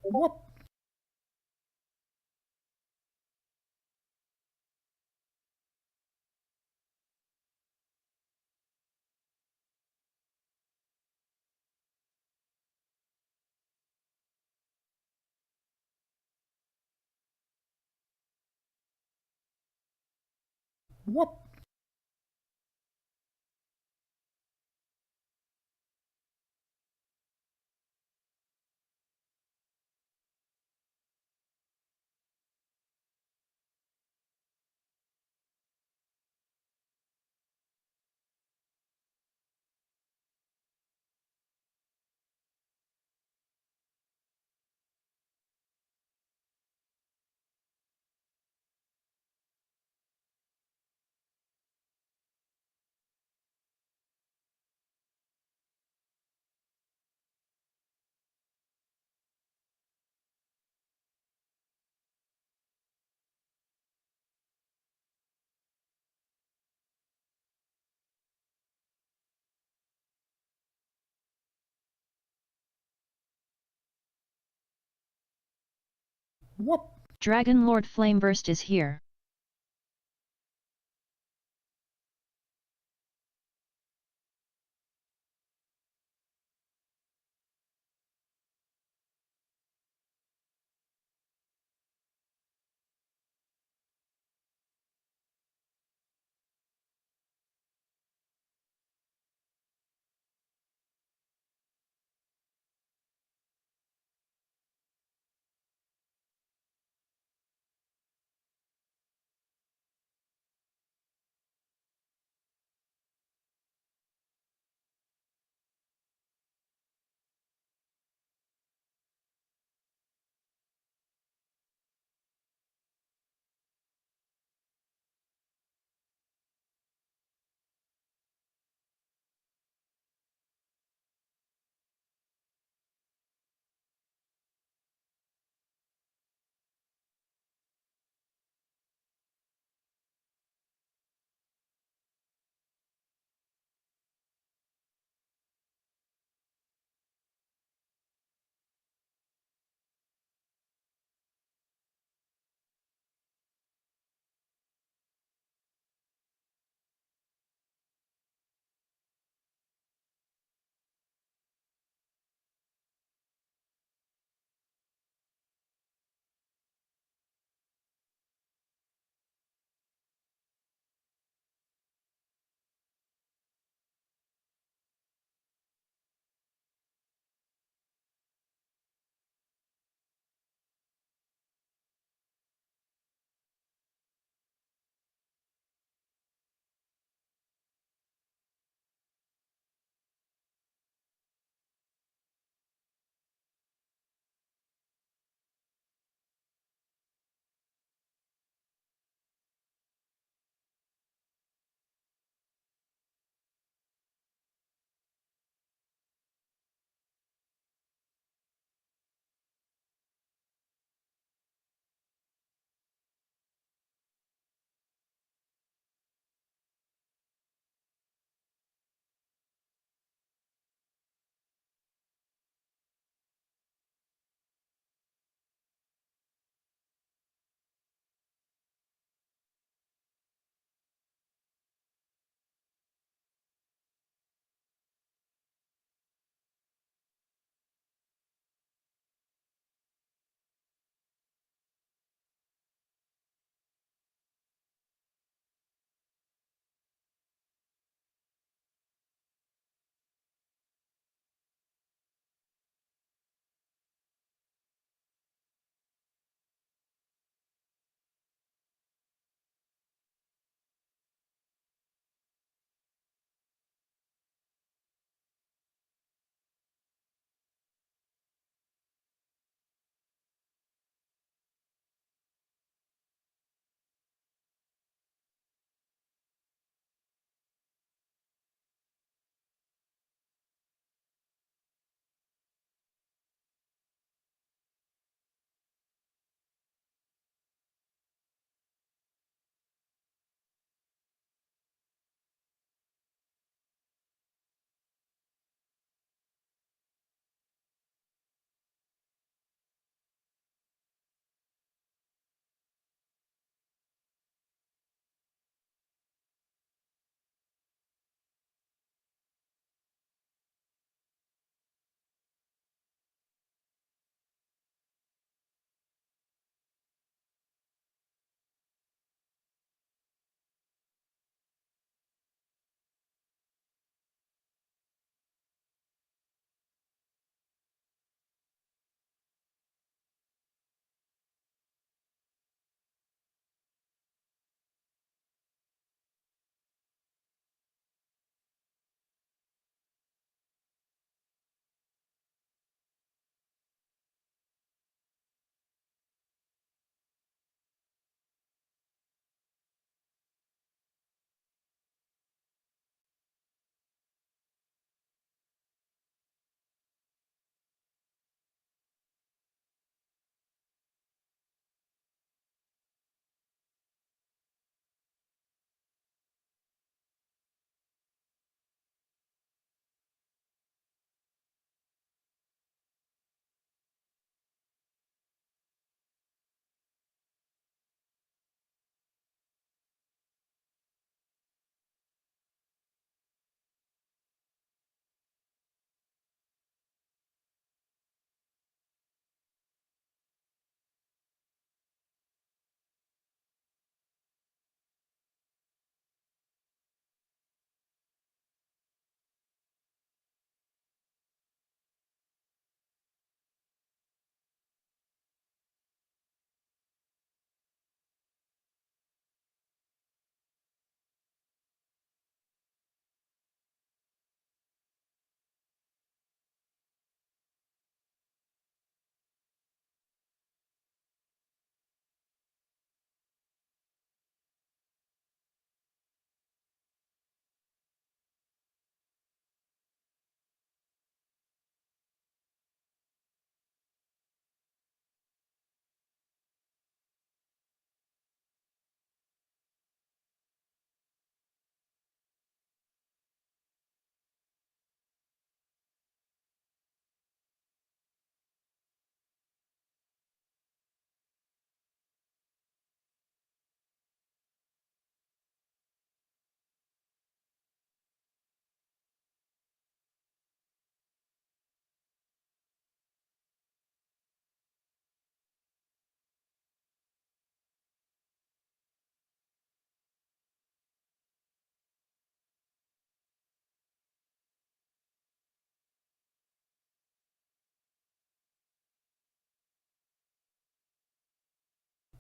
Whoop. Whoop. Whoop. Dragon Lord Flameburst is here.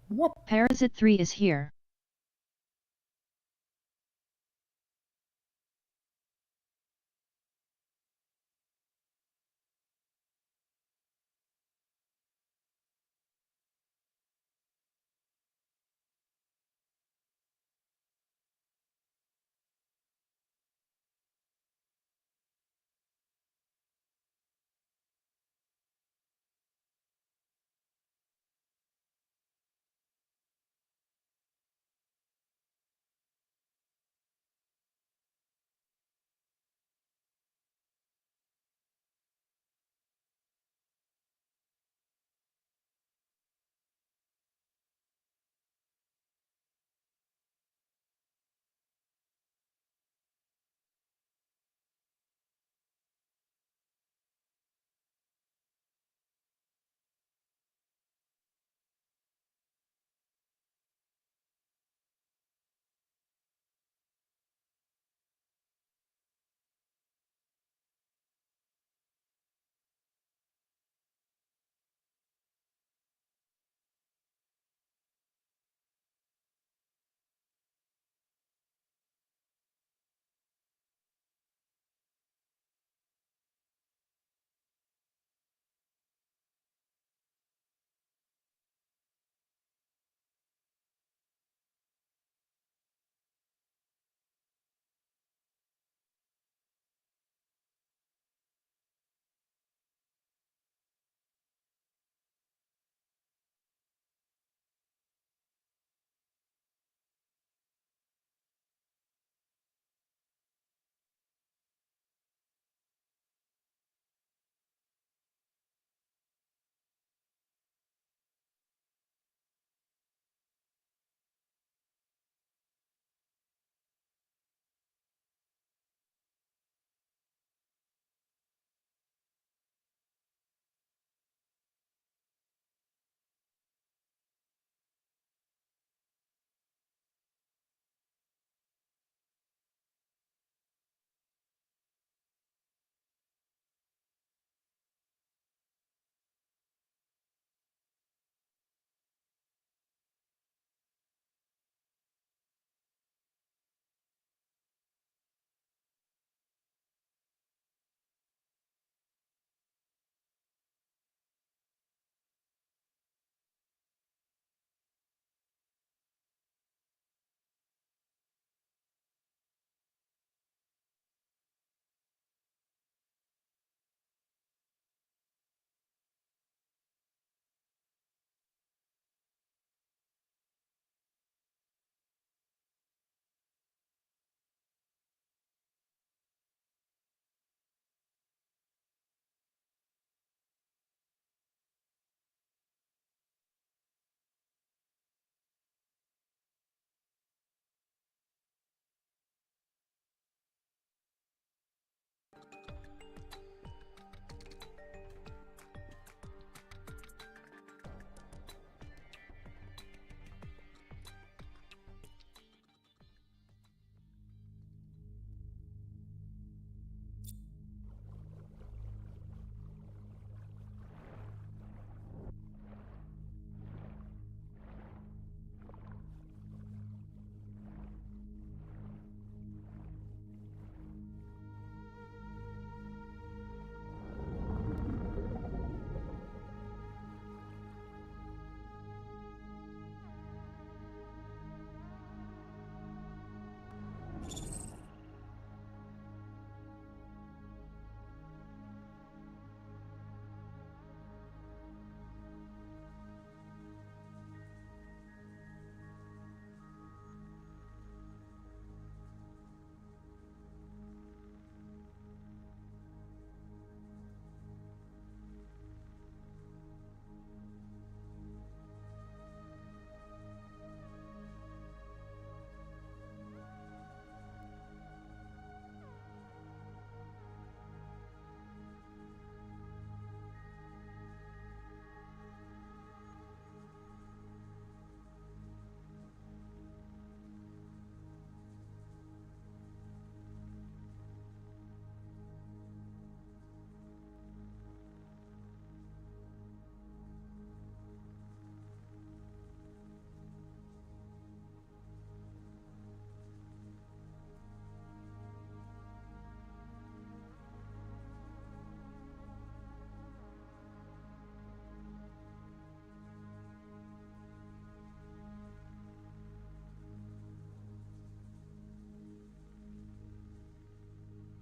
Whoop. Parasite 3 is here.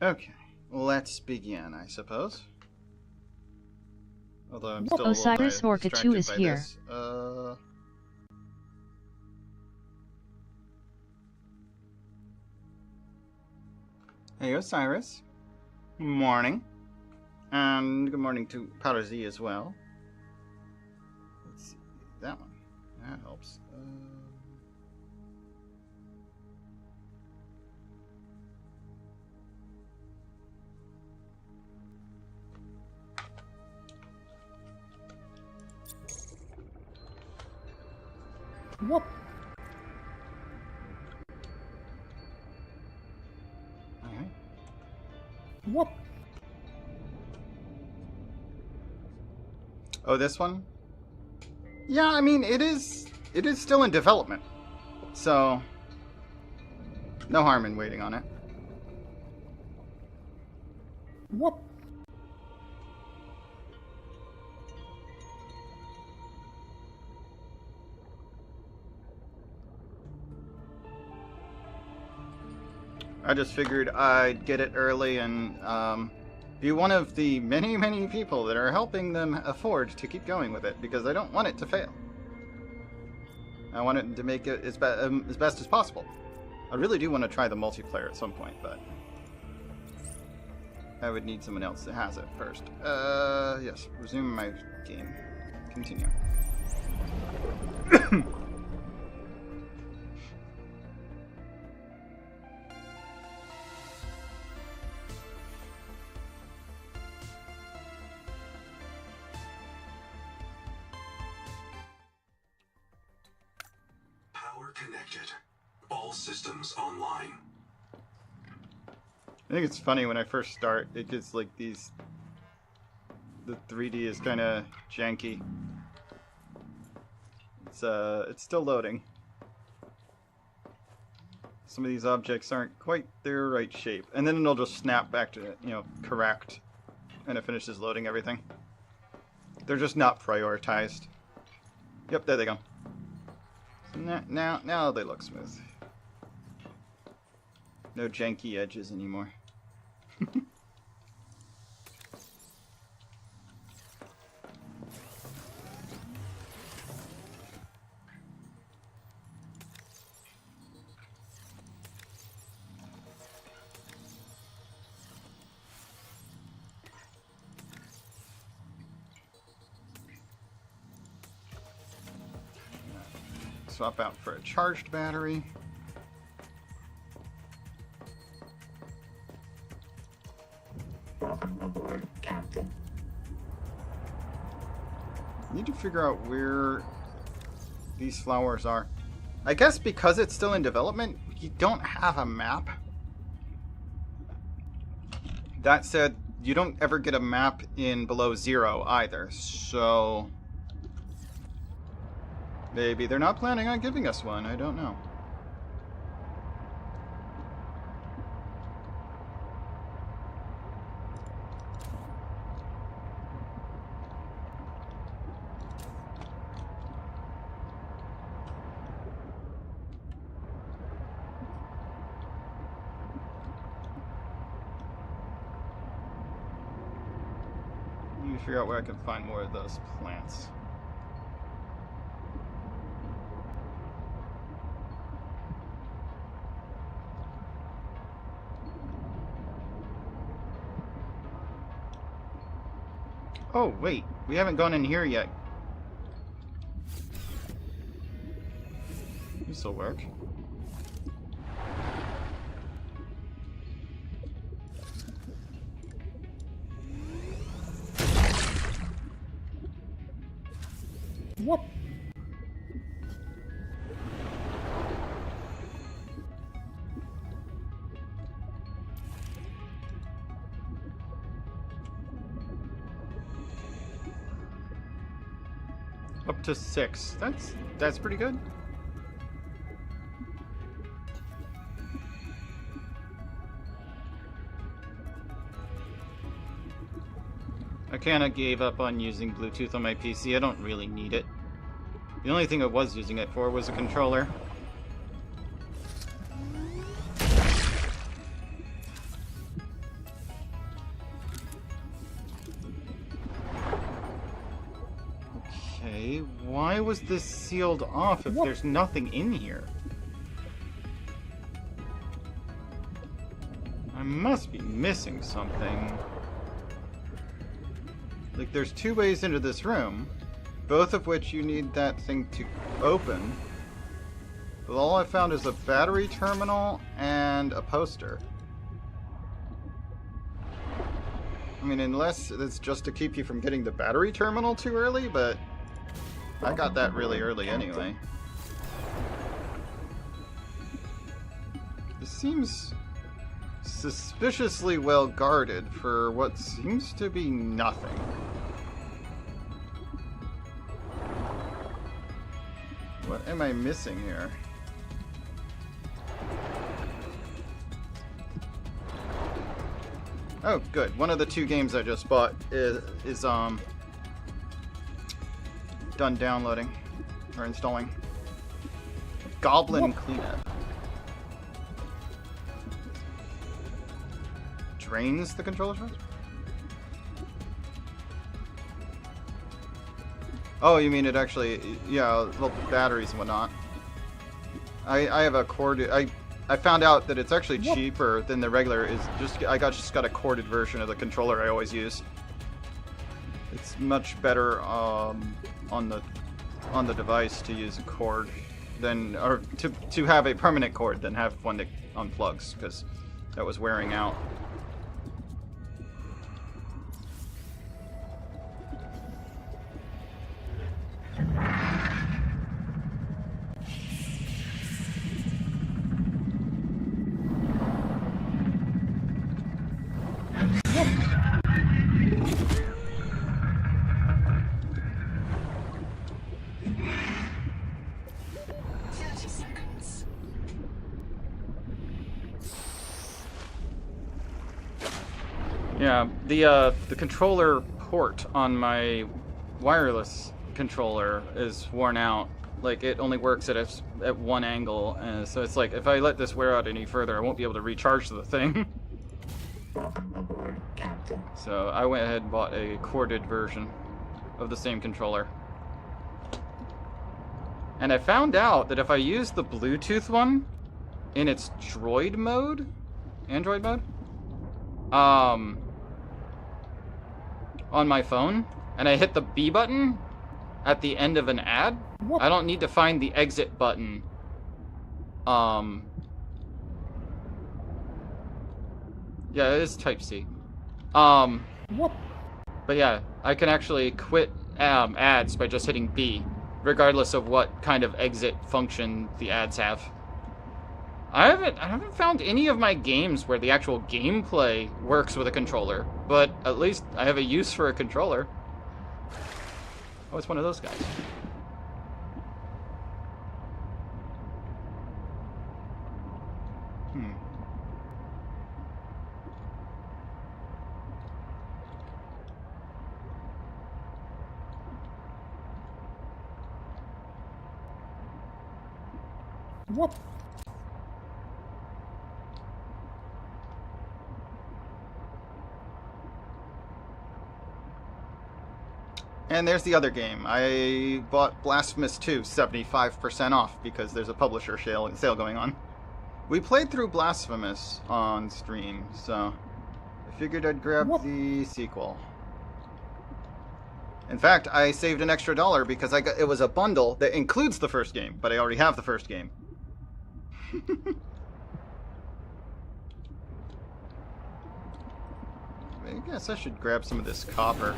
Okay, let's begin, I suppose. Although I'm still Osiris a little Orca 2 is by here. This. Hey, Osiris. Good morning. And good morning to Powder Z as well. Let's see. That one. That helps. Whoop. Alright. Whoop. Oh, this one? Yeah, I mean, it is still in development. So, no harm in waiting on it. Whoop. I just figured I'd get it early and be one of the many, many people that are helping them afford to keep going with it, because I don't want it to fail. I want it to make it as best as possible. I really do want to try the multiplayer at some point, but I would need someone else that has it first. Yes, resume my game. Continue. Power connected. All systems online. I think it's funny when I first start, it gets like these... The 3D is kind of janky. It's still loading. Some of these objects aren't quite their right shape. And then it'll just snap back to, correct. And it finishes loading everything. They're just not prioritized. Yep, there they go. So now they look smooth. No janky edges anymore. Swap out for a charged battery. Need to figure out where these flowers are. I guess because it's still in development, you don't have a map. That said, you don't ever get a map in below 0 either, so maybe they're not planning on giving us one, I don't know. Let me figure out where I can find more of those plants. Oh, wait. We haven't gone in here yet. This'll work. Whoop. Up to 6. That's pretty good. I kinda gave up on using Bluetooth on my PC. I don't really need it. The only thing I was using it for was a controller. Why was this sealed off if What? there's nothing in here? I must be missing something. Like, there's 2 ways into this room, both of which you need that thing to open. But all I found is a battery terminal and a poster. I mean, unless it's just to keep you from getting the battery terminal too early, but I got that really early anyway. This seems suspiciously well guarded for what seems to be nothing. What am I missing here? Oh, good. One of the 2 games I just bought is done downloading or installing. Goblin Cleanup. Drains the controller charge? Oh, you mean it actually? Yeah, well, batteries and whatnot. I have a corded. I found out that it's actually cheaper than the regular. I just got a corded version of the controller I always use. It's much better on the device to use a cord than, or to have a permanent cord than have one that unplugs, because that was wearing out. Yeah, the controller port on my wireless controller is worn out. Like, it only works at one angle, so it's like if I let this wear out any further, I won't be able to recharge the thing. So I went ahead and bought a corded version of the same controller. And I found out that if I use the Bluetooth one in its Android mode, on my phone, and I hit the B button at the end of an ad, I don't need to find the exit button. Yeah, it is Type-C. What? But yeah, I can actually quit ads by just hitting B, regardless of what kind of exit function the ads have. I haven't found any of my games where the actual gameplay works with a controller, but at least I have a use for a controller. Oh, it's one of those guys. What? And there's the other game. I bought Blasphemous 2 75% off because there's a publisher sale going on. We played through Blasphemous on stream, so I figured I'd grab the sequel. In fact, I saved an extra $1 because it was a bundle that includes the first game, but I already have the first game. I guess I should grab some of this copper.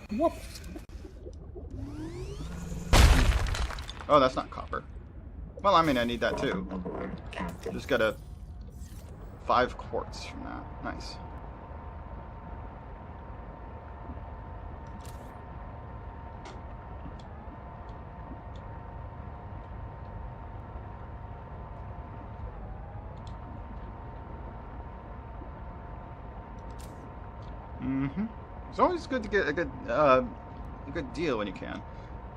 What? Oh, that's not copper. Well, I mean, I need that too. Just got a 5 quartz from that. Nice. It's always good to get a good deal when you can.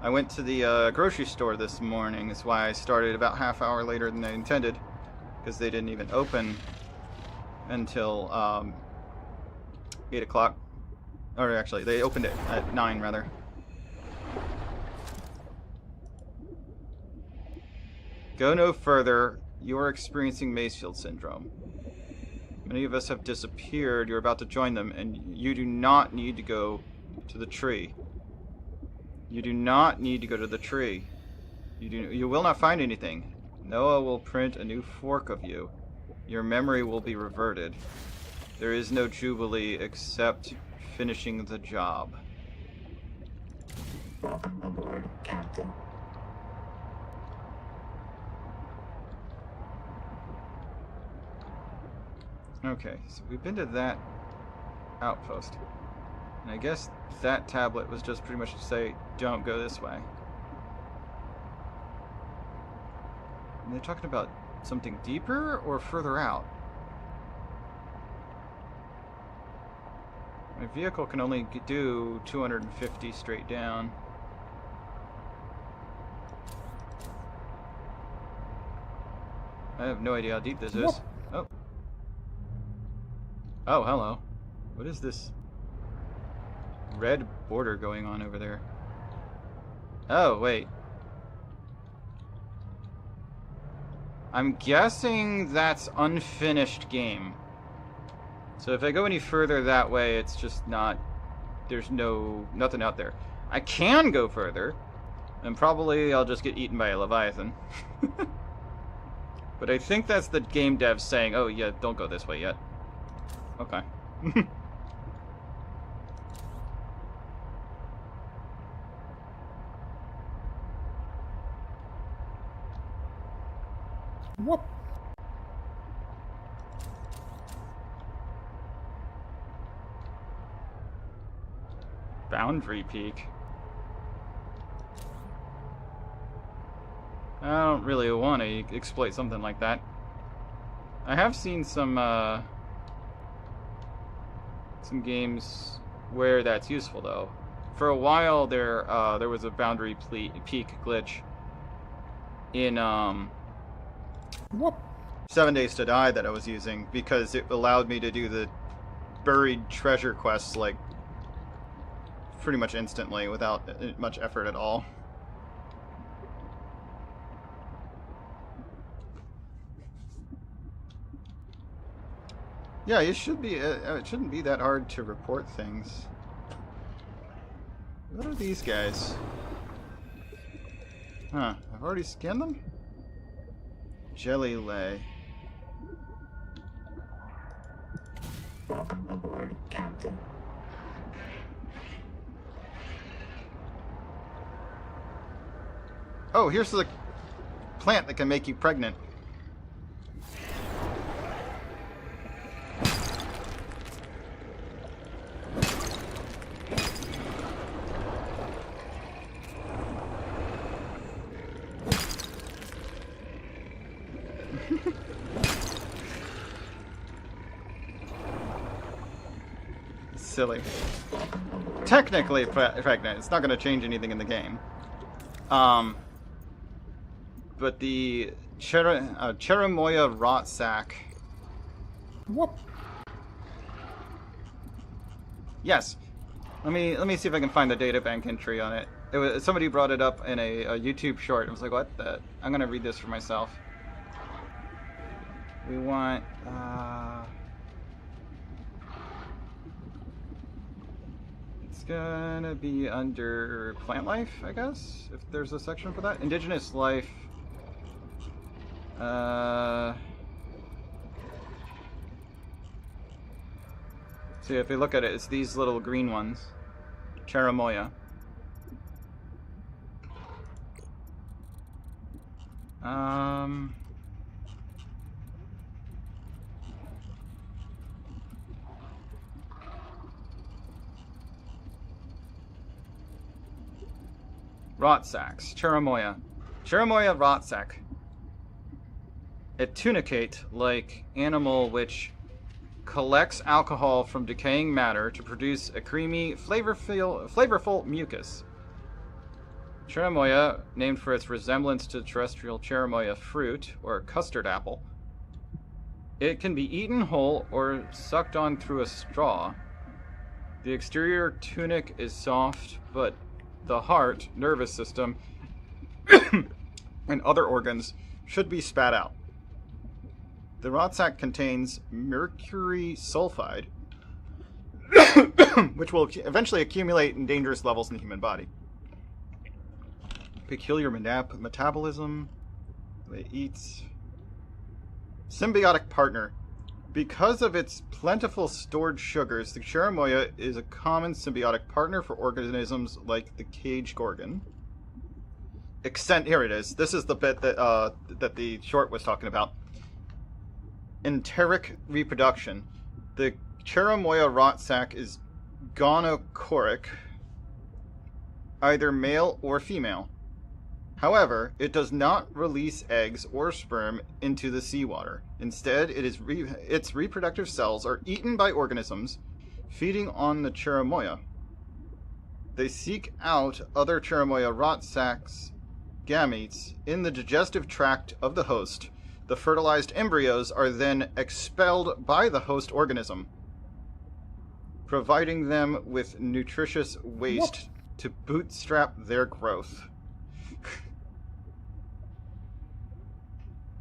I went to the grocery store this morning. That's why I started about half hour later than I intended, because they didn't even open until 8 o'clock. Or actually, they opened it at 9 rather. Go no further. You are experiencing Macefield syndrome. Many of us have disappeared. You're about to join them, and you do not need to go to the tree. You do not need to go to the tree. You will not find anything. Noah will print a new fork of you. Your memory will be reverted. There is no Jubilee except finishing the job. Welcome aboard, Captain. Okay, so we've been to that outpost. And I guess that tablet was just pretty much to say, don't go this way. And they're talking about something deeper or further out? My vehicle can only do 250 straight down. I have no idea how deep this is. Oh. Oh, hello. What is this red border going on over there? Oh, wait. I'm guessing that's unfinished game. So if I go any further that way, it's just not... There's nothing out there. I can go further, and probably I'll just get eaten by a Leviathan. But I think that's the game dev saying, oh yeah, don't go this way yet. Okay. What? Boundary Peak. I don't really want to exploit something like that. I have seen some games where that's useful though. For a while there was a Boundary Peak glitch in What? 7 Days to Die that I was using because it allowed me to do the buried treasure quests like pretty much instantly without much effort at all. Yeah, it should be. It shouldn't be that hard to report things. What are these guys? Huh? I've already scanned them. Jelly Lay. Welcome aboard, Captain. Oh, here's the plant that can make you pregnant. Silly. Technically pregnant. It's not going to change anything in the game. But the Cherimoya rot sack. What? Yes. Let me see if I can find the databank entry on it. It was somebody brought it up in a YouTube short. I was like, what the? I'm gonna read this for myself. We want it's gonna be under plant life, I guess, if there's a section for that. Indigenous life. See, if we look at it, it's these little green ones. Cherimoya. Rot sacks. Cherimoya. Cherimoya rot sack. A tunicate-like animal which collects alcohol from decaying matter to produce a creamy, flavorful mucus. Cherimoya, named for its resemblance to terrestrial cherimoya fruit, or custard apple. It can be eaten whole or sucked on through a straw. The exterior tunic is soft, but the heart, nervous system, and other organs should be spat out. The rot sac contains mercury sulfide, which will eventually accumulate in dangerous levels in the human body. Peculiar metabolism. It eats. Symbiotic partner. Because of its plentiful stored sugars, the Cherimoya is a common symbiotic partner for organisms like the cage gorgon. Here it is. This is the bit that that the short was talking about. Enteric reproduction. The Cherimoya rot sac is gonochoric, either male or female. However, it does not release eggs or sperm into the seawater. Instead, its reproductive cells are eaten by organisms feeding on the Cherimoya. They seek out other Cherimoya rot sacs gametes in the digestive tract of the host. The fertilized embryos are then expelled by the host organism, providing them with nutritious waste to bootstrap their growth.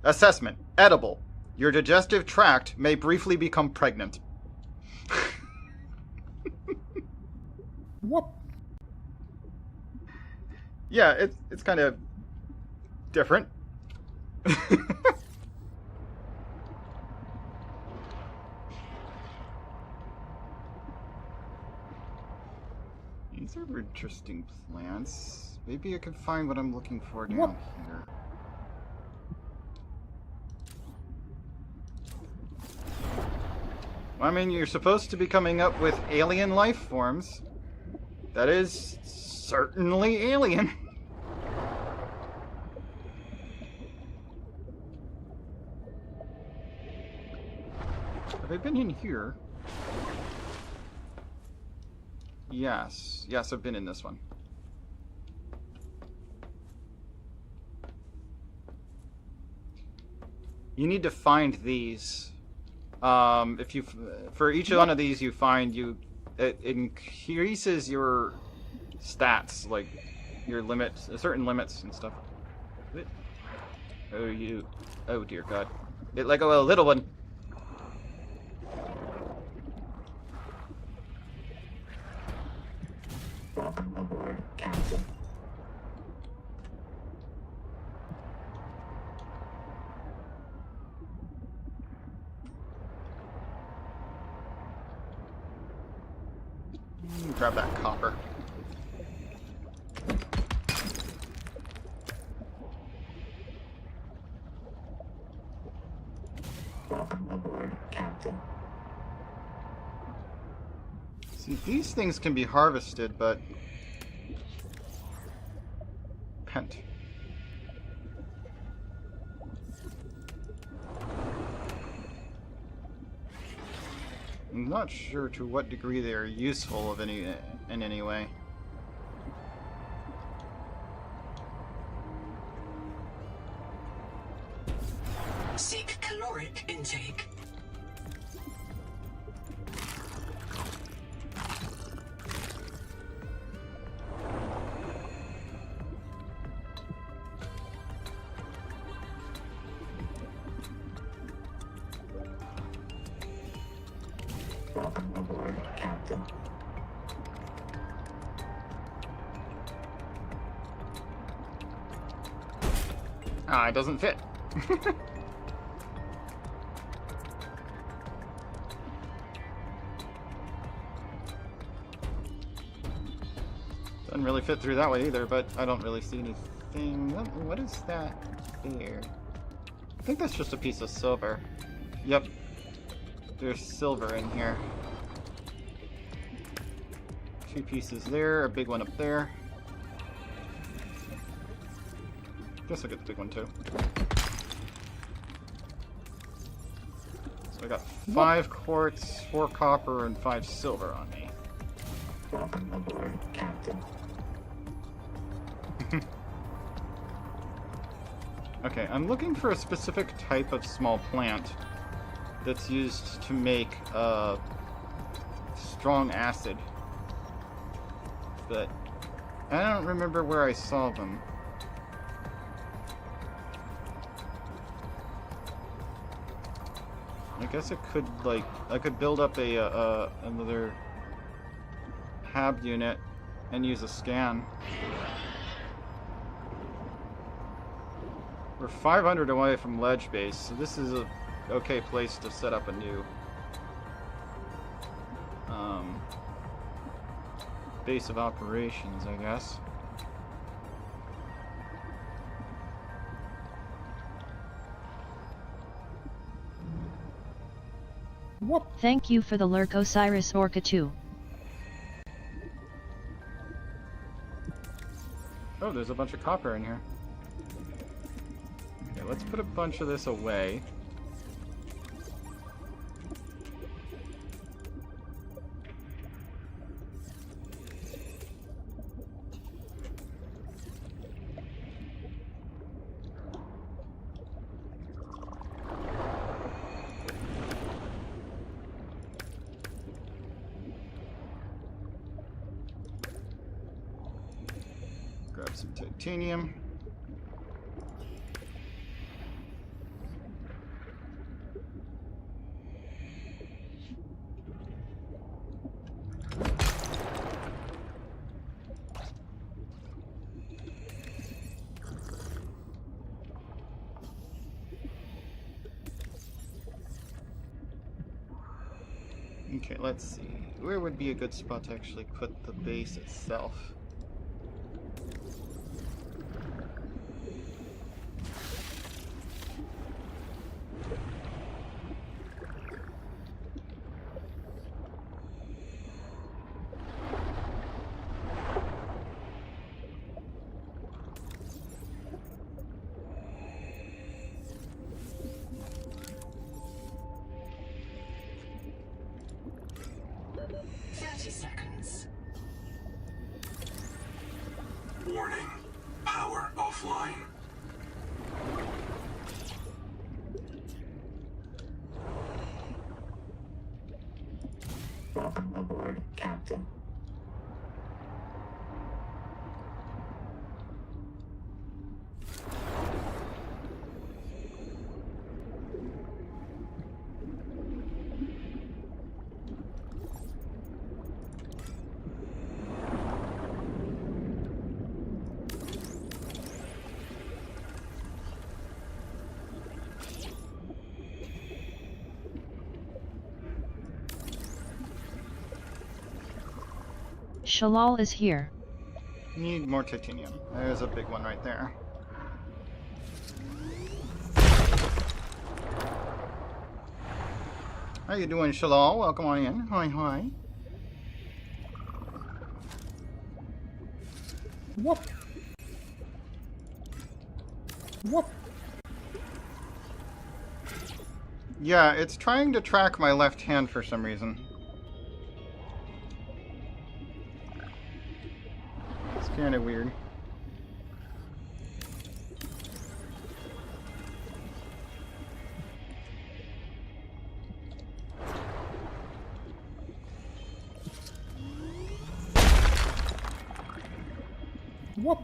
Assessment. Edible. Your digestive tract may briefly become pregnant. What? Yeah, it's kind of different. These are interesting plants. Maybe I can find what I'm looking for down here. I mean, you're supposed to be coming up with alien life forms. That is certainly alien. Have I been in here? Yes. Yes, I've been in this one. You need to find these. If you, for each one of these you find, it increases your stats, like your limits, certain limits and stuff. Oh dear God! It let go of a little one. Welcome aboard, Captain. Grab that copper. Welcome aboard, Captain. See, these things can be harvested, but pent. I'm not sure to what degree they are useful in any way. Seek caloric intake. Welcome aboard, Captain. Ah, it doesn't fit. Doesn't really fit through that way either, but I don't really see anything. What is that there? I think that's just a piece of silver. Yep. There's silver in here. 2 pieces there, a big one up there. Guess I'll get the big one too. So I got 5 quartz, 4 copper, and 5 silver on me. Welcome aboard, Captain. Okay, I'm looking for a specific type of small plant that's used to make strong acid. But I don't remember where I saw them. I guess it could, like, I could build up a another hab unit and use a scan. We're 500 away from ledge base, so this is a okay place to set up a new base of operations, I guess. What? Thank you for the lurk, Osiris Orca 2. Oh, there's a bunch of copper in here. Okay, let's put a bunch of this away. Grab some titanium. Okay, let's see. Where would be a good spot to actually put the base itself? Warning. Power offline. Welcome aboard, Captain. Shalal is here. Need more titanium. There's a big one right there. How you doing, Shalal? Welcome on in. Hi, hi. What? What? Yeah, it's trying to track my left hand for some reason. It's kind of weird. What?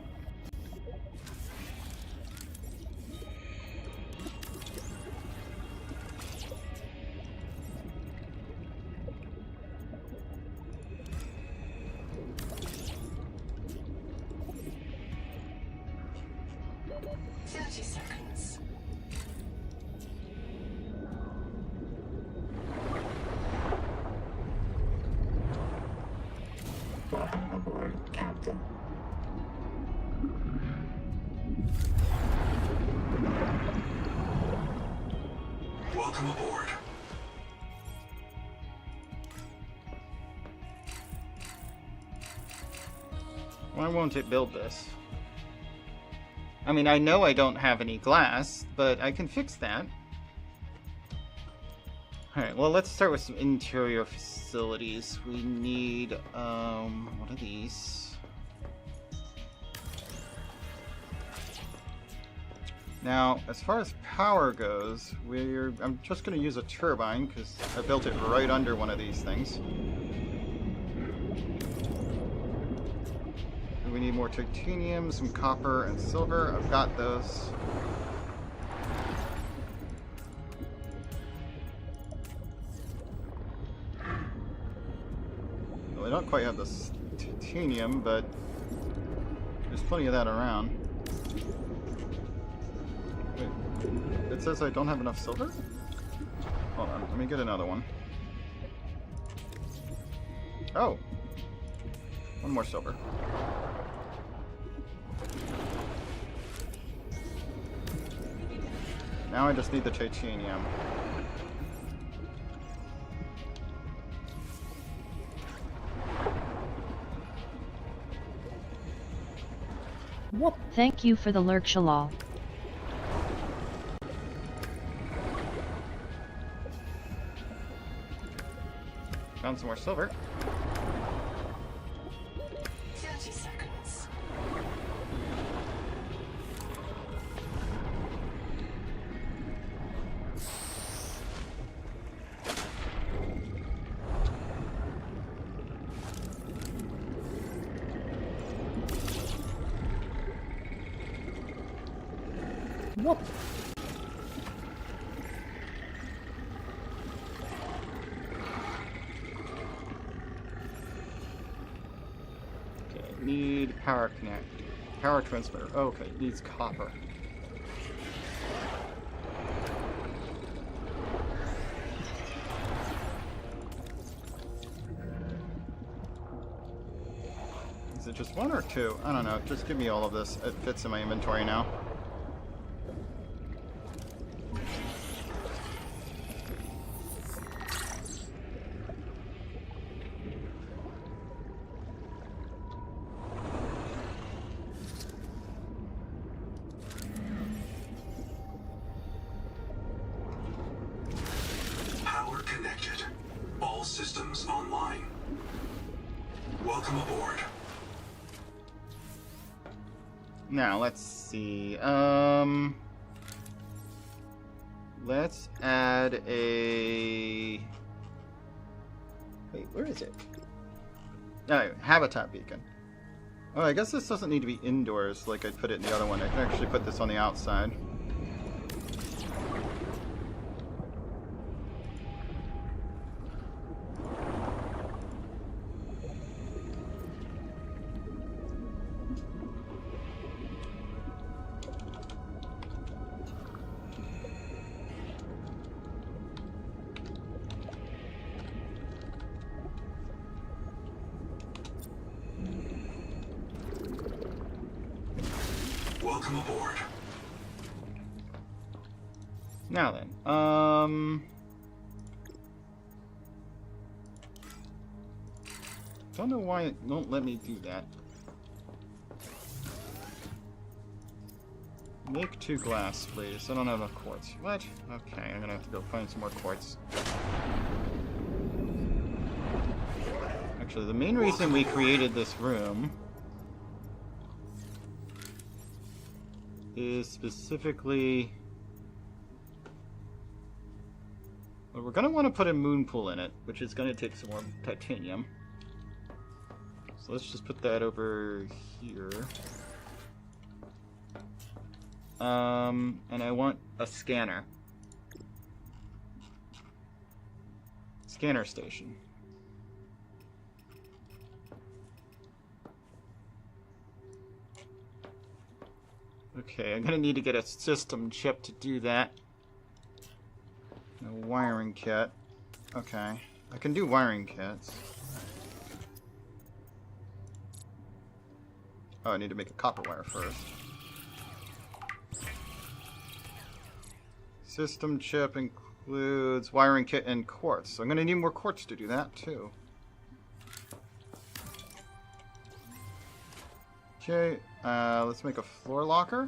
Welcome aboard, Captain. Welcome aboard. Why won't it build this? I mean, I know I don't have any glass, but I can fix that. Alright, well, let's start with some interior facilities. We need, what are these? Now, as far as power goes, I'm just going to use a turbine, because I built it right under one of these things. We need more titanium, some copper, and silver. I've got those. don't quite have the titanium, but there's plenty of that around. Wait, it says I don't have enough silver? Hold on, let me get another one. Oh! One more silver. Now I just need the titanium. Whoop. Thank you for the lurk, Shalal. Found some more silver. 30 seconds. Whoop. Okay, need power connect. Power transmitter. Oh, okay, it needs copper. Is it just one or two? I don't know. Just give me all of this. It fits in my inventory now. Power connected. All systems online. Welcome aboard. Now, let's see. Let's add a... Wait, where is it? Oh, habitat beacon. Oh, I guess this doesn't need to be indoors like I put it in the other one. I can actually put this on the outside. Welcome aboard. Now then, don't know why it won't let me do that. Make 2 glass, please. I don't have enough quartz. What? Okay, I'm gonna have to go find some more quartz. Actually, the main reason we created this room is specifically... Well, we're going to want to put a moon pool in it, which is going to take some more titanium. So let's just put that over here. And I want a scanner. Scanner station. Okay, I'm gonna need to get a system chip to do that. A wiring kit. Okay, I can do wiring kits. Oh, I need to make a copper wire first. System chip includes wiring kit and quartz. So I'm gonna need more quartz to do that too. Okay, let's make a floor locker.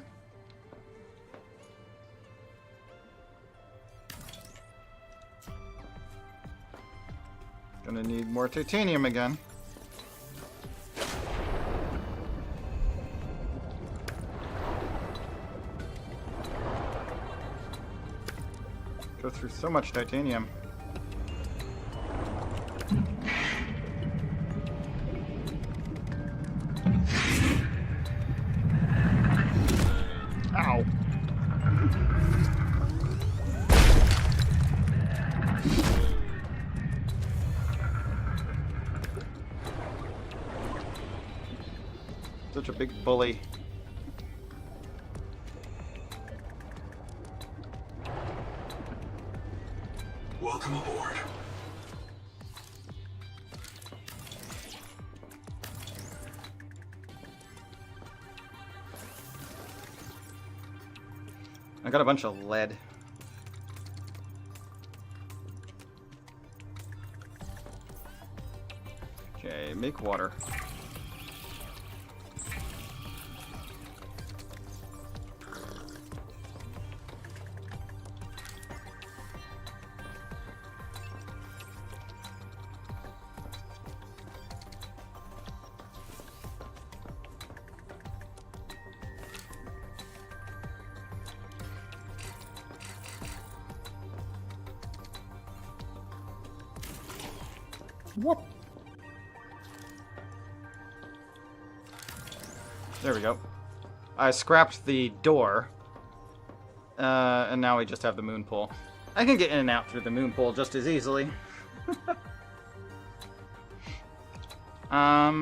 Gonna need more titanium again. Go through so much titanium. Ow. Such a big bully. Welcome aboard. I got a bunch of lead. Okay, make water. What? There we go. I scrapped the door. And now we just have the moon pool. I can get in and out through the moon pool just as easily. That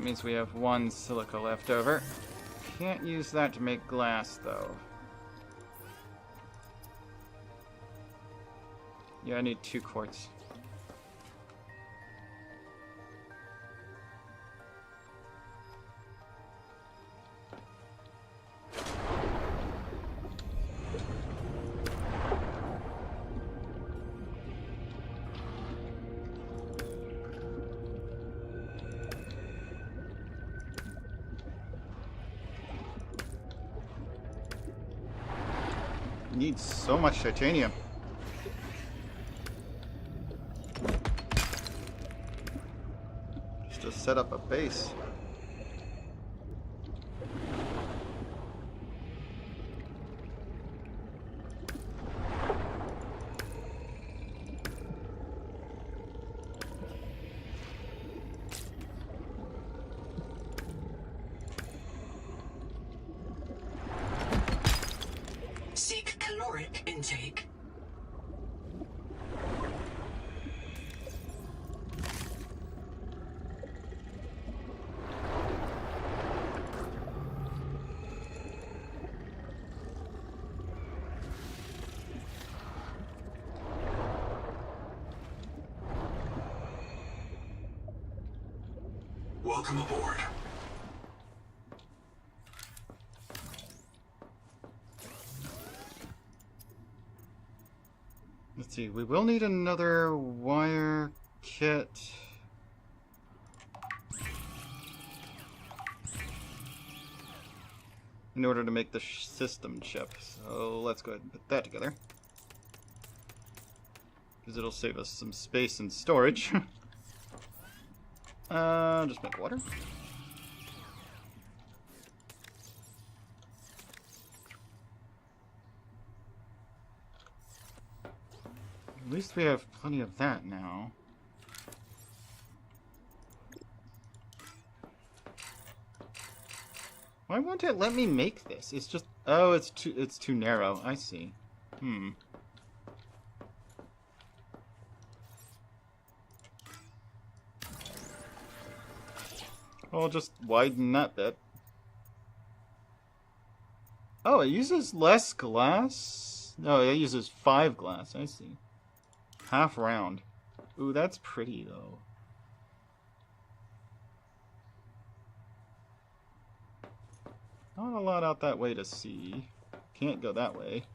means we have one silica left over. Can't use that to make glass, though. Yeah, I need 2 quartz. Need so much titanium. Just to set up a base. Seek caloric intake. Welcome aboard. Let's see, we will need another wire kit. In order to make the system chip. So let's go ahead and put that together. Because it'll save us some space and storage. Just make water. At least we have plenty of that now. Why won't it let me make this? It's just, oh, it's too narrow. I see. I'll just widen that bit. Oh, it uses less glass? No, it uses 5 glass. I see. Half round. Ooh, that's pretty, though. Not a lot out that way to see. Can't go that way.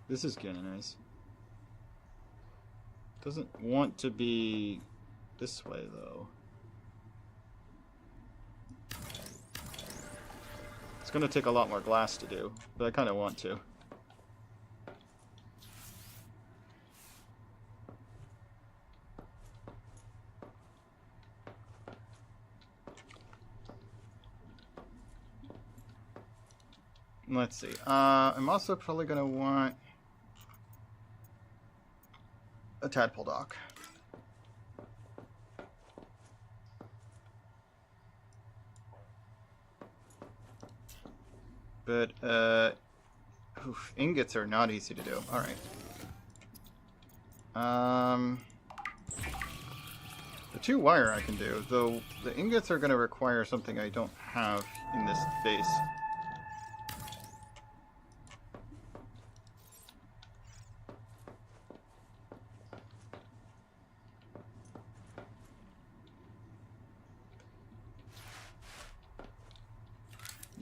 This is kinda nice. Doesn't want to be this way, though. It's gonna take a lot more glass to do, but I kinda want to. Let's see. I'm also probably gonna want a tadpole dock. But, ingots are not easy to do. Alright. The 2 wire I can do, though the ingots are going to require something I don't have in this base.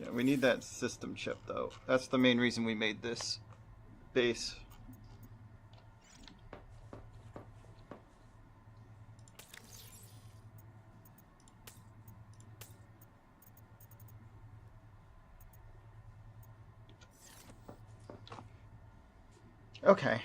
Yeah, we need that system chip, though. That's the main reason we made this base. Okay.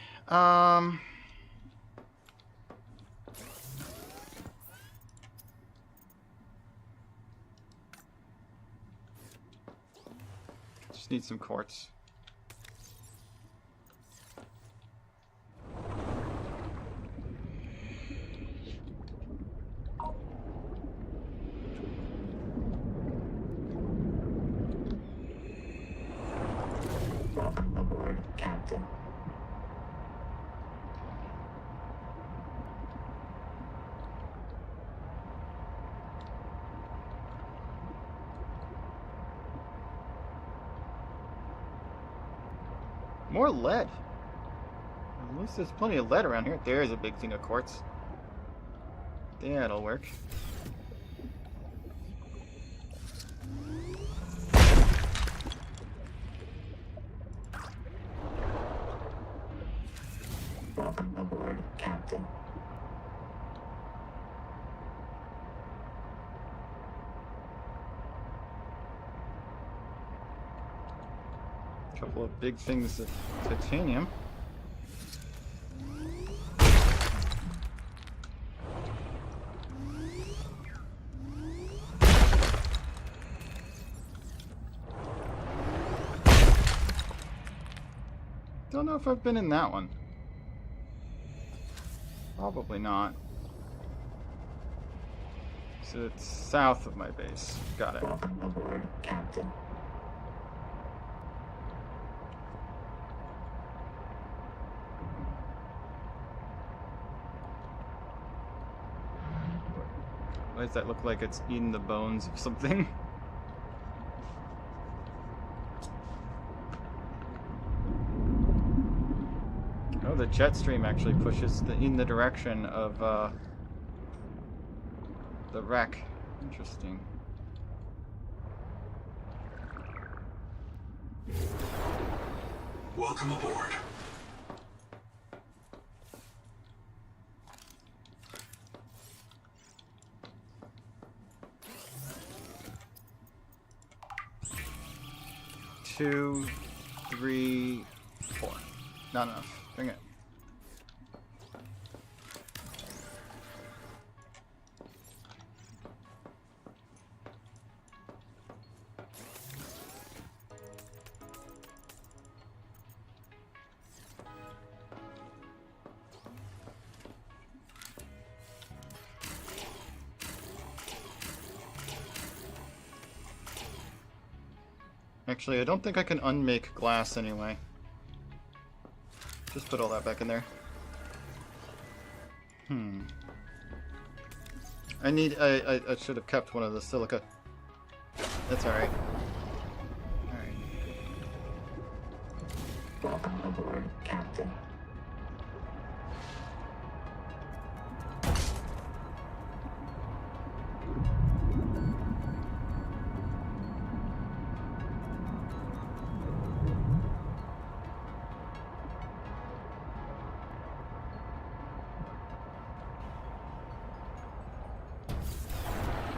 Just need some quartz. More lead. At least there's plenty of lead around here. There's a big thing of quartz. That'll work. Couple of big things of titanium. Don't know if I've been in that one. Probably not. So it's south of my base. Got it. Why does that look like it's eating the bones of something? Oh, the jet stream actually pushes in the direction of the wreck. Interesting. Welcome aboard. Two, 3, 4. Not enough. Bring it. Actually, I don't think I can unmake glass anyway. Just put all that back in there. I should have kept one of the silica. That's alright. Welcome aboard, Captain.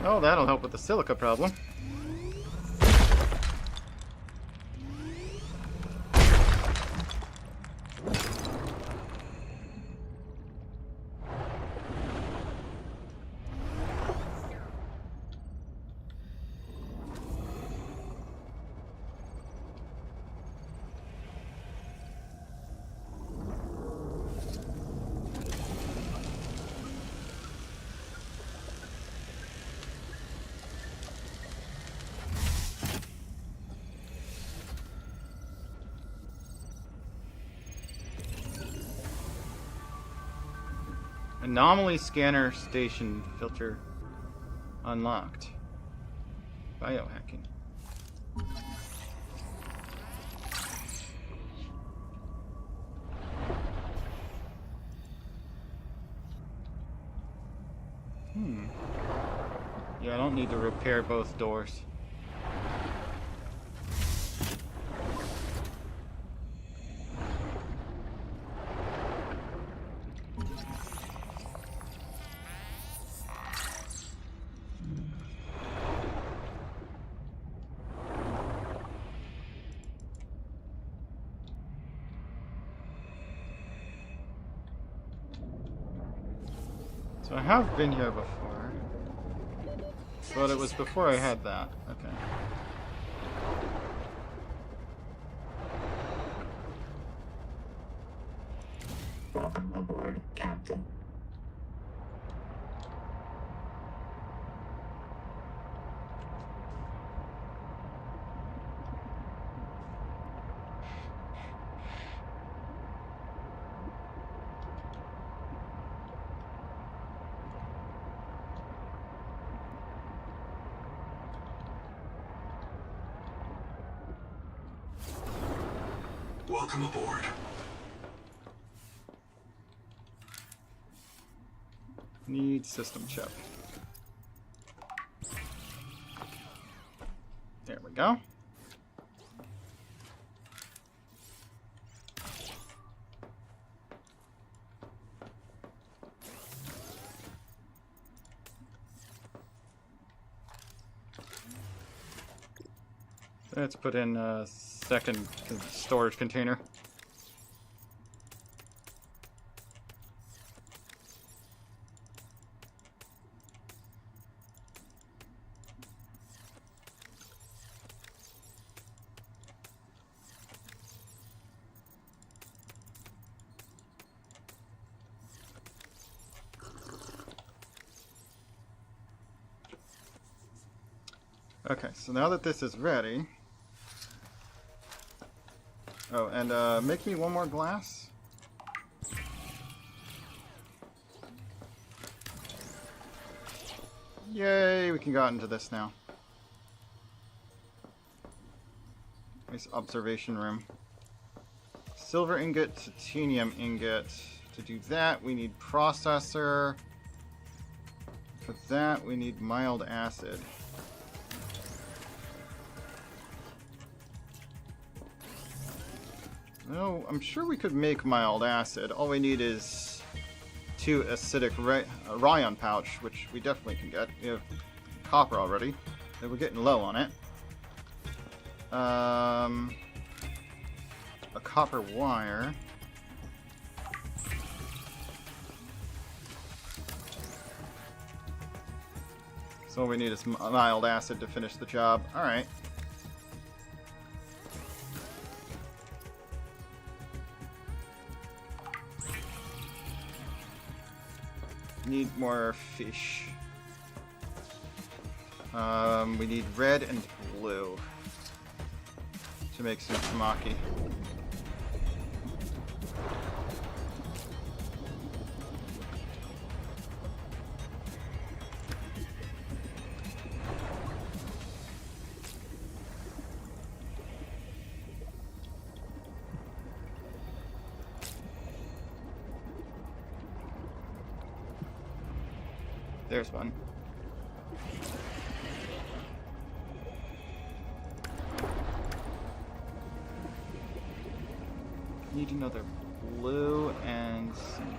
Oh, that'll help with the silica problem. Anomaly scanner station filter unlocked. Biohacking. Yeah, I don't need to repair both doors. So I have been here before, but it was before I had that. Okay. Welcome aboard, Captain. Welcome aboard. Need system chip. There we go. Let's put in a second storage container. Okay, so now that this is ready... Oh, and make me one more glass. Yay, we can go out into this now. Nice observation room. Silver ingot, titanium ingot. To do that, we need processor. For that, we need mild acid. No, I'm sure we could make mild acid. All we need is 2 acidic rayon pouch, which we definitely can get. We have copper already, and we're getting low on it. A copper wire. So all we need is mild acid to finish the job. Alright. Need more fish. We need red and blue to make some tamaki. There's one. Need another blue and some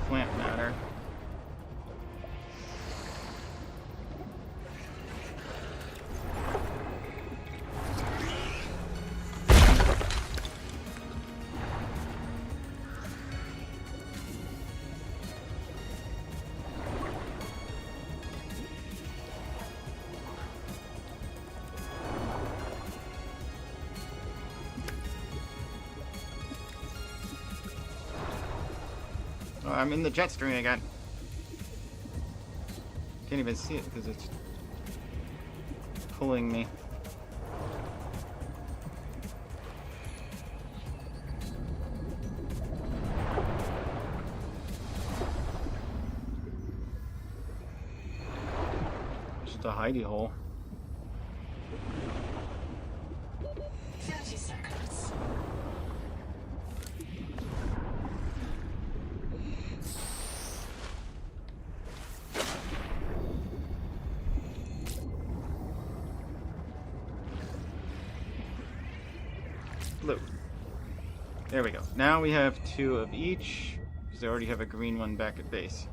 plant matter. Oh, I'm in the jet stream again. Can't even see it because it's pulling me. just a hidey hole. 30 seconds. Blue. There we go. Now we have 2 of each, because I already have a green one back at base.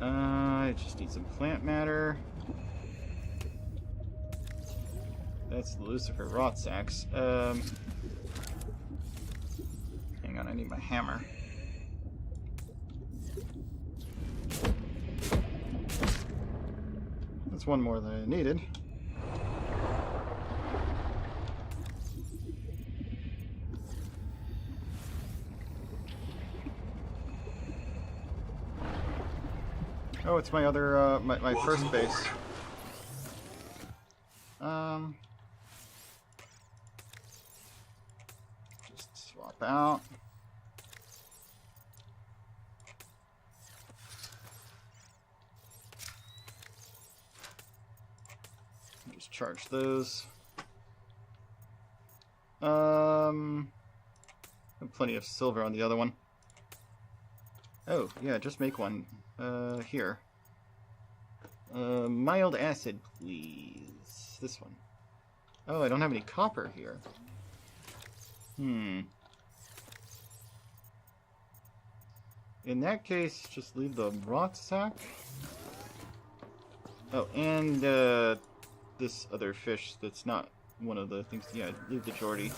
I just need some plant matter. That's the Lucifer rot sacks. Hang on, I need my hammer. That's one more than I needed. Oh, it's my other, my first base. Just swap out. Just charge those. Have plenty of silver on the other one. Oh, yeah, just make one. Here. Mild acid, please. This one. Oh, I don't have any copper here. In that case, just leave the rot sack. Oh, and, this other fish that's not one of the things. Yeah, leave the Geordie.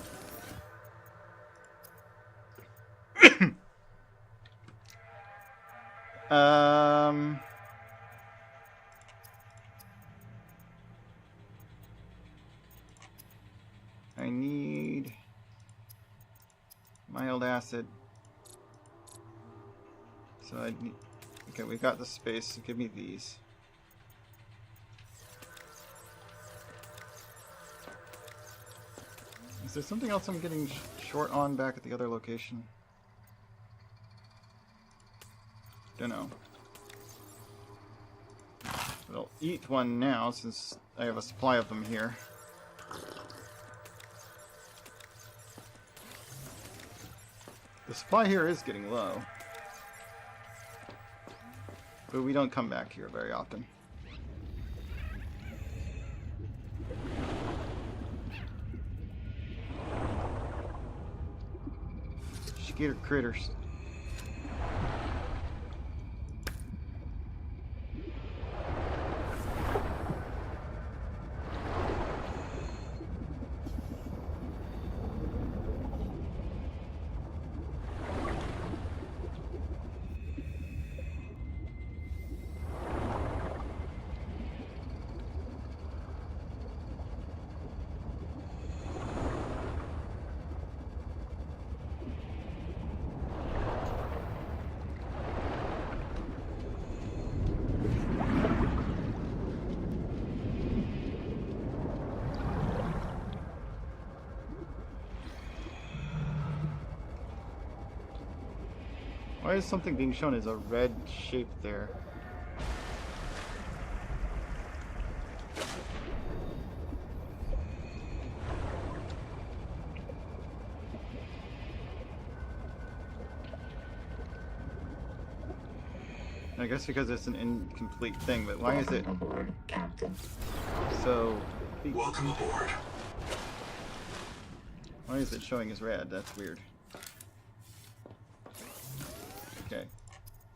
I need mild acid. So I need. Okay, we got the space. So give me these. Is there something else I'm getting short on back at the other location? Don't know. But I'll eat one now since I have a supply of them here. The supply here is getting low. But we don't come back here very often. Skeeter critters. Why is something being shown as a red shape there? I guess because it's an incomplete thing, but why is it Aboard, Captain. so... Welcome aboard. Why is it showing as red? That's weird. Okay.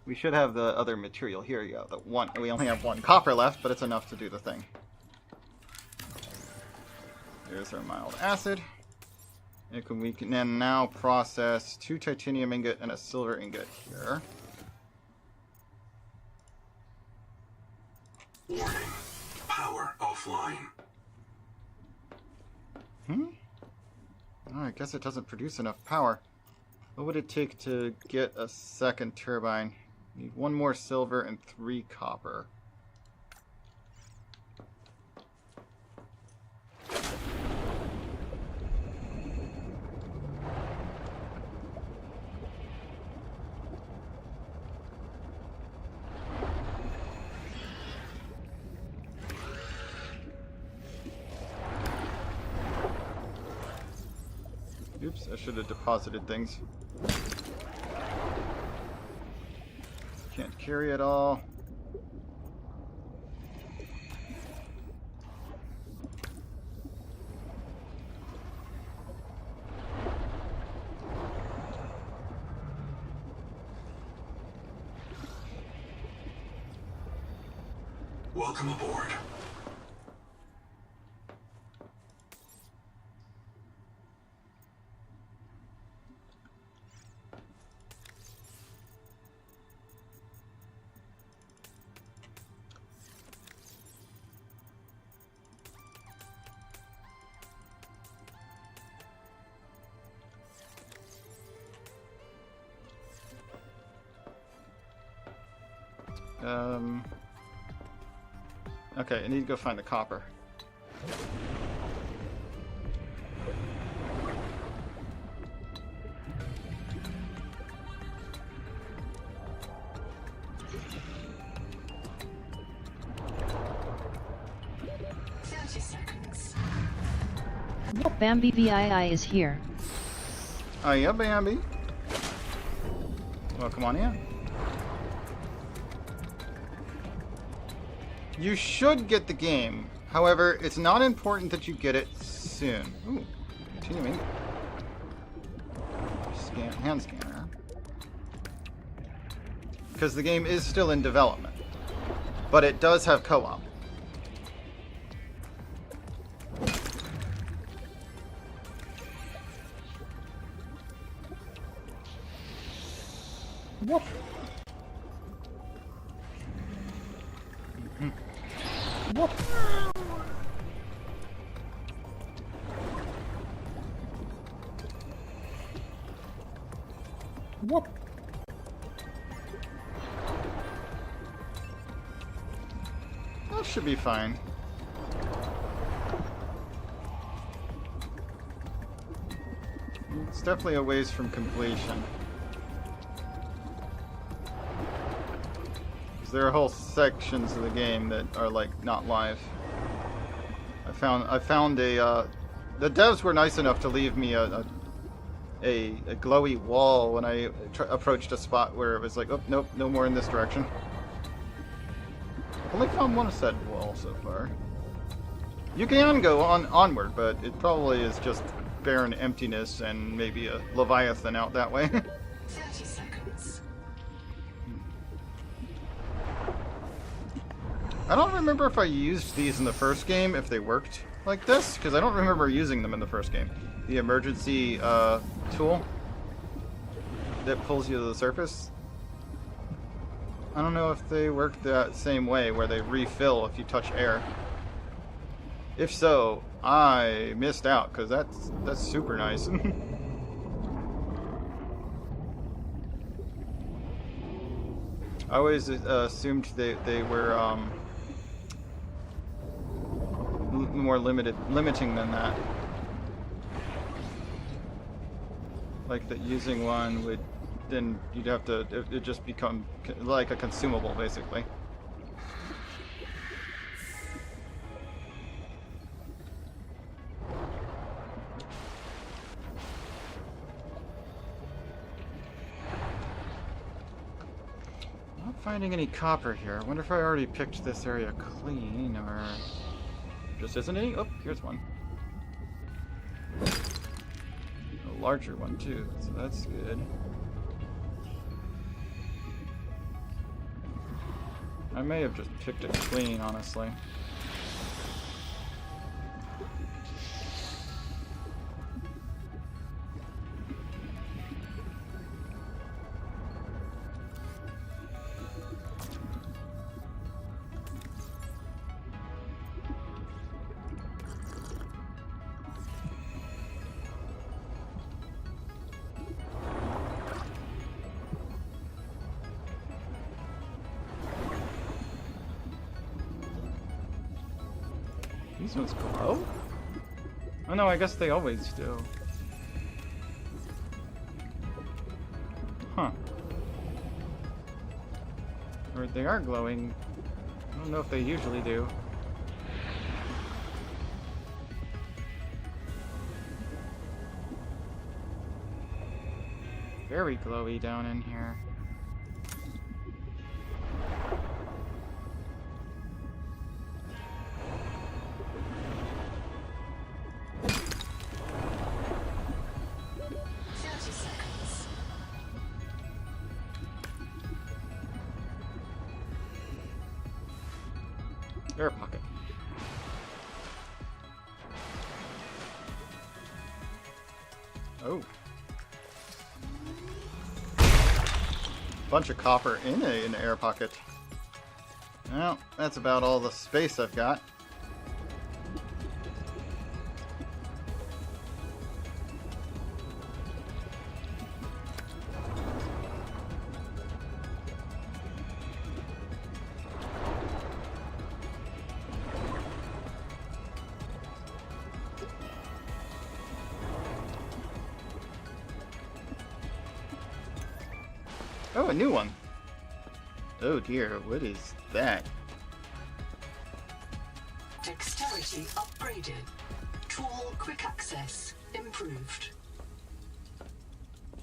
We should have the other material here. Yeah, the one. We only have 1 copper left, but it's enough to do the thing. There's our mild acid. And we can then now process 2 titanium ingot and a silver ingot here. Warning. Power offline. Oh, I guess it doesn't produce enough power. What would it take to get a second turbine? Need 1 more silver and 3 copper. Oops, I should have deposited things. Can't carry it all. Welcome aboard. Okay, I need to go find the copper. Bambi VII is here. Oh yeah, Bambi. Well, come on in. You should get the game. However, it's not important that you get it soon. Ooh, continuing. Hand scanner. Because the game is still in development. But it does have co-op. What? What? What? That should be fine. It's definitely a ways from completion. There are whole sections of the game that are like not live. I found a the devs were nice enough to leave me a glowy wall when I approached a spot where it was like, oh nope, no more in this direction. I've only found one said wall so far. You can go onward, but it probably is just barren emptiness and maybe a Leviathan out that way. 30 seconds. I don't remember if I used these in the first game, if they worked like this, because I don't remember using them in the first game. The emergency tool that pulls you to the surface. I don't know if they work that same way, where they refill if you touch air. If so, I missed out, because that's super nice. I always assumed they were more limiting than that. Like that using one would, then you'd have to, it just become like a consumable basically. Not finding any copper here. I wonder if I already picked this area clean or just isn't any? Oh, here's one. A larger one too, so that's good. I may have just picked it clean, honestly. These ones glow? Oh no, I guess they always do. Huh. Or they are glowing. I don't know if they usually do. very glowy down in here. Air pocket. Oh. Bunch of copper in an air pocket. Well, that's about all the space I've got. Oh, a new one. Oh dear, what is that? Dexterity upgraded. Tool quick access improved.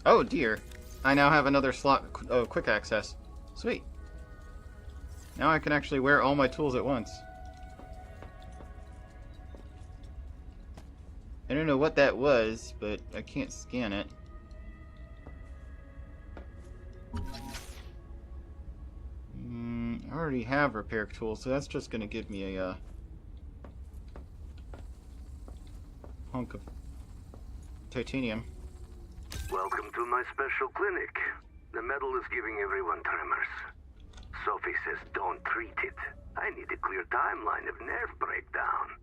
Oh dear. I now have another slot of quick access. Sweet. Now I can actually wear all my tools at once. I don't know what that was, but I can't scan it. I already have repair tools, so that's just going to give me a hunk of titanium. Welcome to my special clinic. The medal is giving everyone tremors. Sophie says don't treat it. I need a clear timeline of nerve breakdown.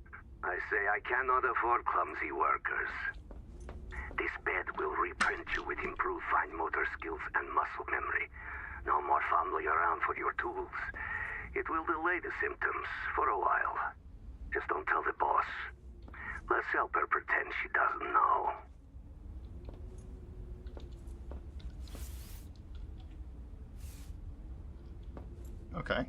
I say I cannot afford clumsy workers. This bed will reprint you with improved fine motor skills and muscle memory. No more fumbling around for your tools. It will delay the symptoms for a while. Just don't tell the boss. Let's help her pretend she doesn't know. Okay.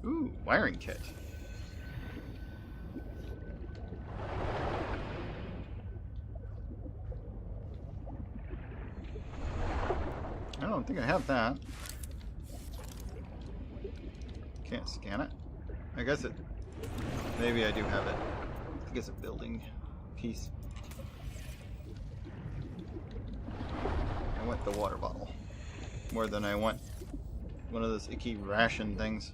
Ooh, wiring kit. I don't think I have that. Can't scan it. I guess it... Maybe I do have it. I think it's a building piece. I want the water bottle. More than I want one of those icky ration things.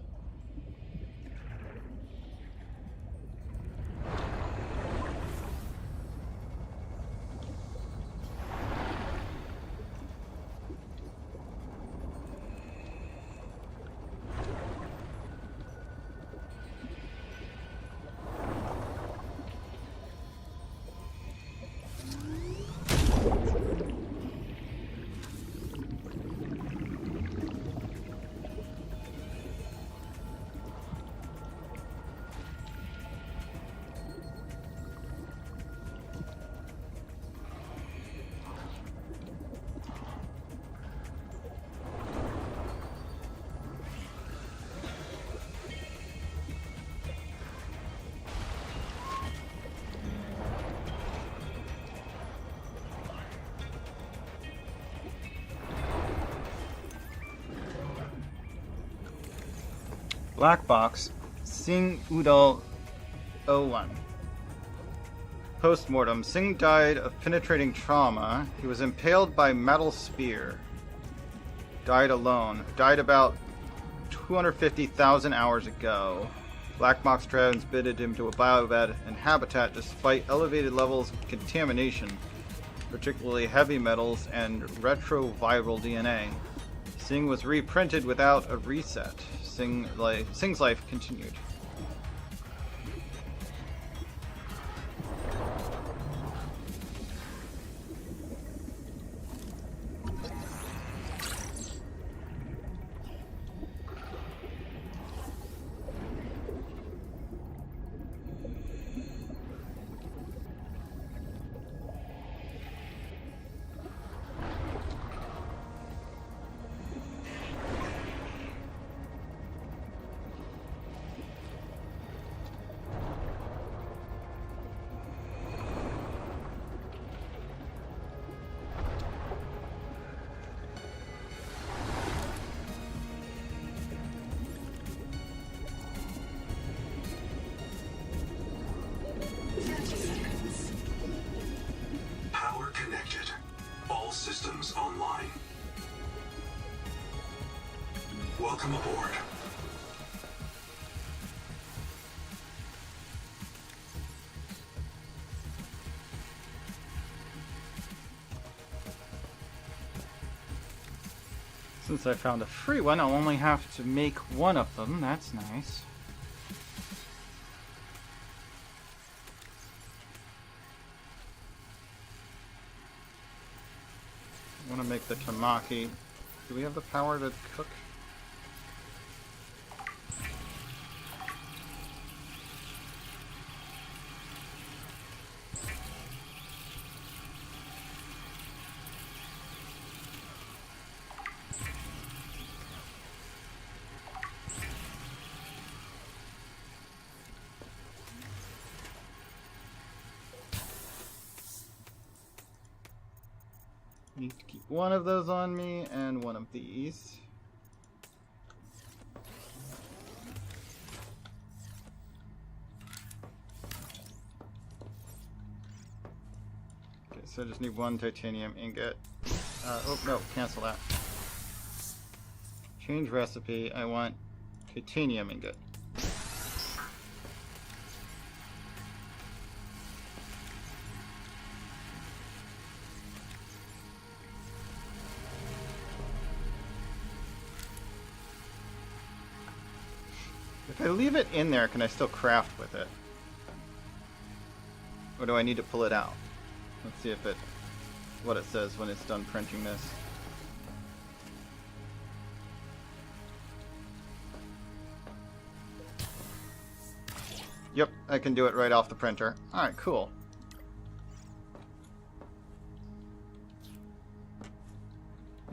Black box, Singh Udal 01. Postmortem. Singh died of penetrating trauma. He was impaled by metal spear. Died alone. Died about 250,000 hours ago. Black box transmitted him to a biobed and habitat despite elevated levels of contamination, particularly heavy metals and retroviral DNA. Singh was reprinted without a reset. Singh's life continued. Welcome aboard. Since I found a free one, I'll only have to make one of them. That's nice. I want to make the tamaki. Do we have the power to cook? Need to keep one of those on me and one of these. Okay, so I just need one titanium ingot. Oh no, cancel that. Change recipe. I want titanium ingot. If I leave it in there, can I still craft with it? Or do I need to pull it out? Let's see if what it says when it's done printing this. Yep, I can do it right off the printer. Alright, cool.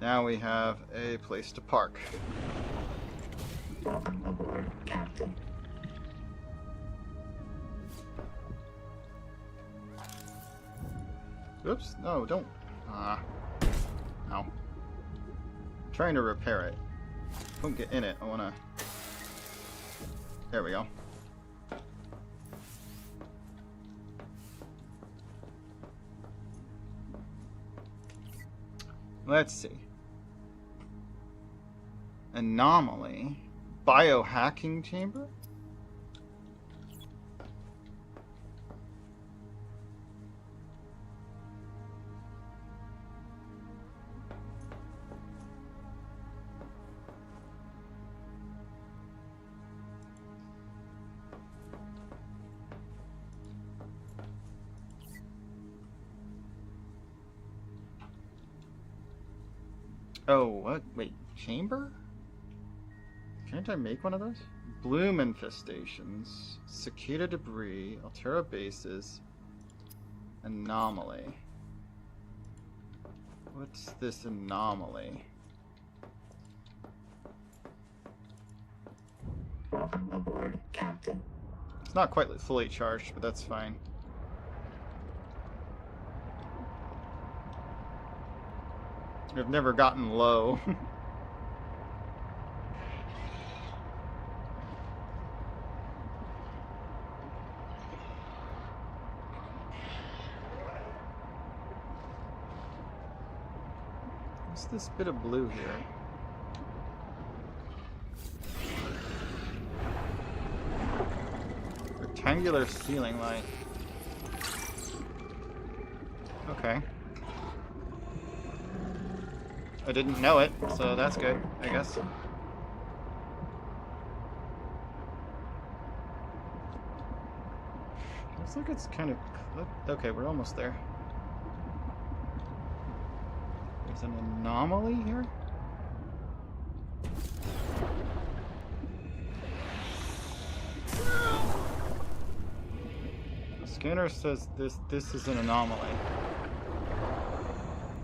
Now we have a place to park. Welcome aboard, Captain. Oops, no, don't. No. I'm trying to repair it. Don't get in it, I wanna... There we go. Let's see. Anomaly. Biohacking chamber? Oh, what? Wait, chamber? Can't I make one of those? Bloom infestations, cicada debris, Altera bases, anomaly. What's this anomaly? Welcome aboard, Captain. It's not quite fully charged, but that's fine. I've never gotten low. What's this bit of blue here? Rectangular ceiling light. Okay. I didn't know it, so that's good, I guess. Looks like it's kind of... Okay, we're almost there. There's an anomaly here? The scanner says this is an anomaly.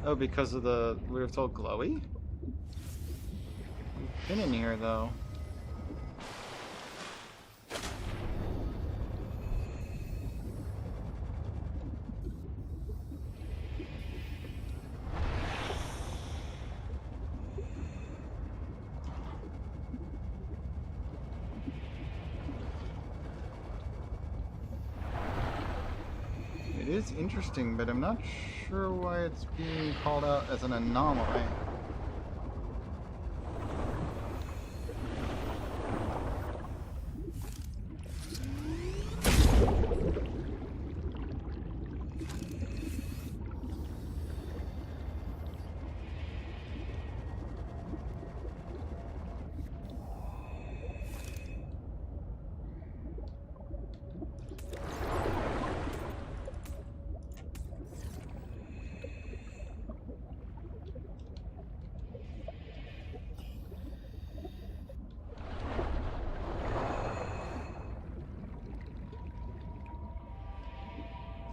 Oh, because of the... we were told glowy? We've been in here, though. It is interesting, but I'm not sure why it's being called out as an anomaly.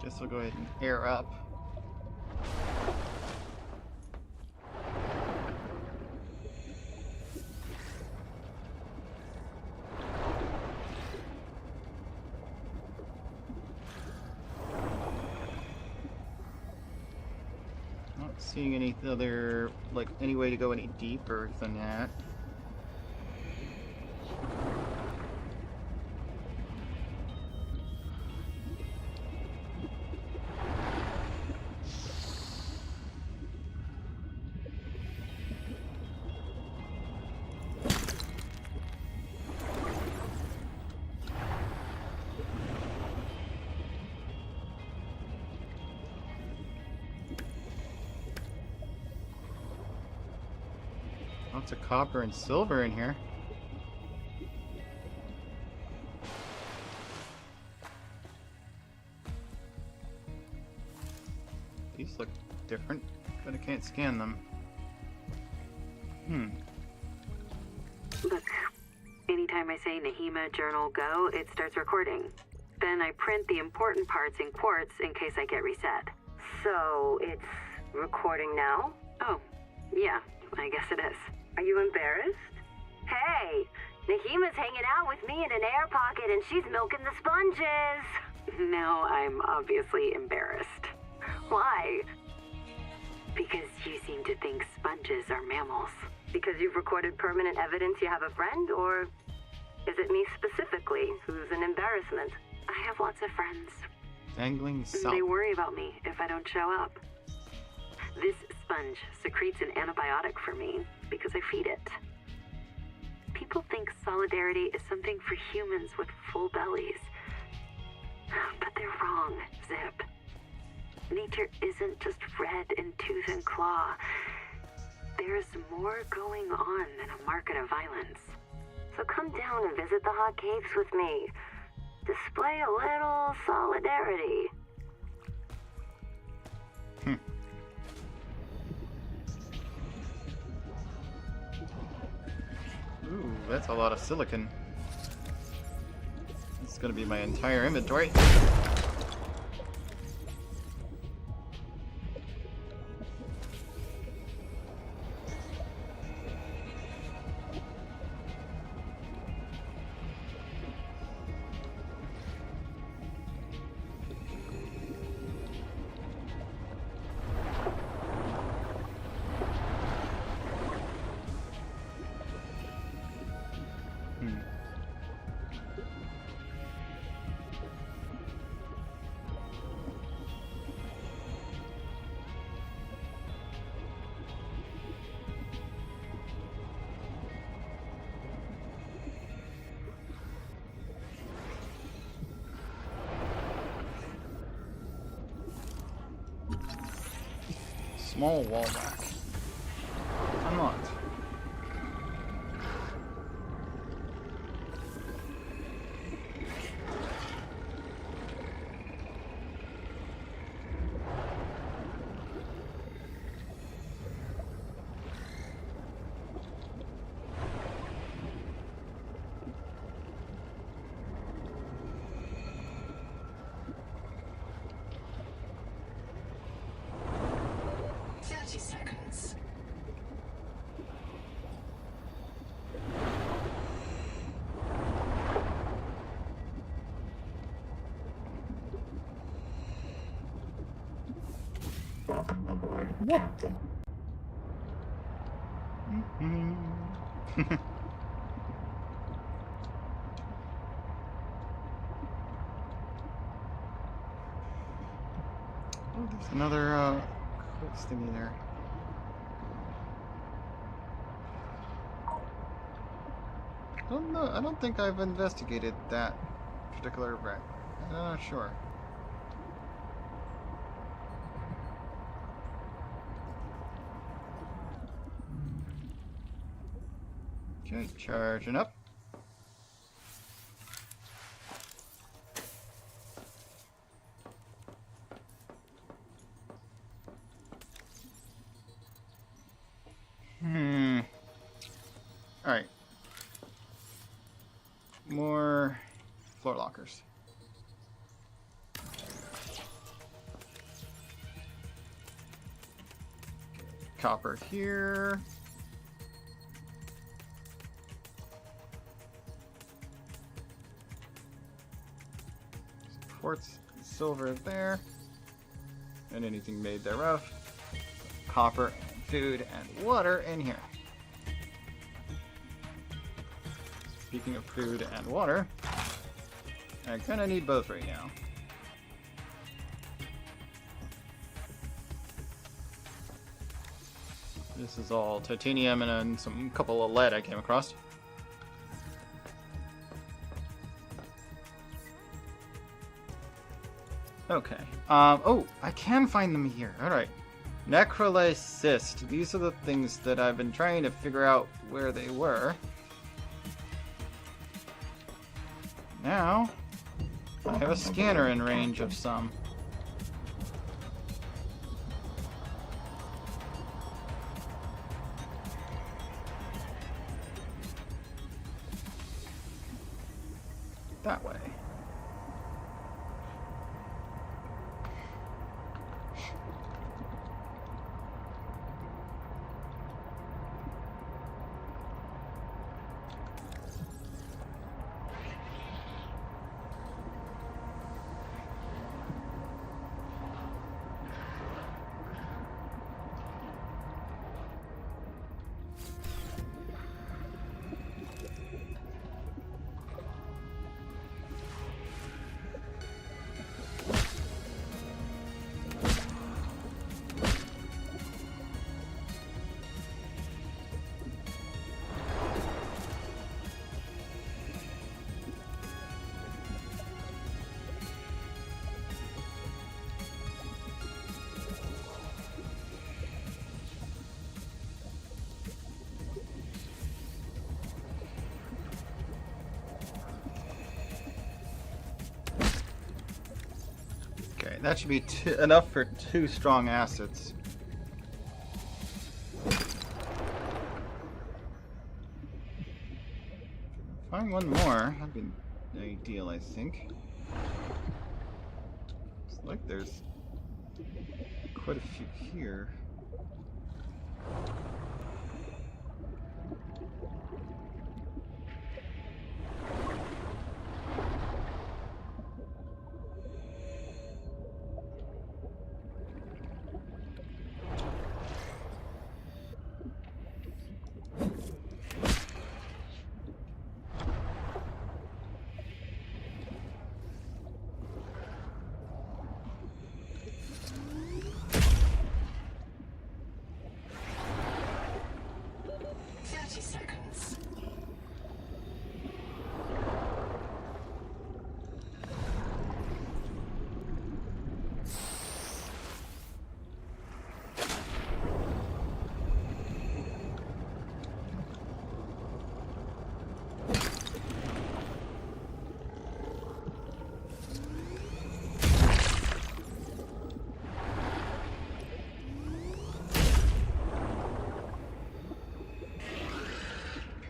Guess we'll go ahead and air up. Not seeing any other, like, any way to go any deeper than that. Lots of copper and silver in here. These look different, but I can't scan them. Look, anytime I say Nahima Journal Go, it starts recording. Then I print the important parts in quartz in case I get reset. So, it's recording now? Oh, yeah, I guess it is. Are you embarrassed? Hey, Nahima's hanging out with me in an air pocket and she's milking the sponges. Now I'm obviously embarrassed. Why? Because you seem to think sponges are mammals. Because you've recorded permanent evidence you have a friend, or is it me specifically who's an embarrassment? I have lots of friends. Dangling salt. They worry about me if I don't show up. This sponge secretes an antibiotic for me because I feed it. People think solidarity is something for humans with full bellies. But they're wrong, Zip. Nature isn't just red in tooth and claw. There's more going on than a market of violence. So come down and visit the hot caves with me. Display a little solidarity. Ooh, that's a lot of silicon. It's gonna be my entire inventory. Small wall back. Unlocked. Seconds. Welcome aboard, What? Captain. Oh, there's another quartz thingy there. I don't think I've investigated that particular wreck. I'm not sure. Okay, charging up. Alright. More floor lockers. Copper here. Quartz, silver there. And anything made thereof. Copper, and food, and water in here. Speaking of food and water, I kind of need both right now. This is all titanium and then some couple of lead I came across. Okay. Oh, I can find them here. Alright. Necrolysis. These are the things that I've been trying to figure out where they were. Now, I have a scanner in range of some. That way. That should be enough for 2 strong acids. Find one more, that'd be ideal, I think. Looks like there's quite a few here.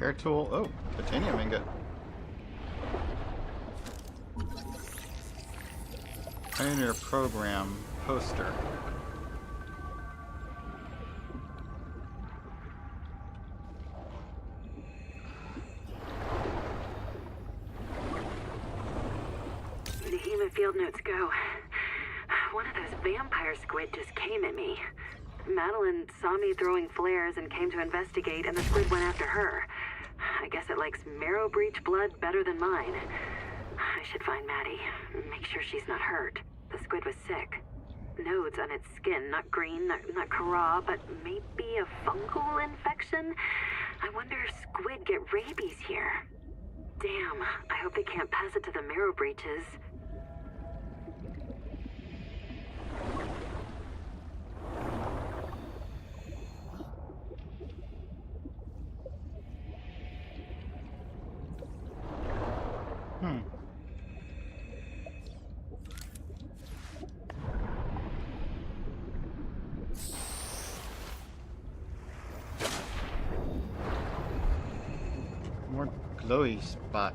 Repair tool. Oh, titanium ingot. Pioneer program poster. Nahima field notes go. One of those vampire squid just came at me. Madeline saw me throwing flares and came to investigate, and the squid went after her. I guess it likes marrow breach blood better than mine. I should find Maddie. Make sure she's not hurt. The squid was sick. Nodes on its skin, not green, not Kara, but maybe a fungal infection? I wonder if squid get rabies here. Damn, I hope they can't pass it to the marrow breaches. More glowy spot.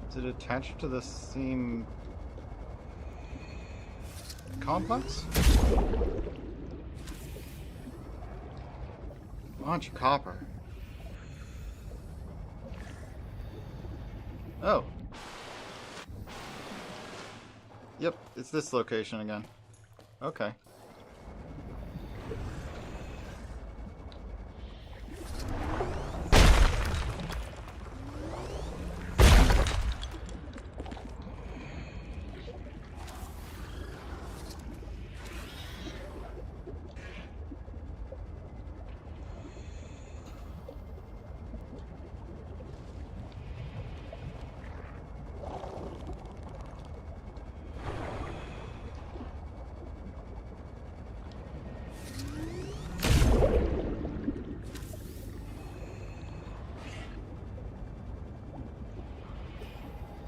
Is it attached to the same complex? Bunch of copper. Oh. Yep, it's this location again. Okay.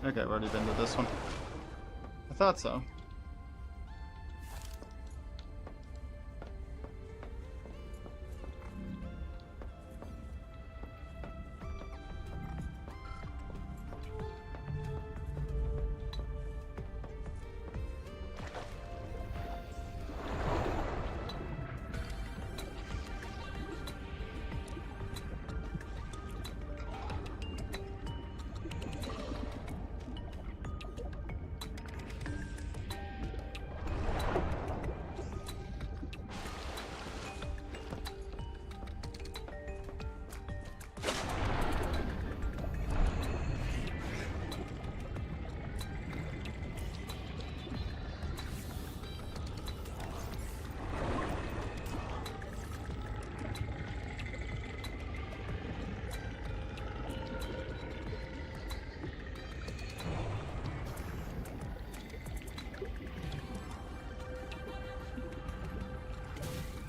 Okay, I've already been to this one. I thought so.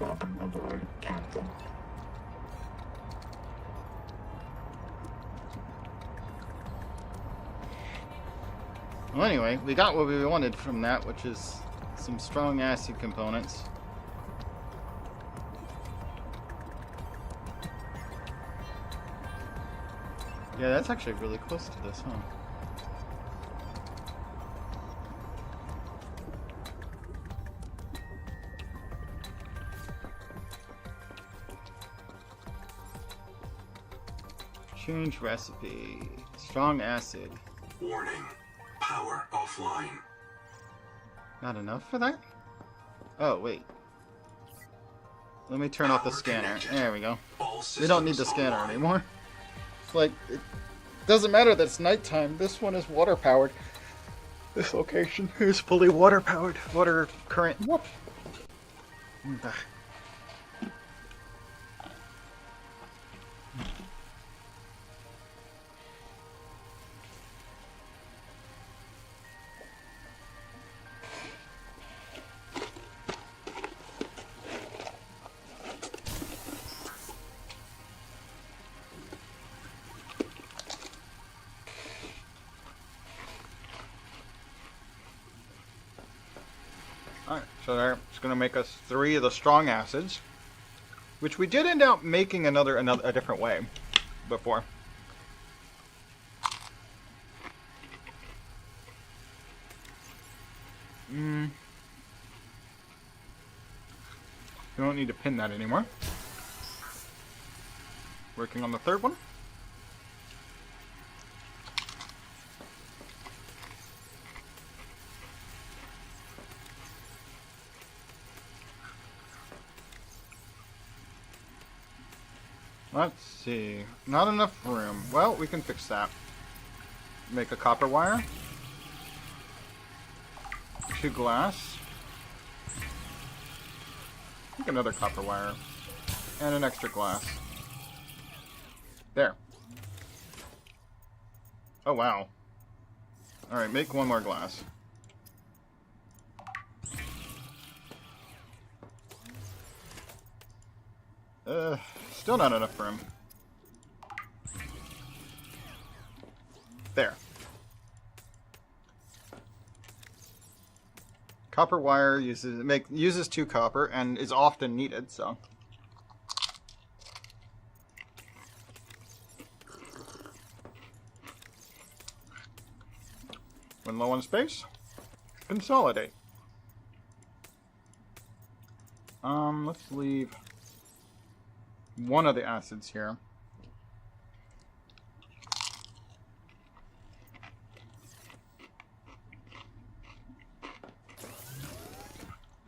Welcome aboard, Captain. Well, anyway, we got what we wanted from that, which is some strong acid components. Yeah, that's actually really close to this, huh? Change recipe. Strong acid. Warning. Power offline. Not enough for that? Oh, wait. Let me turn off the scanner. There we go. We don't need the scanner anymore. It's like, it doesn't matter that it's nighttime. This one is water powered. This location is fully water powered. Water current. Whoop. Alright, so that's going to make us 3 of the strong acids, which we did end up making a different way before. You don't need to pin that anymore. Working on the 3rd one. Let's see. Not enough room. Well, we can fix that. Make a copper wire. 2 glass. Make another copper wire. And an extra glass. There. Oh, wow. Alright, make 1 more glass. Still not enough room. There. Copper wire uses 2 copper and is often needed, so. When low on space, consolidate. Let's leave one of the acids here.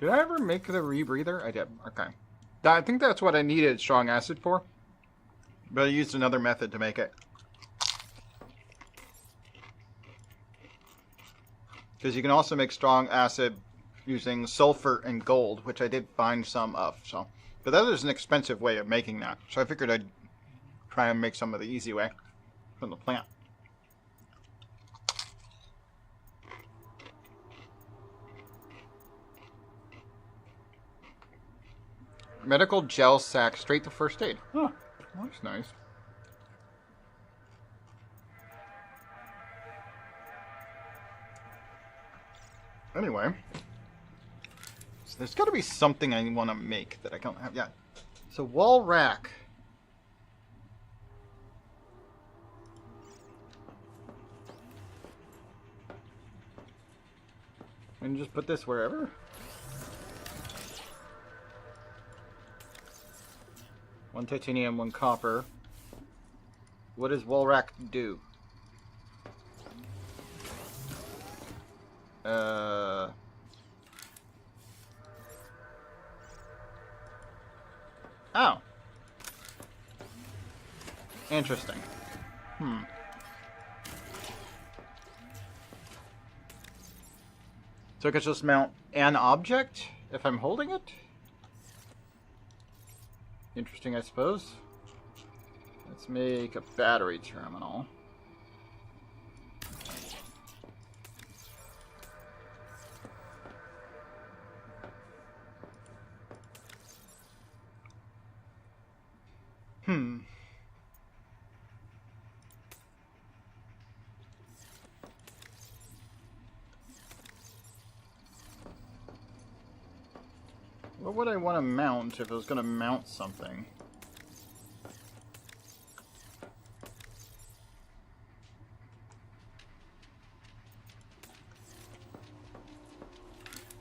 Did I ever make the rebreather? I did. Okay. I think that's what I needed strong acid for. But I used another method to make it. Because you can also make strong acid using sulfur and gold, which I did find some of. So, but that is an expensive way of making that. So I figured I'd try and make some of the easy way from the plant. Medical gel sack straight to first aid. Huh, that's nice. Anyway, so there's got to be something I want to make that I don't have yet. So wall rack. And just put this wherever. One titanium, one copper. What does wall rack do? Oh. Interesting. So I could just mount an object if I'm holding it? Interesting, I suppose. Let's make a battery terminal. What would I want to mount if I was going to mount something?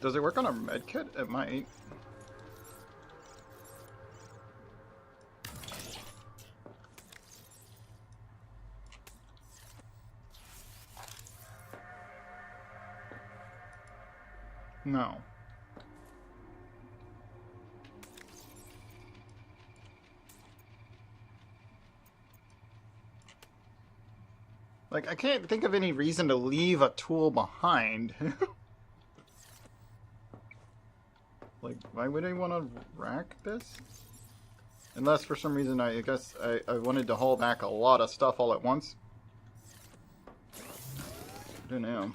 Does it work on a medkit? It might. No. Like, I can't think of any reason to leave a tool behind. Like, why would I want to rack this? Unless for some reason I guess I wanted to haul back a lot of stuff all at once. I don't know.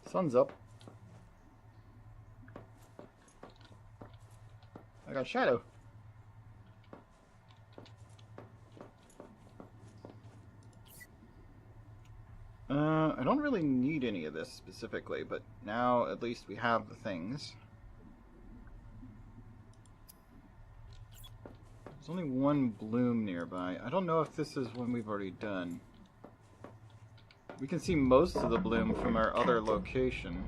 Sun's up. I got shadow. I don't really need any of this specifically, but now at least we have the things. There's only one bloom nearby. I don't know if this is one we've already done. We can see most of the bloom from our other location.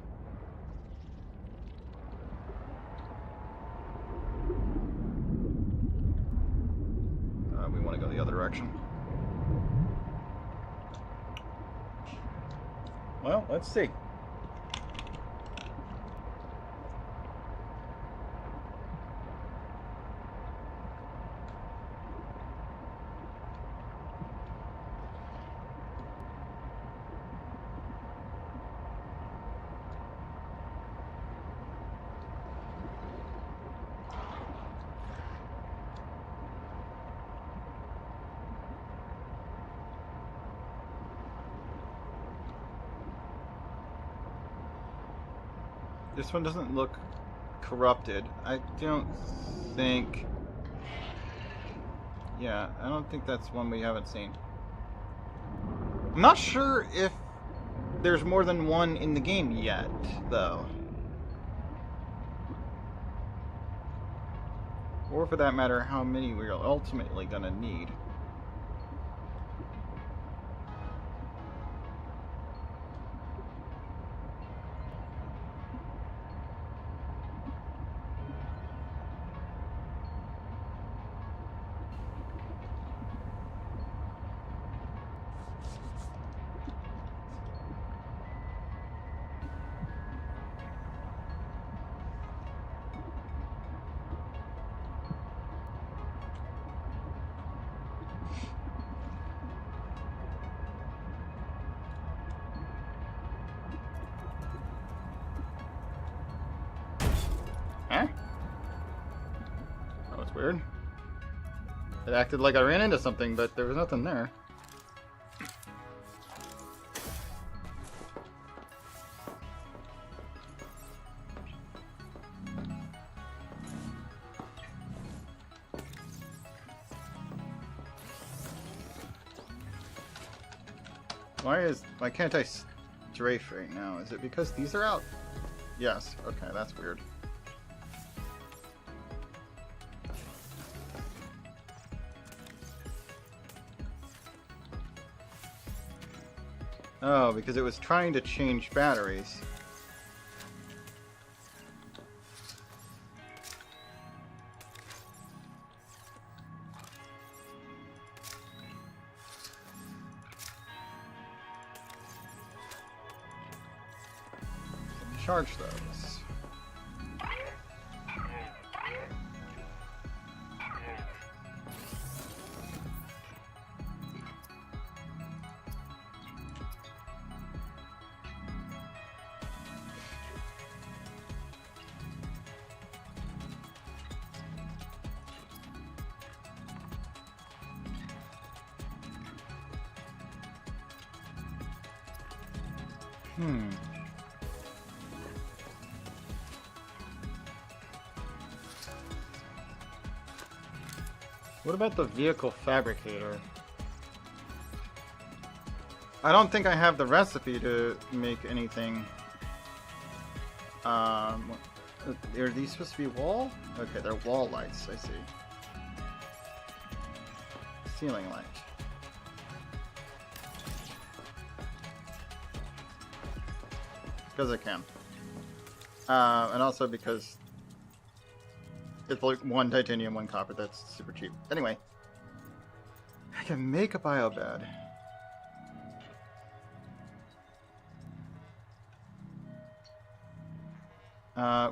We want to go the other direction. Well, let's see. This one doesn't look corrupted. I don't think... Yeah, I don't think that's one we haven't seen. I'm not sure if there's more than one in the game yet, though. Or for that matter, how many we're ultimately gonna need. That's weird. It acted like I ran into something, but there was nothing there. Why can't I strafe right now? Is it because these are out? Yes. Okay, that's weird. Oh, because it was trying to change batteries. Charge those. What about the vehicle fabricator? I don't think I have the recipe to make anything. Are these supposed to be wall? Okay, they're wall lights, I see. Ceiling light. Because I can. And also because it's like 1 titanium, 1 copper. That's super cheap. Anyway, I can make a biobed.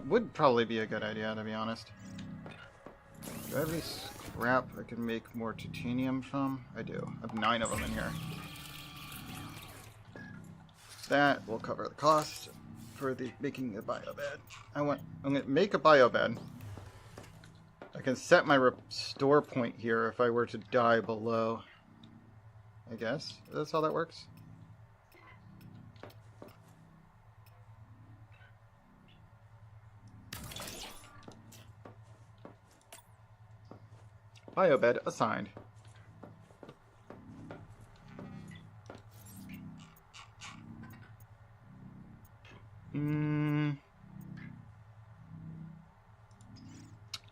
Would probably be a good idea, to be honest. Do I have any scrap I can make more titanium from? I do. I have 9 of them in here. That will cover the cost for the making the biobed. I'm gonna make a biobed. I can set my restore point here if I were to die below. I guess that's how that works. Biobed assigned.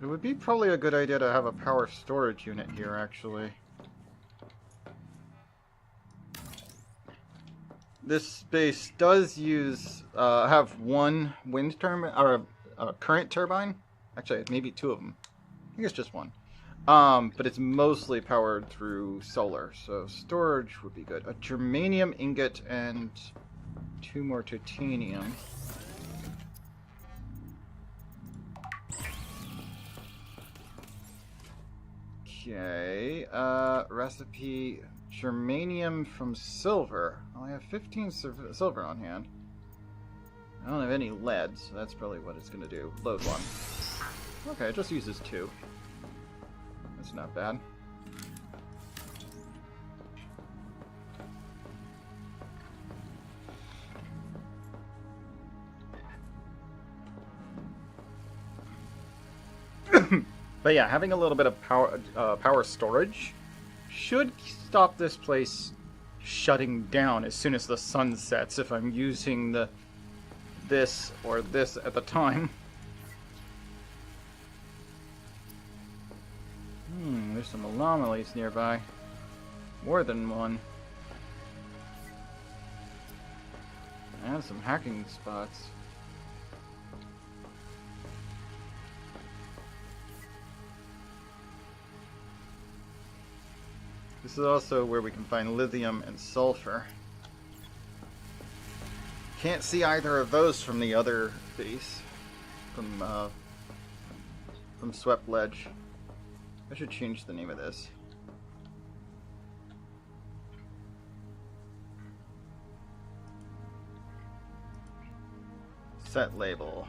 It would be probably a good idea to have a power storage unit here, actually. This space does use have 1 wind turbine or a current turbine. Actually, maybe 2 of them. I think it's just 1. But it's mostly powered through solar, so storage would be good. A germanium ingot and 2 more titanium. Okay, recipe germanium from silver. Well, I have 15 silver on hand. I don't have any lead, so that's probably what it's going to do. Load 1. Okay, it just uses 2. That's not bad. But yeah, having a little bit of power storage should stop this place shutting down as soon as the sun sets if I'm using this or this at the time. There's some anomalies nearby. More than one. And some hacking spots. This is also where we can find lithium and sulfur. Can't see either of those from the other base. From Swept Ledge. I should change the name of this. Set label.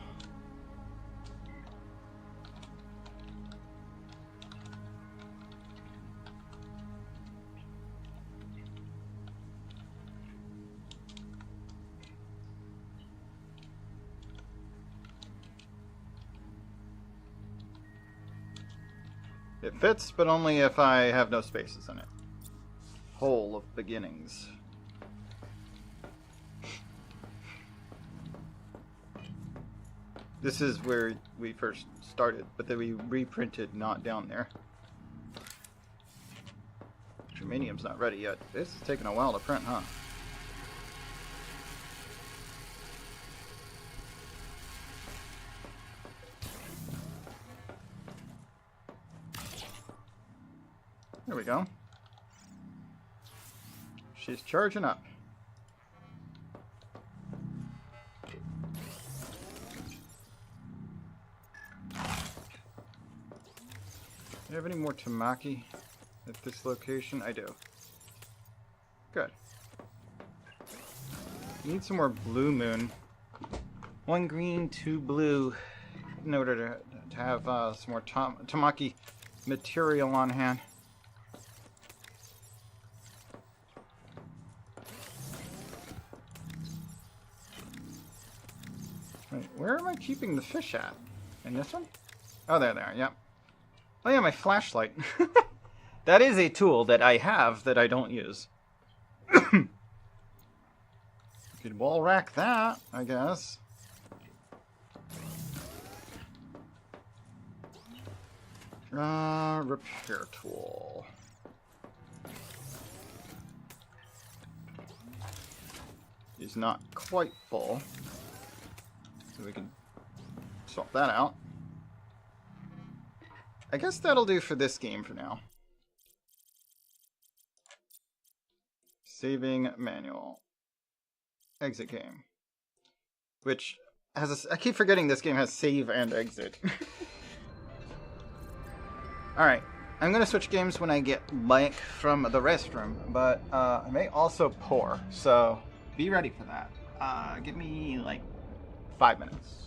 It fits, but only if I have no spaces in it. Hole of beginnings. This is where we first started, but then we reprinted not down there. Germanium's not ready yet. This is taking a while to print, huh? There we go. She's charging up. Do you have any more tamaki at this location? I do. Good. Need some more blue moon. 1 green, 2 blue, in order to have some more tamaki material on hand. Wait, where am I keeping the fish at? In this one? Oh, there they are, yep. Oh yeah, my flashlight. That is a tool that I have that I don't use. You could wall rack that, I guess. Repair tool. Is not quite full. So we can swap that out. I guess that'll do for this game for now. Saving manual. Exit game. Which has I keep forgetting this game has save and exit. Alright. I'm going to switch games when I get back from the restroom. But I may also pour. So be ready for that. Give me like 5 minutes.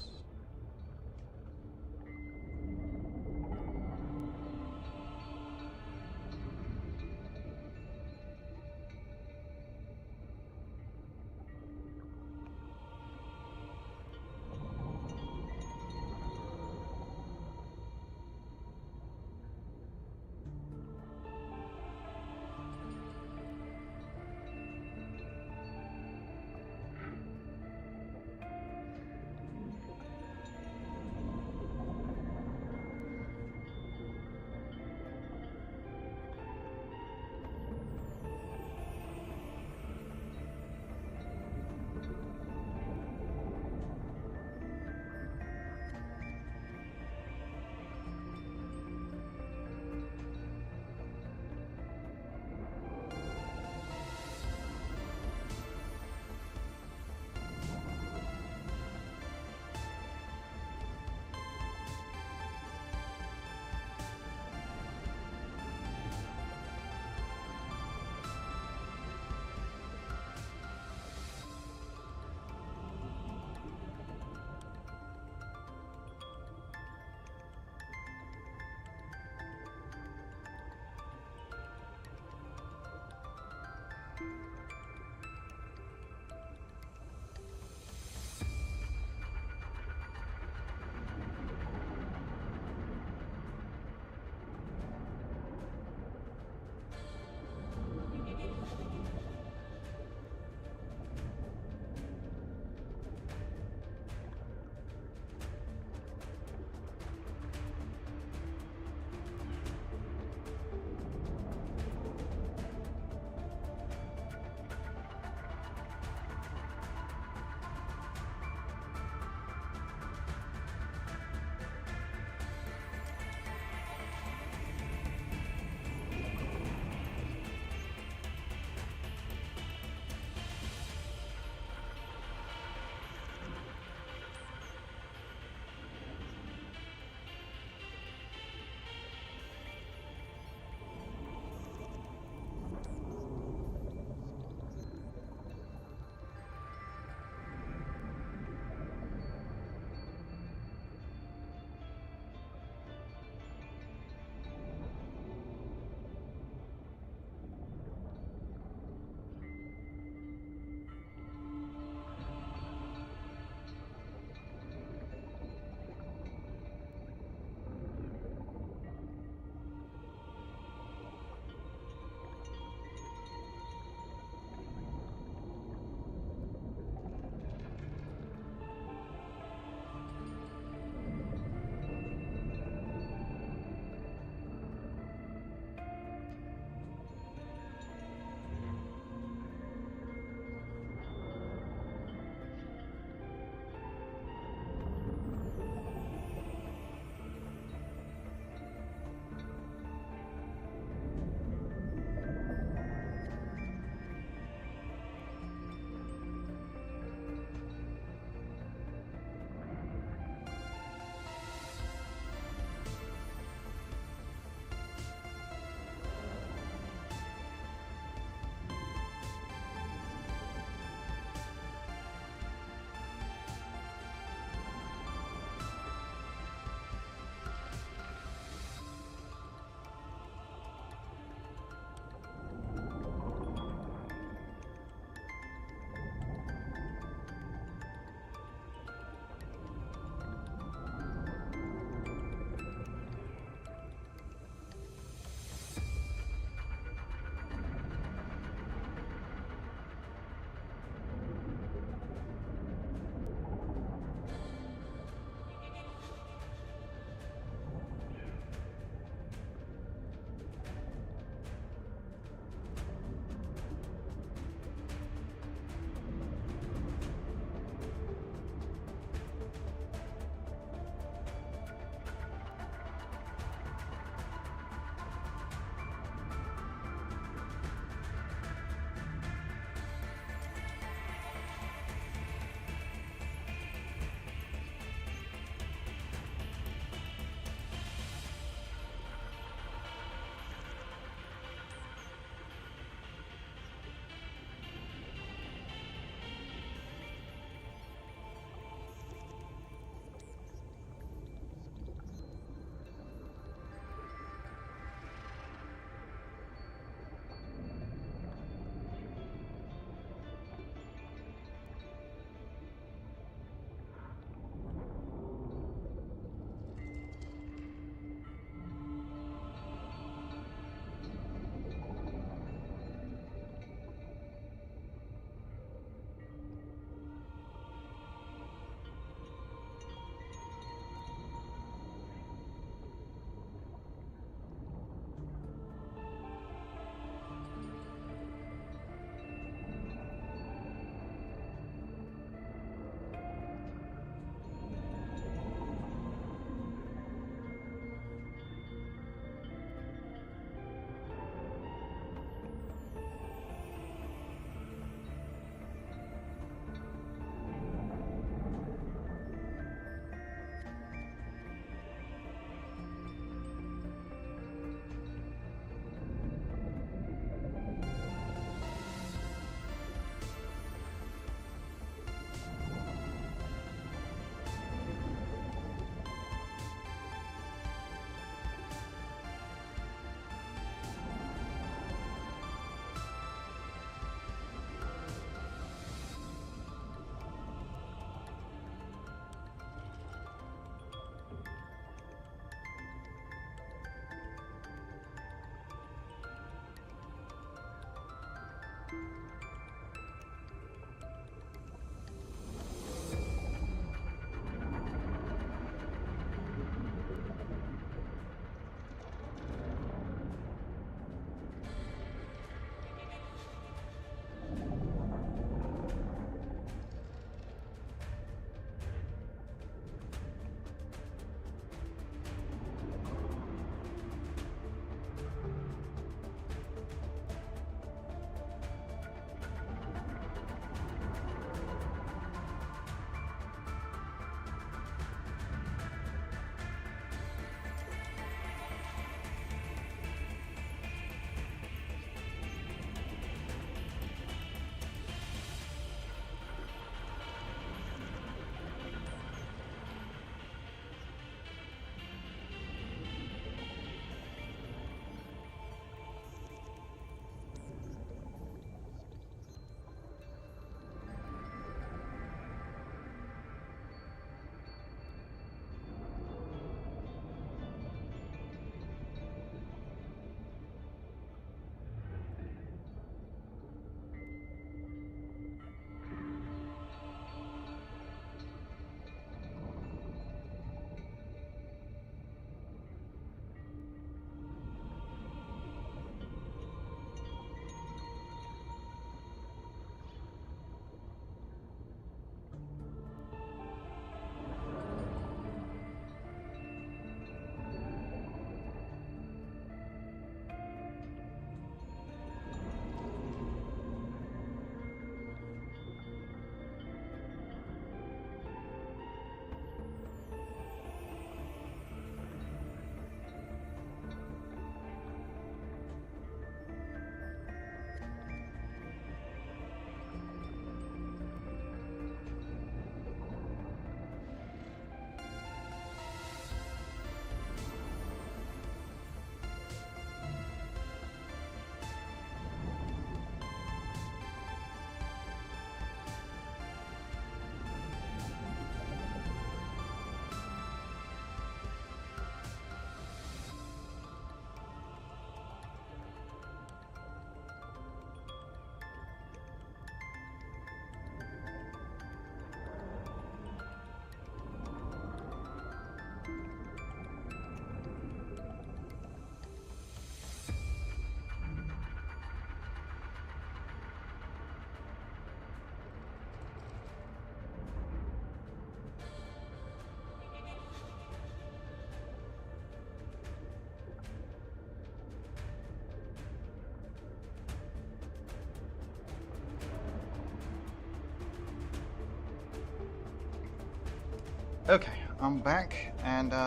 Okay, I'm back, and so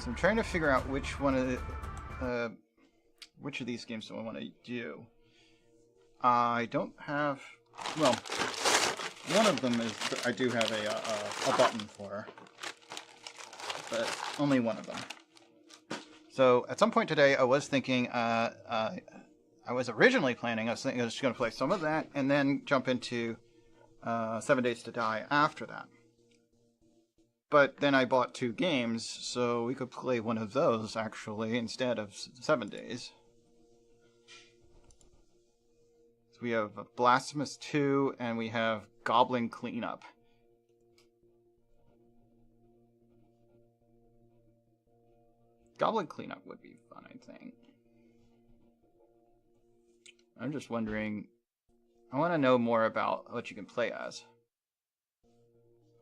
I'm trying to figure out which of these games do I want to do. I don't have, well, one of them is I do have a button for, but only one of them. So at some point today, I was thinking, I was originally planning, I was thinking I was just going to play some of that and then jump into 7 Days to Die after that. But then I bought 2 games, so we could play one of those actually instead of 7 Days. So we have Blasphemous 2 and we have Goblin Cleanup. Goblin Cleanup would be fun, I think. I'm just wondering, I want to know more about what you can play as.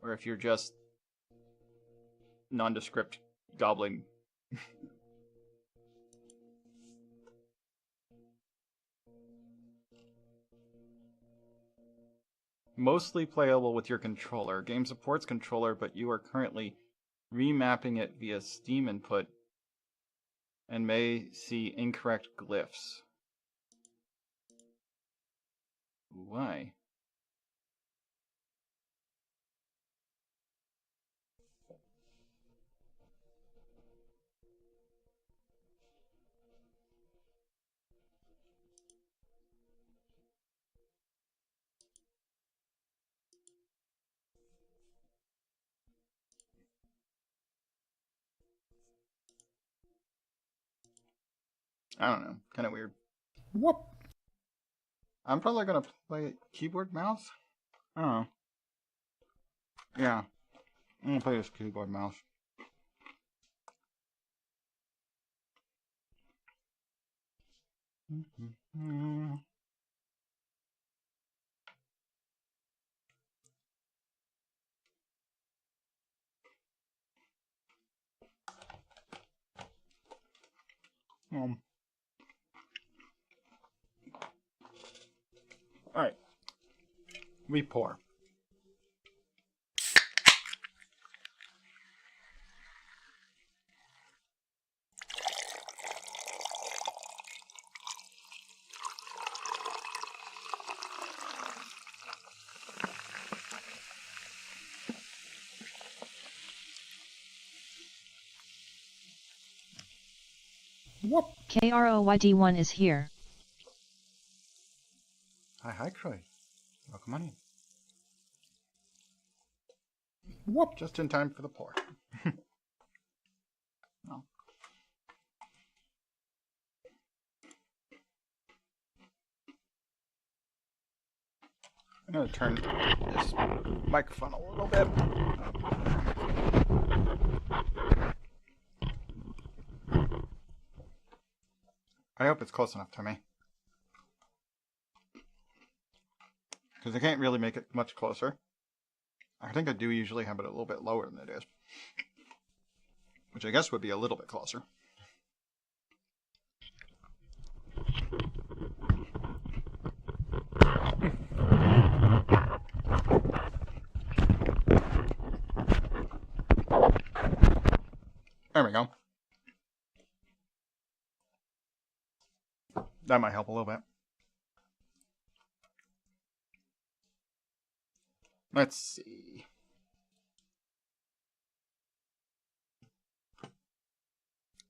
Or if you're just nondescript goblin. Mostly playable with your controller. Game supports controller, but you are currently remapping it via Steam input and may see incorrect glyphs. Why? I don't know. Kind of weird. What? I'm probably gonna play keyboard mouse. I don't know. Yeah. I'm gonna play this keyboard mouse. Alright. We pour. What? KROYD1 is here. Hi, Troy. Welcome on in. What? Just in time for the pour. No. I'm going to turn this microphone a little bit. I hope it's close enough to me. Because I can't really make it much closer. I think I do usually have it a little bit lower than it is. Which I guess would be a little bit closer. There we go. That might help a little bit. Let's see.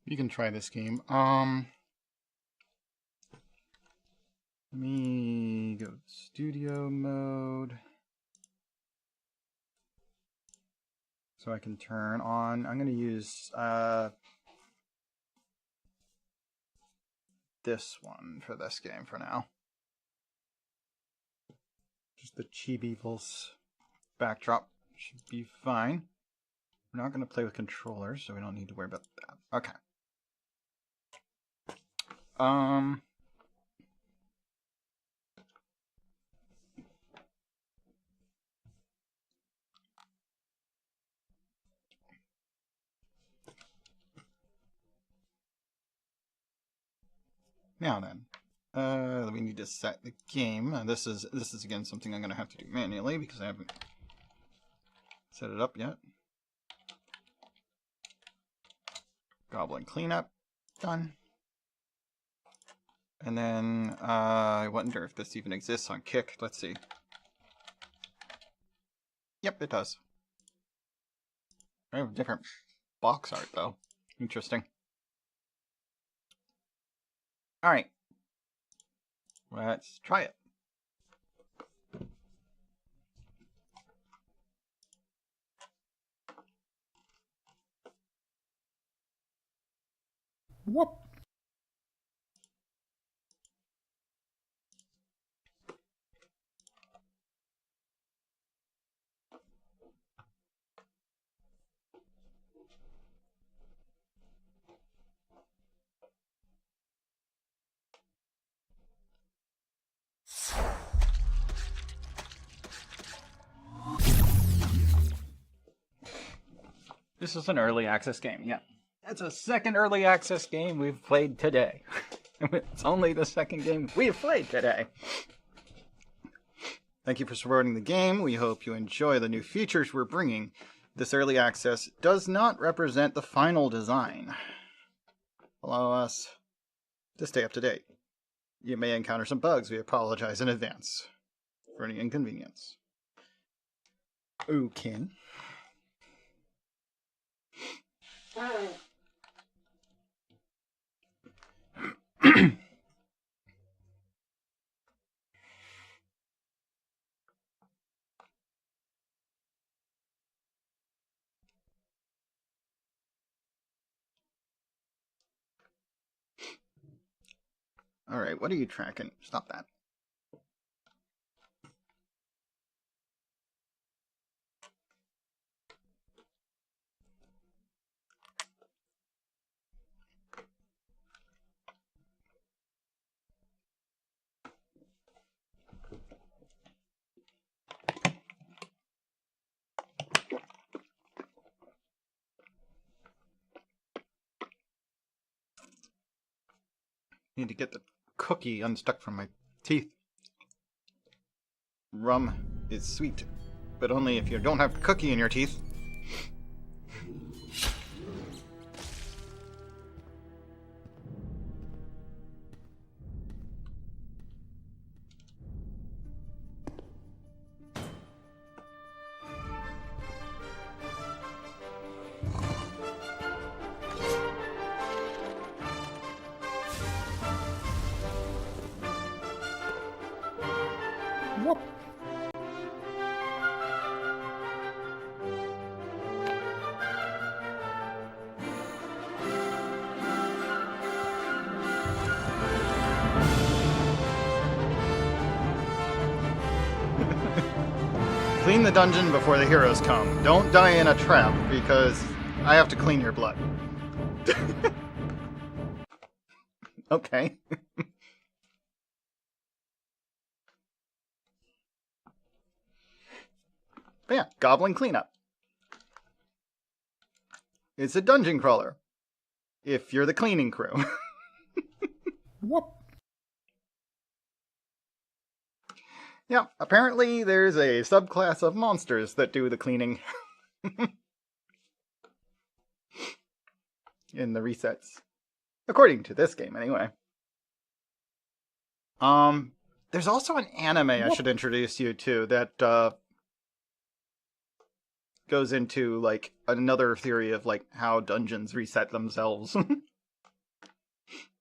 You can try this game. Let me go to studio mode. So I can turn on. I'm going to use this one for this game for now. Just the chibi Vulse backdrop should be fine. We're not going to play with controllers, so we don't need to worry about that. Okay. Now then, we need to set the game. This is again something I'm going to have to do manually because I haven't set it up yet. Goblin cleanup. Done. And then, I wonder if this even exists on Kick. Let's see. Yep, it does. I have different box art, though. Interesting. Alright. Let's try it. Whoop. This is an early access game, yeah. That's a second early access game we've played today. It's only the second game we've played today. Thank you for supporting the game. We hope you enjoy the new features we're bringing. This early access does not represent the final design. Allow us to stay up to date. You may encounter some bugs. We apologize in advance for any inconvenience. Okay. Alright, what are you tracking? Stop that. Need to get the cookie unstuck from my teeth. Rum is sweet, but only if you don't have the cookie in your teeth. Whoop. Clean the dungeon before the heroes come. Don't die in a trap, because I have to clean your blood. Okay. But yeah, goblin cleanup. It's a dungeon crawler. If you're the cleaning crew. Whoop. Yeah, apparently there's a subclass of monsters that do the cleaning. In the resets. According to this game, anyway. There's also an anime I should introduce you to that, goes into, like, another theory of, like, how dungeons reset themselves.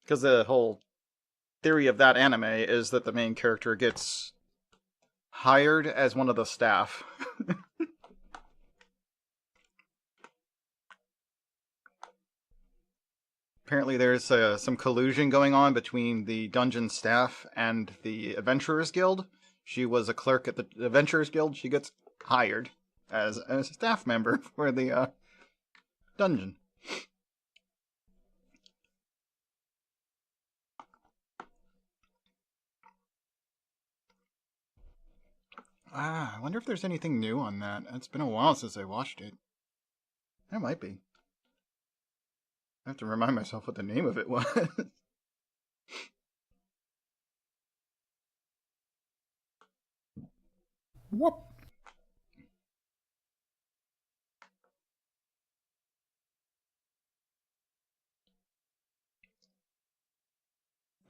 Because the whole theory of that anime is that the main character gets hired as one of the staff. Apparently there's some collusion going on between the dungeon staff and the Adventurers Guild. She was a clerk at the Adventurers Guild. She gets hired as a staff member for the dungeon. I wonder if there's anything new on that. It's been a while since I watched it. There might be. I have to remind myself what the name of it was. Whoop.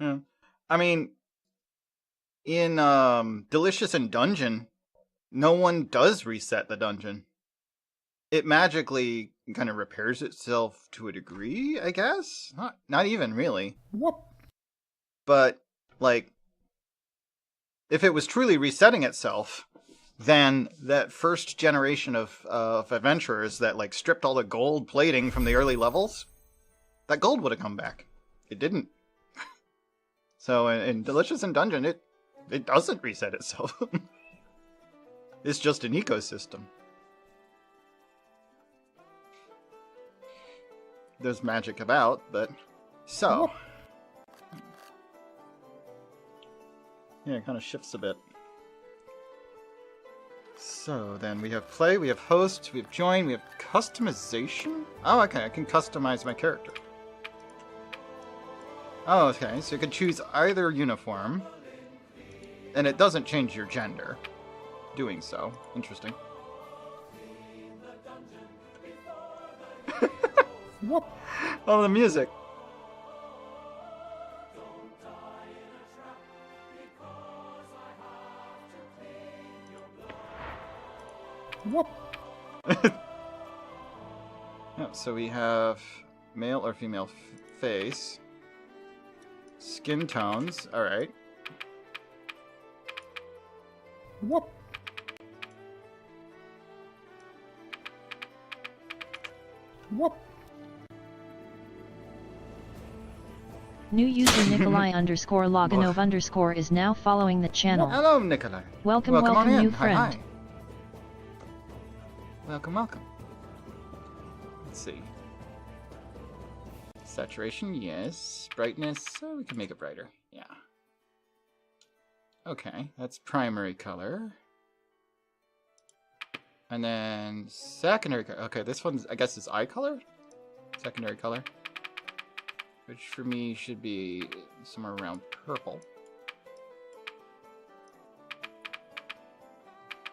Yeah. I mean, in Delicious and Dungeon, no one does reset the dungeon. It magically kind of repairs itself to a degree, I guess. Not even really. Whoop. But like, if it was truly resetting itself, then that first generation of adventurers that like stripped all the gold plating from the early levels, that gold would have come back. It didn't. So in Delicious and Dungeon, it doesn't reset itself. It's just an ecosystem. There's magic about, but so yeah, it kind of shifts a bit. So then we have play, we have host, we have join, we have customization. Oh, okay, I can customize my character. Oh, okay, so you can choose either uniform, and it doesn't change your gender. Doing so, interesting. Whoop. Oh, the music. Whoop. Yep, so we have male or female face. Skin tones, alright. Whoop. Whoop. New user Nikolai _Loganov_ is now following the channel. Hello, Nikolai. Welcome, on in. new Hi, friend. hi. Welcome. Let's see. Saturation, yes. Brightness, we can make it brighter. Yeah. Okay, that's primary color. And then secondary color. Okay, this one's, I guess, is eye color? Secondary color. Which for me should be somewhere around purple.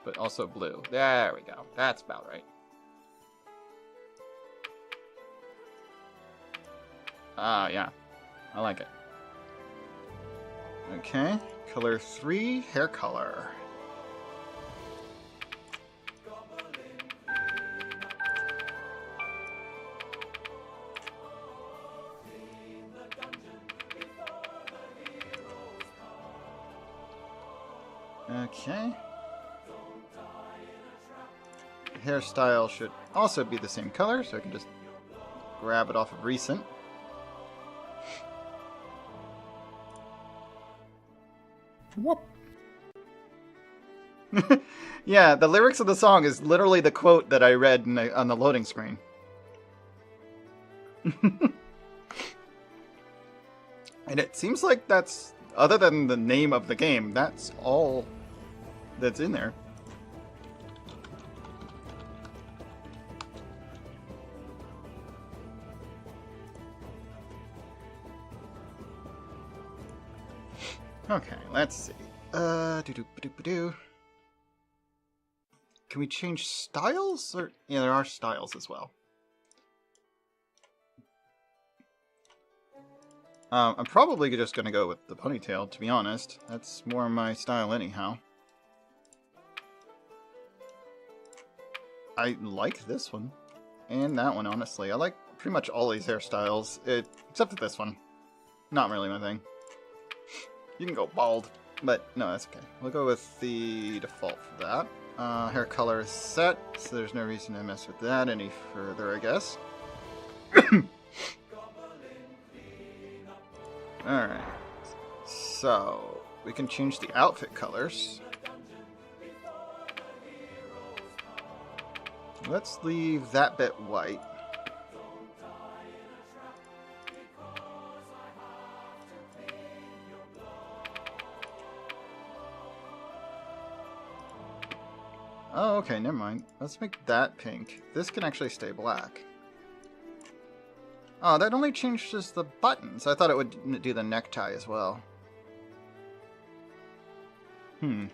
But also blue. There we go. That's about right. Ah, yeah. I like it. Okay. Color 3, hair color. Okay. Hairstyle should also be the same color, so I can just grab it off of recent. Whoop. Yeah, the lyrics of the song is literally the quote that I read on the loading screen. And it seems like that's, other than the name of the game, that's all that's in there. Okay, let's see. Can we change styles? Or yeah, there are styles as well. I'm probably just gonna go with the ponytail, to be honest. That's more my style anyhow. I like this one. And that one, honestly. I like pretty much all these hairstyles, except for this one. Not really my thing. You can go bald, but no, that's okay. We'll go with the default for that. Hair color is set, so there's no reason to mess with that any further, I guess. Alright. So, we can change the outfit colors. Let's leave that bit white. Oh, okay, never mind. Let's make that pink. This can actually stay black. Oh, that only changes the buttons. I thought it would do the necktie as well. I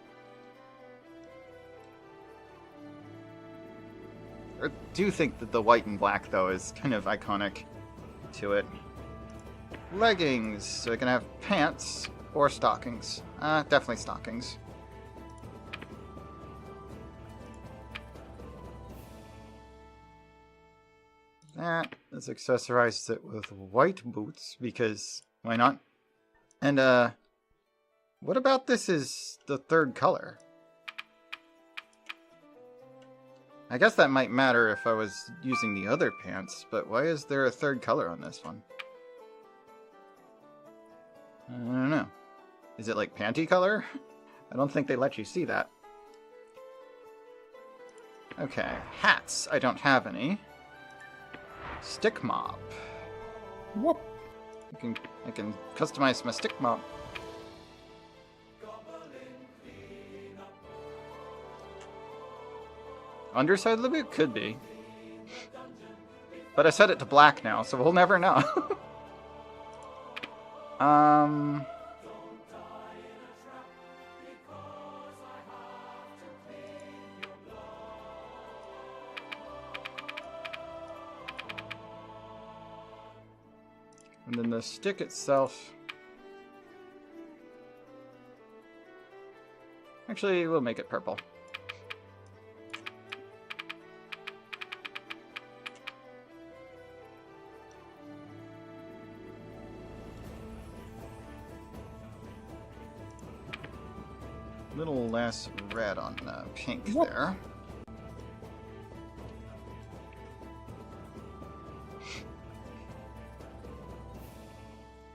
do think that the white and black, though, is kind of iconic to it. leggings. So I can have pants or stockings. Definitely stockings. Let's accessorize it with white boots, because why not? And, what about this is the third color? I guess that might matter if I was using the other pants, but why is there a third color on this one? I don't know. Is it like panty color? I don't think they let you see that. Okay, hats. I don't have any. Stick mop. Whoop. I can customize my stick mop. Underside of the boot? Could be. But I set it to black now, so we'll never know. And then the stick itself... Actually, we'll make it purple. Little less red on pink there.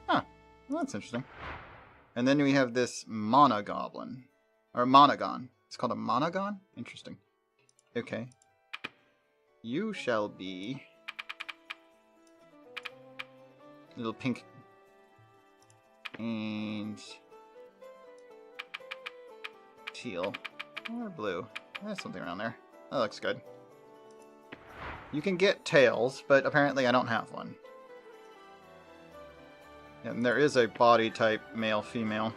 Huh. Well, that's interesting. And then we have this monogoblin. Or monogon. It's called a monogon? Interesting. Okay. You shall be... little pink... and... teal. Or blue. There's something around there. That looks good. You can get tails, but apparently I don't have one. And there is a body type, male-female.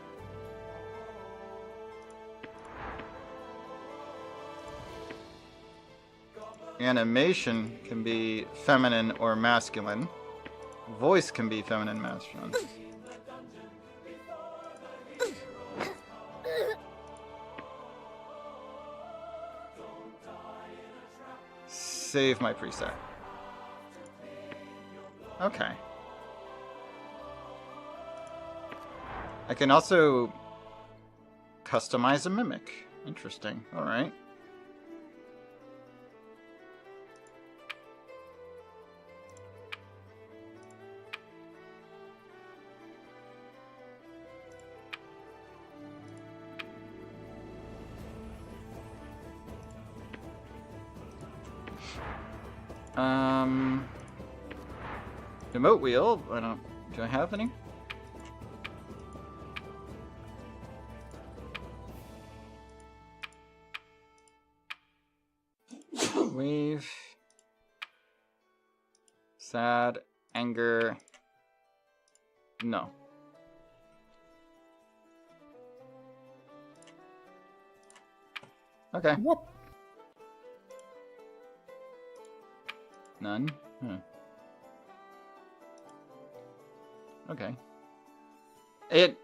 Animation can be feminine or masculine. Voice can be feminine, masculine. Save my preset. Okay. I can also customize a mimic. Interesting. Alright. Remote wheel. Do I have any? Wave. Sad. Anger. No. Okay. Whoop. None? Okay. I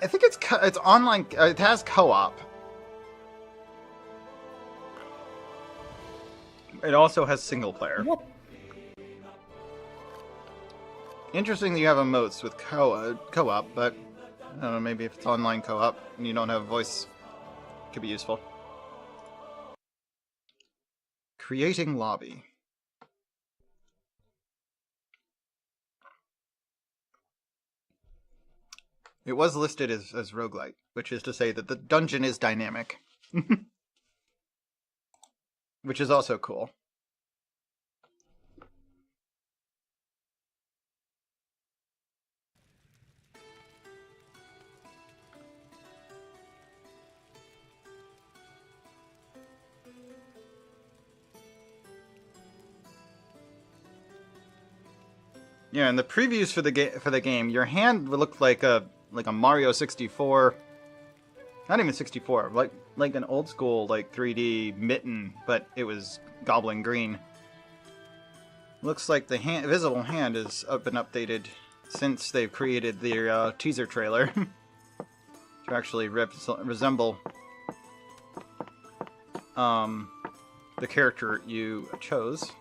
think it's online. It has co-op. It also has single player. Whoop. Interesting that you have emotes with co-op, but I don't know, maybe if it's online co-op and you don't have voice, it could be useful. Creating lobby. It was listed as roguelite, which is to say that the dungeon is dynamic. Which is also cool. Yeah, in the previews for the game, your hand looked like a Mario 64, not even 64, like an old school 3D mitten, but it was goblin green. Looks like the visible hand has been updated since they've created their teaser trailer to actually resemble the character you chose.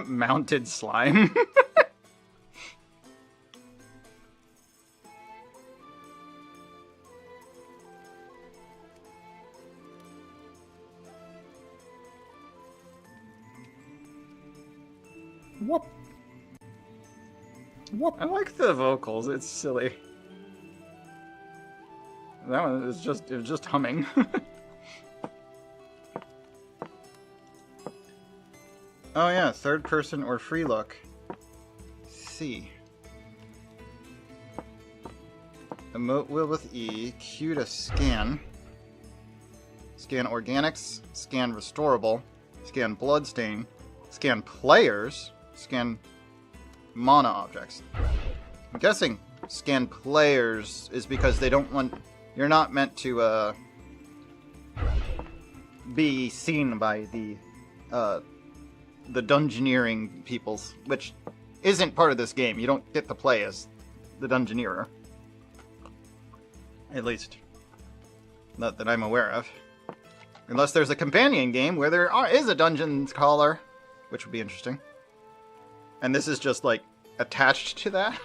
Mounted slime. Whoop. Whoop. I like the vocals, it's silly. That one is just, it was just humming. Oh yeah, third person or free look. C. Emote wheel with E, Q to scan. Scan organics, scan restorable, scan bloodstain, scan players, scan mana objects. I'm guessing scan players is because they don't want... You're not meant to be seen by the dungeoneering peoples, which isn't part of this game. You don't get to play as the dungeoneerer. At least, not that I'm aware of. Unless there's a companion game where there is a dungeon caller, which would be interesting. And this is just, like, attached to that?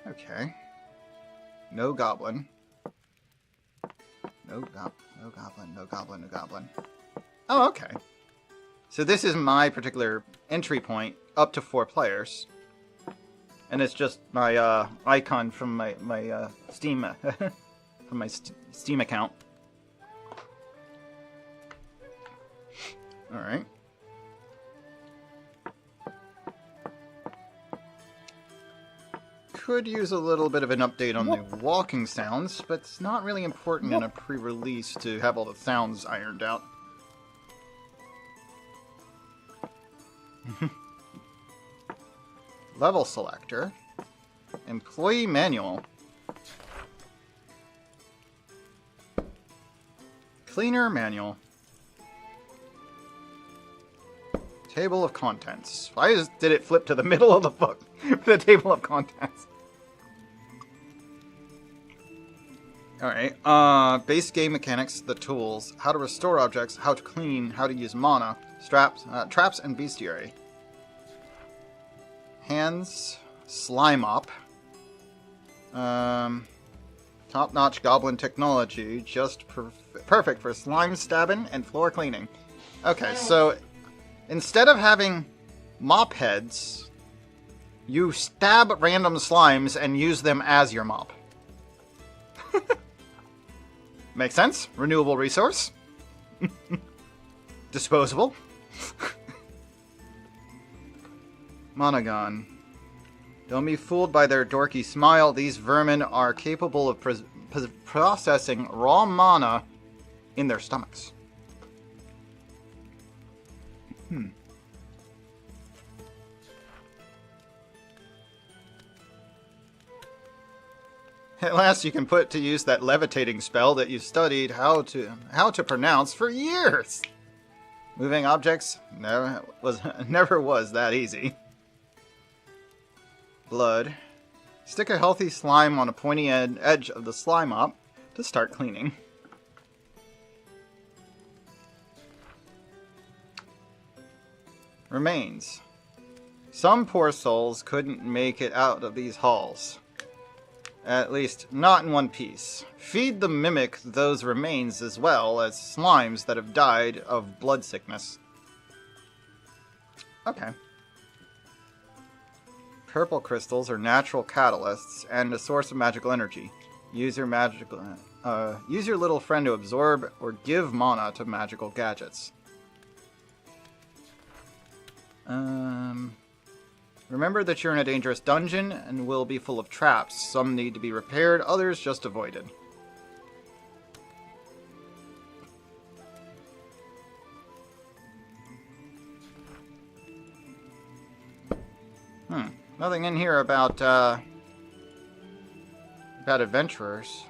Okay. No goblin. No goblin, no goblin, no goblin. Oh, okay. So this is my particular entry point, up to 4 players. And it's just my icon from my Steam from my Steam account. All right. Could use a little bit of an update on the walking sounds, but it's not really important in a pre-release to have all the sounds ironed out. Level selector. Employee manual. Cleaner manual. Table of contents. Why did it flip to the middle of the book? The table of contents. Alright, base game mechanics, the tools, how to restore objects, how to clean, how to use mana, traps, and bestiary. Hands, slime op. Top-notch goblin technology, just perfect for slime stabbing and floor cleaning. Okay, so instead of having mop heads, you stab random slimes and use them as your mop. Makes sense? Renewable resource. Disposable. Monogon. Don't be fooled by their dorky smile. These vermin are capable of processing raw mana in their stomachs. At last you can put to use that levitating spell that you studied how to pronounce for years. Moving objects never was that easy. Blood. Stick a healthy slime on a pointy edge of the slime mop to start cleaning. Remains. Some poor souls couldn't make it out of these halls. At least, not in one piece. Feed the mimic those remains as well as slimes that have died of blood sickness. Okay. Purple crystals are natural catalysts and a source of magical energy. Use your little friend to absorb or give mana to magical gadgets. Remember that you're in a dangerous dungeon and will be full of traps. Some need to be repaired, others just avoided. Nothing in here about adventurers.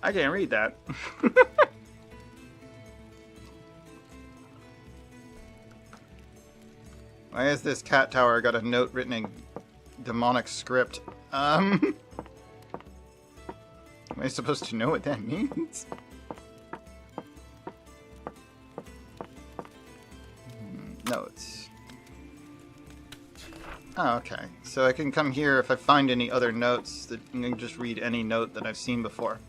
I can't read that. Why has this cat tower got a note written in demonic script? Am I supposed to know what that means? Notes. Oh, okay. So I can come here if I find any other notes that I can just read any note that I've seen before.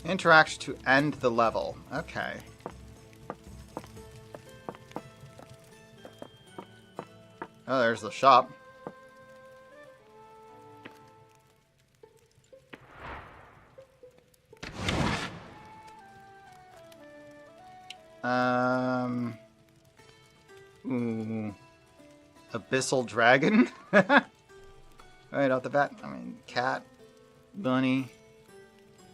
Interact to end the level. Okay. Oh, there's the shop. Ooh. Abyssal dragon? Right off the bat. I mean, cat, bunny,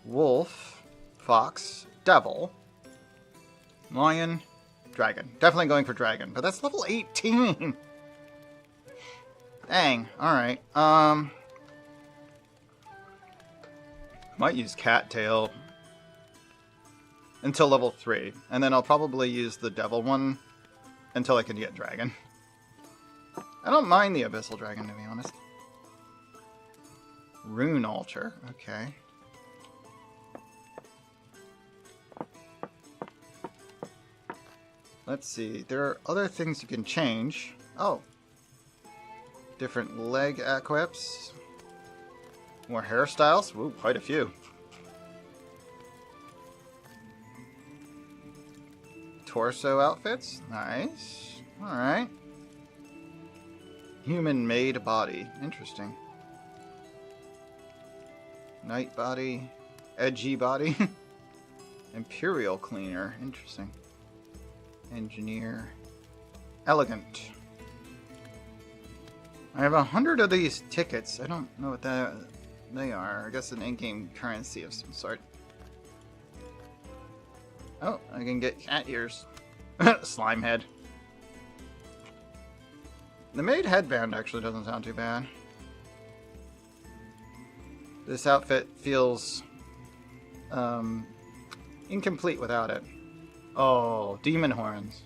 wolf, fox, devil, lion, dragon. Definitely going for dragon, but that's level 18! Dang, alright. Might use cattail until level 3, and then I'll probably use the devil one until I can get dragon. I don't mind the abyssal dragon, to be honest. Rune altar, okay. Let's see, there are other things you can change. Oh. Different leg equips. More hairstyles. Ooh, quite a few. Torso outfits. Nice. Alright. Human-made body. Interesting. Knight body. Edgy body. Imperial cleaner. Interesting. Engineer. Elegant. I have 100 of these tickets. I don't know what they are. I guess an in-game currency of some sort. Oh, I can get cat ears. Slime head. The maid headband actually doesn't sound too bad. This outfit feels incomplete without it. Oh, demon horns.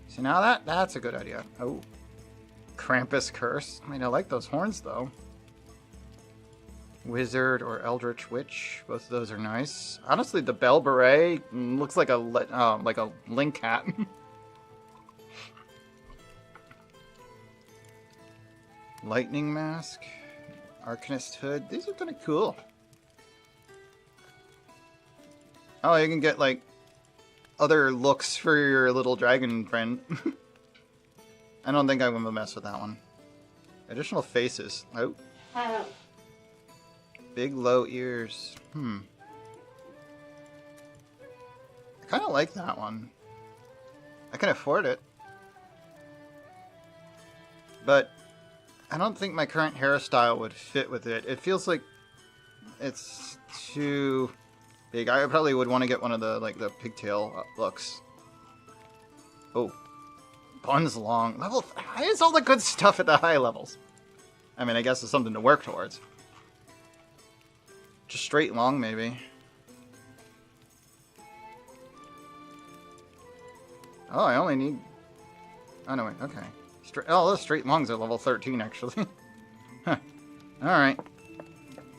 So now that's a good idea. Oh. Krampus curse. I mean, I like those horns, though. Wizard or Eldritch Witch. Both of those are nice. Honestly, the bell beret looks like a link hat. Lightning mask. Arcanist hood. These are kind of cool. Oh, you can get, like, other looks for your little dragon friend. I don't think I'm going to mess with that one. Additional faces. Oh. Big low ears. I kind of like that one. I can afford it. But I don't think my current hairstyle would fit with it. It feels like it's too big. I probably would want to get one of the, like, the pigtail looks. Oh. Buns long. Level... Why is all the good stuff at the high levels? I mean, I guess it's something to work towards. Just straight long, maybe. Oh, I only need... Oh, no, wait. Okay. Oh, those straight longs are level 13, actually. Huh. Alright.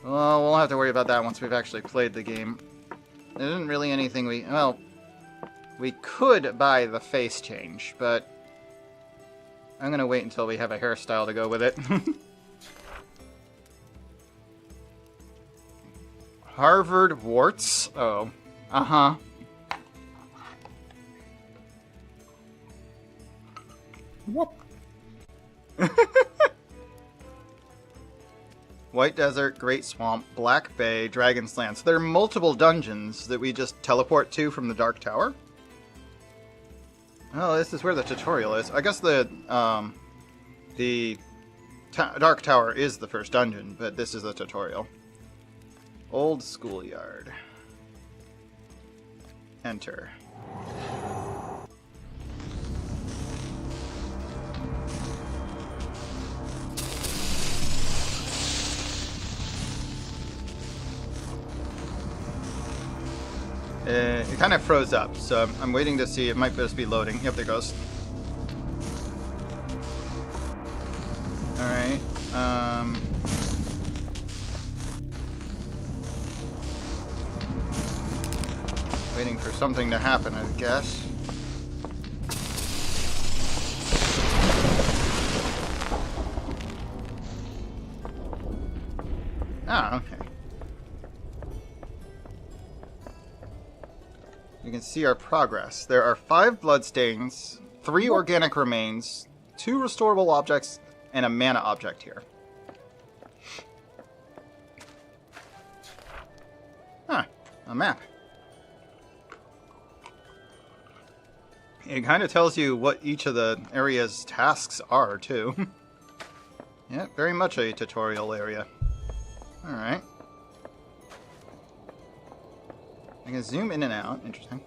Well, we'll have to worry about that once we've actually played the game. There isn't really anything we... Well, we could buy the face change, but... I'm gonna wait until we have a hairstyle to go with it. Harvard warts? Oh. Uh-huh. Whoop. White Desert, Great Swamp, Black Bay, Dragon's Land. So there are multiple dungeons that we just teleport to from the Dark Tower. Oh, this is where the tutorial is. I guess the Dark Tower is the first dungeon, but this is the tutorial. Old Schoolyard. Enter. It kind of froze up, so I'm waiting to see. It might just be loading. Yep, there it goes. Alright. Waiting for something to happen, I guess. Ah, okay. You can see our progress. There are 5 bloodstains, 3 organic remains, 2 restorable objects, and a mana object here. Huh, a map. It kind of tells you what each of the area's tasks are, too. Yeah, very much a tutorial area. Alright. I can zoom in and out. Interesting.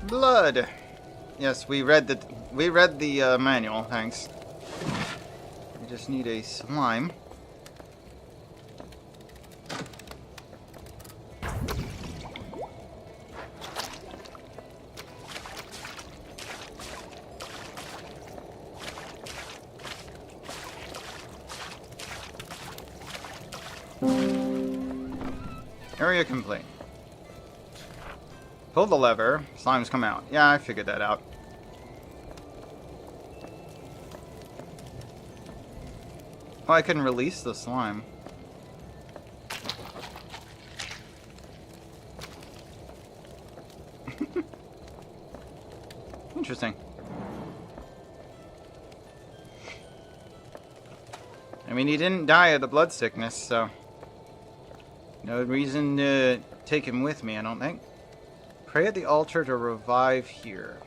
Blood. Yes, we read the manual. Thanks. We just need a slime. Area complete. Pull the lever, slimes come out. Yeah, I figured that out. Oh, I can release the slime. Interesting. I mean, he didn't die of the blood sickness, so no reason to take him with me, I don't think. Pray at the altar to revive here.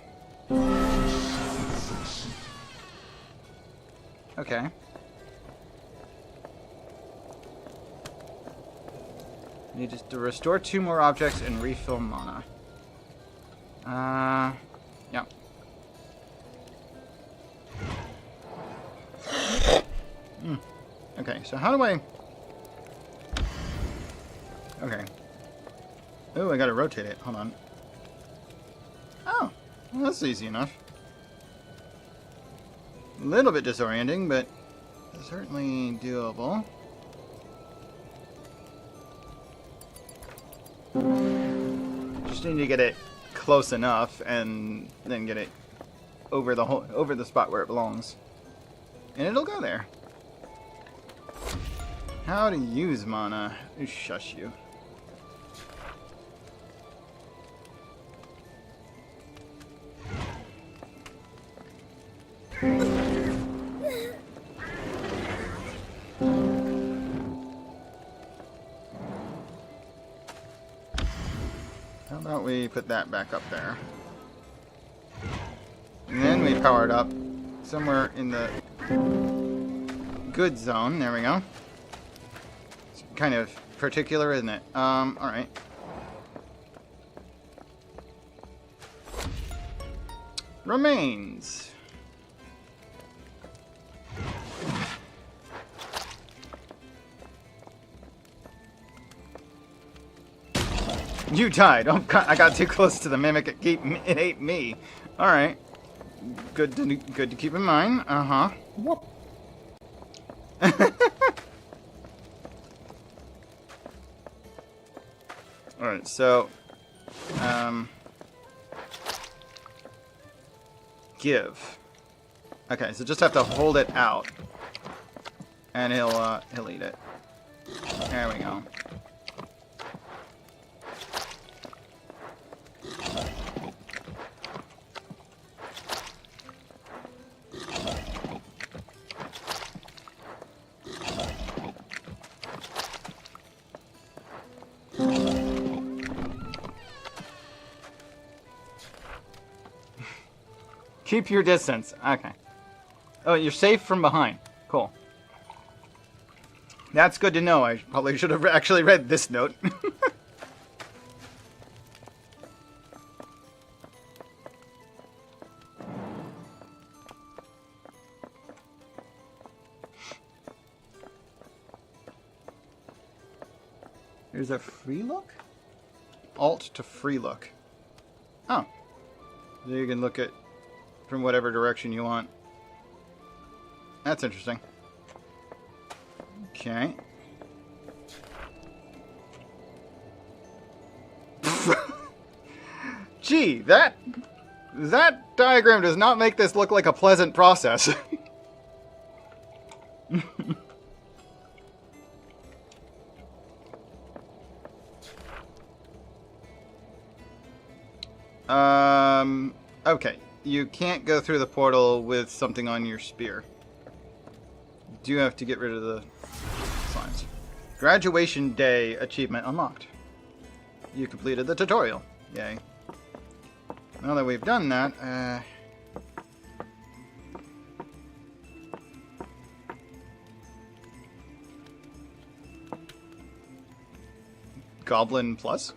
Okay. Need just to restore 2 more objects and refill mana. Yeah. Okay, so how do I... Okay. Oh, I gotta rotate it. Hold on. Oh, well, that's easy enough. A little bit disorienting, but certainly doable. Just need to get it close enough, and then get it over the spot where it belongs, and it'll go there. How to use mana? Shush you. How about we put that back up there? And then we power it up somewhere in the good zone. There we go. It's kind of particular, isn't it? Alright. Remains. You died. Oh, God, I got too close to the mimic. It ate me. All right. Good to keep in mind. Uh-huh. Whoop. All right. So, give. Okay. So just have to hold it out, and he'll eat it. There we go. Keep your distance. Okay. Oh, you're safe from behind. Cool. That's good to know. I probably should have actually read this note. There's a free look? Alt to free look. Oh. So you can look at from whatever direction you want. That's interesting. Okay. Gee, that diagram does not make this look like a pleasant process. Okay. You can't go through the portal with something on your spear. You do have to get rid of the slimes. Graduation Day achievement unlocked. You completed the tutorial. Yay. Now that we've done that, Goblin Plus?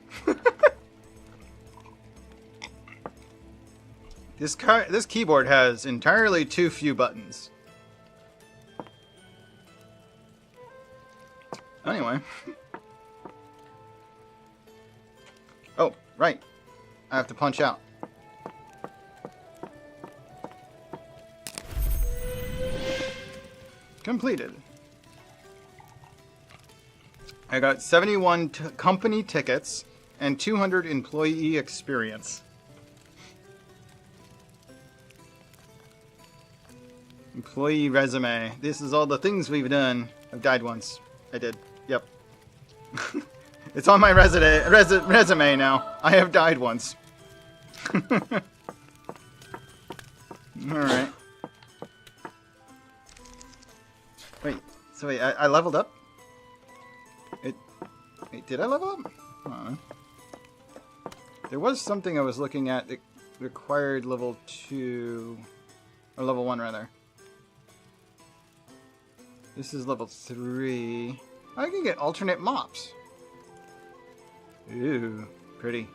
This keyboard has entirely too few buttons. Anyway. Oh, right. I have to punch out. Completed. I got 71 company tickets and 200 employee experience. Employee resume. This is all the things we've done. I've died once. I did. Yep. It's on my resume now. I have died once. Alright. Wait. So wait, I leveled up? Wait, did I level up? Huh. There was something I was looking at that required level 2... Or level 1, rather. This is level 3. I can get alternate mops. Ooh, pretty.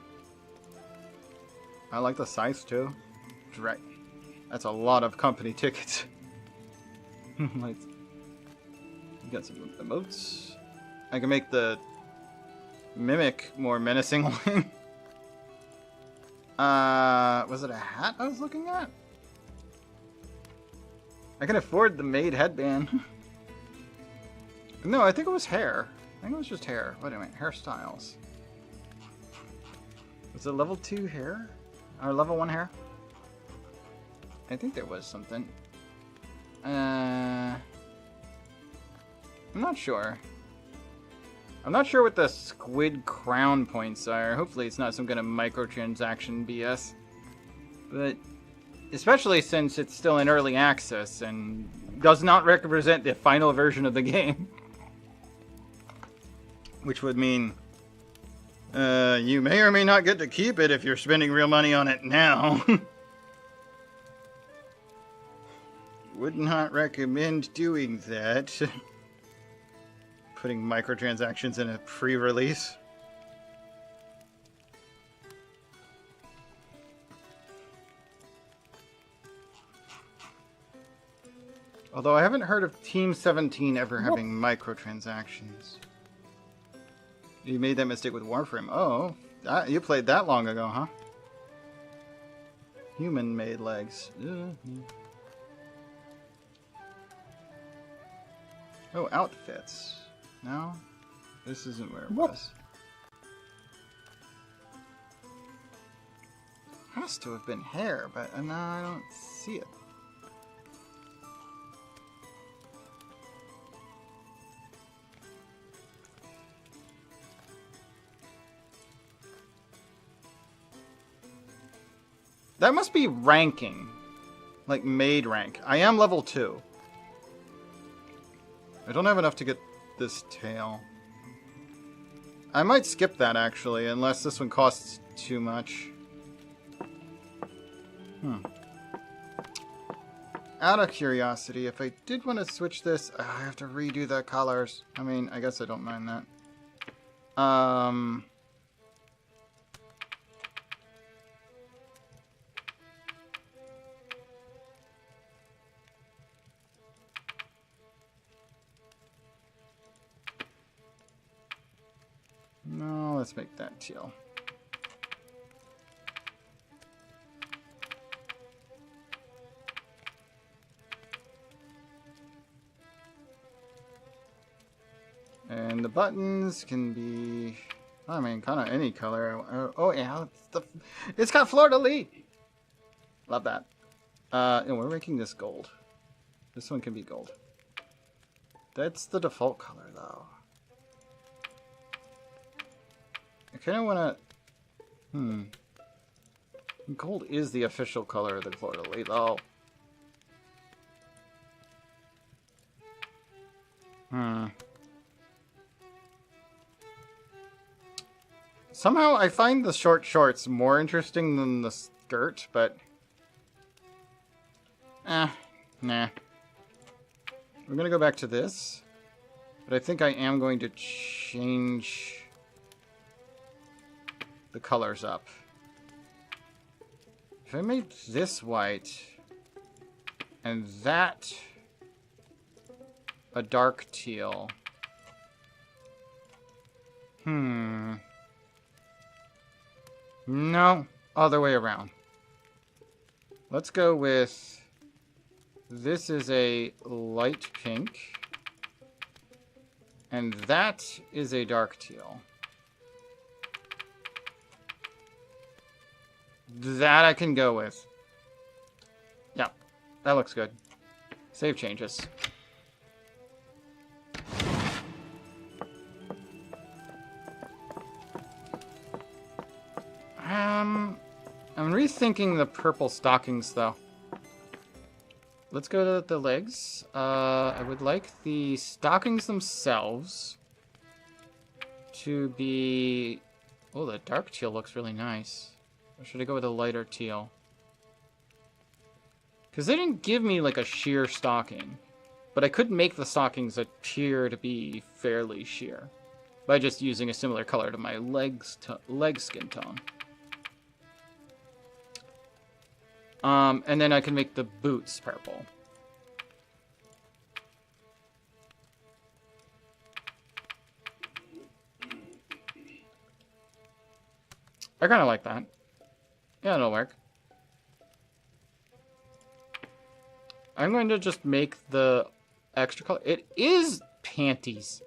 I like the scythe too. That's a lot of company tickets. Like, you got some emotes. I can make the mimic more menacing looking. Was it a hat I was looking at? I can afford the maid headband. No, I think it was hair. I think it was just hair. Wait a minute, hairstyles. Was it level 2 hair? Or level 1 hair? I think there was something. I'm not sure. I'm not sure what the squid crown points are. Hopefully it's not some kind of microtransaction BS. But especially since it's still in early access and does not represent the final version of the game. Which would mean you may or may not get to keep it if you're spending real money on it now. Would not recommend doing that. Putting microtransactions in a pre-release. Although I haven't heard of Team 17 ever having microtransactions. You made that mistake with Warframe. Oh, you played that long ago, huh? Human-made legs. Oh, outfits. No? This isn't where it was. Has to have been hair, but no, I don't see it. That must be ranking. Like maid rank. I am level 2. I don't have enough to get this tail. I might skip that actually, unless this one costs too much. out of curiosity, if I did want to switch this, I have to redo the colors. I mean, I guess I don't mind that. No, let's make that teal. And the buttons can be, I mean, kind of any color. Oh yeah, it's got fleur-de-lis. Love that. And we're making this gold. This one can be gold. That's the default color, though. I kind of want to... Gold is the official color of the fleur-de-lis, though. Somehow I find the short shorts more interesting than the skirt, but... nah. We're gonna go back to this. But I think I am going to change the colors up. If I made this white and that a dark teal. No, other way around. Let's go with, this is a light pink, and that is a dark teal. That I can go with. Yeah, that looks good. Save changes. I'm rethinking the purple stockings, though. Let's go to the legs. I would like the stockings themselves to be... Oh, the dark teal looks really nice. Or should I go with a lighter teal? Because they didn't give me, like, a sheer stocking. But I could make the stockings appear to be fairly sheer by just using a similar color to my leg skin tone. And then I can make the boots purple. I kind of like that. Yeah, it'll work. I'm going to just make the extra color. It is panties.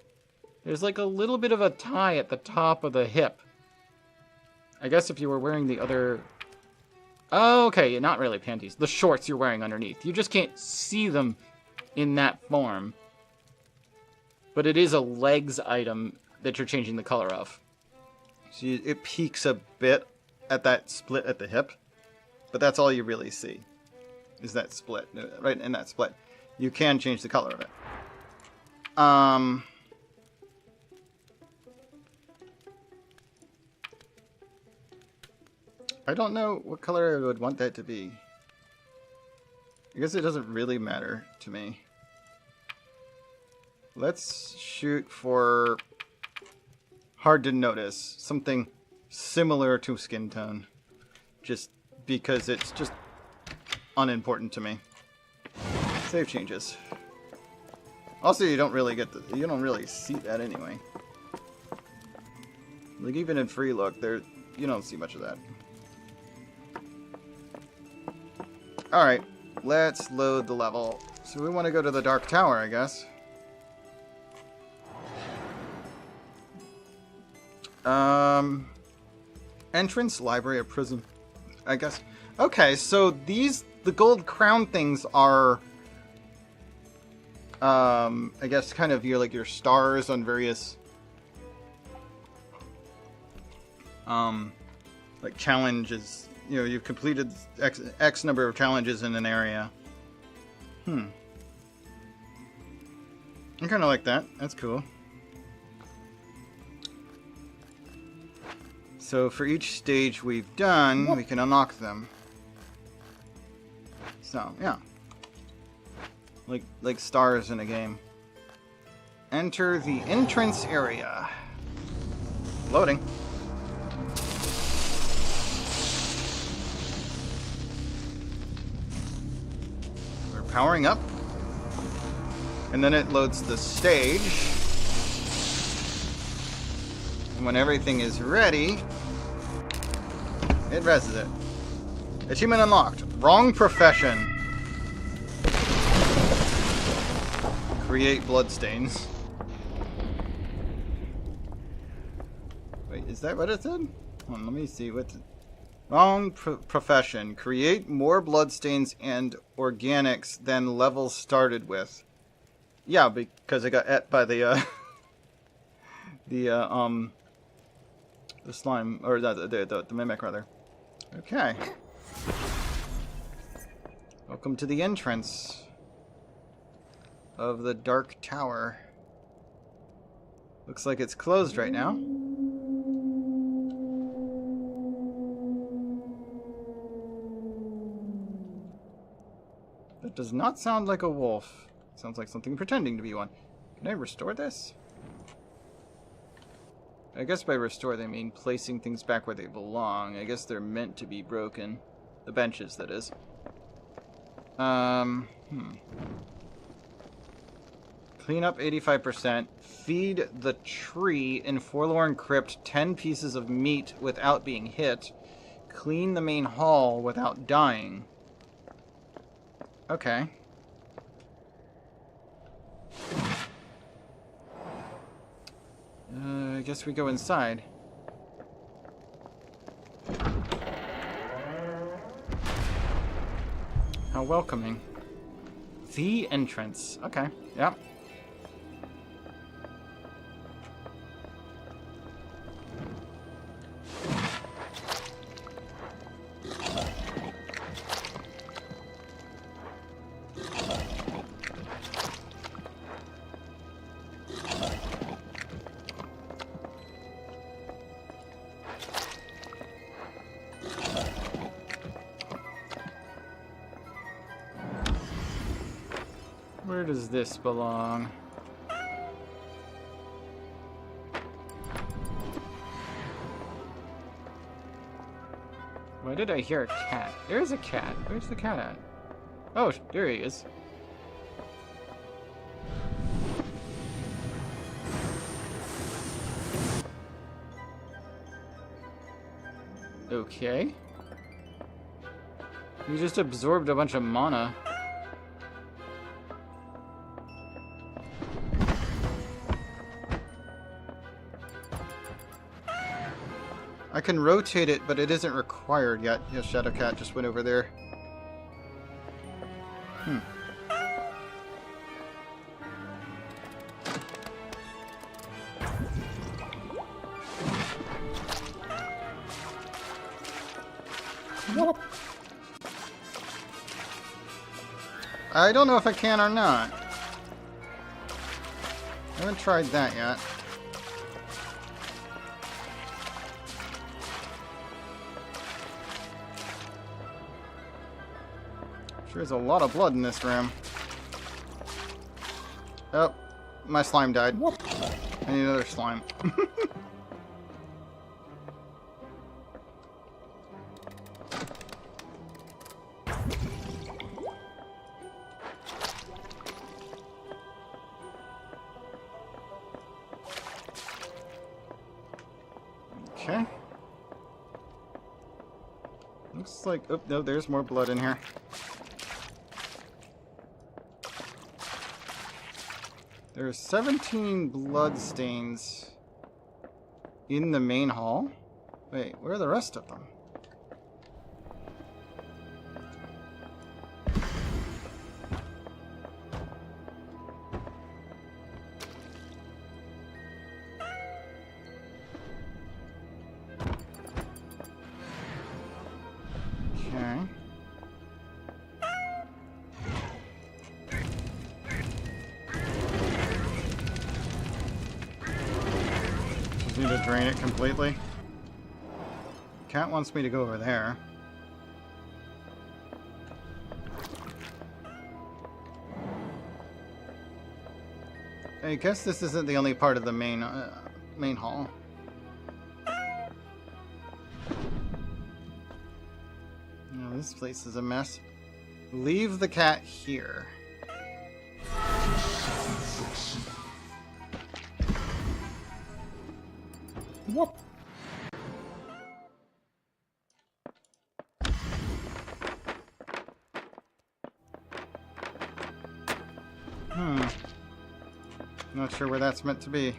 There's like a little bit of a tie at the top of the hip. I guess if you were wearing the other... Oh, okay, not really panties. The shorts you're wearing underneath. You just can't see them in that form. But it is a legs item that you're changing the color of. See, it peaks a bit at that split at the hip. But that's all you really see. Is that split. Right in that split. You can change the color of it. I don't know what color I would want that to be. I guess it doesn't really matter to me. Let's shoot for hard to notice. Something similar to skin tone. Just because it's just unimportant to me. Save changes. Also, you don't really see that anyway. Like even in free look, you don't see much of that. Alright, let's load the level. So we want to go to the Dark Tower, I guess. Entrance, library, or prison, I guess. Okay, so the gold crown things are, I guess kind of your stars on various, like challenges. You know, you've completed X number of challenges in an area. I kind of like that. That's cool. So for each stage we've done, we can unlock them. So, yeah. like stars in a game. Enter the entrance area. Loading. We're powering up. And then it loads the stage. And when everything is ready, it reses it. Achievement unlocked. Wrong profession. Create bloodstains. Wait, is that what it said? Hold on, let me see what. Wrong profession. Create more bloodstains and organics than levels started with. Yeah, because I got et by the the slime, or the mimic rather. Okay. Welcome to the entrance of the Dark Tower. Looks like it's closed right now. That does not sound like a wolf. Sounds like something pretending to be one. Can I restore this? I guess by restore they mean placing things back where they belong. I guess they're meant to be broken. The benches, that is. Clean up 85%. Feed the tree in Forlorn Crypt 10 pieces of meat without being hit. Clean the main hall without dying. Okay. I guess we go inside. How welcoming. The entrance. Okay, yeah. Where does this belong? Why did I hear a cat? There's a cat. Where's the cat at? Oh, there he is. Okay. You just absorbed a bunch of mana. I can rotate it, but it isn't required yet. Yes, Shadowcat just went over there. Whoop. I don't know if I can or not. I haven't tried that yet. There's a lot of blood in this room. Oh, my slime died. Whoop. I need another slime. Okay. Looks like... Oh, no, there's more blood in here. There's 17 blood stains in the main hall. Wait, where are the rest of them? Okay. Need to drain it completely. Cat wants me to go over there. I guess this isn't the only part of the main hall. No, this place is a mess. Leave the cat here. Whoop. Not sure where that's meant to be.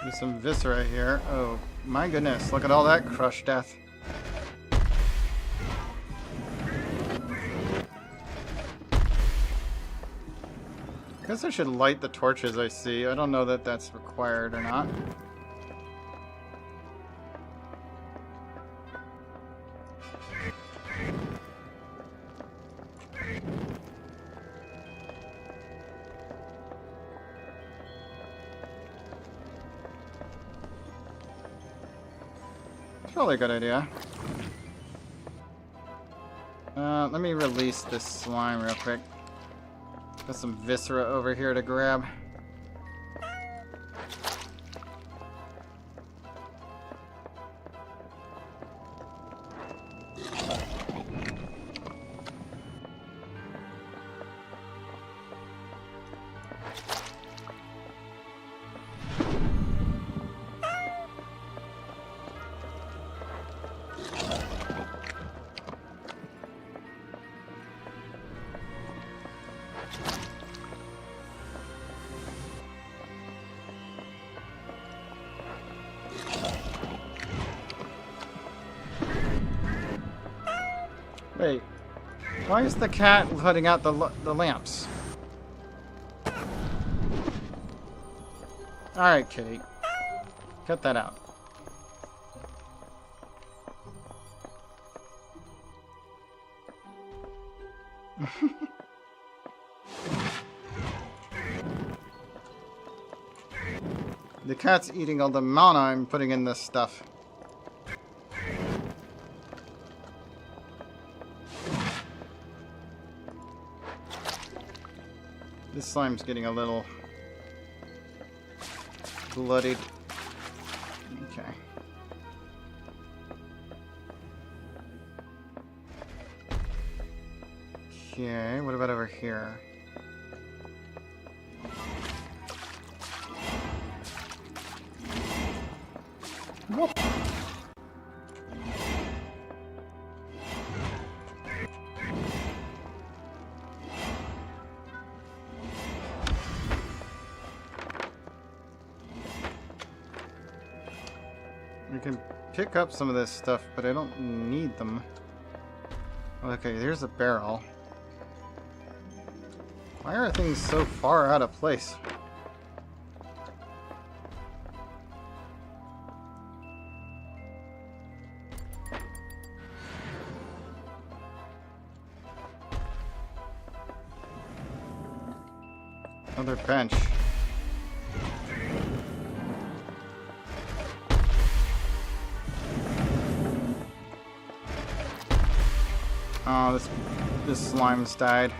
There's some viscera here. Oh my goodness, look at all that crushed death. I guess I should light the torches I see. I don't know that that's required or not. Probably a good idea. Let me release this slime real quick. Got some viscera over here to grab. Wait, why is the cat putting out the lamps? Alright, kitty. Cut that out. The cat's eating all the mana I'm putting in this stuff. This slime's getting a little bloodied. Okay. Okay, what about over here? Whoop. I can pick up some of this stuff, but I don't need them. Okay, there's a barrel. Why are things so far out of place? Another bench. Oh, this slime's died.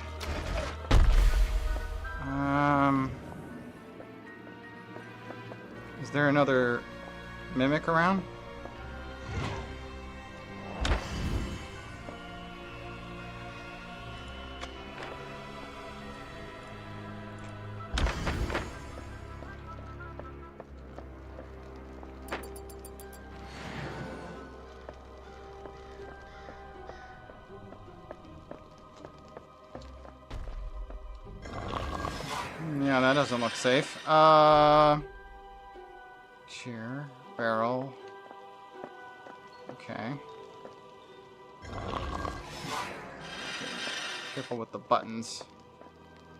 Is there another mimic around? Yeah, that doesn't look safe. Chair, barrel. Okay. Careful with the buttons.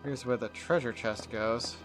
Here's where the treasure chest goes.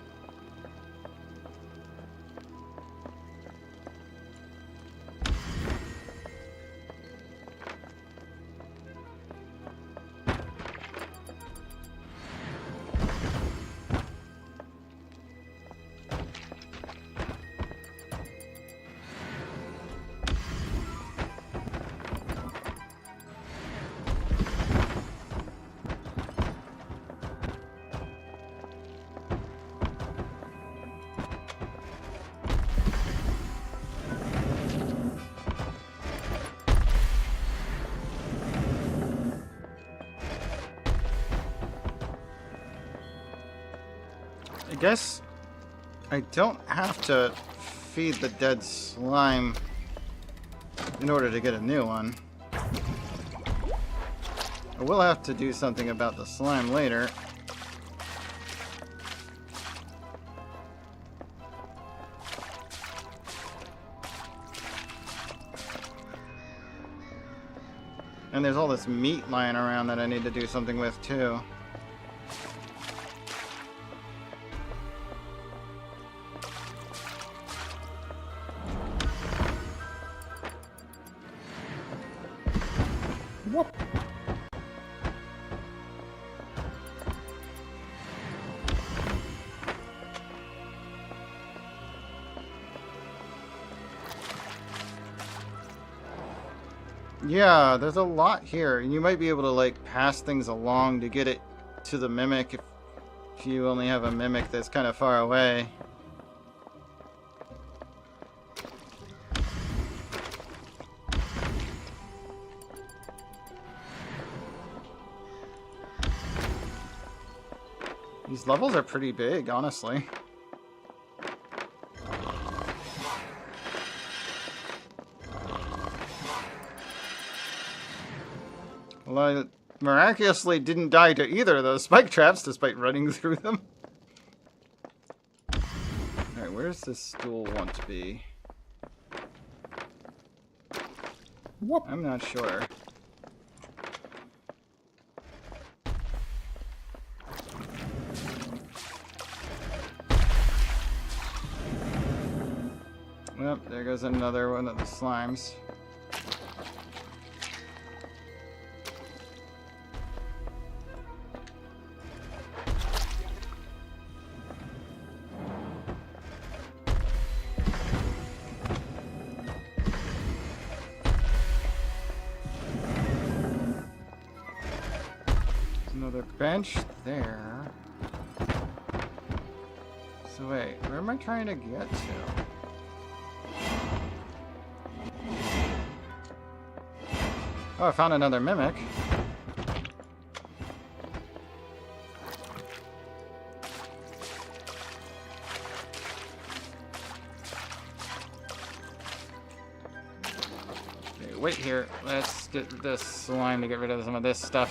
guess I don't have to feed the dead slime in order to get a new one. I will have to do something about the slime later. And there's all this meat lying around that I need to do something with too. Whoop. Yeah, there's a lot here, and you might be able to like pass things along to get it to the mimic if you only have a mimic that's kind of far away. These levels are pretty big, honestly. Well, I miraculously didn't die to either of those spike traps despite running through them. Alright, where's this stool want to be? Whoop. I'm not sure. Well, there goes another one of the slimes. Another bench there. So wait, where am I trying to get to? Oh, I found another mimic. Okay, wait here. Let's get this slime to get rid of some of this stuff.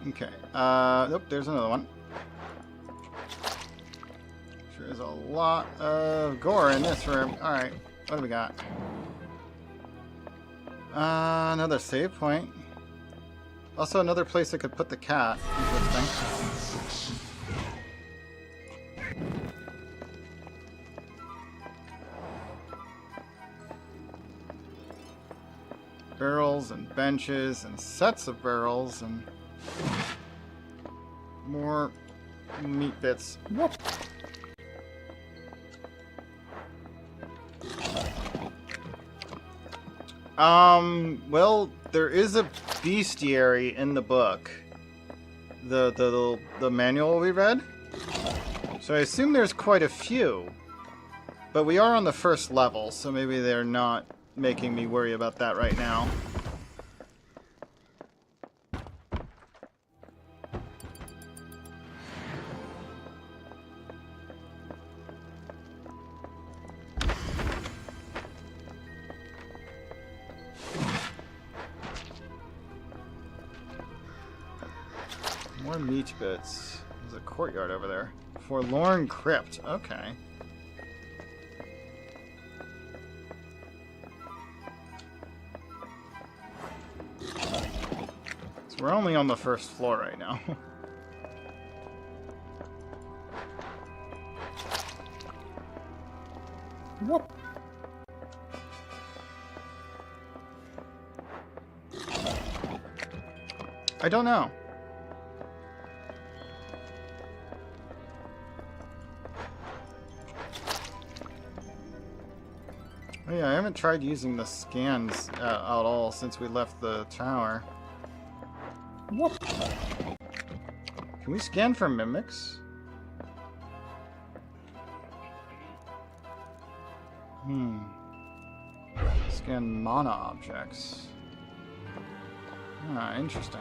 Okay. Nope, there's another one. Sure is a lot of gore in this room. Alright, what do we got? Another save point. Also another place I could put the cat. Interesting. Barrels and benches and sets of barrels and more meat bits. Whoop. Well, there is a bestiary in the book. The manual we read. So I assume there's quite a few. But we are on the first level, so maybe they're not making me worry about that right now. More meat bits. There's a courtyard over there. Forlorn Crypt. Okay. So we're only on the first floor right now. What? I don't know. Oh yeah, I haven't tried using the scans at all since we left the tower. What? Can we scan for mimics? Scan mana objects. Ah, interesting.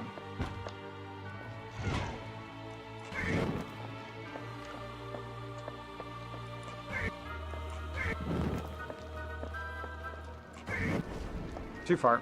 Too far.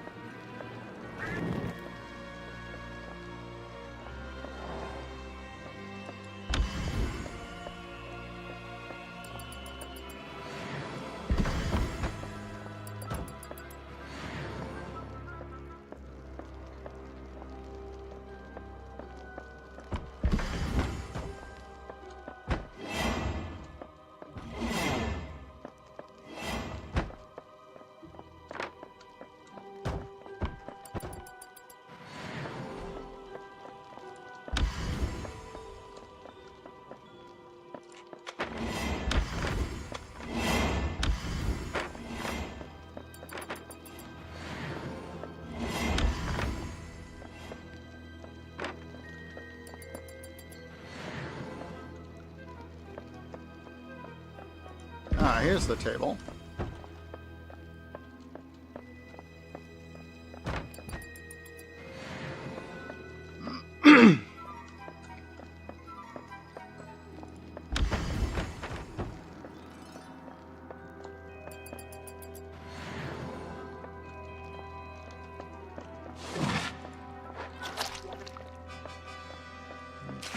Ah, here's the table.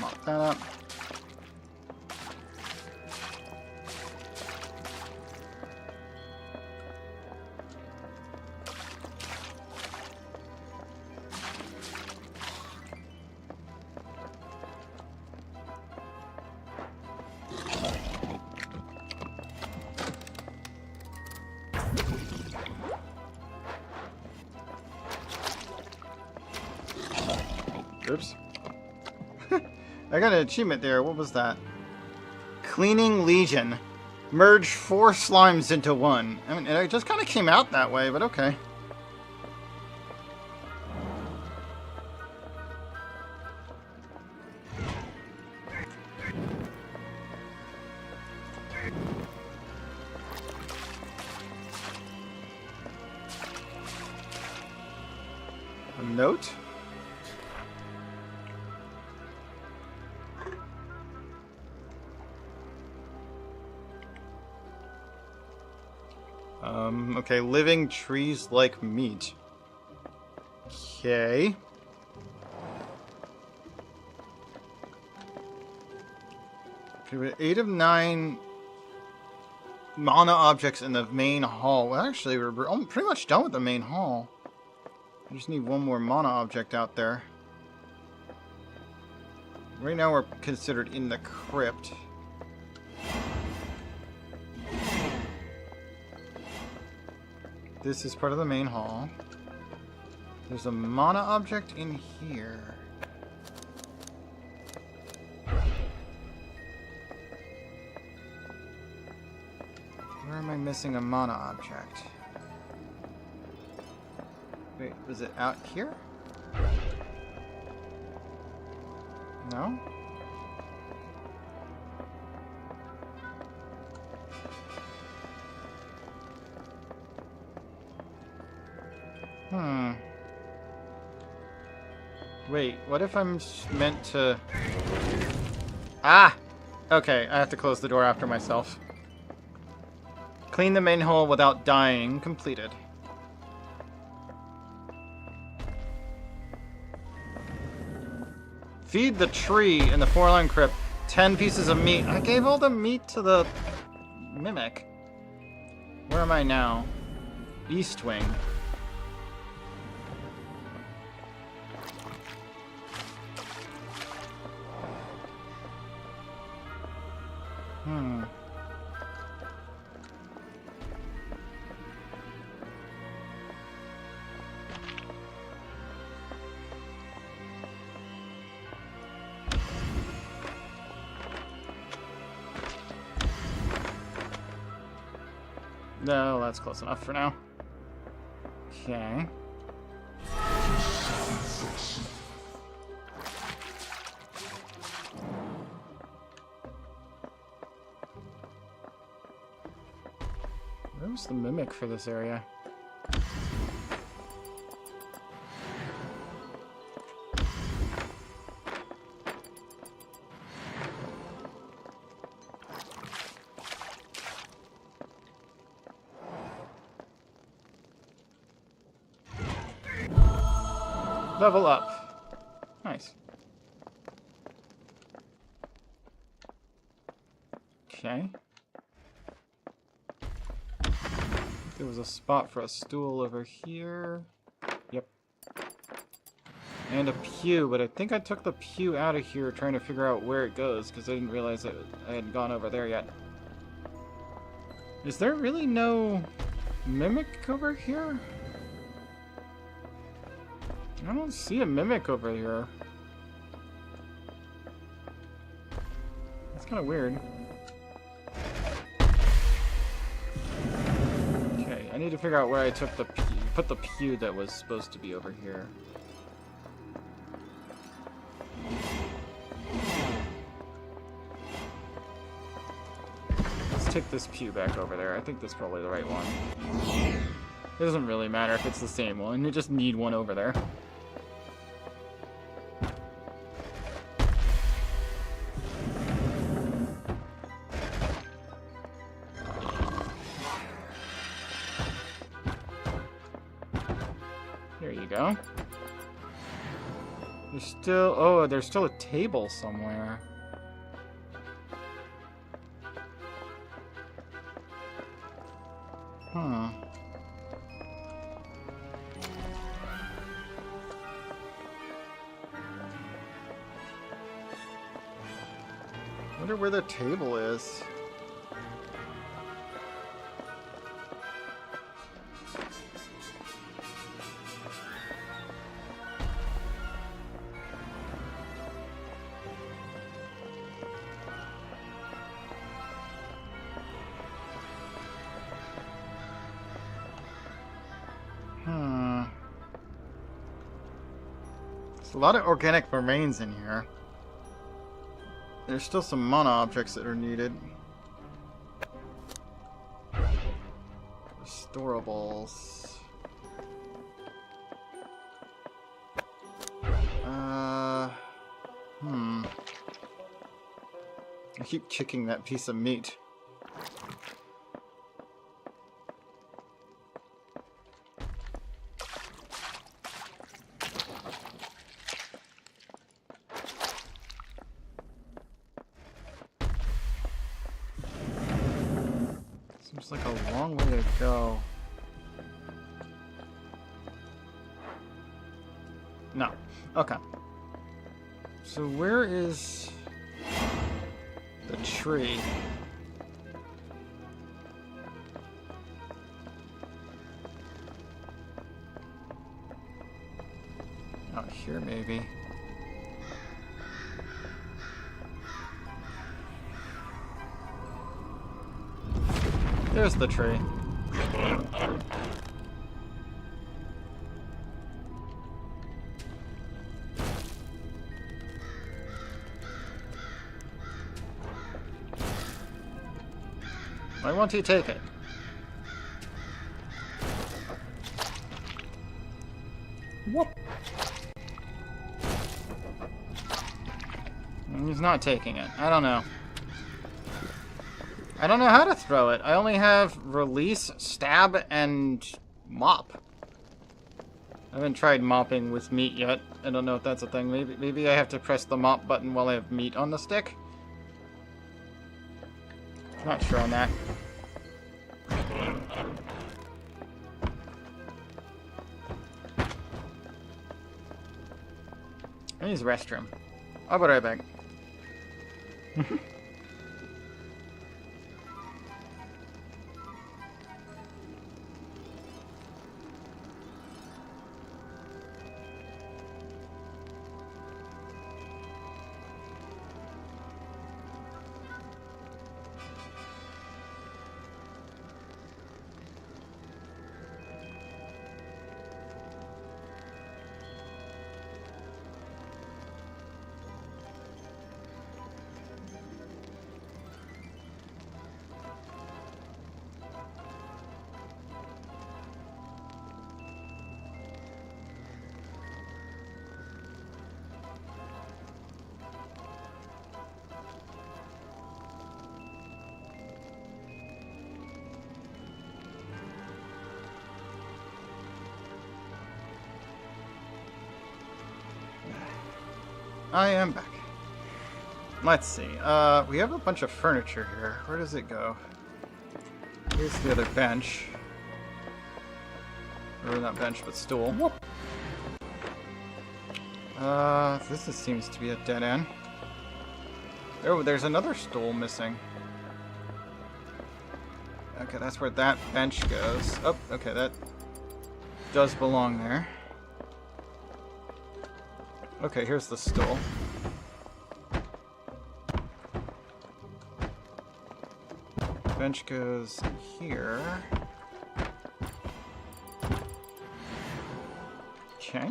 Mop that up. Oops. I got an achievement there. What was that? Cleaning Legion. Merge 4 slimes into one. I mean, it just kind of came out that way, but okay. A note? Okay, living trees like meat. Okay. Okay, we have 8 of 9 mana objects in the main hall. Well, actually, we're pretty much done with the main hall. We just need one more mana object out there. Right now, we're considered in the crypt. This is part of the main hall. There's a mana object in here. Where am I missing a mana object? Wait, was it out here? No? Wait, what if I'm meant to... Ah! Okay, I have to close the door after myself. Clean the main hole without dying. Completed. Feed the tree in the four-line crypt 10 pieces of meat. I gave all the meat to the mimic. Where am I now? East Wing. No, that's close enough for now. Okay. Where's the mimic for this area? Level up. Nice. Okay. There was a spot for a stool over here. Yep. And a pew, but I think I took the pew out of here trying to figure out where it goes, because I didn't realize that I hadn't gone over there yet. Is there really no mimic over here? I don't see a mimic over here. That's kind of weird. Okay, I need to figure out where I took the pew, put the pew that was supposed to be over here. Let's take this pew back over there. I think that's probably the right one. It doesn't really matter if it's the same one. You just need one over there. There you go. There's still... Oh, there's still a table somewhere. Huh. Wonder where the table is. There's a lot of organic remains in here. There's still some mana objects that are needed. Restorables. I keep kicking that piece of meat. Seems like a long way to go. No. Okay. So where is the tree? Out here, maybe. There's the tree. Why won't he take it? What? He's not taking it. I don't know. I don't know how to throw it. I only have release, stab, and mop. I haven't tried mopping with meat yet. I don't know if that's a thing. Maybe I have to press the mop button while I have meat on the stick. Not sure on that. I use the restroom. I'll be right back. I am back. Let's see. We have a bunch of furniture here. Where does it go? Here's the other bench. Or not bench, but stool. This seems to be a dead end. Oh, there's another stool missing. Okay, that's where that bench goes. Oh, okay, that does belong there. Okay, here's the stool. Bench goes here. Okay.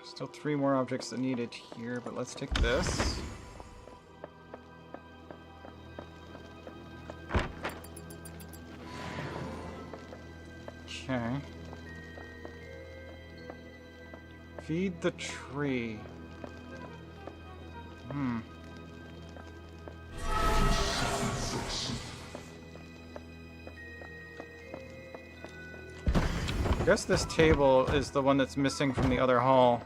Still 3 more objects that needed here, but let's take this. Okay. Feed the tree. I guess this table is the one that's missing from the other hall.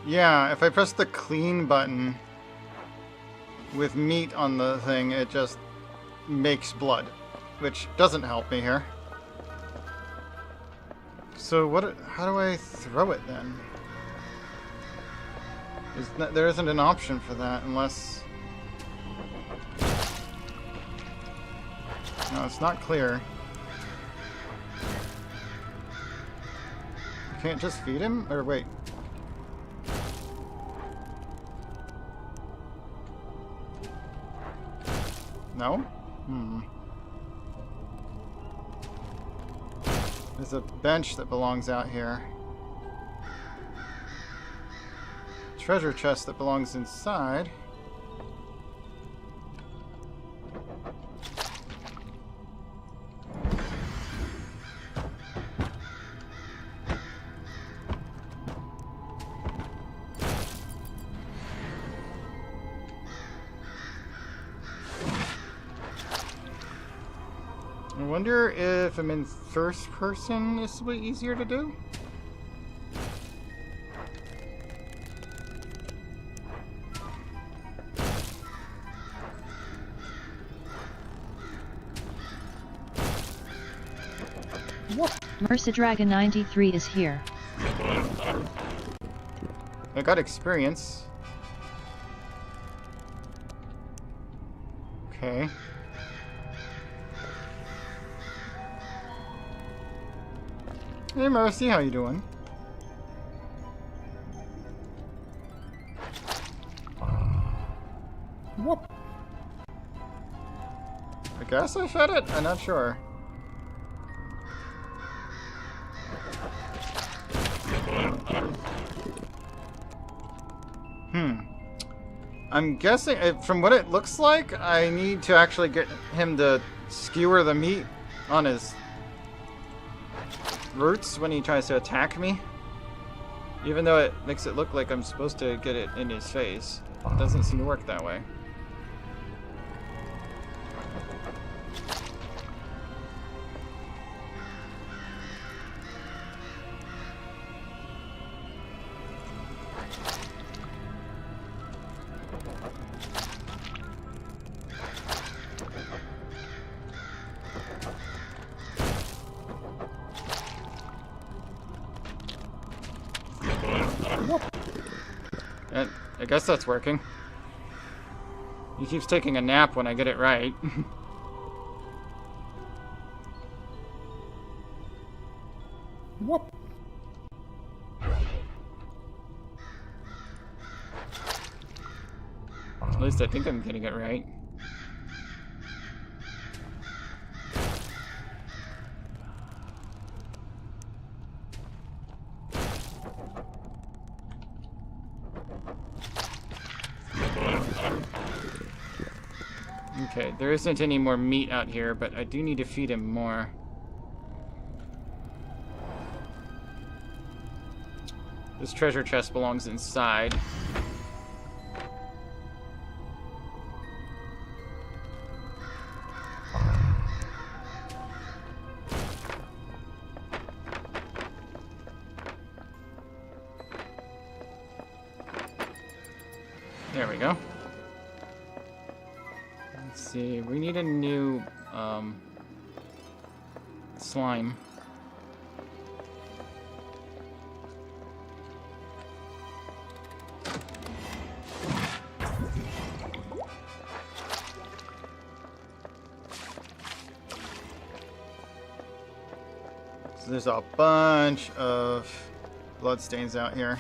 Yeah, if I press the clean button with meat on the thing, it just makes blood, which doesn't help me here. So how do I throw it then? There isn't an option for that unless... No, it's not clear. You can't just feed him? Or wait. No? There's a bench that belongs out here. Treasure chest that belongs inside. I wonder if I'm in first person, this will be easier to do? Mersa Dragon 93 is here. I got experience. Okay. Hey Mercy, how you doing? What? I guess I fed it? I'm not sure. I'm guessing, from what it looks like, I need to actually get him to skewer the meat on his roots when he tries to attack me. Even though it makes it look like I'm supposed to get it in his face. It doesn't seem to work that way. I guess that's working. He keeps taking a nap when I get it right. What? At least I think I'm getting it right. Okay, there isn't any more meat out here, but I do need to feed him more. This treasure chest belongs inside. There we go. Let's see, we need a new slime. So there's a bunch of bloodstains out here.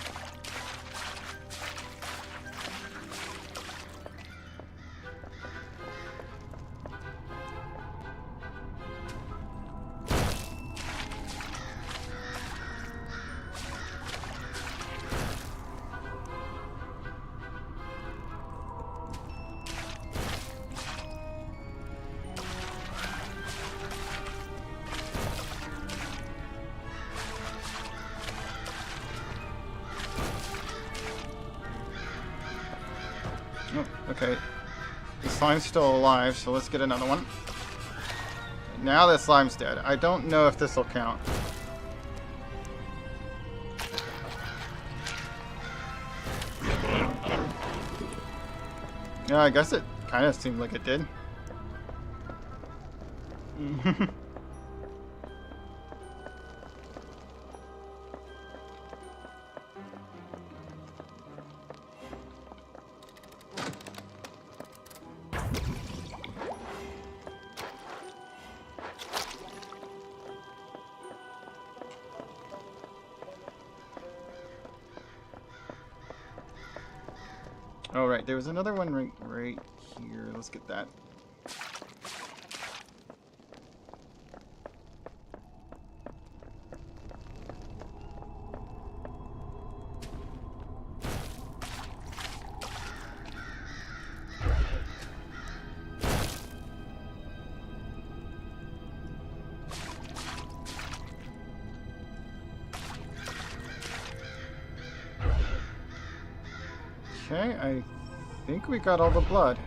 Oh, okay. The slime's still alive, so let's get another one. Now the slime's dead. I don't know if this will count. Yeah, I guess it kind of seemed like it did. Oh, right, there was another one right here. Let's get that. Okay, I think we got all the blood.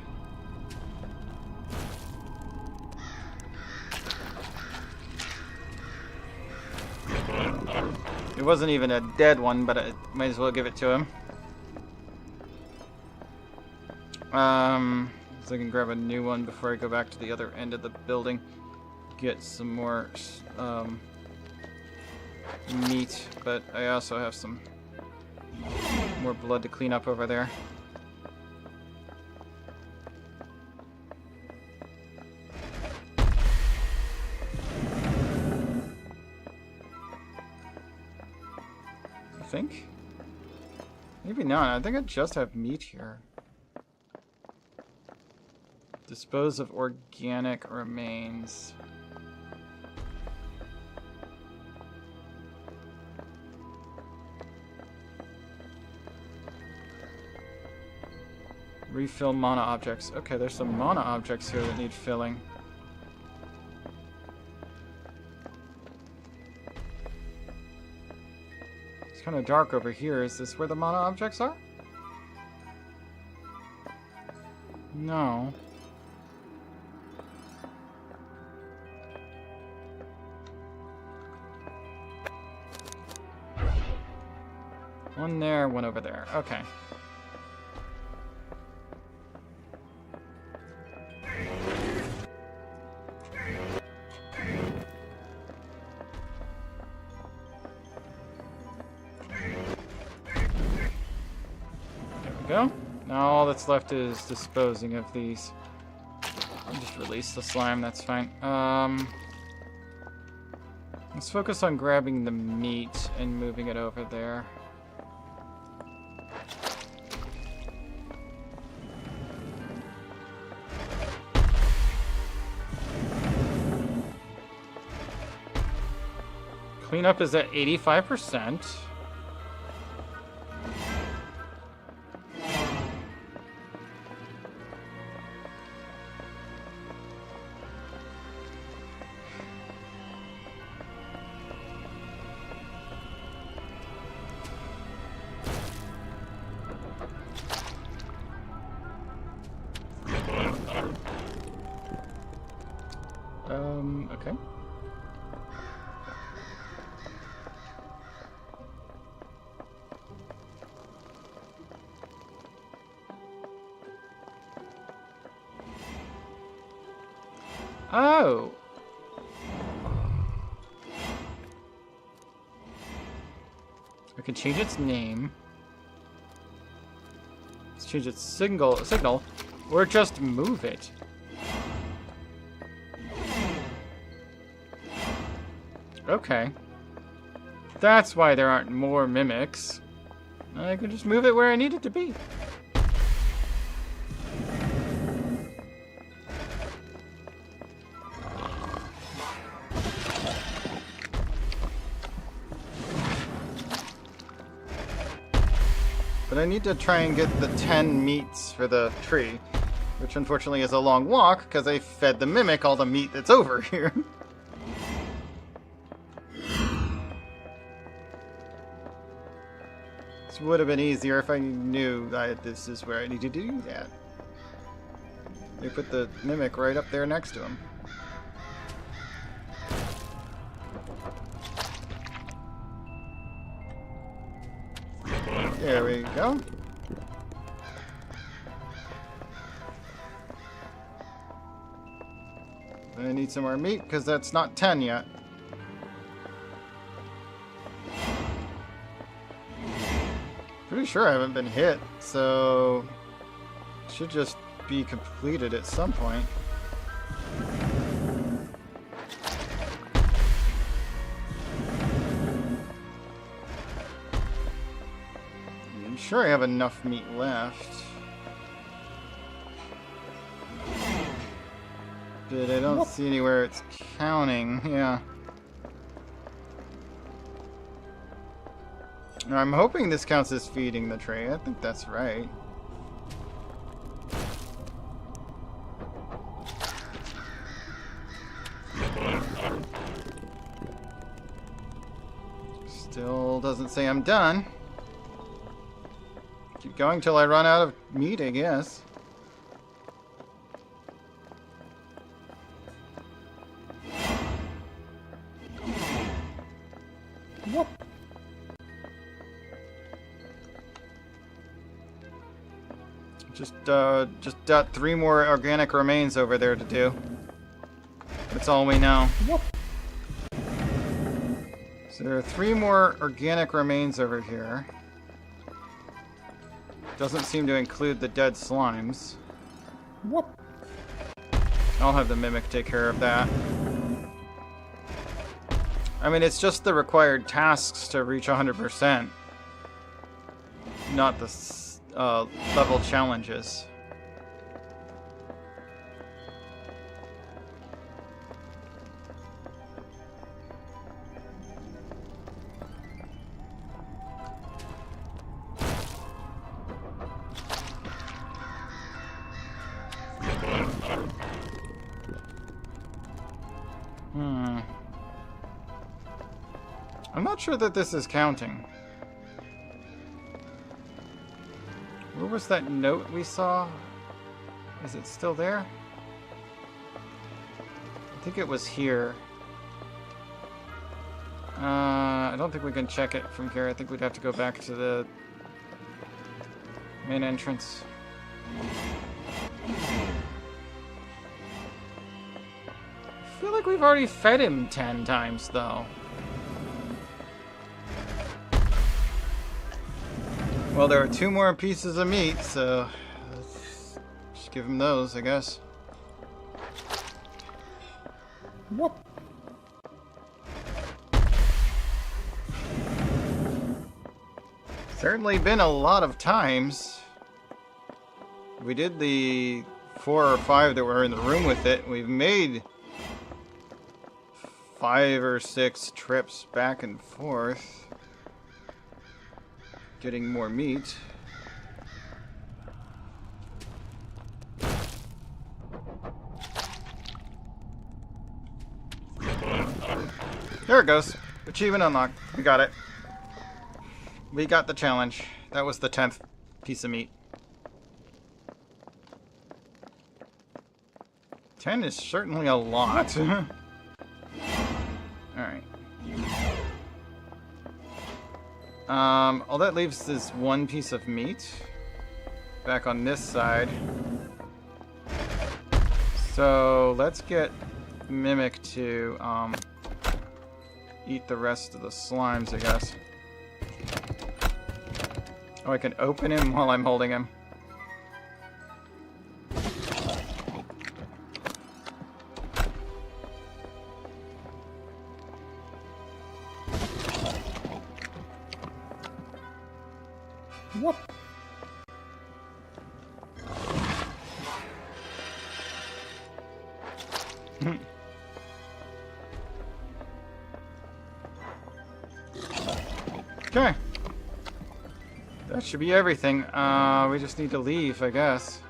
It wasn't even a dead one, but I might as well give it to him. So I can grab a new one before I go back to the other end of the building. Get some more meat, but I also have some more blood to clean up over there. I think? Maybe not. I think I just have meat here. Dispose of organic remains. Refill mana objects. Okay, there's some mana objects here that need filling. It's kind of dark over here. Is this where the mana objects are? No. One there, one over there. Okay. Go. Now all that's left is disposing of these. I'll just release the slime, that's fine. Let's focus on grabbing the meat and moving it over there. Cleanup is at 85%. Okay. Oh. I can change its name. Let's change its signal, or just move it. Okay. That's why there aren't more mimics. I can just move it where I need it to be. But I need to try and get the 10 meats for the tree, which unfortunately is a long walk because I fed the mimic all the meat that's over here. This would have been easier if I knew that this is where I needed to do that. They put the mimic right up there next to him. There we go. I need some more meat because that's not 10 yet. Pretty sure I haven't been hit, so it should just be completed at some point. I'm sure I have enough meat left. But I don't see anywhere it's counting, yeah. I'm hoping this counts as feeding the tree. I think that's right. Still doesn't say I'm done. Keep going till I run out of meat, I guess. What? Just got 3 more organic remains over there to do. That's all we know. What? So there are 3 more organic remains over here. Doesn't seem to include the dead slimes. What? I'll have the Mimic take care of that. I mean, it's just the required tasks to reach 100%. Not the level challenges. I'm not sure that this is counting. Where was that note we saw? Is it still there? I think it was here. I don't think we can check it from here. I think we'd have to go back to the main entrance. I feel like we've already fed him 10 times, though. Well, there are 2 more pieces of meat, so let's just give him those, I guess. What? Certainly been a lot of times. We did the 4 or 5 that were in the room with it. We've made 5 or 6 trips back and forth. Getting more meat. There it goes. Achievement unlocked. We got it. We got the challenge. That was the 10th piece of meat. 10 is certainly a lot. Alright. All that leaves is 1 piece of meat. Back on this side. So, let's get Mimic to, eat the rest of the slimes, I guess. Oh, I can open him while I'm holding him. What? Okay. That should be everything. We just need to leave, I guess.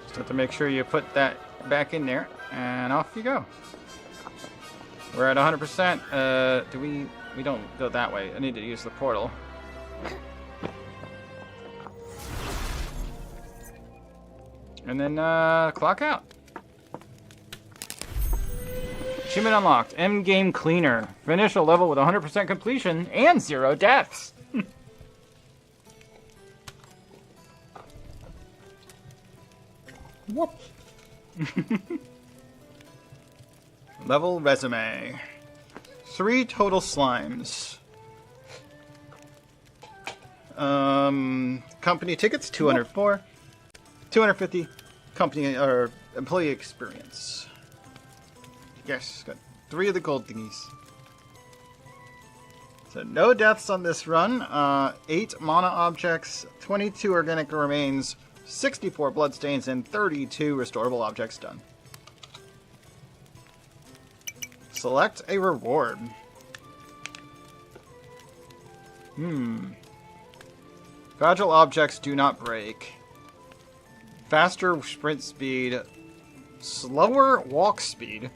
Just have to make sure you put that back in there, and off you go. We're at 100%. We don't go that way. I need to use the portal. And then, clock out. Achievement unlocked. Endgame Cleaner. Finish a level with 100% completion and 0 deaths. What? Level resume. 3 total slimes. Company tickets, 204. 250 company or employee experience. Yes, got 3 of the gold thingies. So no deaths on this run. 8 mana objects, 22 organic remains, 64 bloodstains, and 32 restorable objects done. Select a reward. Fragile objects do not break. Faster sprint speed. Slower walk speed.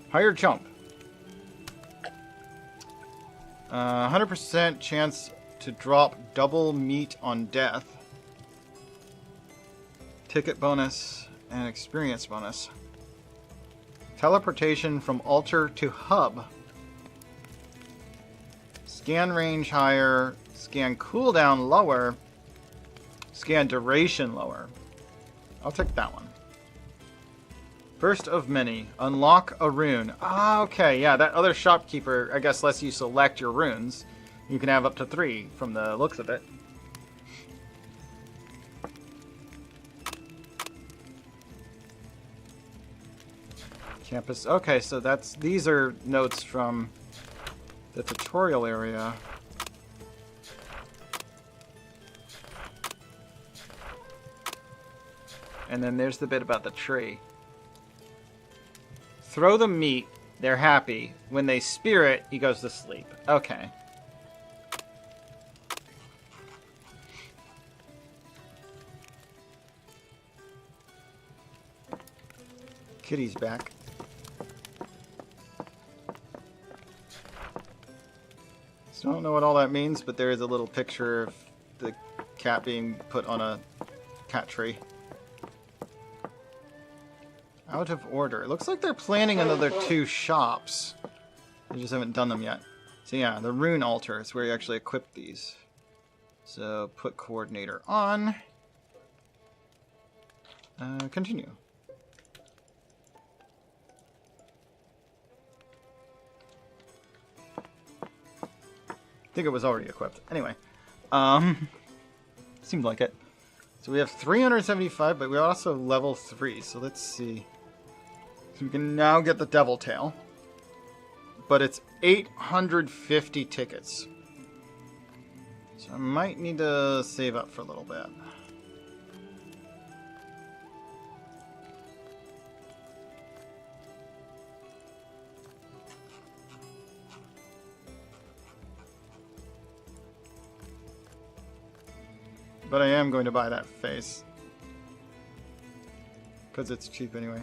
Higher jump. 100% chance to drop double meat on death. ticket bonus, and experience bonus. Teleportation from altar to hub. Scan range higher, scan cooldown lower, scan duration lower. I'll take that one. First of many. Unlock a rune. Ah, okay, yeah, that other shopkeeper, I guess, lets you select your runes. You can have up to 3 from the looks of it. Campus. Okay, so these are notes from the tutorial area. And then there's the bit about the tree. Throw the meat, they're happy. When they spear it, he goes to sleep. Okay. Kitty's back. So I don't know what all that means, but there is a little picture of the cat being put on a cat tree. Out of order. It looks like they're planning another 2 shops. They just haven't done them yet. So yeah, the rune altar is where you actually equip these. So put coordinator on. Continue. I think it was already equipped. Anyway. Seemed like it. So we have 375, but we also level 3. So let's see. So we can now get the Devil Tail. But it's 850 tickets. So I might need to save up for a little bit. But I am going to buy that face. Because it's cheap anyway.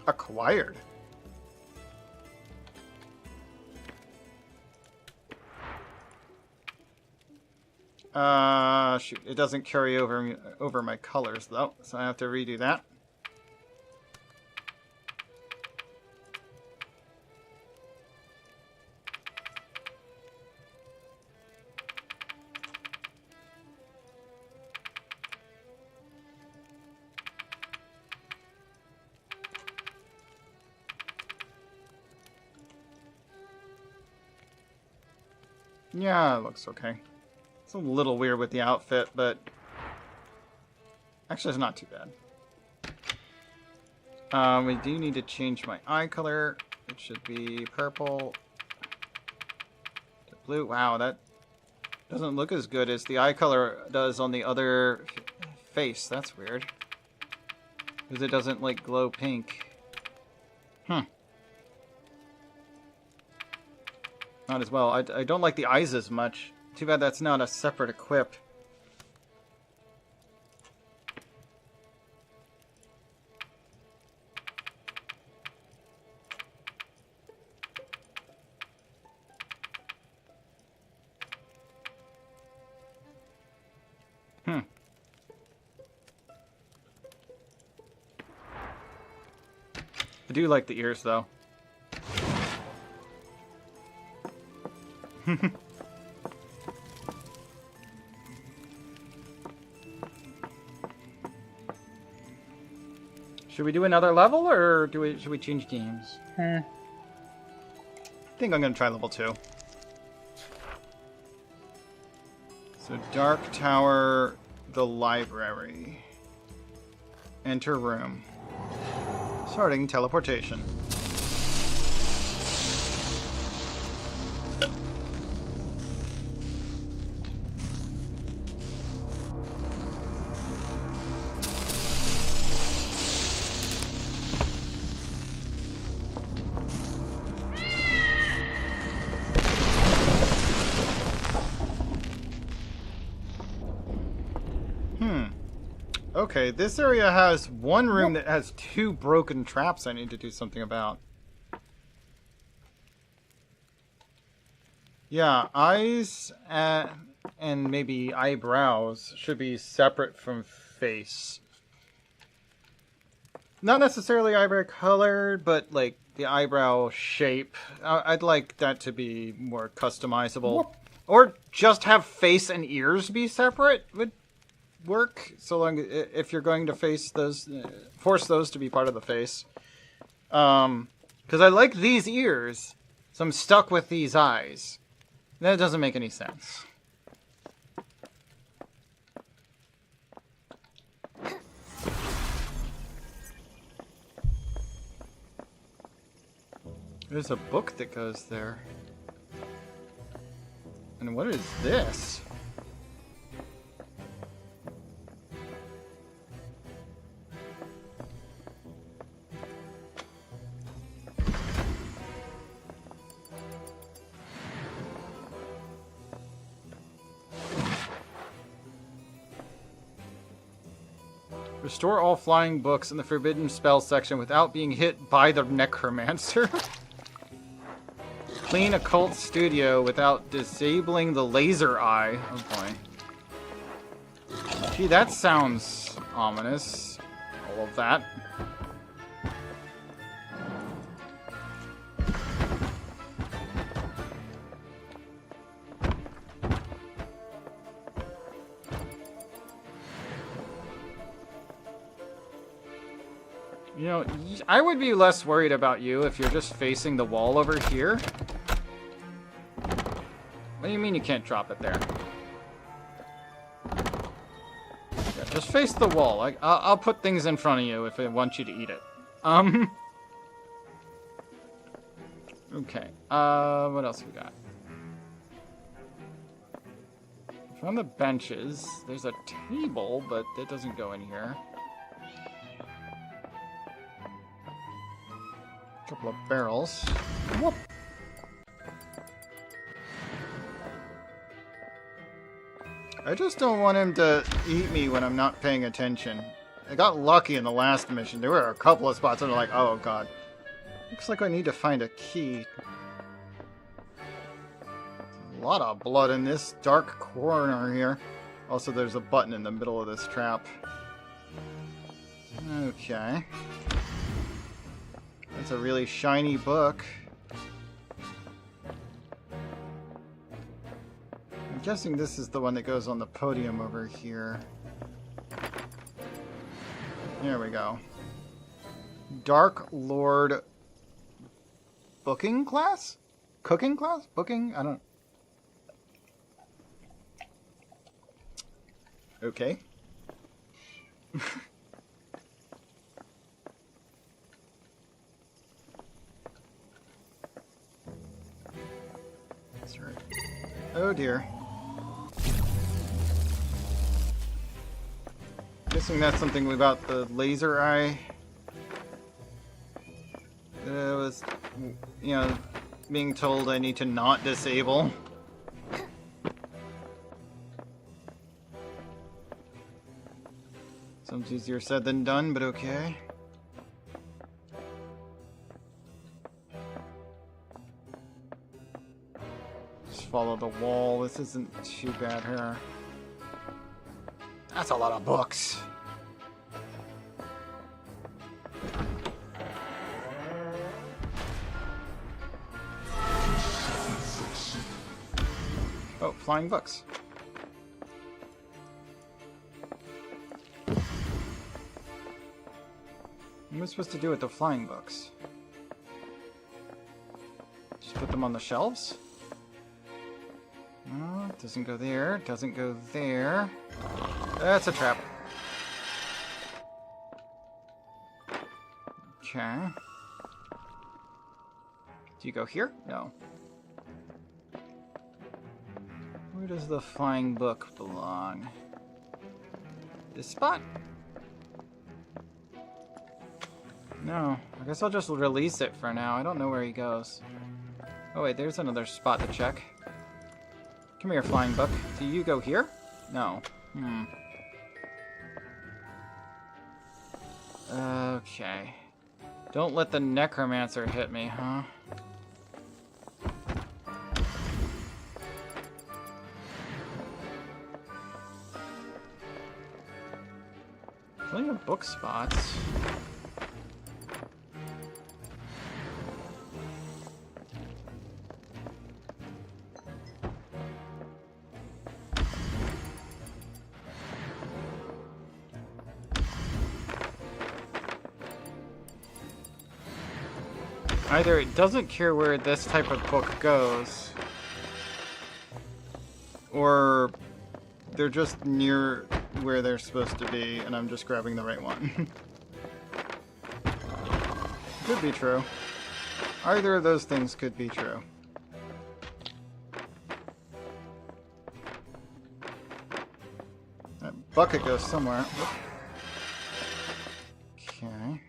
Acquired. Shoot. It doesn't carry over my colors though. So I have to redo that. Yeah, it looks okay. It's a little weird with the outfit, but actually it's not too bad. We do need to change my eye color. It should be purple to blue. Wow, that doesn't look as good as the eye color does on the other face. That's weird. Because it doesn't, like, glow pink. Not as well. I don't like the eyes as much. Too bad that's not a separate equip. I do like the ears, though. Should we do another level, or should we change games? I think I'm gonna try level 2. So Dark Tower, the library. Enter room. Starting teleportation. Okay, this area has one room that has 2 broken traps I need to do something about. Yeah, eyes and maybe eyebrows should be separate from face. Not necessarily eyebrow color, but like the eyebrow shape. I'd like that to be more customizable. What? Or just have face and ears be separate would work. So long if you're going to face those, force those to be part of the face. Because I like these ears, so I'm stuck with these eyes. That doesn't make any sense. There's a book that goes there. And what is this? Restore all flying books in the forbidden spell section without being hit by the necromancer. Clean occult studio without disabling the laser eye. Oh boy. Gee, that sounds ominous. All of that. You know, I would be less worried about you if you're just facing the wall over here. What do you mean you can't drop it there? Yeah, just face the wall. I'll put things in front of you if I want you to eat it. Okay. What else we got? From the benches, there's a table, but it doesn't go in here. A couple of barrels. Whoop. I just don't want him to eat me when I'm not paying attention. I got lucky in the last mission. There were a couple of spots where I'm like, oh god. Looks like I need to find a key. A lot of blood in this dark corner here. Also, there's a button in the middle of this trap. Okay. That's a really shiny book. I'm guessing this is the one that goes on the podium over here. There we go. Dark Lord booking class? Cooking class? Booking? I don't... Okay. That's right. Oh dear. Guessing that's something about the laser eye. It was, you know, being told I need to not disable. Sounds easier said than done, but okay. Just follow the wall. This isn't too bad here. That's a lot of books. Oh, flying books. What am I supposed to do with the flying books? Just put them on the shelves? No, it doesn't go there. It doesn't go there. That's a trap. Okay. Do you go here? No. Where does the flying book belong? This spot? No. I guess I'll just release it for now. I don't know where he goes. Oh wait, there's another spot to check. Come here, flying book. Do you go here? No. Okay. Don't let the necromancer hit me, huh? Plenty of book spots. Either it doesn't care where this type of book goes, or they're just near where they're supposed to be, and I'm just grabbing the right one. Could be true. Either of those things could be true. That bucket goes somewhere. Okay.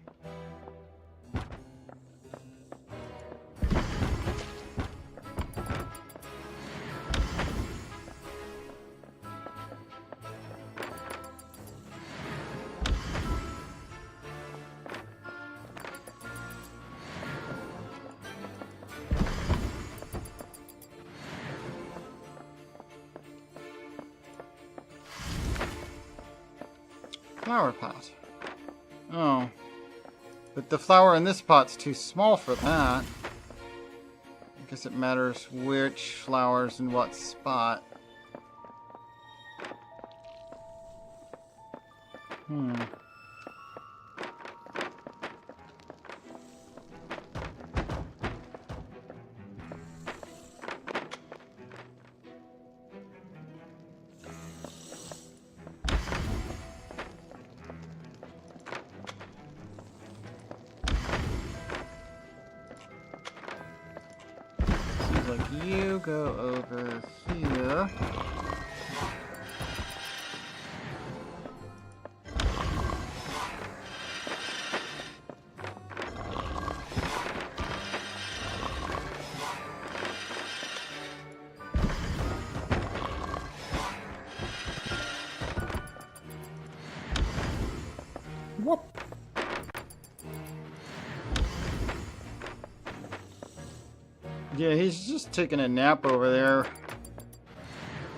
Flower pot. Oh. But the flower in this pot's too small for that. I guess it matters which flower's in what spot. Like you go over here. What? Yeah, he's just taking a nap over there.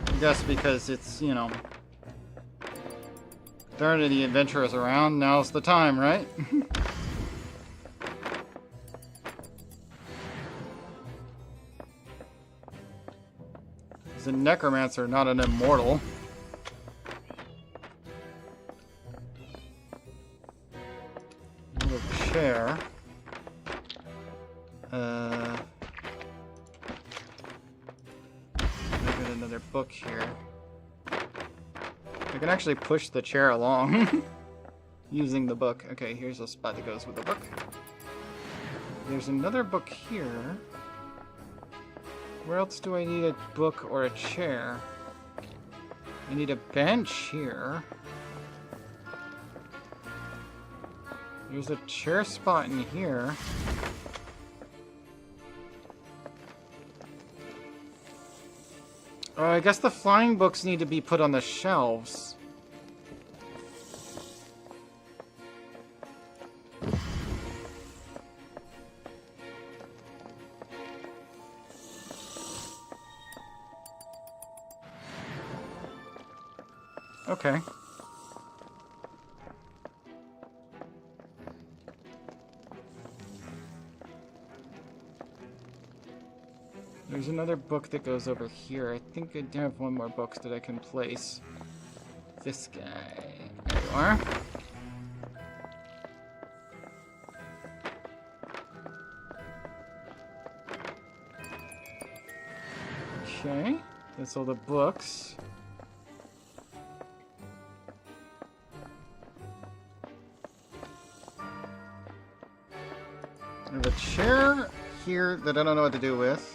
I guess because it's, you know, there aren't any adventurers around. Now's the time, right? He's a necromancer, not an immortal. Another chair. Another book here. I can actually push the chair along using the book. Okay, here's a spot that goes with the book. There's another book here. Where else do I need a book or a chair? I need a bench here. There's a chair spot in here. Oh, I guess the flying books need to be put on the shelves. Okay. There's another book that goes over here. I think I have one more book that I can place. This guy. There you are. Okay. That's all the books. I have a chair here that I don't know what to do with.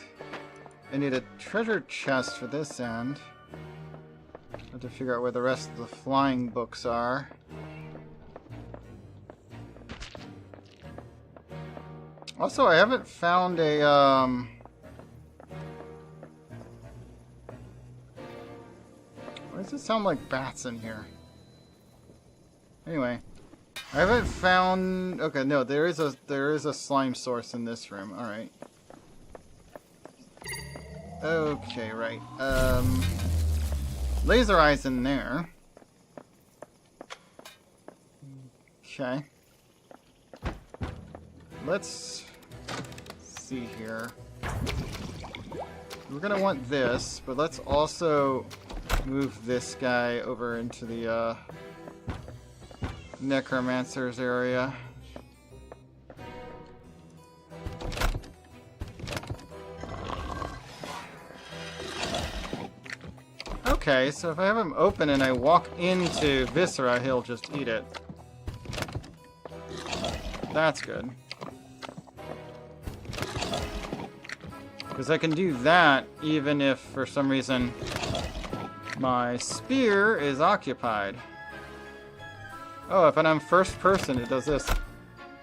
I need a treasure chest for this end. I have to figure out where the rest of the flying books are. Also, I haven't found a, why does it sound like bats in here? Anyway. I haven't found... Okay, no, there is a slime source in this room. Alright. Okay, right. Laser eyes in there. Okay. Let's see here. We're gonna want this, but let's also move this guy over into the Necromancer's area. Okay, so if I have him open and I walk into Viscera, he'll just eat it. That's good. Because I can do that even if, for some reason, my spear is occupied. Oh, if I'm first person, it does this.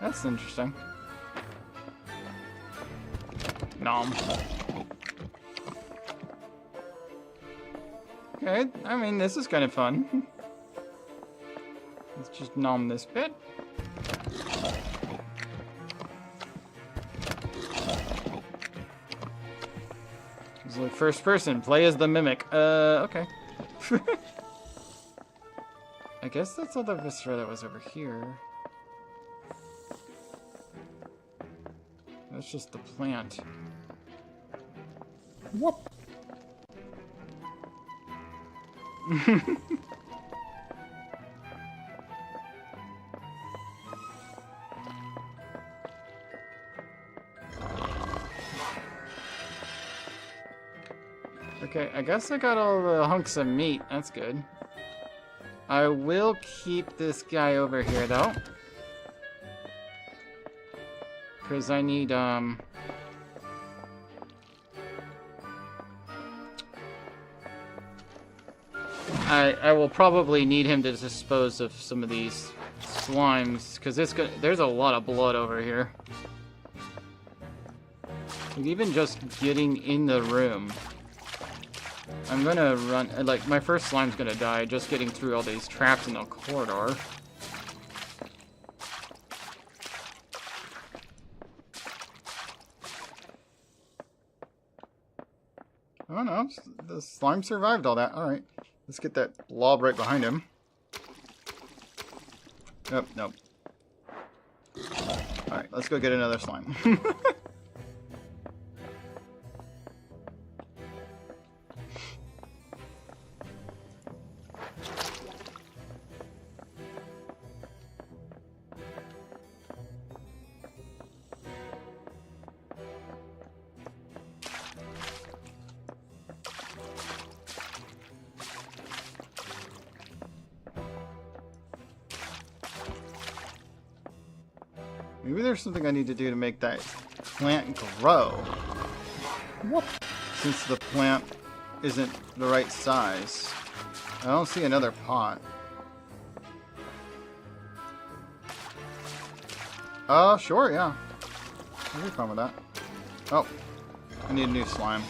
That's interesting. Nom. Okay, I mean, this is kind of fun. Let's just nom this bit. It's like first person, play as the mimic. Okay. I guess that's all the viscera that was over here. That's just the plant. What? Okay, I guess I got all the hunks of meat. That's good. I will keep this guy over here, though. Because I need, I will probably need him to dispose of some of these slimes, because there's a lot of blood over here. Like, even just getting in the room. I'm gonna run, like, my first slime's gonna die just getting through all these traps in the corridor. Oh no, the slime survived all that. Alright, let's get that blob right behind him. Oh, nope. Alright, let's go get another slime. Maybe there's something I need to do to make that plant grow. What? Since the plant isn't the right size. I don't see another pot. Sure, yeah. I'll be fine with that. Oh, I need a new slime.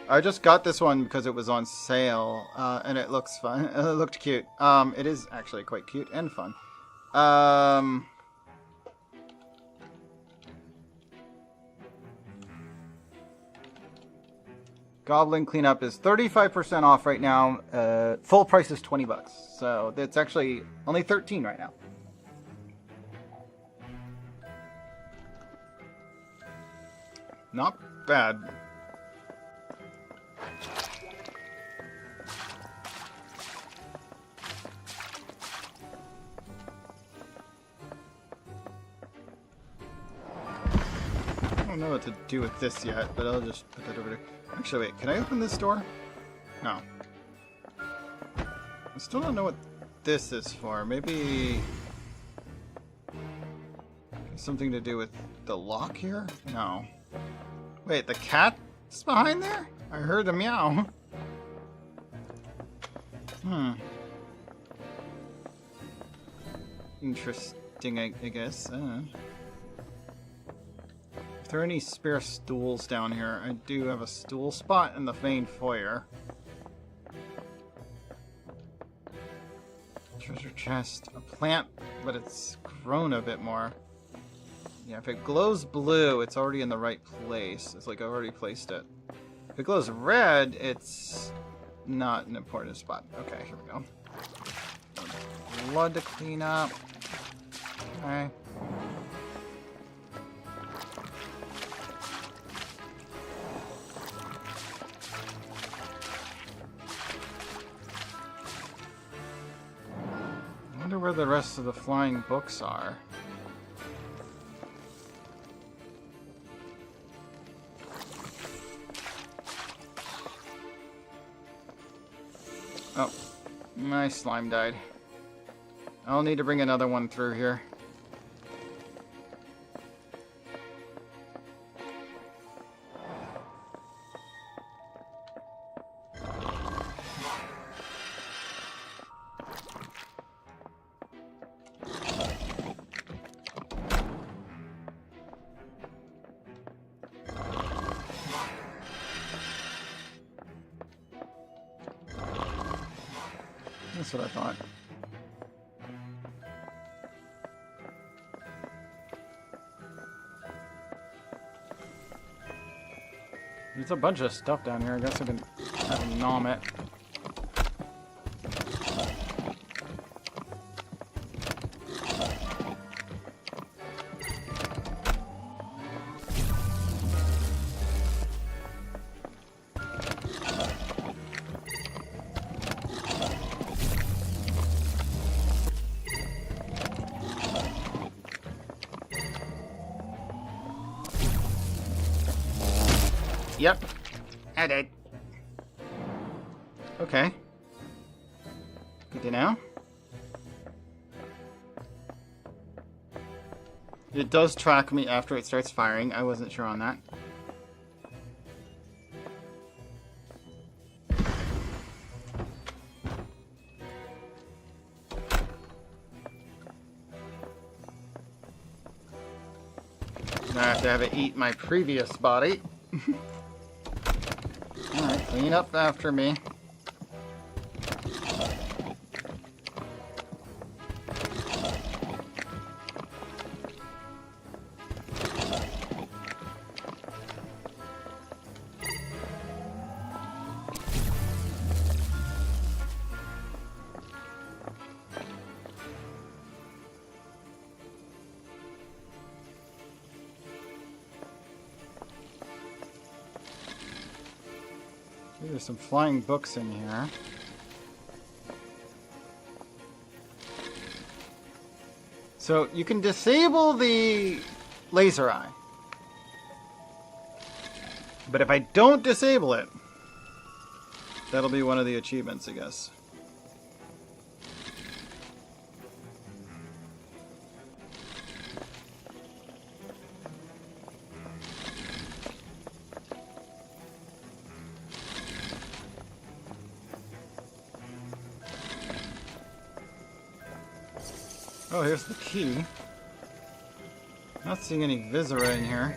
I just got this one because it was on sale, and it looks fun. It looked cute. It is actually quite cute and fun. Goblin cleanup is 35% off right now. Full price is $20, so it's actually only 13 right now. Not bad. I don't know what to do with this yet, but I'll just put that over there. Actually, wait, can I open this door? No. I still don't know what this is for. Maybe something to do with the lock here? No. Wait, the cat's behind there? I heard a meow. Interesting, I guess. If there are any spare stools down here, I do have a stool spot in the main foyer. Treasure chest. A plant, but it's grown a bit more. Yeah, if it glows blue, it's already in the right place. It's like I've already placed it. If it glows red, it's not an important spot. Okay, here we go. Blood to clean up. Okay. I wonder where the rest of the flying books are. Oh, my slime died. I'll need to bring another one through here. That's what I thought. There's a bunch of stuff down here. I guess I can have a nom it. Yep, I did. Okay. Good to know. It does track me after it starts firing. I wasn't sure on that. Now I have to have it eat my previous body. Alright, clean up after me. There's some flying books in here. So you can disable the laser eye. But if I don't disable it, that'll be one of the achievements, I guess. Oh, here's the key. Not seeing any viscera in here.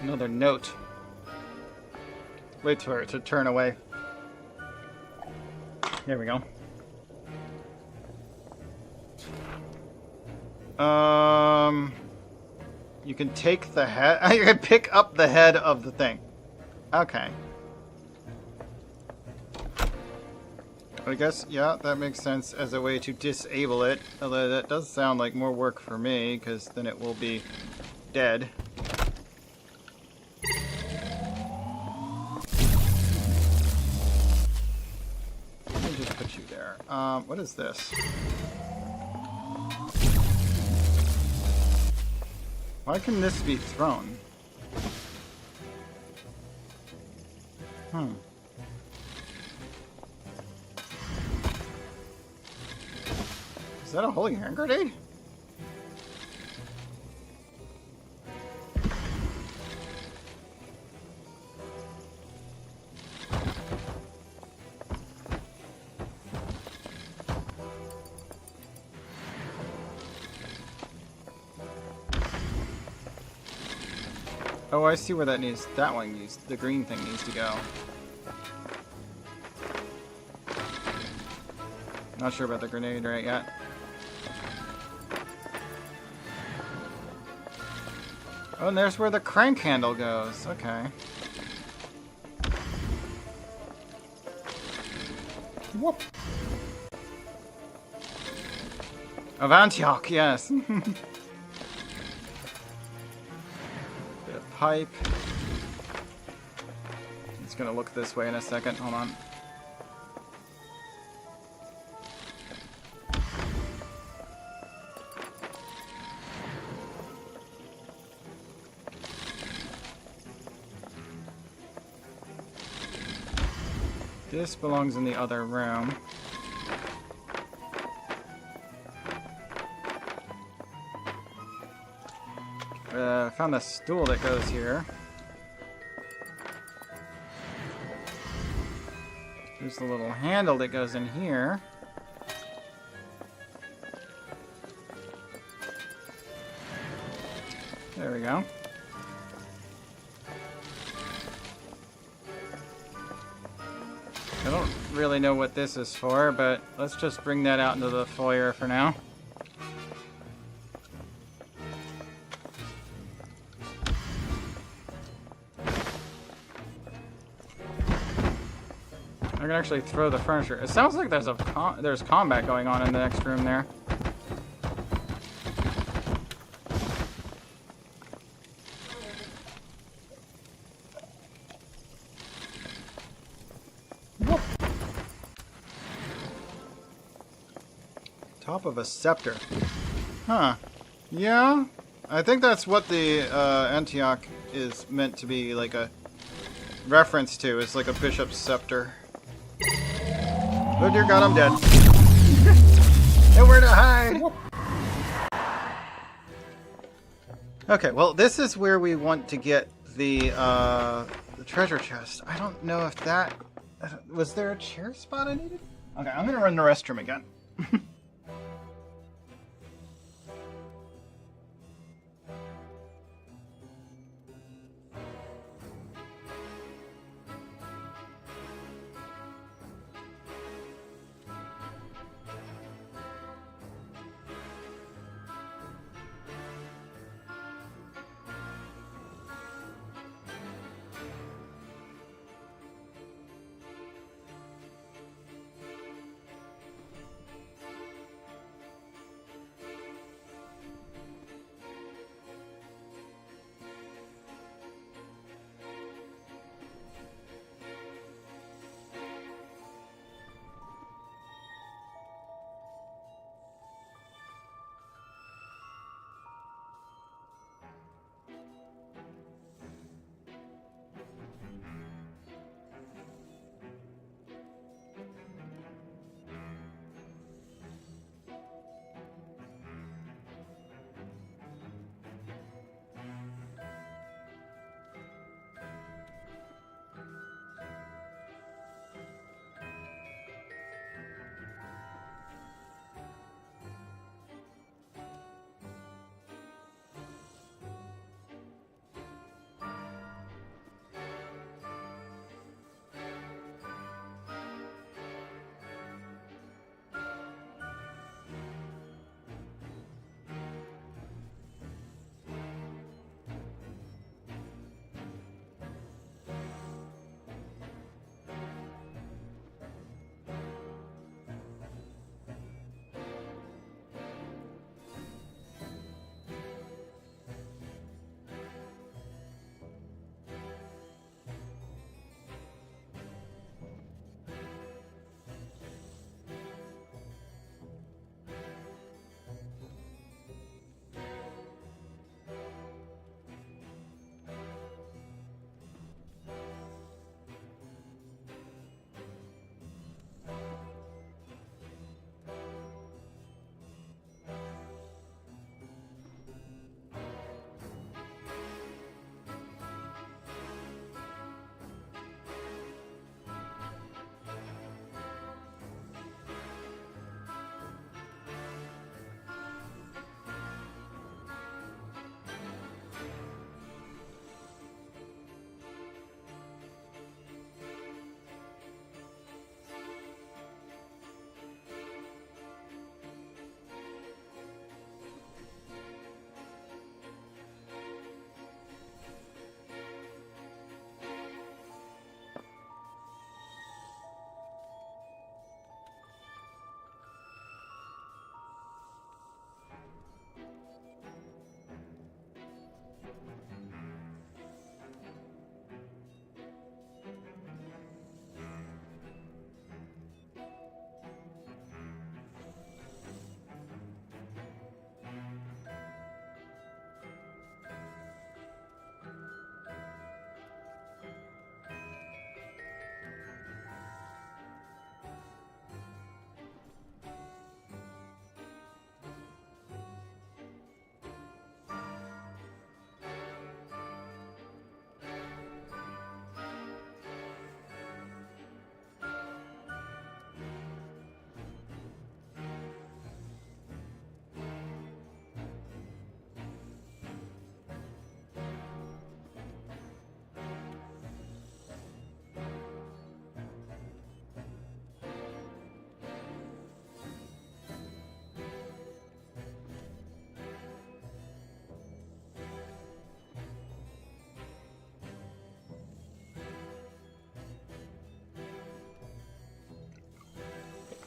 Another note. Wait for it to turn away. There we go. You can take the head. You can pick up the head of the thing. Okay. I guess, yeah, that makes sense as a way to disable it. Although that does sound like more work for me, because then it will be dead. Let me just put you there. What is this? Why can this be thrown? Is that a holy hand grenade? Oh, I see where that needs. That one needs. The green thing needs to go. Not sure about the grenade right yet. Oh, and there's where the crank handle goes. Okay. Whoop. Of Antioch, yes. Bit of pipe. It's gonna look this way in a second. Hold on. This belongs in the other room. I found a stool that goes here. There's the little handle that goes in here. There we go. I don't really know what this is for, but let's just bring that out into the foyer for now. I can actually throw the furniture. It sounds like there's combat going on in the next room there. Top of a scepter. Huh. Yeah. I think that's what the Antioch is meant to be, like a reference to. It's like a bishop's scepter. Oh dear God, I'm dead. Nowhere to hide! Okay, well, this is where we want to get the treasure chest. I don't know if that... Was there a chair spot I needed? Okay, I'm gonna run the restroom again.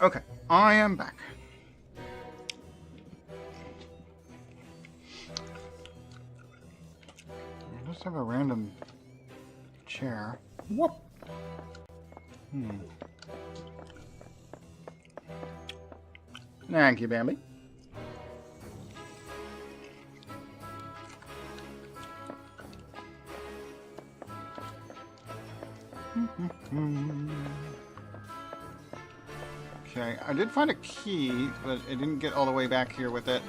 Okay, I am back. I just have a random chair. What? Thank you, Bambi. Okay, I did find a key, but I didn't get all the way back here with it.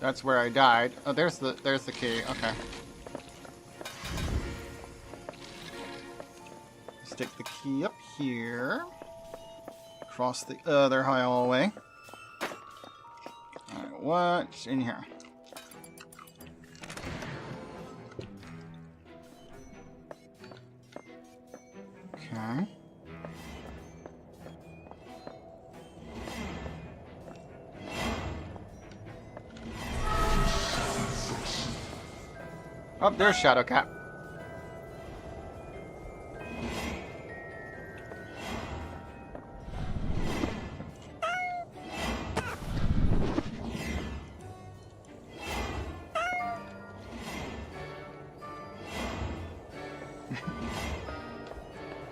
That's where I died. Oh, there's the key. Okay. Stick the key up here. Cross the other hallway. Alright, what's in here? Okay. Oh, there's Shadowcat.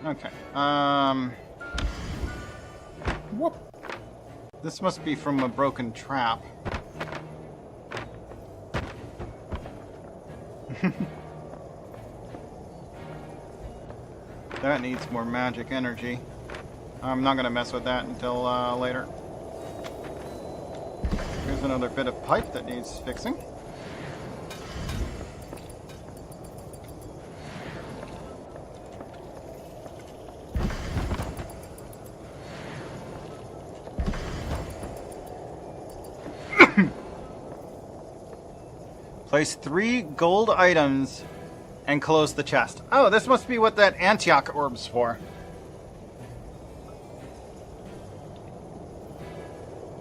Okay. What? This must be from a broken trap. That needs more magic energy. I'm not gonna mess with that until later. Here's another bit of pipe that needs fixing. Place 3 gold items and close the chest. Oh, this must be what that Antioch orb's for.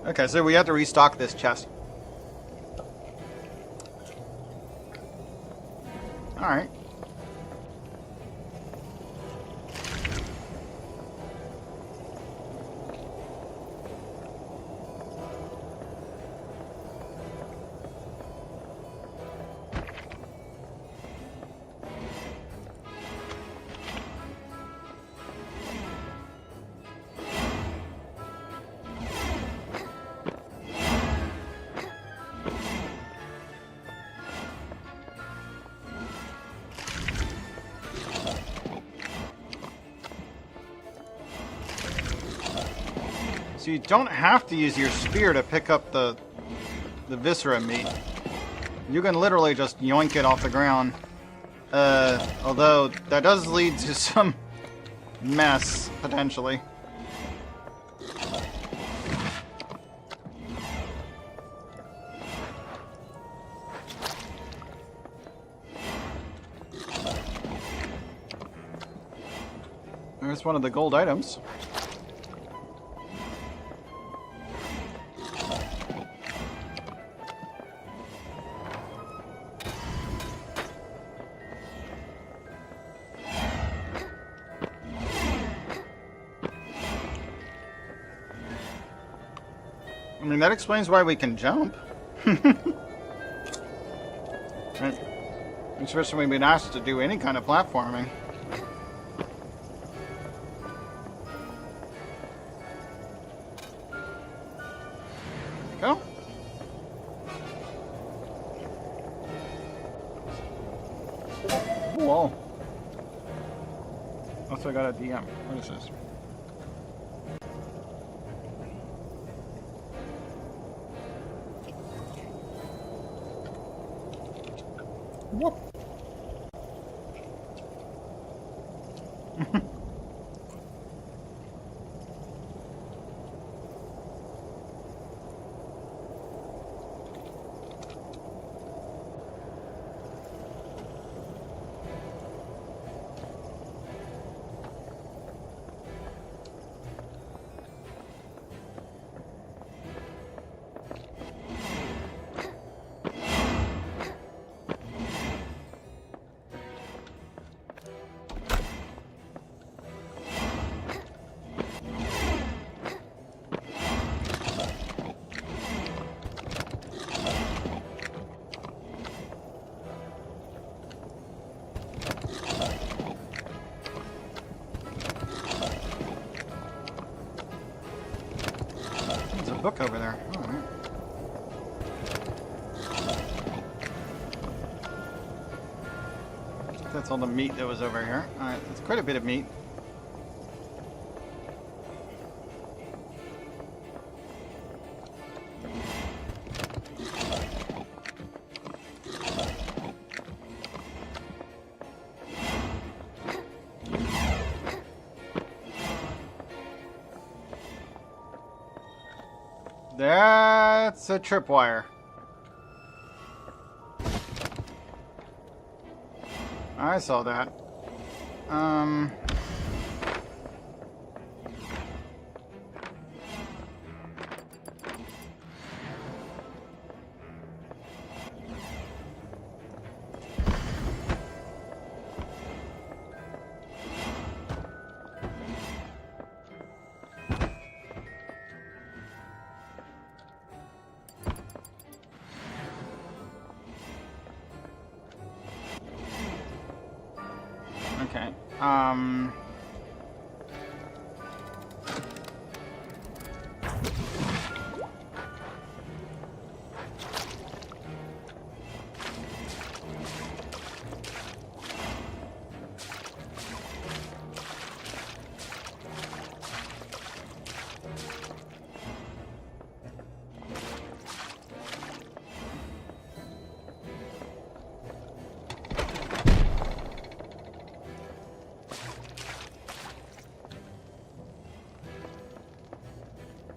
Okay, so we have to restock this chest. Alright. So you don't have to use your spear to pick up the viscera meat. You can literally just yoink it off the ground. Although that does lead to some mess, potentially. There's one of the gold items. I mean, that explains why we can jump. Right. Especially when we've been asked to do any kind of platforming. Go. Whoa. Also, I got a DM. What is this? What? book over there. Alright. That's all the meat that was over here. Alright, that's quite a bit of meat. That's a tripwire. I saw that. Okay.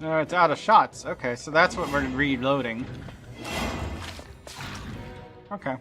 It's out of shots. Okay, so that's what we're reloading. Okay.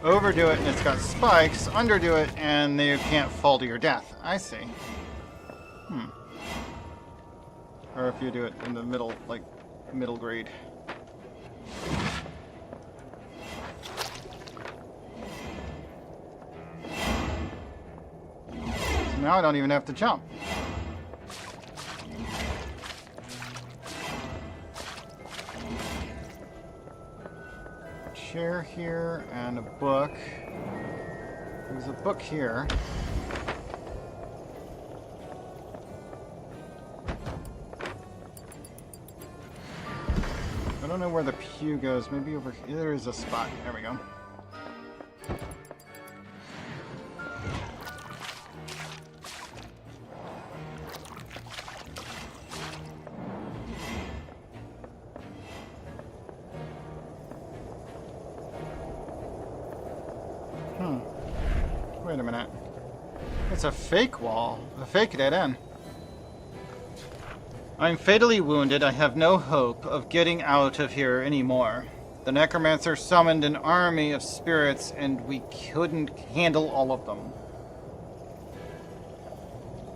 Overdo it and it's got spikes, underdo it and you can't fall to your death. I see. Or if you do it in the middle, like, middle grade. So now I don't even have to jump. Chair here and a book. There's a book here. I don't know where the pew goes. Maybe over here. There is a spot. There we go. Wait a minute. It's a fake wall. A fake dead end. I'm fatally wounded. I have no hope of getting out of here anymore. The necromancer summoned an army of spirits and we couldn't handle all of them.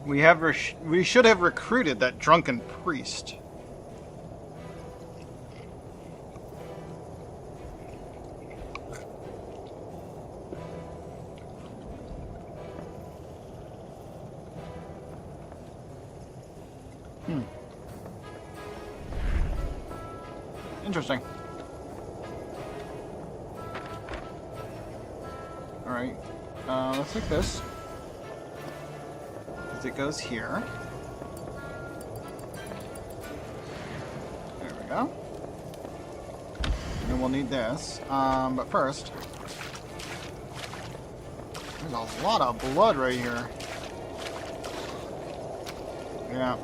We should have recruited that drunken priest. Interesting. Alright. Let's take this. It goes here. There we go. And we'll need this. But first, there's a lot of blood right here. Yeah.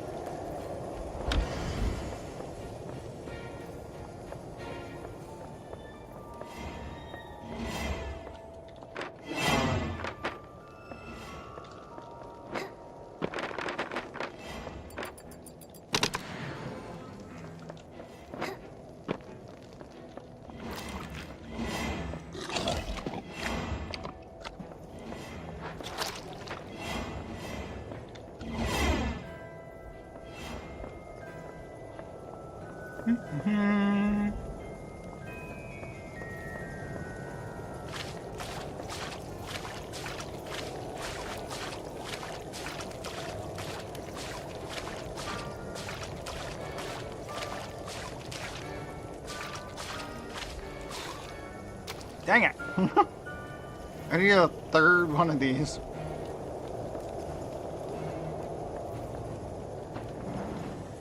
Dang it. I need a third one of these.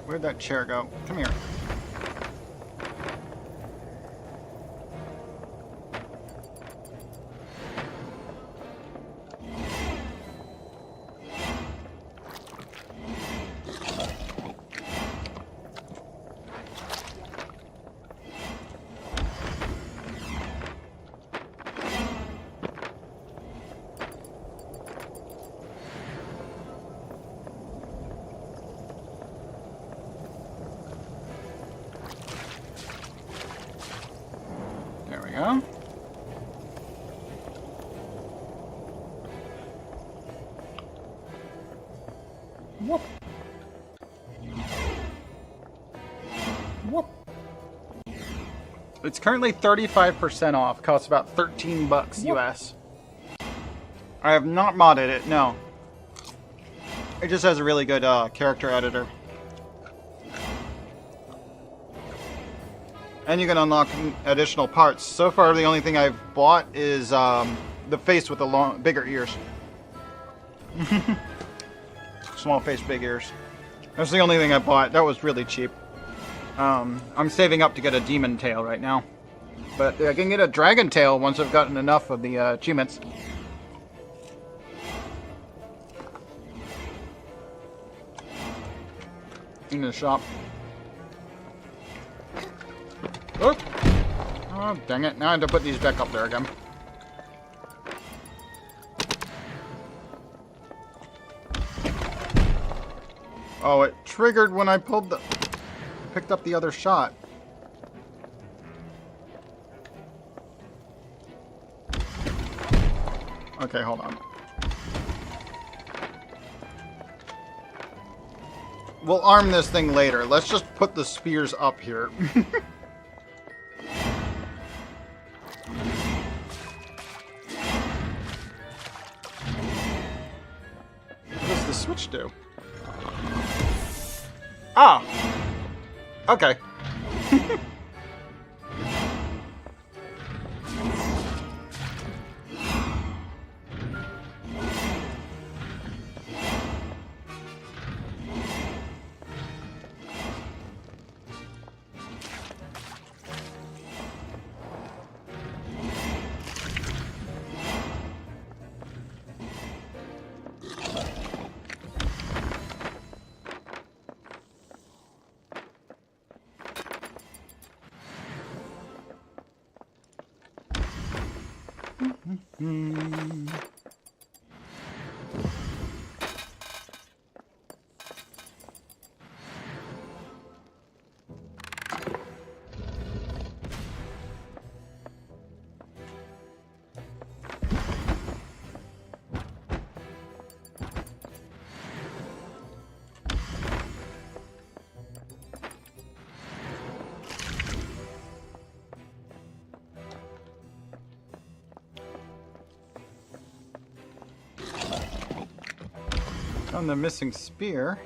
Where'd that chair go? Come here. Go. Whoop. Whoop. It's currently 35% off. Costs about 13 bucks US. I have not modded it, no. It just has a really good character editor. And you can unlock additional parts. So far, the only thing I've bought is the face with the bigger ears. Small face, big ears. That's the only thing I bought. That was really cheap. I'm saving up to get a demon tail right now. But I can get a dragon tail once I've gotten enough of the achievements. In the shop. Oh. Oh, dang it. Now I have to put these back up there again. Oh, it triggered when I picked up the other shot. Okay, hold on. We'll arm this thing later. Let's just put the spears up here. What does the switch do? Ah! Okay. On the missing spear.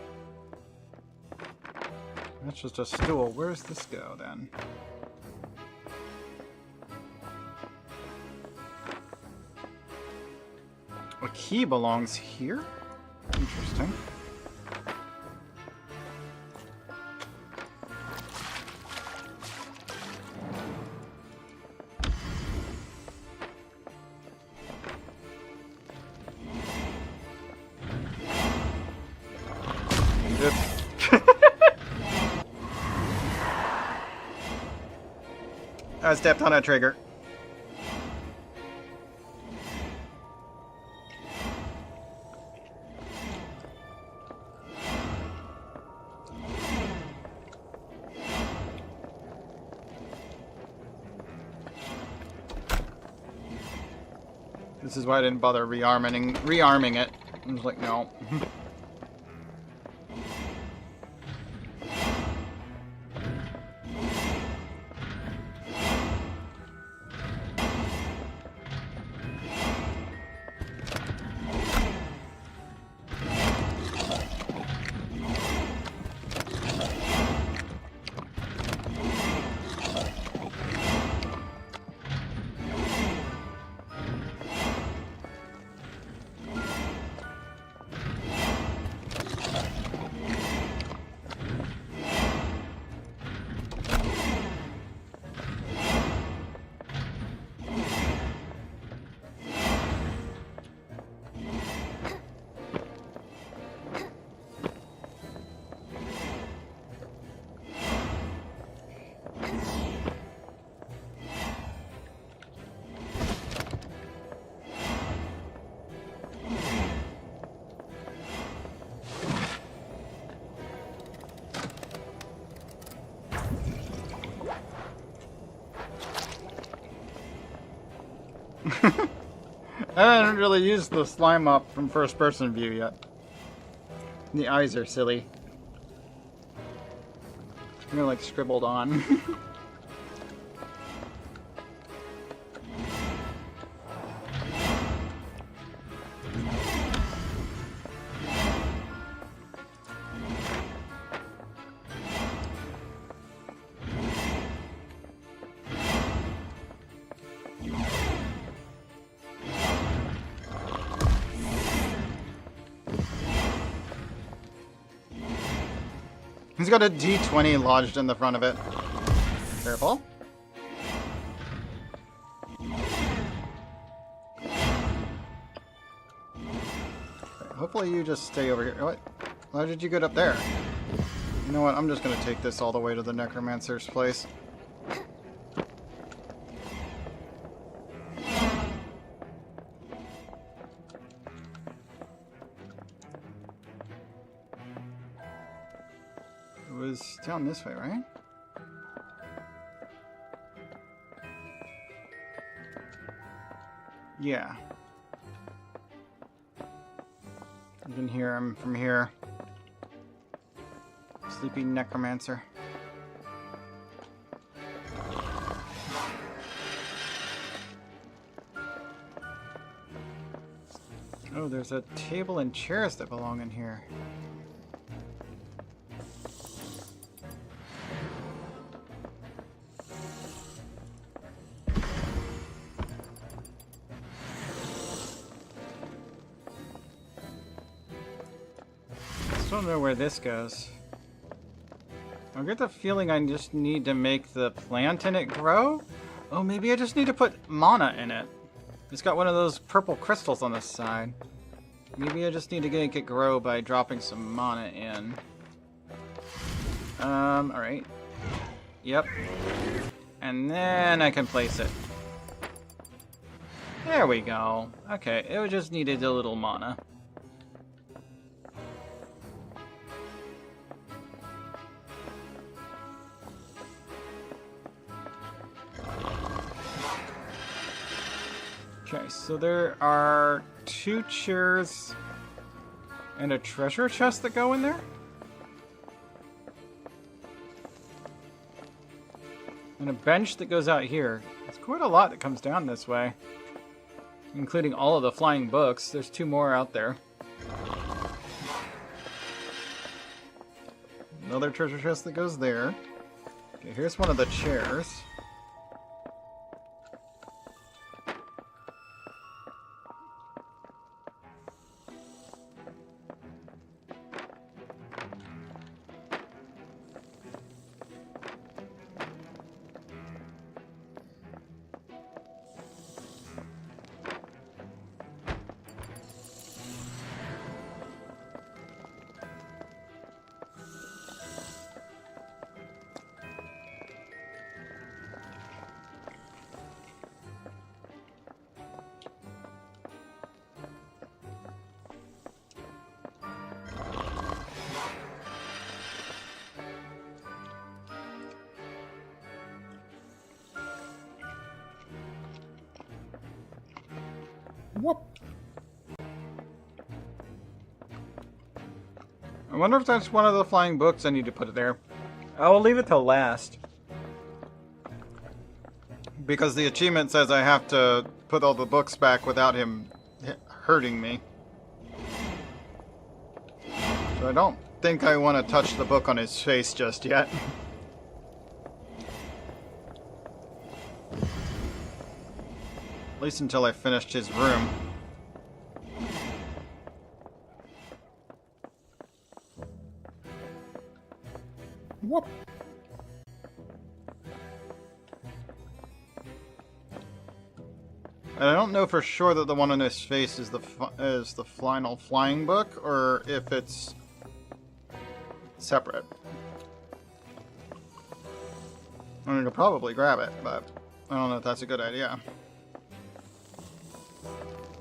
That's just a stool. Where's this go then? A key belongs here? Interesting. I stepped on a trigger. This is why I didn't bother rearming it. I was like, no. I haven't really used the slime up from first person view yet. The eyes are silly. They're like scribbled on. He's got a D20 lodged in the front of it. Careful. Okay, hopefully you just stay over here. What? Why did you get up there? You know what? I'm just going to take this all the way to the Necromancer's place. It was down this way, right? Yeah. You can hear him from here. Sleepy Necromancer. Oh, there's a table and chairs that belong in here. I don't know where this goes. I get the feeling I just need to make the plant in it grow? Oh, maybe I just need to put mana in it. It's got one of those purple crystals on the side. Maybe I just need to make it grow by dropping some mana in. Alright. Yep. And then I can place it. There we go. Okay, it just needed a little mana. Okay, so there are 2 chairs and a treasure chest that go in there? And a bench that goes out here. It's quite a lot that comes down this way. Including all of the flying books. There's 2 more out there. Another treasure chest that goes there. Okay, here's one of the chairs. What? I wonder if that's one of the flying books I need to put it there. I will leave it till last. Because the achievement says I have to put all the books back without him hurting me. So I don't think I want to touch the book on his face just yet. At least until I finished his room. What? And I don't know for sure that the one on his face is the final flying book, or if it's separate. I mean, I could probably grab it, but I don't know if that's a good idea.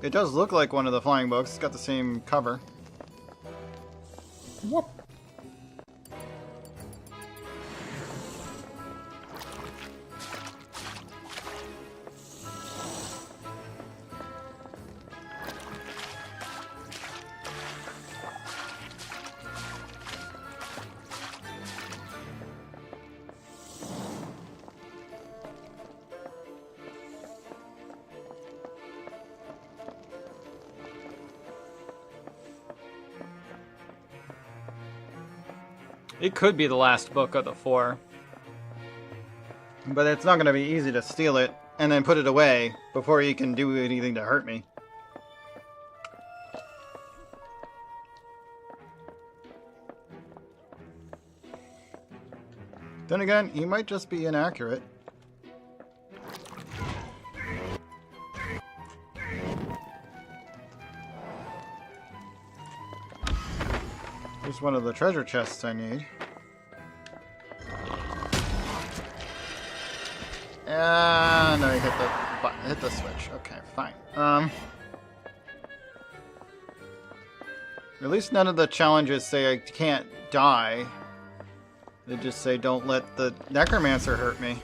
It does look like one of the flying books. It's got the same cover. What? It could be the last book of the 4. But it's not going to be easy to steal it and then put it away before you can do anything to hurt me. Then again, he might just be inaccurate. Here's one of the treasure chests I need. No, you hit the button, hit the switch. Okay, fine. At least none of the challenges say I can't die. They just say don't let the necromancer hurt me.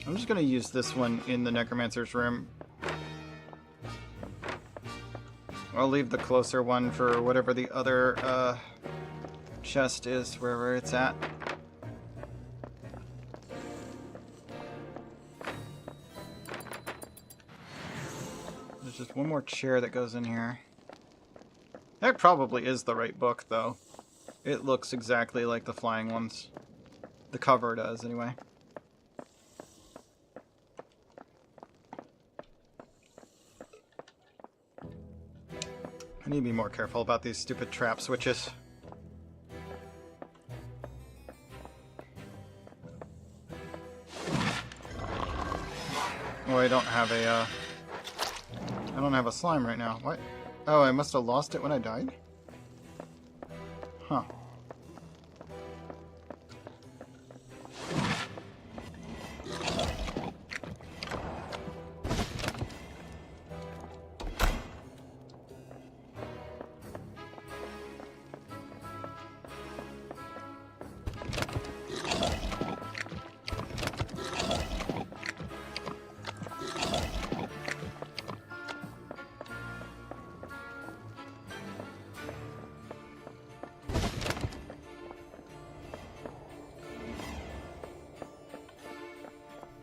I'm just gonna use this one in the necromancer's room. I'll leave the closer one for whatever the other chest is, wherever it's at. There's just one more chair that goes in here. That probably is the right book, though. It looks exactly like the flying ones. The cover does, anyway. I need to be more careful about these stupid trap switches. Oh, I don't have a slime right now. What? Oh, I must have lost it when I died? Huh.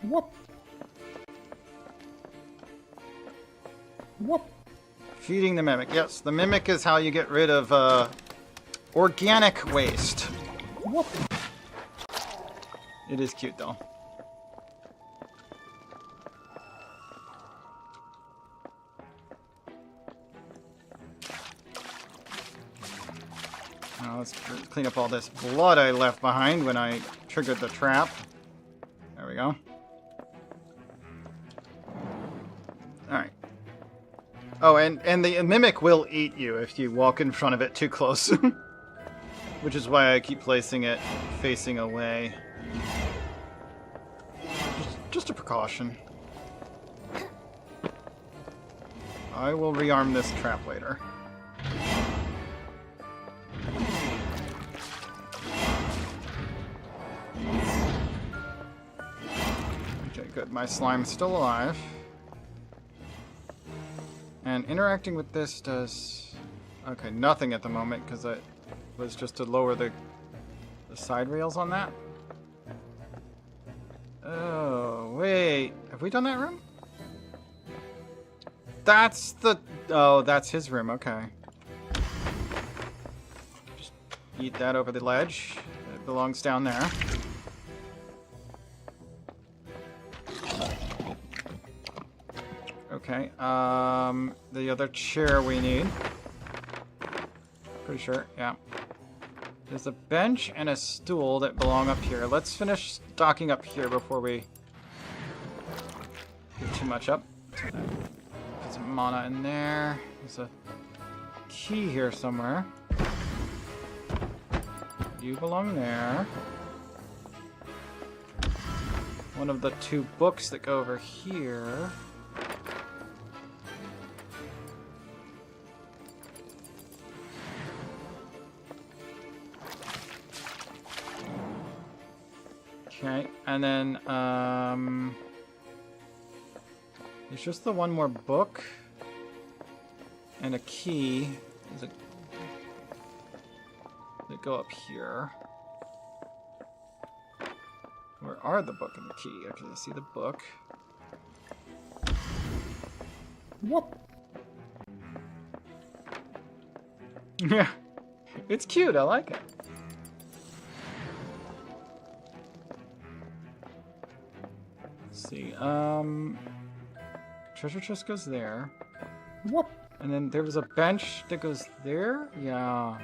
Whoop. Whoop. Feeding the mimic. Yes, the mimic is how you get rid of organic waste. Whoop. It is cute, though. Now let's clean up all this blood I left behind when I triggered the trap. There we go. Alright. Oh, and the mimic will eat you if you walk in front of it too close. Which is why I keep placing it facing away. Just a precaution. I will rearm this trap later. Okay, good. My slime's still alive. And interacting with this does... Okay, nothing at the moment, because it was just to lower the side rails on that. Oh, wait. Have we done that room? That's the... Oh, that's his room. Okay. Just eat that over the ledge. It belongs down there. Okay, the other chair we need. Pretty sure, yeah. There's a bench and a stool that belong up here. Let's finish stocking up here before we get too much up. Put some mana in there. There's a key here somewhere. You belong there. One of the 2 books that go over here. Okay, and then, there's just the one more book and a key. Does it go up here? Where are the book and the key? Okay, I see the book. Whoop. Yeah. It's cute, I like it. Let's see, treasure chest goes there. What? And then there was a bench that goes there? Yeah.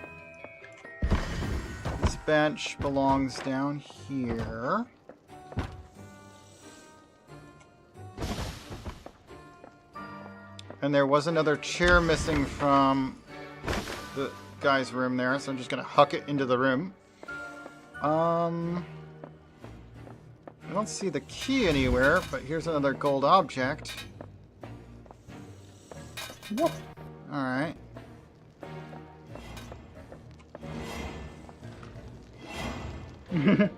This bench belongs down here. And there was another chair missing from the guy's room there, so I'm just gonna huck it into the room. I don't see the key anywhere, but here's another gold object. What? Alright. It's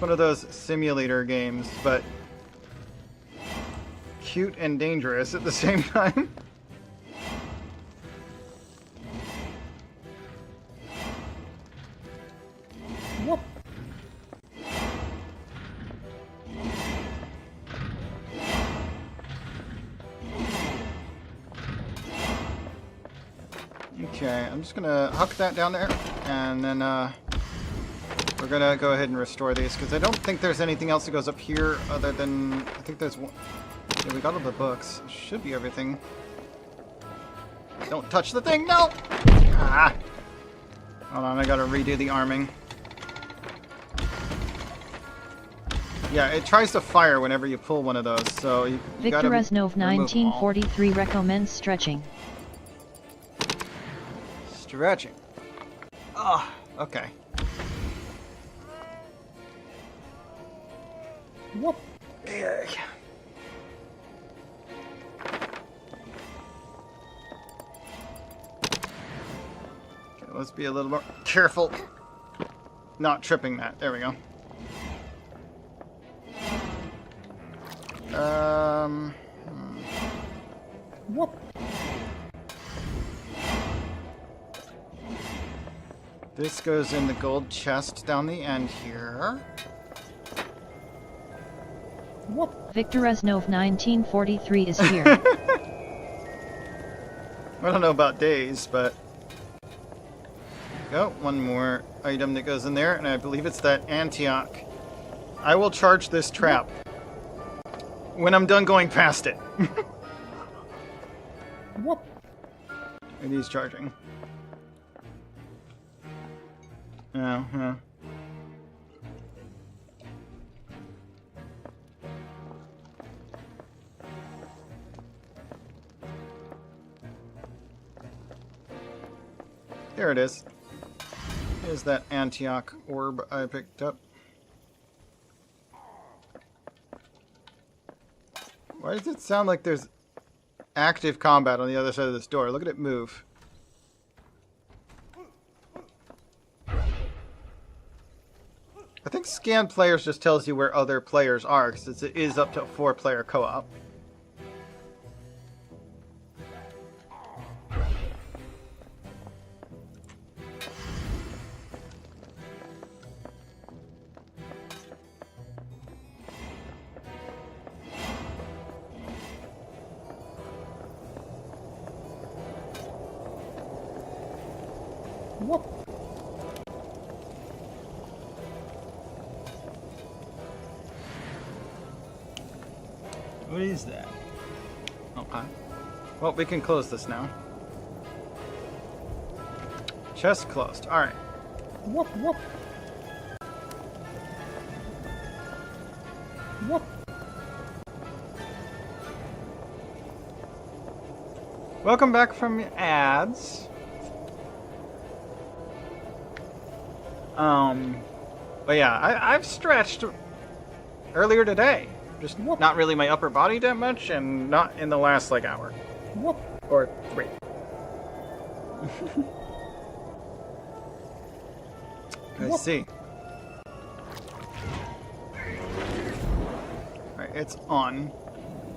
one of those simulator games, but cute and dangerous at the same time. What? Okay, I'm just gonna huck that down there, and then we're gonna go ahead and restore these, because I don't think there's anything else that goes up here other than, I think there's one. Yeah, we got all the books. Should be everything. Don't touch the thing, no! Ah! Hold on, I gotta redo the arming. Yeah, it tries to fire whenever you pull one of those, so you gotta Victor Reznov remove them all. 1943 recommends stretching. Stretching. Ah, okay. What? Yeah. Okay, let's be a little more careful. Not tripping that. There we go. What? This goes in the gold chest down the end here. What? Victor Reznov 1943 is here. I don't know about days, but... Go, one more item that goes in there, and I believe it's that Antioch. I will charge this trap when I'm done going past it. What? It is charging. Oh, huh. There it is. Here's that Antioch orb I picked up. Why does it sound like there's active combat on the other side of this door? Look at it move. I think scan players just tells you where other players are, because it is up to a 4-player co-op. What? What is that? Okay. Well, we can close this now. Chest closed. Alright. What? What? What? Welcome back from ads. But yeah, I've stretched earlier today. Just not really my upper body that much, and not in the last, like, hour. What? Or 3. I see. Alright, it's on.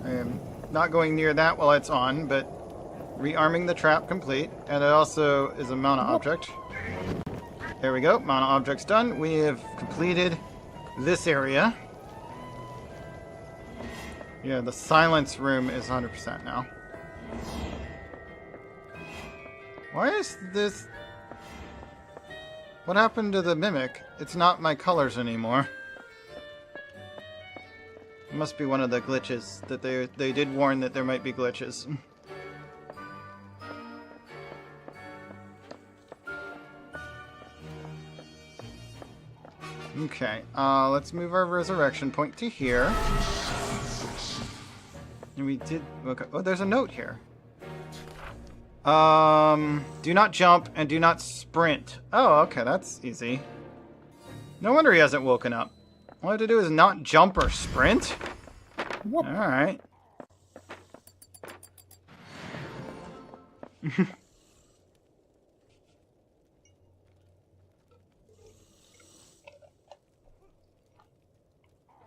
I am not going near that while it's on, but rearming the trap complete. And it also is a mana object. There we go. Mana object's done. We have completed this area. Yeah, the silence room is 100% now. Why is this... What happened to the mimic? It's not my colors anymore. It must be one of the glitches that they did warn that there might be glitches. Okay, let's move our resurrection point to here. And we did... Okay. Oh, there's a note here. Do not jump and do not sprint. Oh, okay, that's easy. No wonder he hasn't woken up. All I have to do is not jump or sprint? Alright.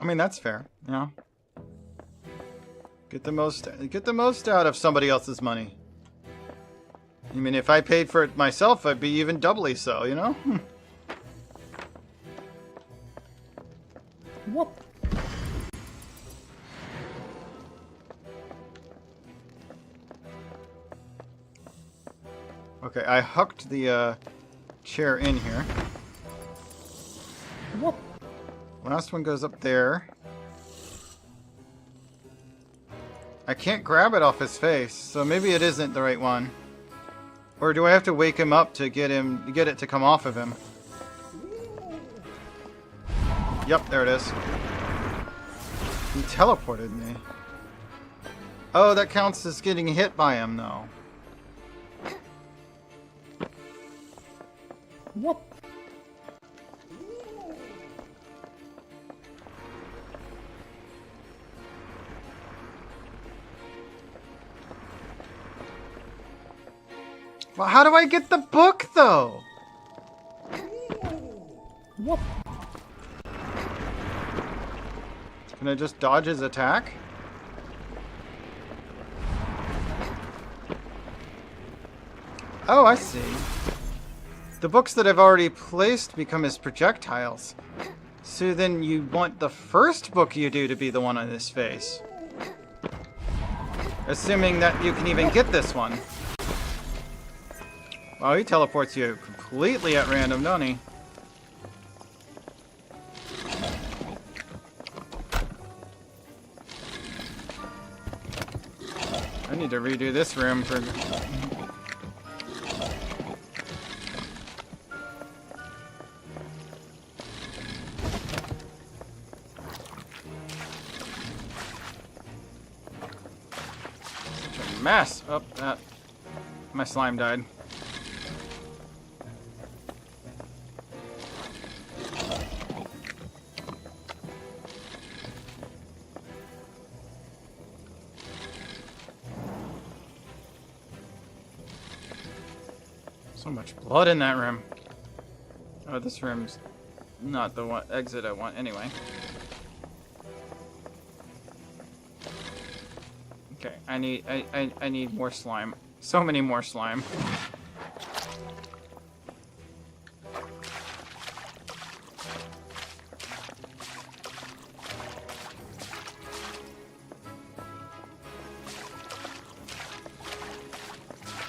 I mean, that's fair, yeah. Get the most out of somebody else's money. I mean, if I paid for it myself, I'd be even doubly so, you know? Whoop. Okay, I hooked the chair in here. Whoop. Last one goes up there. I can't grab it off his face, so maybe it isn't the right one. Or do I have to wake him up to get it to come off of him? Yep, there it is. He teleported me. Oh, that counts as getting hit by him, though. Whoop. Well, how do I get the book, though? Whoop. Can I just dodge his attack? Oh, I see. The books that I've already placed become his projectiles. So then you want the first book you do to be the one on his face. Assuming that you can even get this one. Wow, he teleports you completely at random, don't he? I need to redo this room for... Such a mess. Oh, my slime died. So much blood in that room. Oh, this room's not the one exit I want anyway. Okay, I need more slime. So many more slime.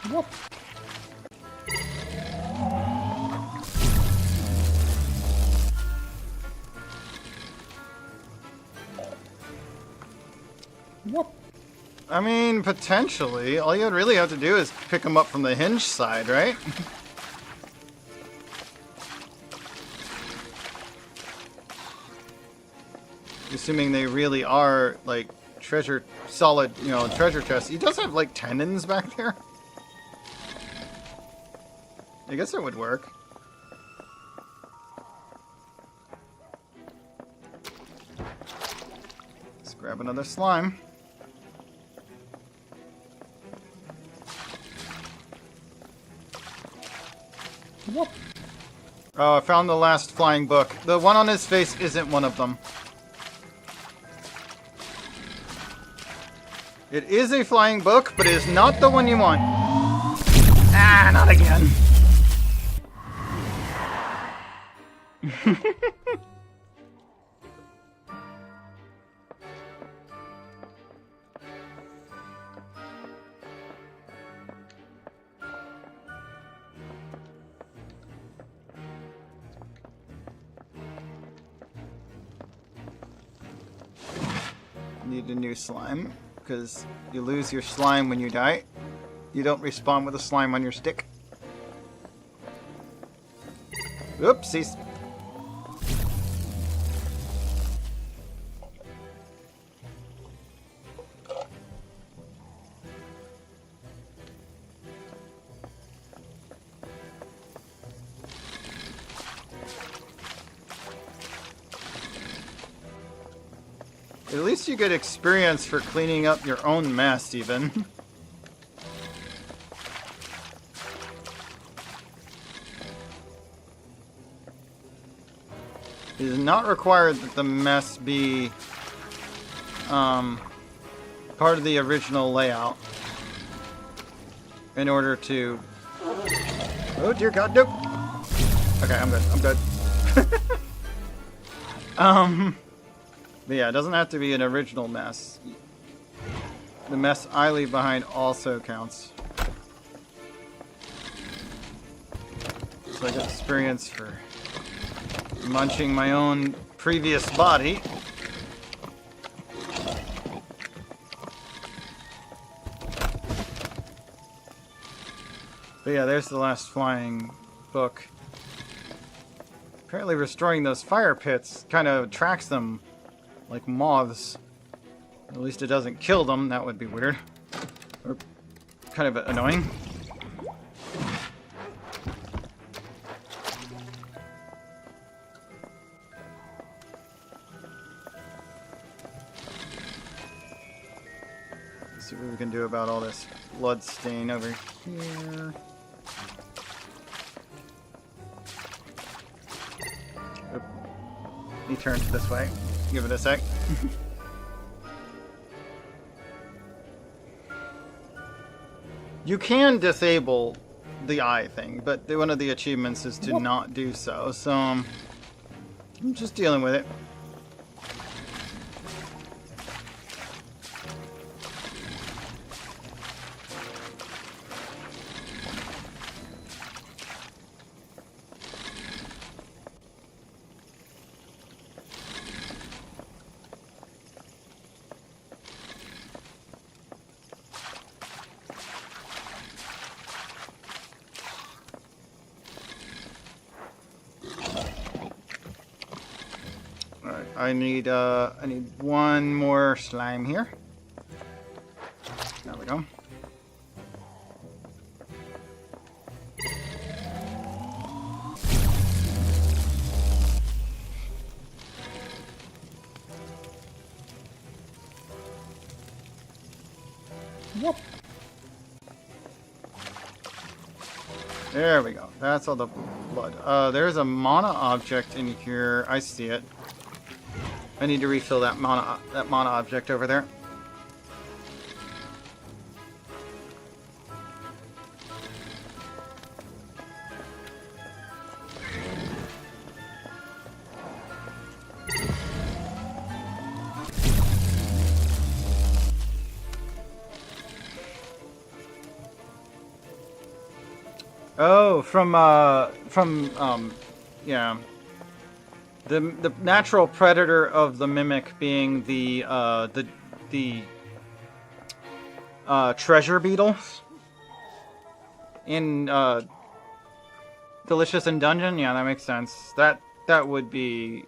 Whoop. Whoop. I mean, potentially. All you really have to do is pick them up from the hinge side, right? Assuming they really are, like, solid, you know, treasure chests. He does have, like, tendons back there. I guess it would work. Let's grab another slime. Whoop. Oh, I found the last flying book. The one on his face isn't one of them. It is a flying book, but it is not the one you want. Ah, not again. Need a new slime, because you lose your slime when you die. You don't respawn with a slime on your stick. Oopsies. At least you get experience for cleaning up your own mess, even. It is not required that the mess be part of the original layout in order to... Oh dear God, nope! Okay, I'm good, I'm good. But yeah, it doesn't have to be an original mess. The mess I leave behind also counts. So I get experience for munching my own previous body. But yeah, there's the last flying book. Apparently restoring those fire pits kind of attracts them like moths. At least it doesn't kill them. That would be weird. Or kind of annoying. Let's see what we can do about all this blood stain over here. Oop. He turns this way. Give it a sec. You can disable the eye thing, but one of the achievements is to not do so, so I'm just dealing with it. I need one more slime here. There we go. Whoop. There we go. That's all the blood. There's a mana object in here. I see it. I need to refill that mana object over there. Oh, yeah. The natural predator of the mimic being the treasure beetles in Delicious in Dungeon. Yeah, that makes sense. That would be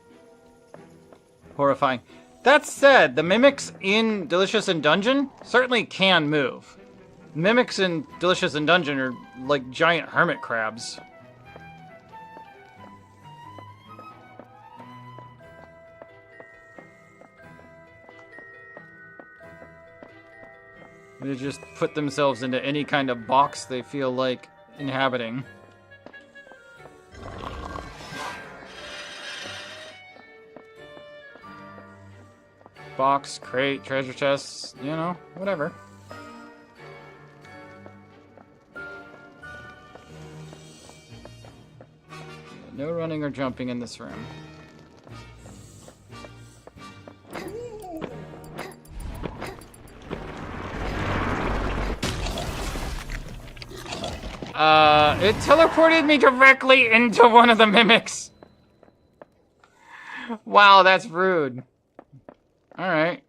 horrifying. That said, the mimics in Delicious in Dungeon certainly can move. Mimics in Delicious in Dungeon are like giant hermit crabs. They just put themselves into any kind of box they feel like inhabiting. Box, crate, treasure chests, you know, whatever. No running or jumping in this room. It teleported me directly into one of the mimics. Wow, that's rude. Alright.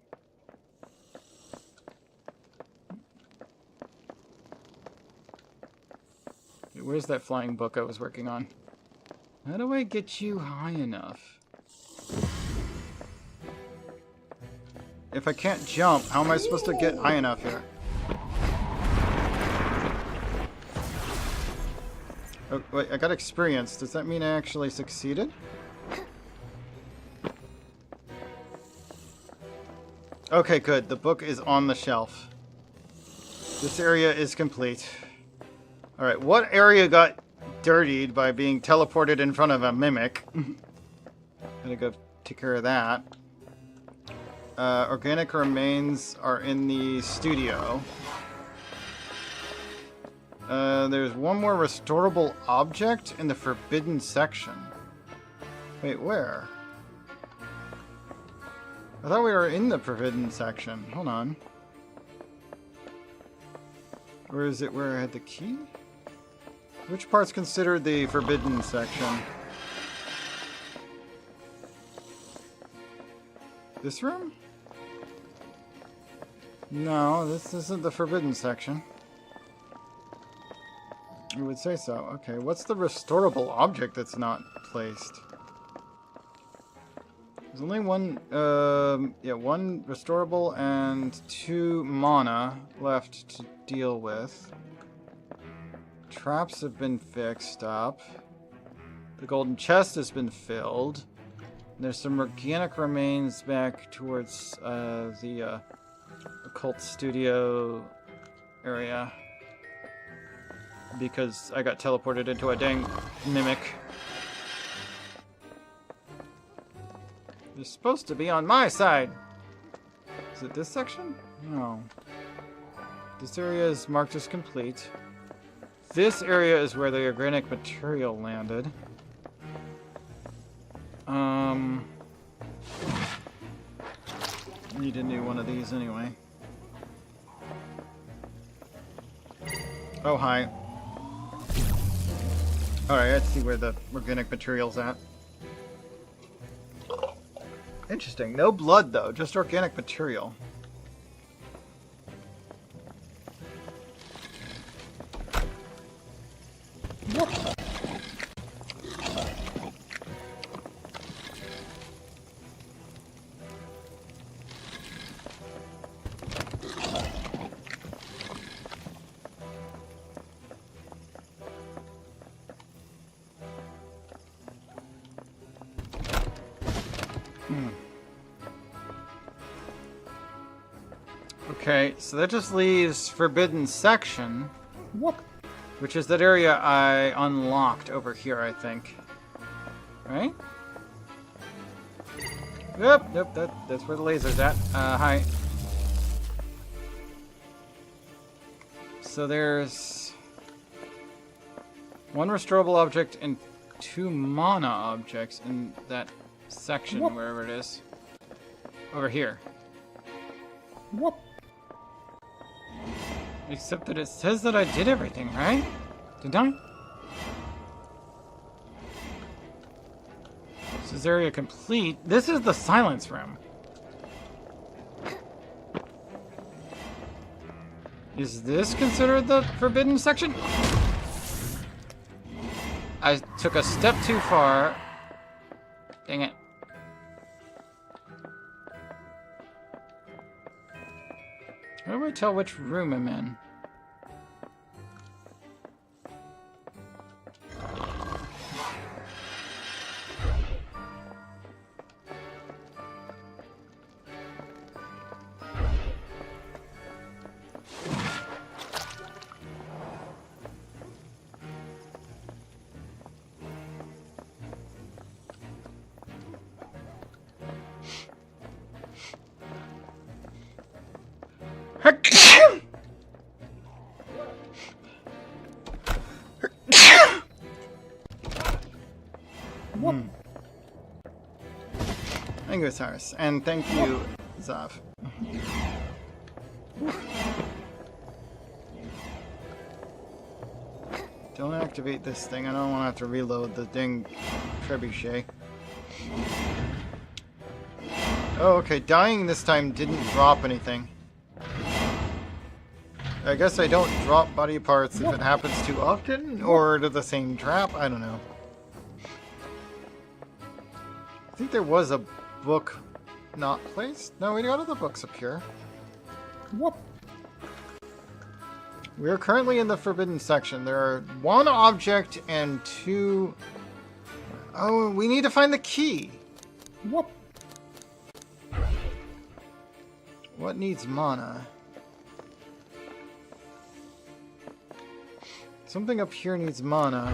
where's that flying book I was working on? How do I get you high enough? If I can't jump, how am I supposed to get high enough here? Oh, wait, I got experience. Does that mean I actually succeeded? Okay, good. The book is on the shelf. This area is complete. Alright, what area got dirtied by being teleported in front of a mimic? Gotta go take care of that. Organic remains are in the studio. There's one more restorable object in the forbidden section. Wait, where? I thought we were in the forbidden section. Hold on. Or is it where I had the key? Which part's considered the forbidden section? This room? No, this isn't the forbidden section. I would say so. Okay, what's the restorable object that's not placed? There's only one, one restorable and 2 mana left to deal with. Traps have been fixed up. The golden chest has been filled. There's some organic remains back towards the occult studio area. Because I got teleported into a dang mimic. You're supposed to be on my side. Is it this section? No. This area is marked as complete. This area is where the organic material landed. Need a new one of these anyway. Oh, hi. Alright, let's see where the organic material's at. Interesting. No blood, though. Just organic material. What? Okay, so that just leaves Forbidden Section. What? Which is that area I unlocked over here, I think. Right? Yep, that's where the laser's at. Hi. So there's 1 restorable object and 2 mana objects in that section, what? wherever it is. Over here. What? Except that it says that I did everything, right? Did I? This is area complete. This is the silence room. Is this considered the forbidden section? I took a step too far. Dang it. How do I tell which room I'm in? What? Thank you, Cyrus. And thank you, Zav. Don't activate this thing. I don't want to have to reload the dang trebuchet. Oh, okay. Dying this time didn't drop anything. I guess I don't drop body parts if it happens too often, or to the same trap. I don't know. I think there was a book not placed. No, we got other books up here. Whoop. We are currently in the forbidden section. There are 1 object and 2... Oh, we need to find the key. Whoop. What needs mana? Something up here needs mana.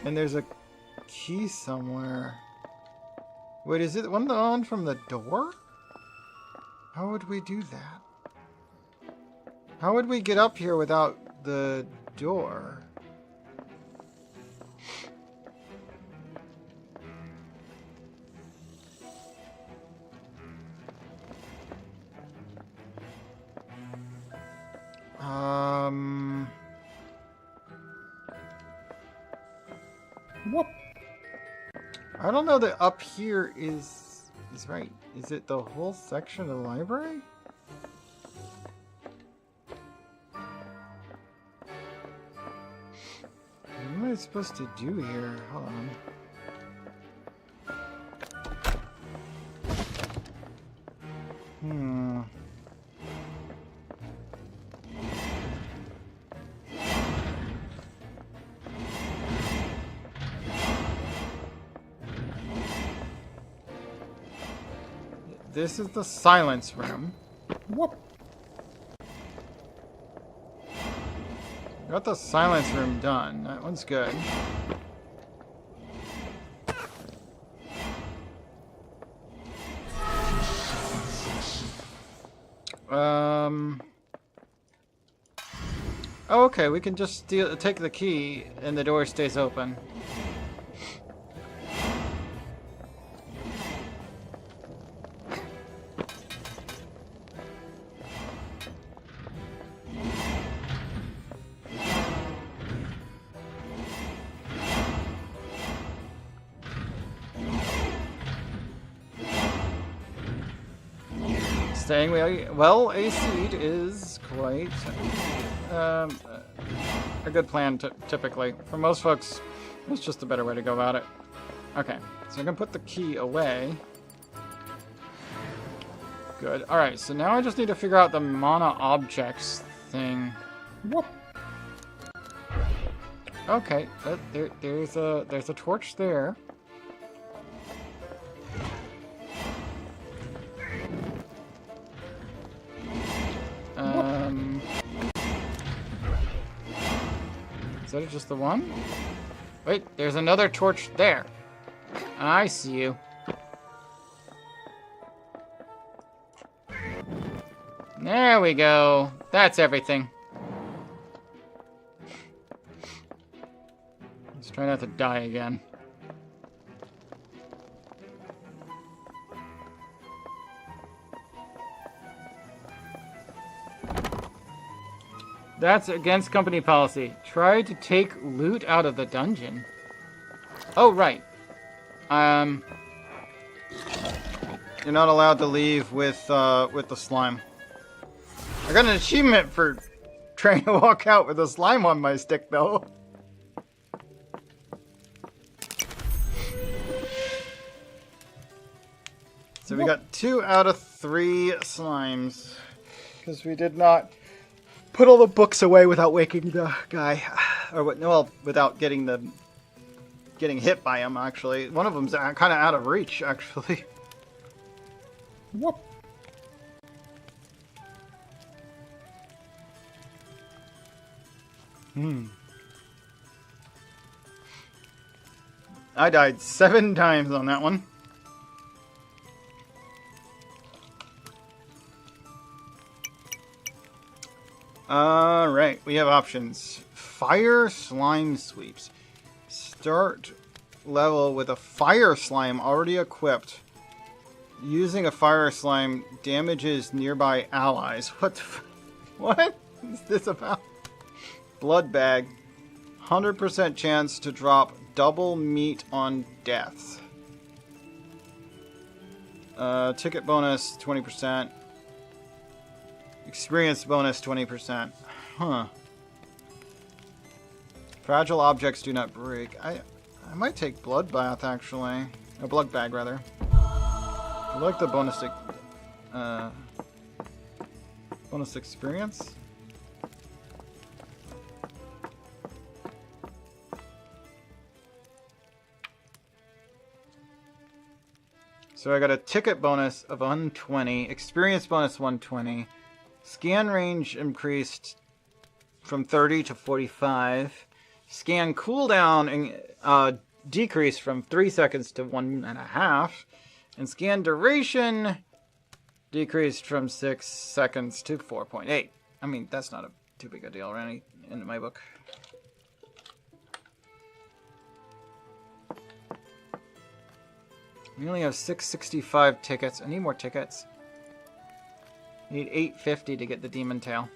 And there's a key somewhere. Wait, is it one on from the door? How would we do that? How would we get up here without the door? Whoop. I don't know that up here is right. Is it the whole section of the library? What am I supposed to do here? Hold on. This is the silence room. Whoop. Got the silence room done. That one's good. Oh, okay, we can just take the key and the door stays open. Staying well AC'd is quite a good plan, typically. For most folks, it's just a better way to go about it. Okay, so I'm going to put the key away. Good. Alright, so now I just need to figure out the mana objects thing. Whoop. Okay, there's a torch there. Is that just the one? Wait, there's another torch there. I see you. There we go. That's everything. Let's try not to die again. That's against company policy. Try to take loot out of the dungeon. Oh, right. You're not allowed to leave with the slime. I got an achievement for trying to walk out with a slime on my stick, though. So we got 2 out of 3 slimes. Because we did not put all the books away without waking the guy. Or, well, without getting hit by him, actually. One of them's kind of out of reach, actually. Whoop. I died 7 times on that one. Alright, we have options. Fire slime sweeps. Start level with a fire slime already equipped. Using a fire slime damages nearby allies. What is this about? Blood bag. 100% chance to drop double meat on death. Ticket bonus 20%. Experience bonus 20%. Huh. Fragile objects do not break. I might take Bloodbath, actually. A Blood Bag, rather. I like the bonus bonus experience. So I got a ticket bonus of 120, experience bonus 120, scan range increased from 30 to 45, scan cooldown decreased from 3 seconds to 1.5, and scan duration decreased from 6 seconds to 4.8. I mean, that's not too big a deal, really, in my book. We only have 665 tickets. I need more tickets. I need 850 to get the Demon Tail.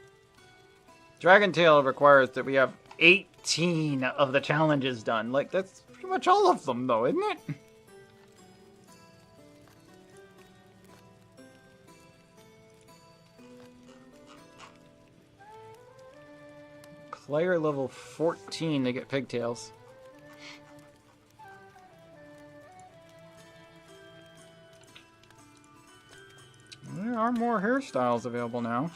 Dragon Tail requires that we have 18 of the challenges done. Like, that's pretty much all of them, though, isn't it? Player level 14 to get pigtails. There are more hairstyles available now.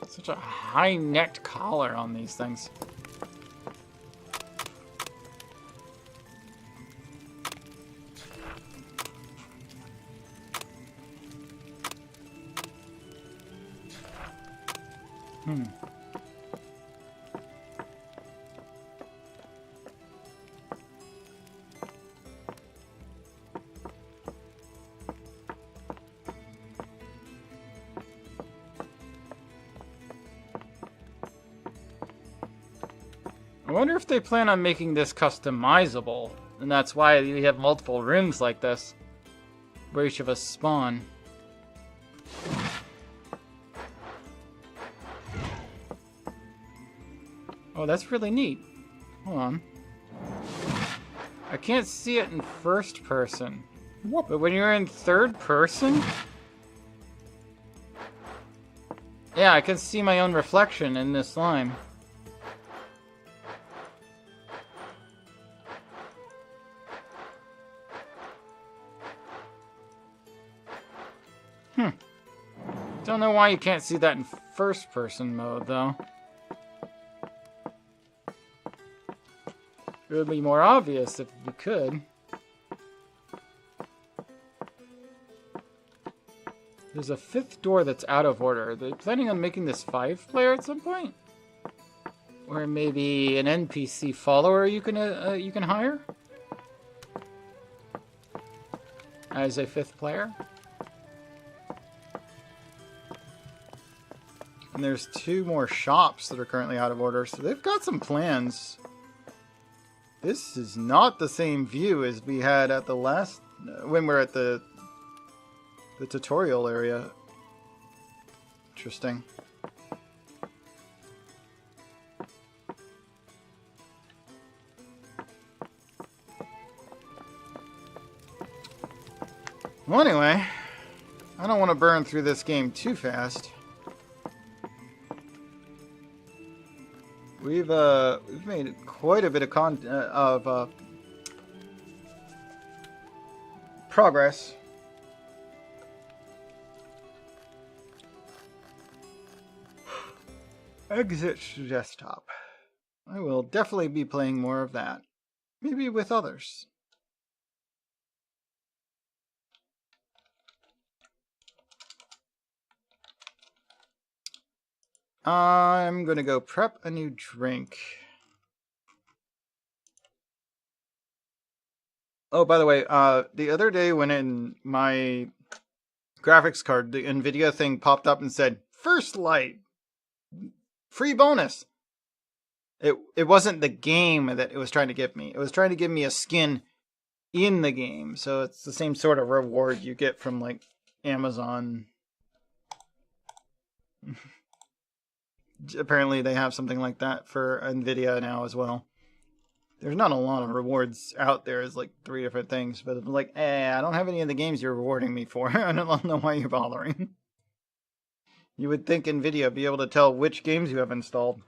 Such a high-necked collar on these things. I wonder if they plan on making this customizable, and that's why we have multiple rooms like this, where each of us spawn. Oh, that's really neat. Hold on. I can't see it in first person. What? But when you're in third person? Yeah, I can see my own reflection in this slime. Don't know why you can't see that in first person mode, though. It would be more obvious if we could. There's a 5th door that's out of order. Are they planning on making this 5-player at some point? Or maybe an NPC follower you can hire? As a 5th player? And there's 2 more shops that are currently out of order, so they've got some plans. This is not the same view as we had at the last, when we're at the tutorial area. Interesting. Well, anyway, I don't want to burn through this game too fast. We've made quite a bit of progress. Exit desktop. I will definitely be playing more of that. Maybe with others. I'm gonna go prep a new drink. Oh, by the way, the other day when in my graphics card, the NVIDIA thing popped up and said, First Light! Free bonus! It wasn't the game that it was trying to give me. It was trying to give me a skin in the game. So it's the same sort of reward you get from like Amazon. Apparently they have something like that for Nvidia now as well. There's not a lot of rewards out there. It's like 3 different things, but it's like, I don't have any of the games you're rewarding me for. I don't know why you're bothering. You would think Nvidia would be able to tell which games you have installed.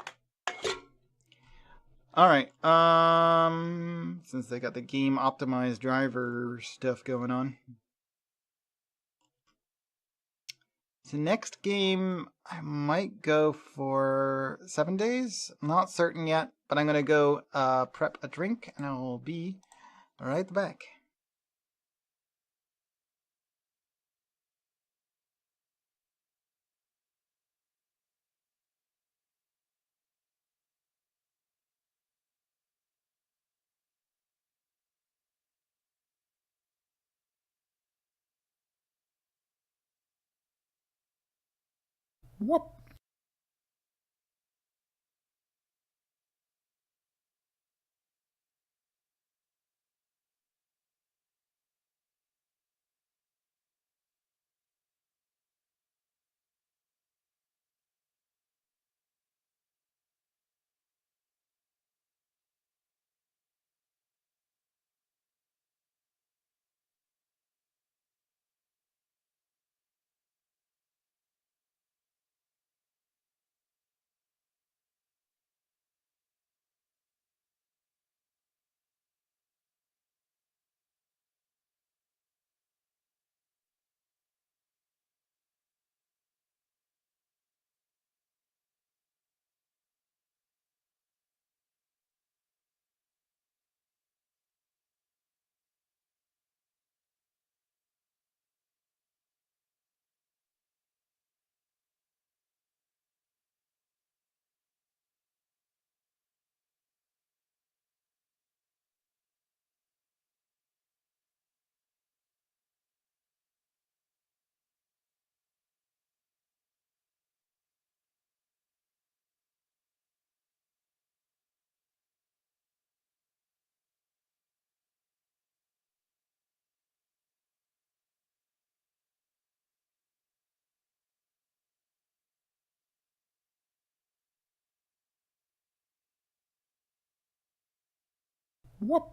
Alright, since they got the game optimized driver stuff going on. So next game, I might go for 7 days. I'm not certain yet, but I'm going to go prep a drink, and I will be right back. What? What?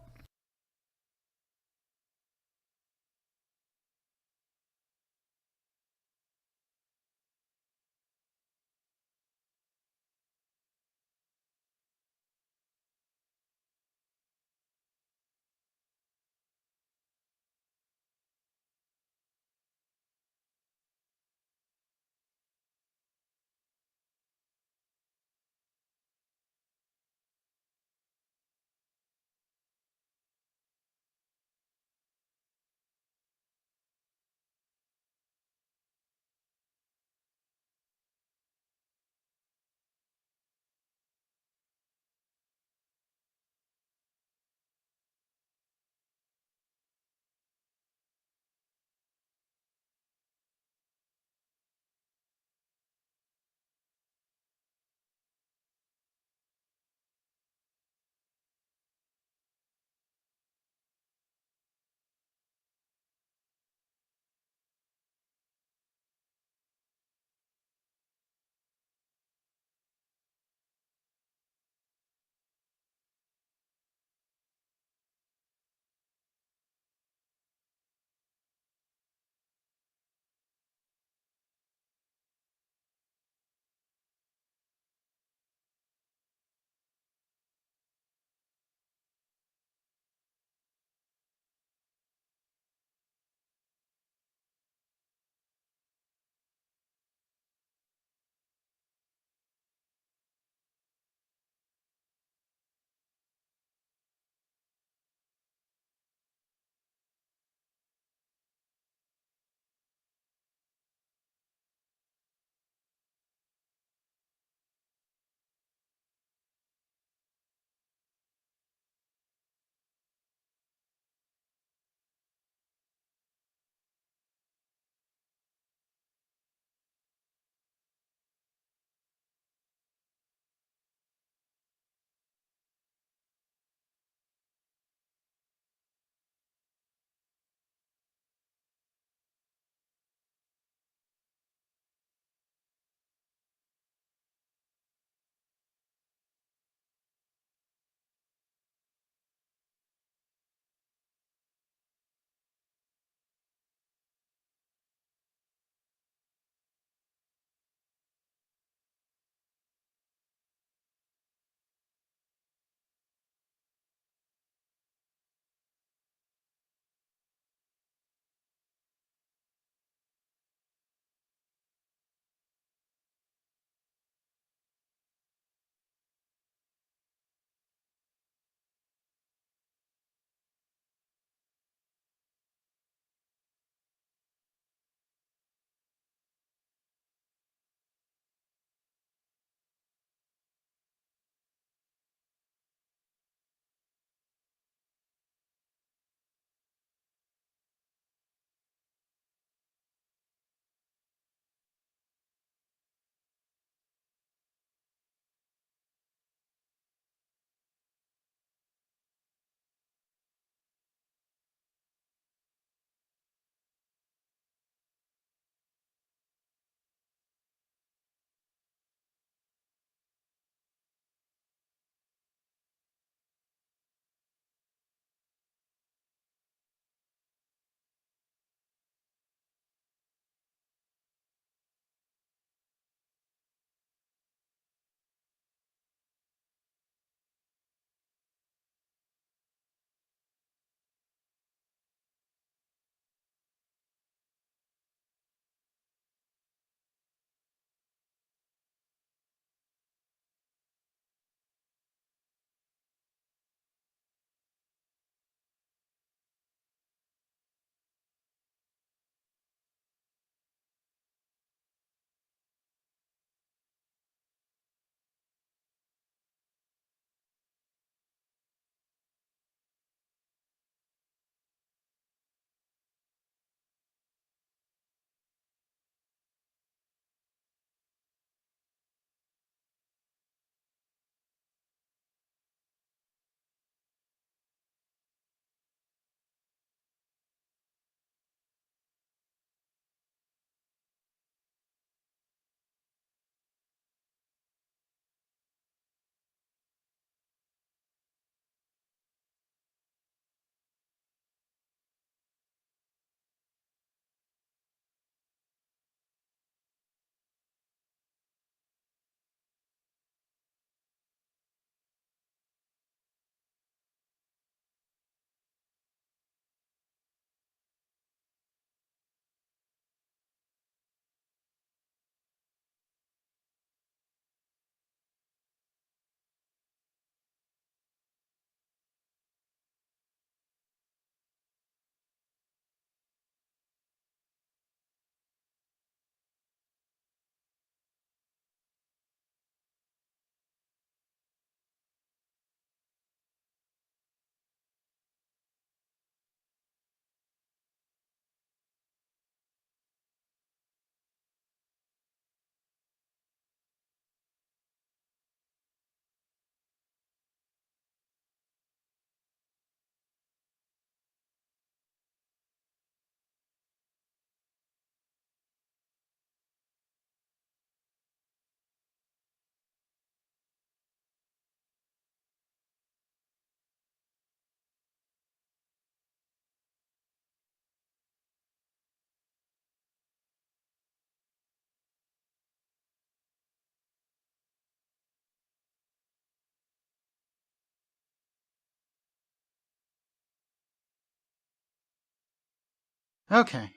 Okay.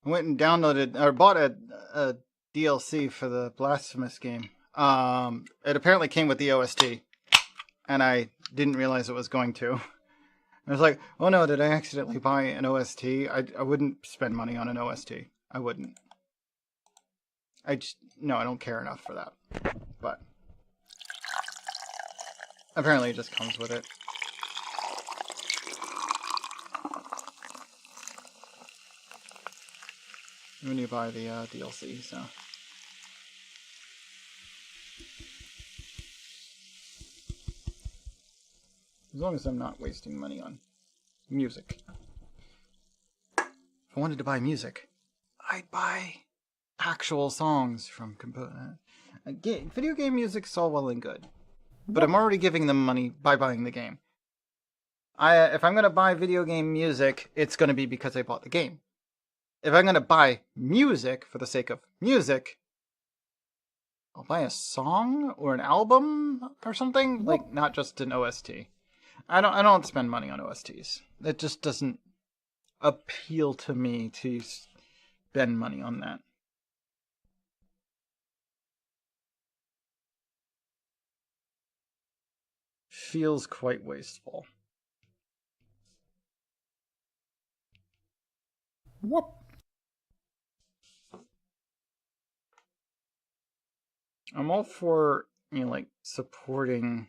I went and downloaded or bought a DLC for the Blasphemous game. It apparently came with the OST, and I didn't realize it was going to. I was like, oh no, did I accidentally buy an OST? I wouldn't spend money on an OST. I wouldn't. No, I don't care enough for that. But apparently it just comes with it. When you buy the DLC, so. As long as I'm not wasting money on music. If I wanted to buy music, I'd buy actual songs from video game music's all well and good, but I'm already giving them money by buying the game. If I'm going to buy video game music, it's going to be because I bought the game. If I'm going to buy music for the sake of music, I'll buy a song or an album or something, like not just an OST. I don't spend money on OSTs. It just doesn't appeal to me to spend money on that. Feels quite wasteful. What? I'm all for, like, supporting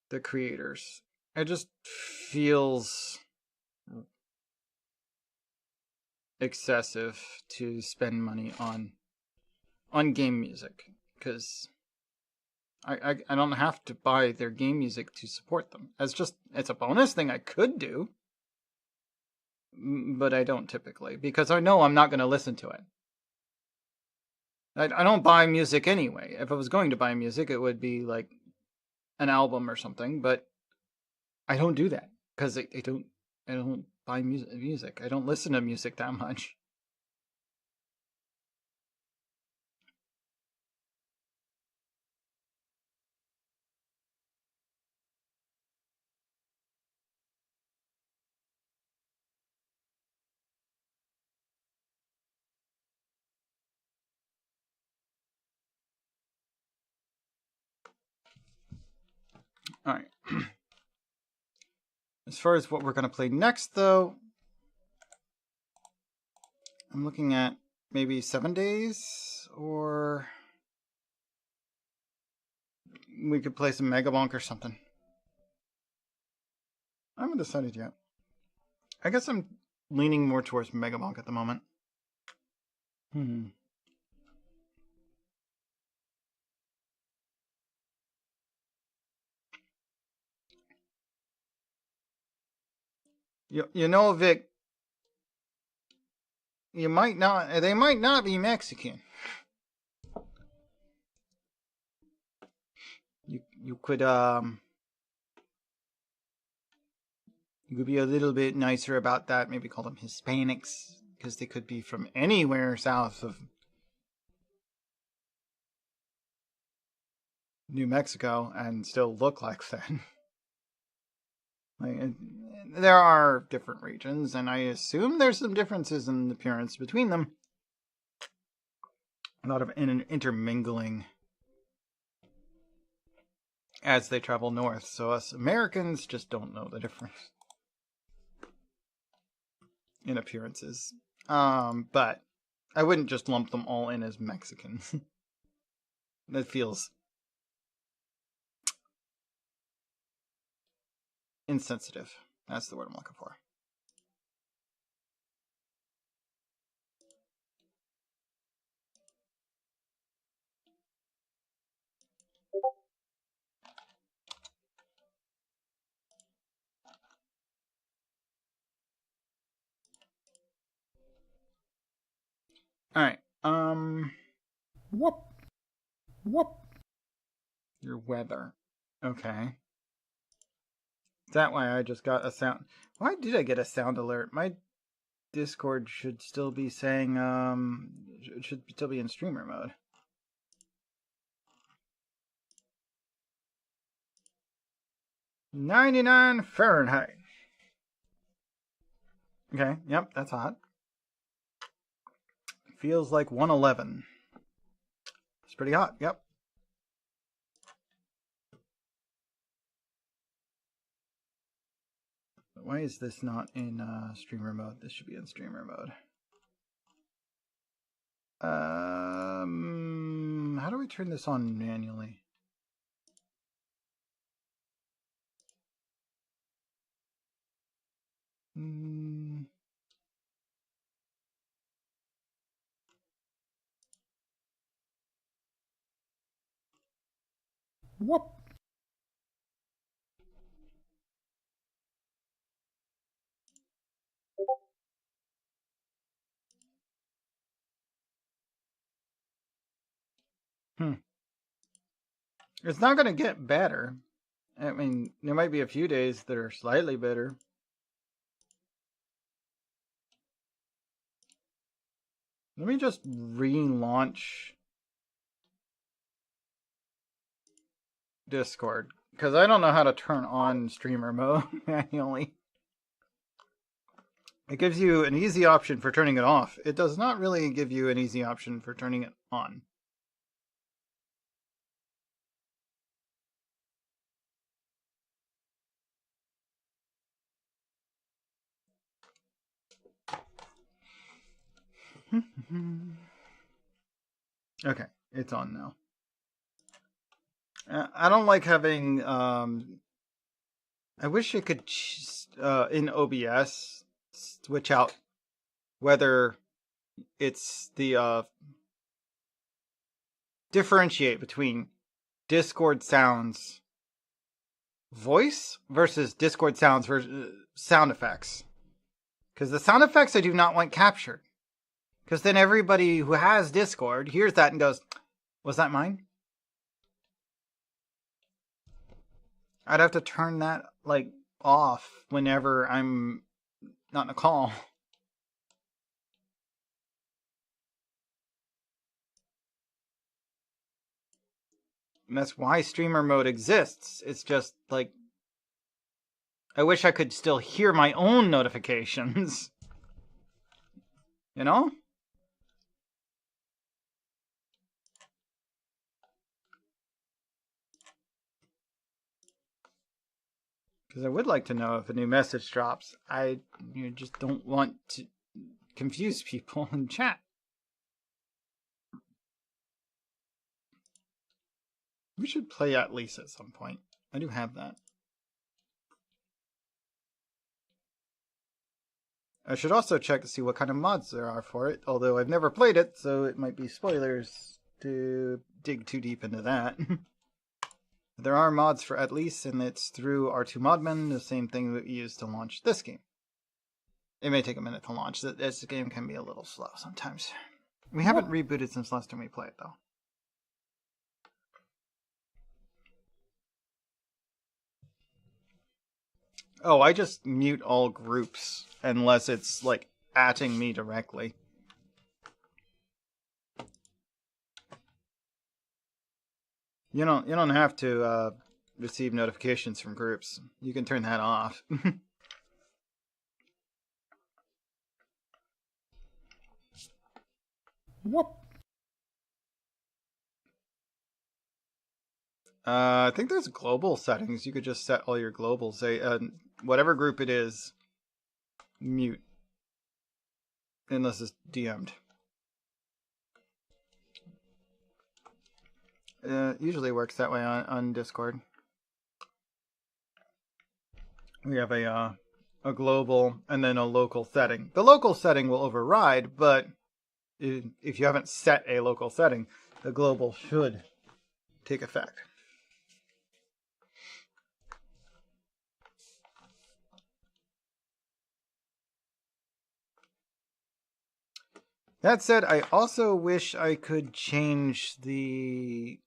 the creators. It just feels excessive to spend money on game music, because I don't have to buy their game music to support them. It's a bonus thing I could do, but I don't typically, because I know I'm not going to listen to it. I don't buy music anyway. If I was going to buy music, it would be like an album or something, but I don't do that because I don't buy music. I don't listen to music that much. All right. As far as what we're going to play next, though, I'm looking at maybe 7 days, or we could play some Mega Bonk or something. I haven't decided yet. I guess I'm leaning more towards Mega Bonk at the moment. You know, Vic, they might not be Mexican. You could be a little bit nicer about that. Maybe call them Hispanics, because they could be from anywhere south of New Mexico and still look like that. There are different regions, and I assume there's some differences in appearance between them. A lot of intermingling as they travel north, so us Americans just don't know the difference in appearances. But I wouldn't just lump them all in as Mexicans. That feels insensitive. That's the word I'm looking for. Alright, Whoop. Whoop. your weather. Okay. Is that why I just got a sound? Why did I get a sound alert? My Discord should still be saying, should still be in streamer mode. "99 Fahrenheit." Okay, yep, that's hot. Feels like 111. It's pretty hot, yep. Why is this not in streamer mode? This should be in streamer mode. How do we turn this on manually? Whoop. It's not going to get better. I mean, there might be a few days that are slightly better. Let me just relaunch Discord, because I don't know how to turn on streamer mode manually. It gives you an easy option for turning it off. It does not really give you an easy option for turning it on. Okay, it's on now. I don't like having, I wish it could, in OBS, switch out whether it's the, differentiate between Discord sounds voice versus Discord sounds versus sound effects. Because the sound effects I do not want captured. Because then everybody who has Discord hears that and goes, was that mine? I'd have to turn that, like, off whenever I'm not in a call. And that's why streamer mode exists. It's just, like, I wish I could still hear my own notifications. You know? Because I would like to know if a new message drops. I just don't want to confuse people in chat. We should play At Least at some point. I do have that. I should also check to see what kind of mods there are for it, although I've never played it, so it might be spoilers to dig too deep into that. There are mods for At Least, and it's through R2 Modman, the same thing that we use to launch this game. It may take a minute to launch. This game can be a little slow sometimes. We haven't rebooted since last time we played, though. Oh, I just mute all groups unless it's, like, atting me directly. You don't have to receive notifications from groups. You can turn that off. Whoop. I think there's global settings. You could just set all your globals. Say whatever group it is, mute, unless it's DM'd. Usually works that way on Discord. We have a global and then a local setting. The local setting will override, but if you haven't set a local setting, the global should take effect. That said, I also wish I could change the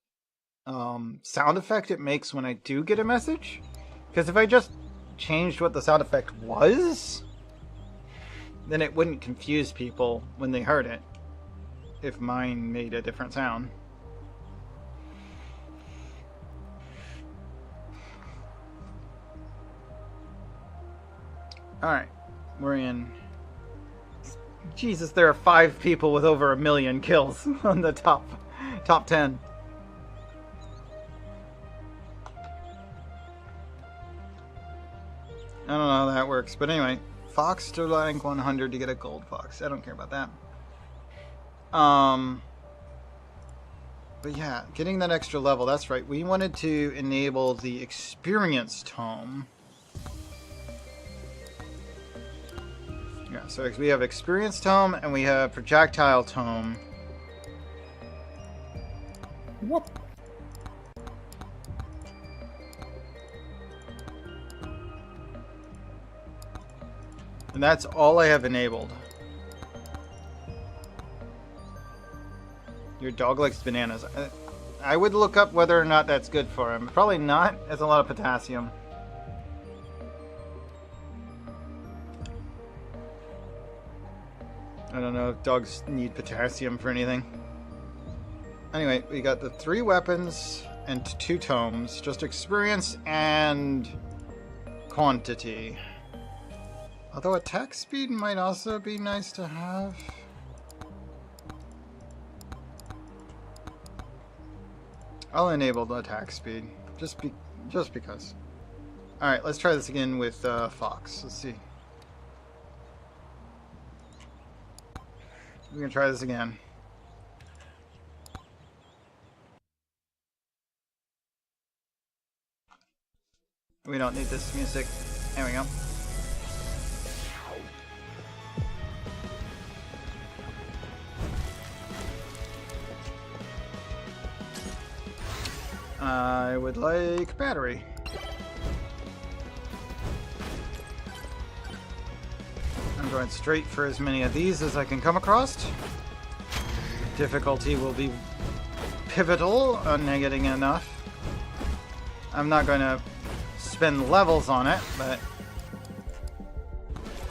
sound effect it makes when I do get a message. Because if I just changed what the sound effect was, then it wouldn't confuse people when they heard it if mine made a different sound. Alright, we're in Jesus, there are 5 people with over 1 million kills on the top 10. I don't know how that works, but anyway, Fox to rank 100 to get a gold Fox. I don't care about that. But yeah, getting that extra level, that's right. We wanted to enable the experience tome. Yeah, so we have experience tome and we have projectile tome. What? And that's all I have enabled. Your dog likes bananas. I would look up whether or not that's good for him. Probably not. It's a lot of potassium. I don't know if dogs need potassium for anything. Anyway, we got the 3 weapons and 2 tomes. Just experience and quantity. Although attack speed might also be nice to have. I'll enable the attack speed, just because. All right, let's try this again with Fox. Let's see. We're gonna try this again. We don't need this music. There we go. I would like battery. I'm going straight for as many of these as I can come across. Difficulty will be pivotal on getting enough. I'm not going to spend levels on it, but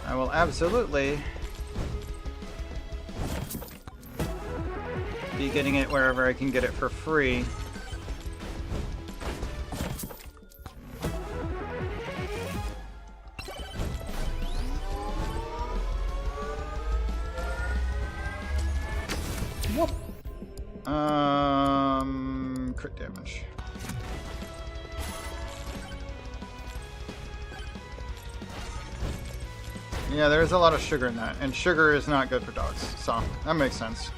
I will absolutely be getting it wherever I can get it for free. Crit damage. Yeah, there's a lot of sugar in that, and sugar is not good for dogs, so that makes sense.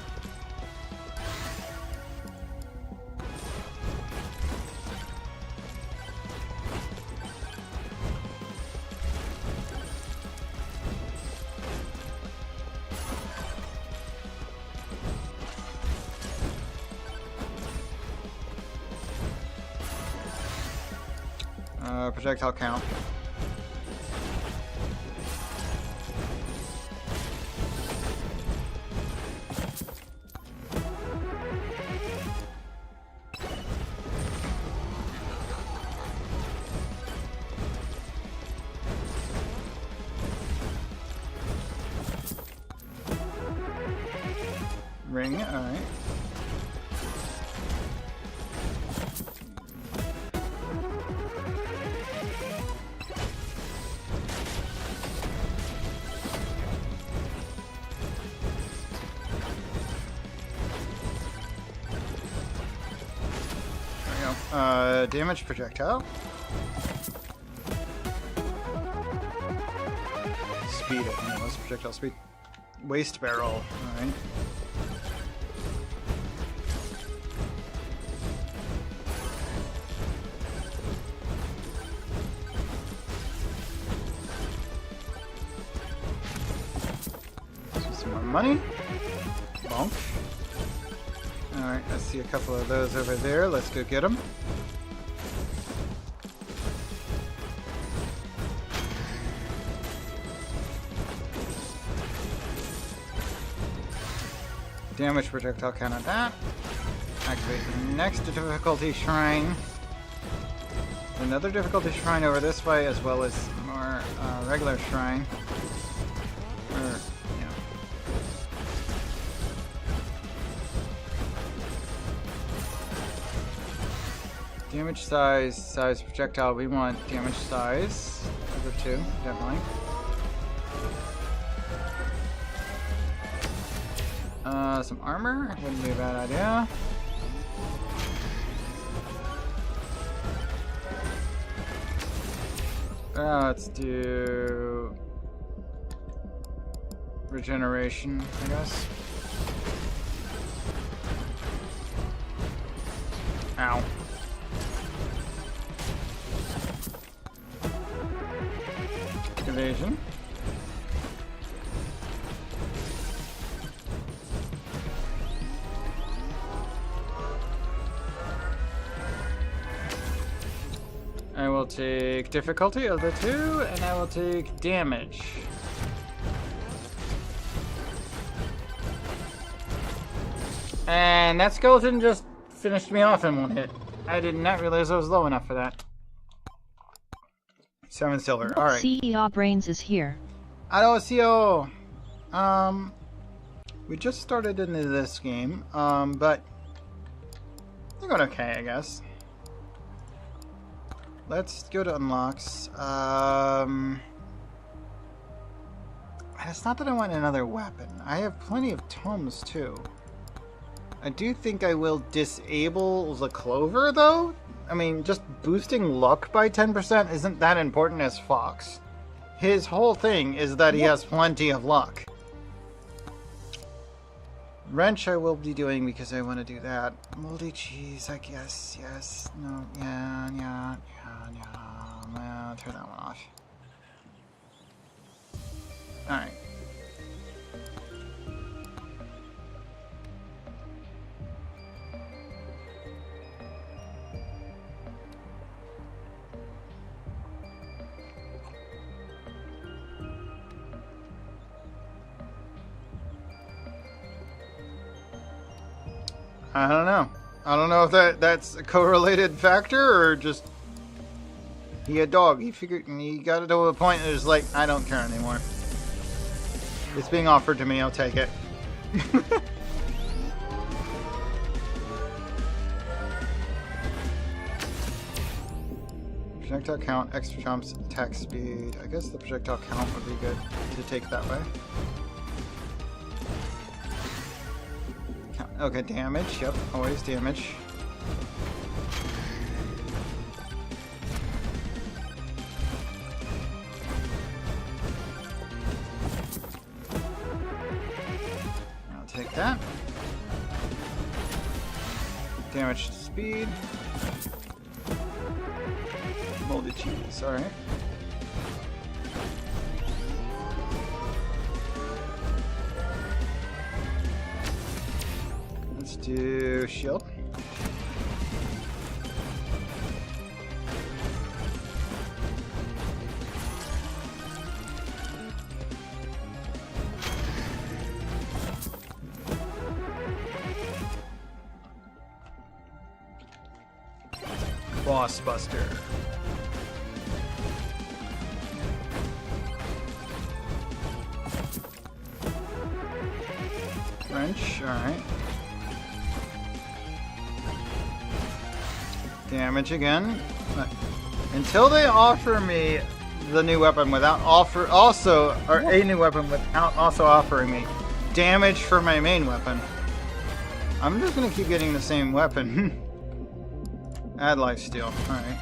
Projectile count. Ring, alright. Damage projectile. Speed, I think it was projectile speed. Waste barrel, alright. Some more money. Bonk. Alright, I see a couple of those over there. Let's go get them. Damage projectile count on that. Activate the next difficulty shrine. Another difficulty shrine over this way, as well as more regular shrine. Damage size projectile. We want damage size over 2, definitely. Some armor wouldn't be a bad idea. Let's do regeneration, I guess. Ow. Evasion. I will take difficulty of the two, and I will take damage. And that skeleton just finished me off in one hit. I did not realize I was low enough for that. 7 silver. Alright. CEO Brains is here. Hello, CEO. We just started into this game, but they're going okay, I guess. Let's go to unlocks. It's not that I want another weapon. I have plenty of tomes too. I do think I will disable the clover though. I mean, just boosting luck by 10% isn't that important as Fox. His whole thing is that he has plenty of luck. Wrench I will be doing because I want to do that. Moldy cheese, I guess. Yes. No. Yeah. Well, turn that one off. Alright. I don't know. I don't know if that's a correlated factor or just he a dog. He figured he got it to a point that was like, I don't care anymore. It's being offered to me, I'll take it. Projectile count, extra jumps, attack speed. I guess the projectile count would be good to take that way. Okay, damage. Yep, always damage. I'll take that. Damage to speed. Molded cheese, alright. Do shield. Boss Buster. Wrench, alright. Damage again. Until they offer me the new weapon without a new weapon without also offering me damage for my main weapon, I'm just gonna keep getting the same weapon. Add lifesteal. Alright.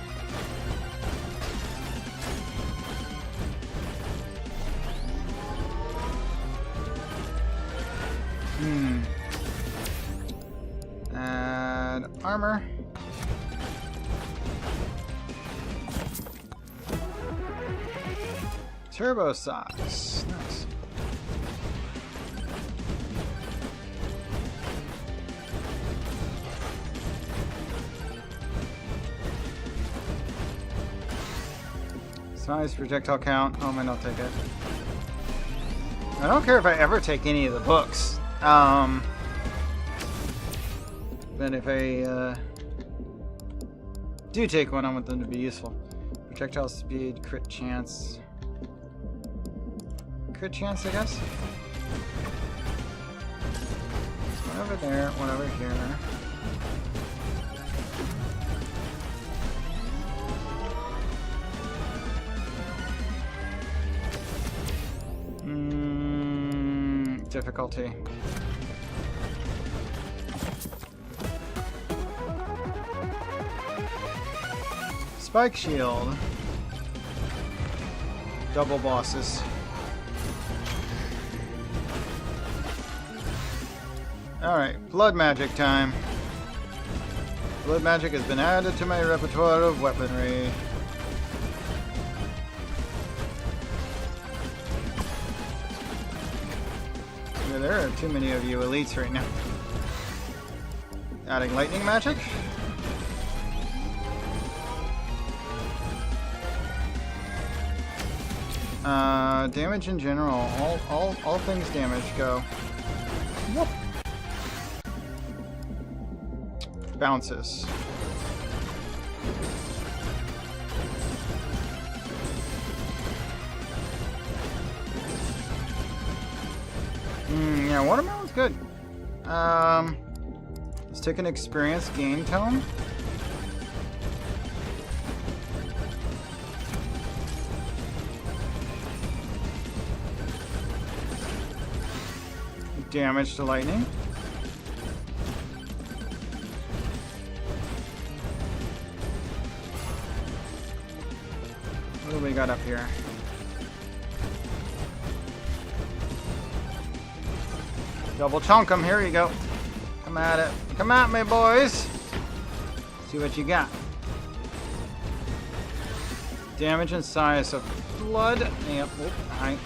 Add armor. Turbo socks. Nice. Size, projectile count. Oh, I might not take it. I don't care if I ever take any of the books. But if I do take one, I want them to be useful. Projectile speed, crit chance. Crit chance, I guess. One over there, one over here. Difficulty. Spike shield. Double bosses. Alright, blood magic time. Blood magic has been added to my repertoire of weaponry. Yeah, there are too many of you elites right now. Adding lightning magic. Damage in general. All things damage go. Whoop. Bounces. Yeah, watermelon's good. Let's take an experience gain tome. Damage to lightning. What do we got up here? Double chunk 'em. Here you go. Come at it. Come at me, boys. See what you got. Damage and size of blood. Yep. Oop, hi.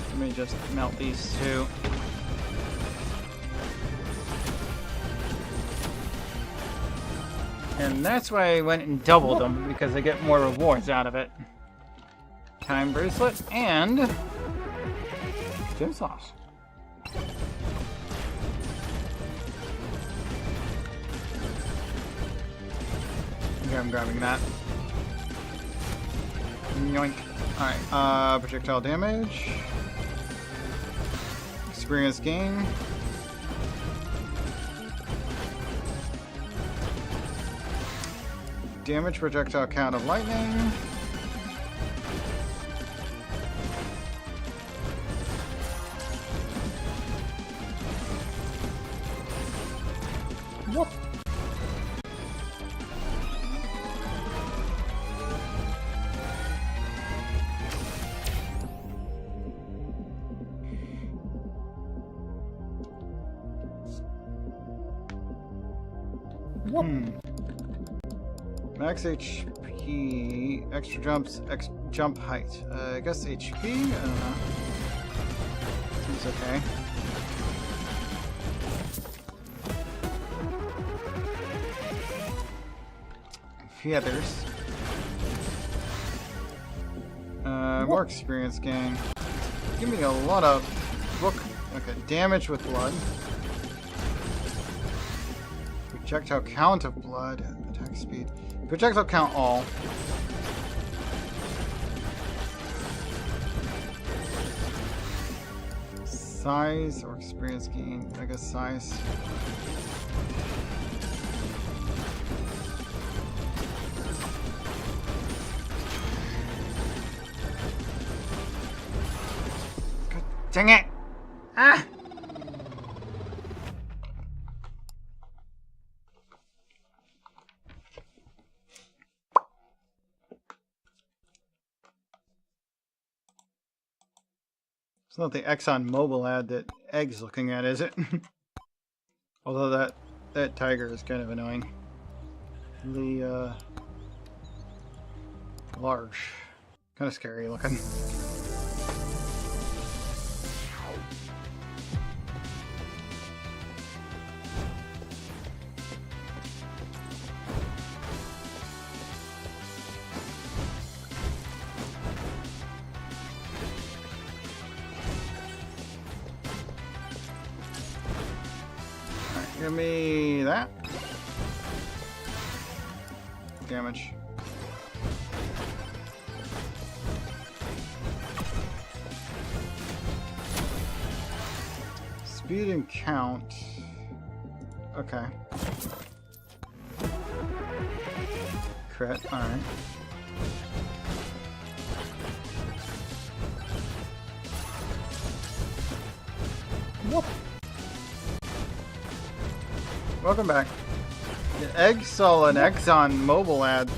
Let me just melt these two. And that's why I went and doubled them, because I get more rewards out of it. Time bracelet and gem sauce. Okay, I'm grabbing that. Yoink. Alright, projectile damage. Experience gain. Damage projectile count of lightning. Whoop. Max HP, extra jumps, jump height. I guess HP? I don't know. Seems okay. Feathers. More experience gain. Give me a lot of book. Okay, damage with blood. Projectile count of blood. Attack speed. Projectile count all. Size or experience gain. I guess size. God dang it! Ah! It's not the ExxonMobil ad that Egg's looking at, is it? Although that tiger is kind of annoying. The large, kind of scary looking. Give me that. Damage. Speed and count. Okay. Crit, alright. Whoop. Welcome back. Egg saw an Exxon mobile ad,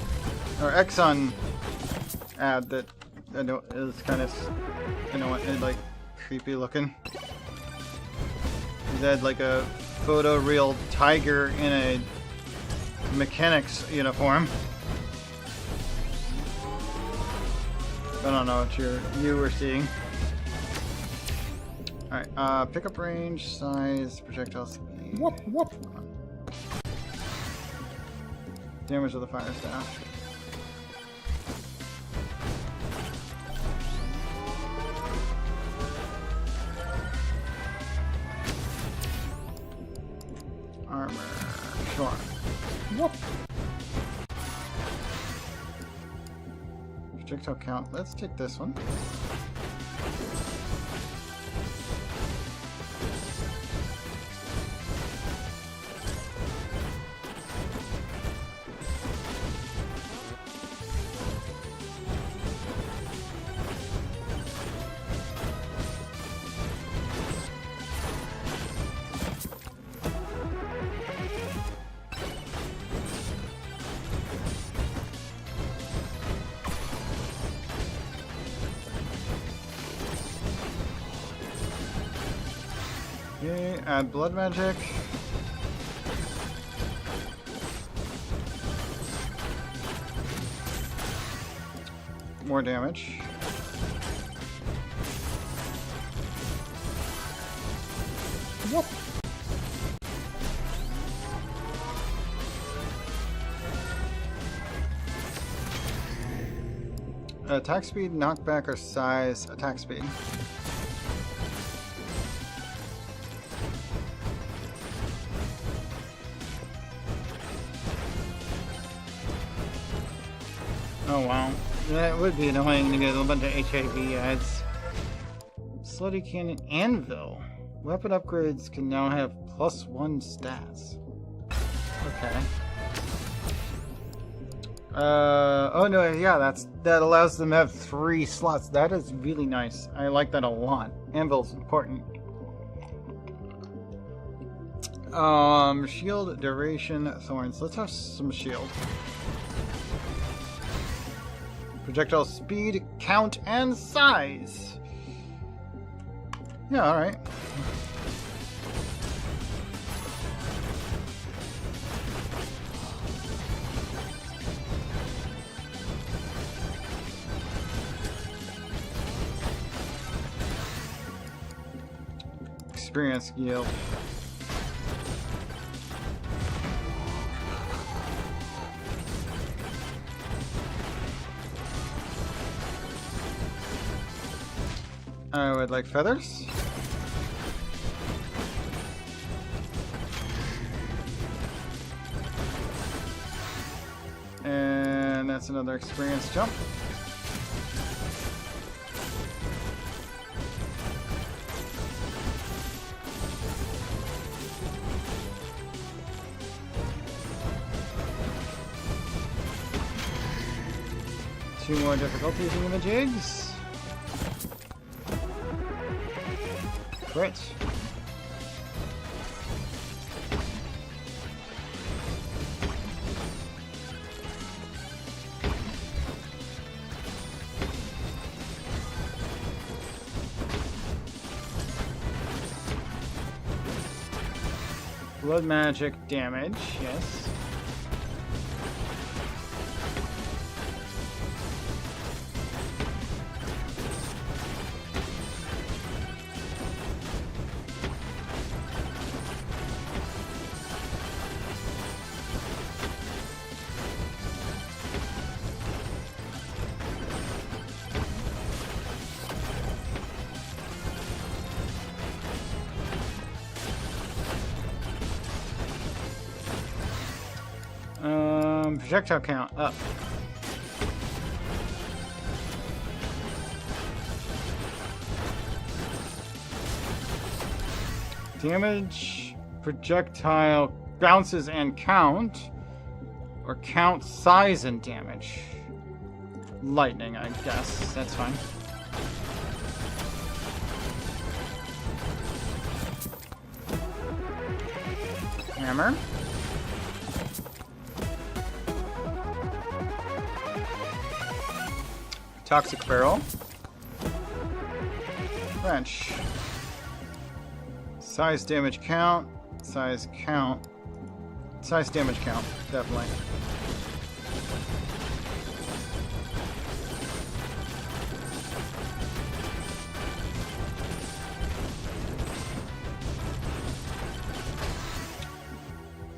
or Exxon ad that I know is kind of, like creepy looking. It had like a photoreal tiger in a mechanic's uniform. I don't know what you were seeing. Alright, pickup range, size, projectile speed. What? Damage of the fire staff. Armor. Sure. What? Projectile count. Let's take this one. Okay, add blood magic. More damage. What? Attack speed, knockback, or size. Attack speed. Oh wow, that would be annoying to get a bunch of HIV ads. Slutty Cannon Anvil. Weapon upgrades can now have +1 stats. Okay. Oh no, yeah, that allows them to have 3 slots. That is really nice. I like that a lot. Anvil's important. Shield, duration, thorns. Let's have some shield. Projectile speed, count, and size. Yeah, alright. Experience yield. I would like feathers. And that's another experience jump. Two more difficulty thingamajigs. Crit. Blood magic damage, yes. Projectile count up. Damage, projectile bounces and count, or count size and damage. Lightning, I guess. That's fine. Hammer. Toxic Barrel. Wrench. Size damage count. Size count. Size damage count, definitely.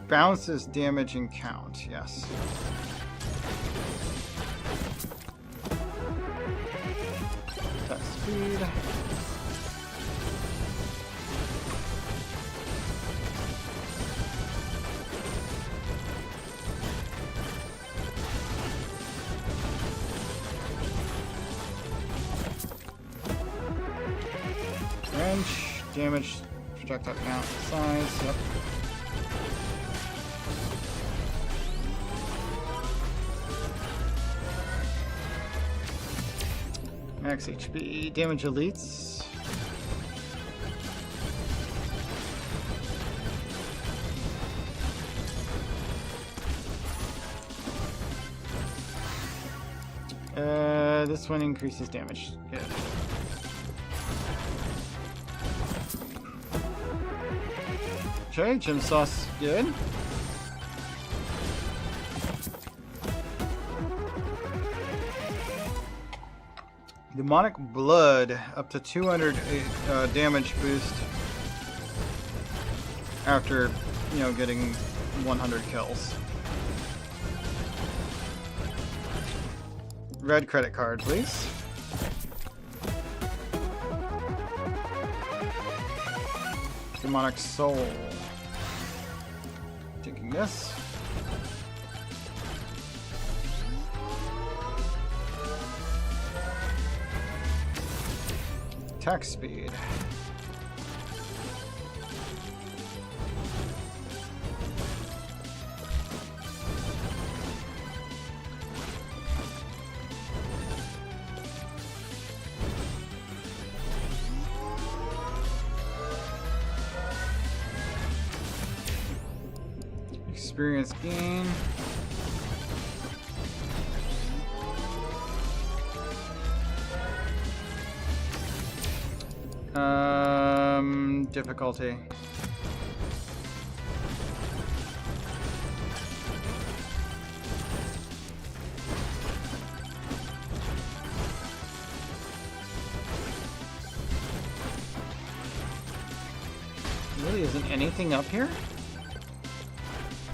Bounces damage and count, yes. Attack speed. Range, damage, projectile count, size, yep. Max HP, damage elites. This one increases damage. Good. Okay, gym sauce, good. Demonic Blood, up to 200 damage boost after, you know, getting 100 kills. Red credit card, please. Demonic Soul. Taking this. Attack speed. Experience gain. Difficulty. Really isn't anything up here?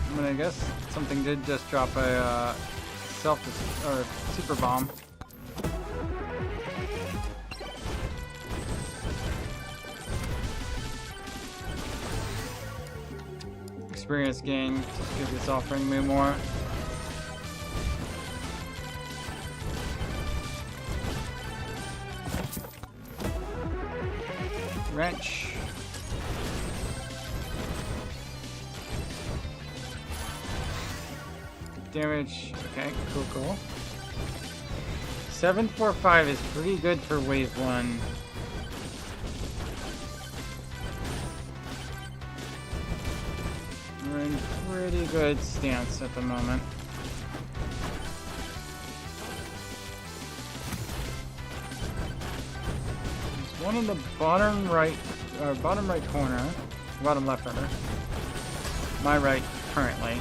I mean, I guess something did just drop a or super bomb. Experience gain, just give this offering me more. Wrench. Damage, okay, cool. 745 is pretty good for wave 1. We're in pretty good stance at the moment. There's one in the bottom right corner, bottom left rather. My right currently.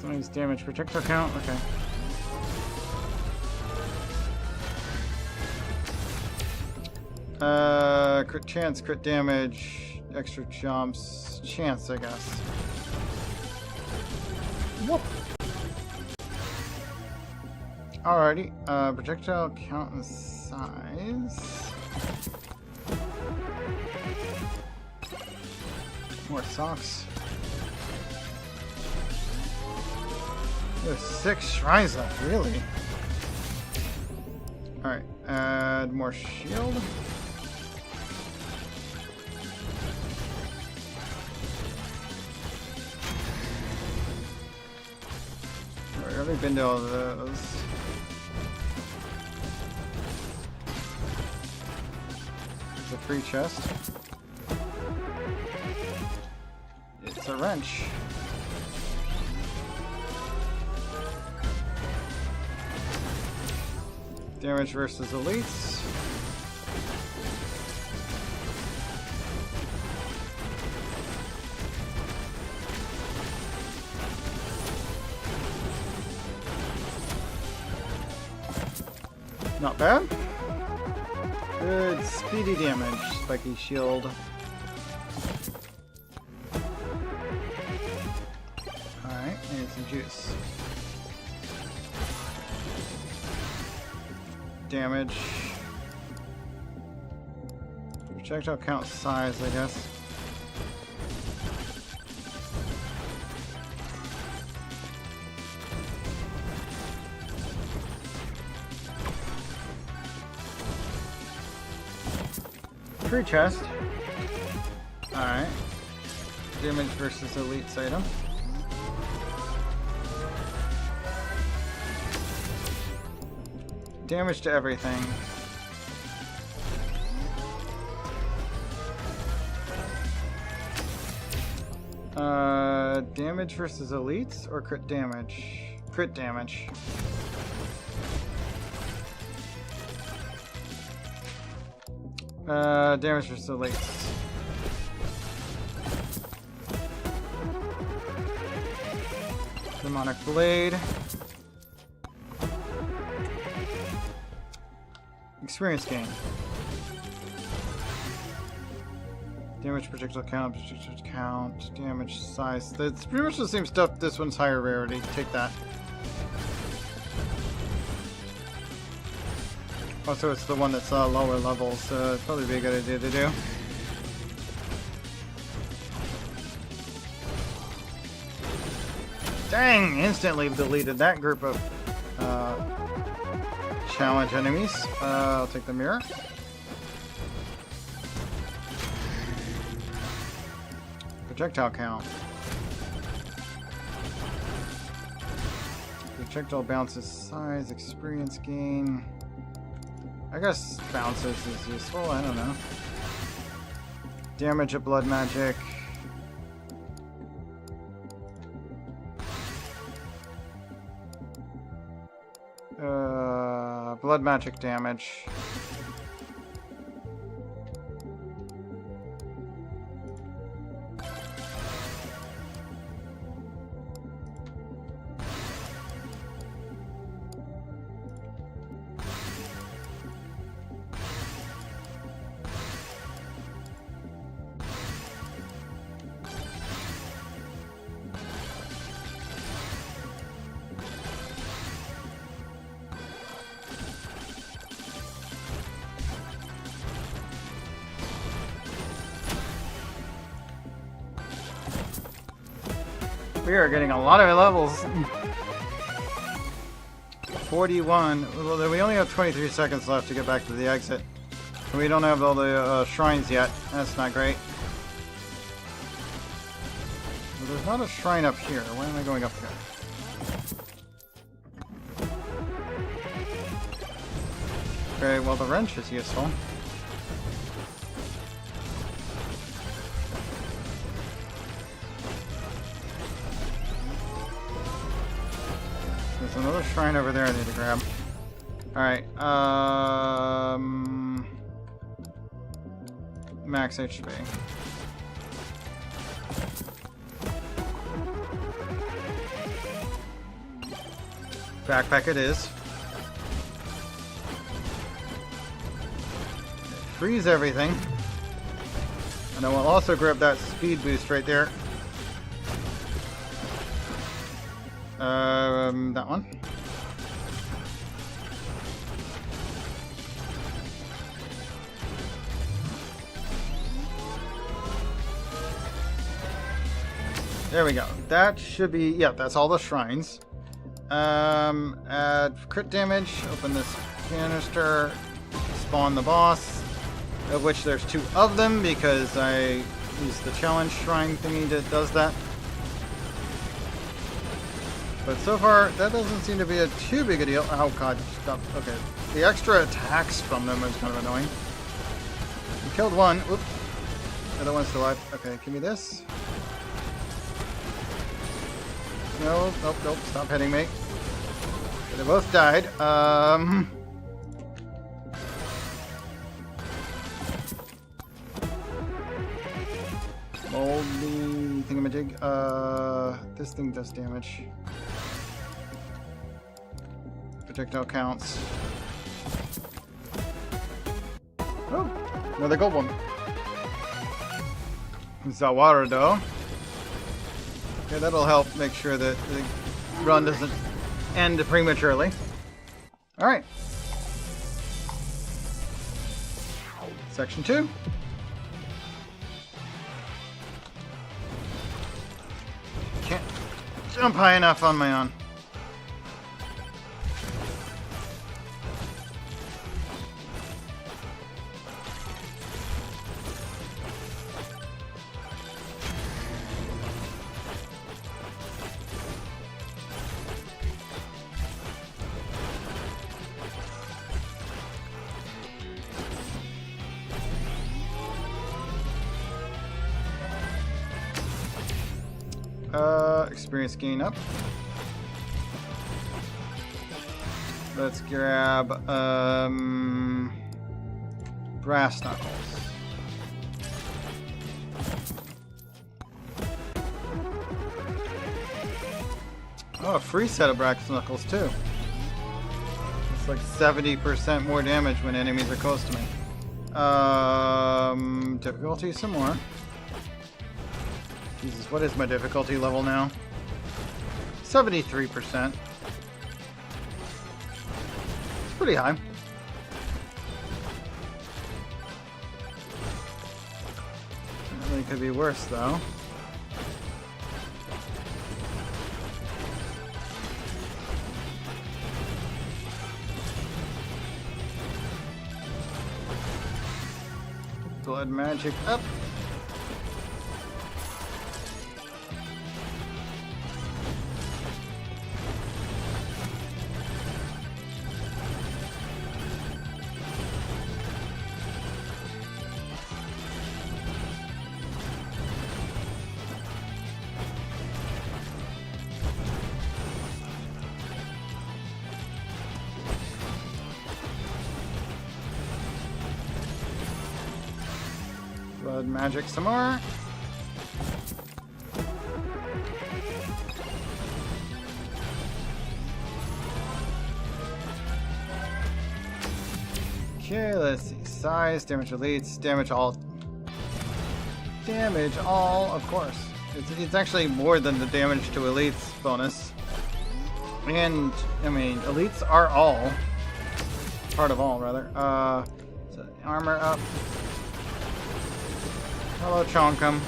Nice damage projectile count, okay. Crit chance, crit damage, extra jumps, chance, I guess. Whoop. Alrighty, projectile count and size. More socks. There's 6 shrines left, really? Alright, add more shield. already been to all those. There's a free chest. It's a wrench. Damage versus elites. Not bad. Good speedy damage, spiky shield. Alright, and some juice. Damage. Projectile count size, I guess. Free chest. Alright. Damage versus elite's item. Damage to everything. Damage versus elites or crit damage? Crit damage. Damage versus elites. Demonic Blade. Experience gain. Damage projectile count, damage size. It's pretty much the same stuff. This one's higher rarity. Take that. Also, it's the one that's lower level, so it'd probably be a good idea to do. Dang! Instantly deleted that group of challenge enemies. I'll take the mirror. Projectile count. Projectile bounces size, experience gain. I guess bounces is useful, I don't know. Damage of blood magic. Blood magic damage. We are getting a lot of levels. 41. Well, we only have 23 seconds left to get back to the exit. We don't have all the shrines yet. That's not great. Well, there's not a shrine up here. Why am I going up here? Okay, well the wrench is useful. There's another shrine over there I need to grab. Alright, max HP. Backpack it is. Freeze everything. And I will also grab that speed boost right there. That one. There we go. That should be, yeah, that's all the shrines. Add crit damage, open this canister, spawn the boss, of which there's 2 of them because I used the challenge shrine thingy that does that. But so far, that doesn't seem to be a too big a deal. Oh god, stop. Okay. The extra attacks from them is kind of annoying. We killed one. Whoops. The other one's still alive. Okay, give me this. No, nope, nope. Stop hitting me. Okay, they both died. Moldy thingamajig. This thing does damage. Projectile counts. Oh, another gold one. Zawara though. Okay, that'll help make sure that the run doesn't end prematurely. Alright. Section 2. Can't jump high enough on my own. Experience gain up. Let's grab brass knuckles. Oh, a free set of brass knuckles too. It's like 70% more damage when enemies are close to me. Difficulty some more. Jesus, what is my difficulty level now? 73%. It's pretty high. Certainly could be worse though. Blood magic up. Blood magic some more. Okay, let's see. Size, damage elites, damage all. Damage all, of course. It's actually more than the damage to elites bonus. And, I mean, elites are all. Part of all, rather. So armor up. Hello, Chonkum.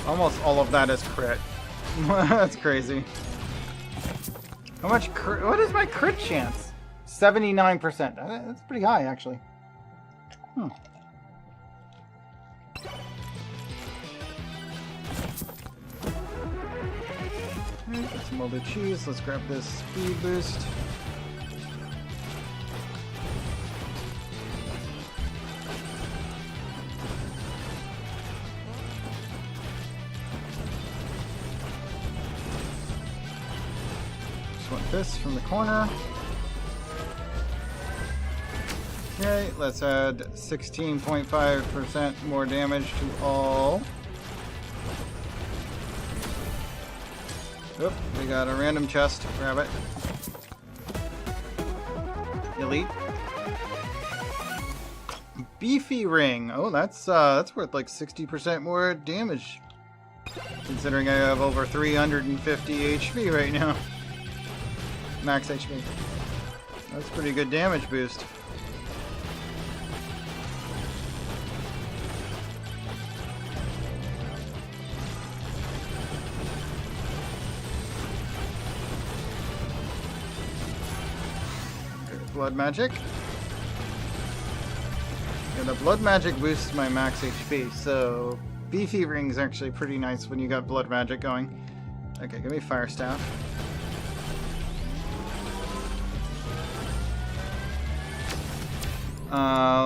Almost all of that is crit. That's crazy. How much crit? What is my crit chance? 79%. That's pretty high, actually. Alright, got some molded cheese. Let's grab this speed boost. This from the corner. Okay, let's add 16.5% more damage to all. Oop, we got a random chest. Grab it. Elite. Beefy ring. Oh, that's worth like 60% more damage. Considering I have over 350 HP right now. Max HP. That's pretty good damage boost. Good blood magic. Yeah, the blood magic boosts my max HP, so beefy ring's actually pretty nice when you got blood magic going. Okay, give me fire staff.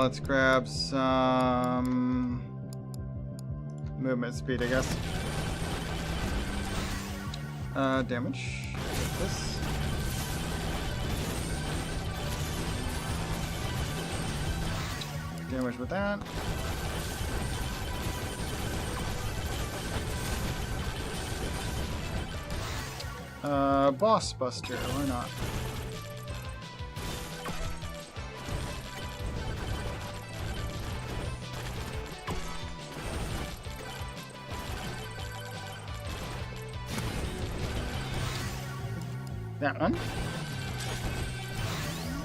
Let's grab some movement speed, I guess. Damage. Take this. Damage with that. Boss Buster, why not? That one.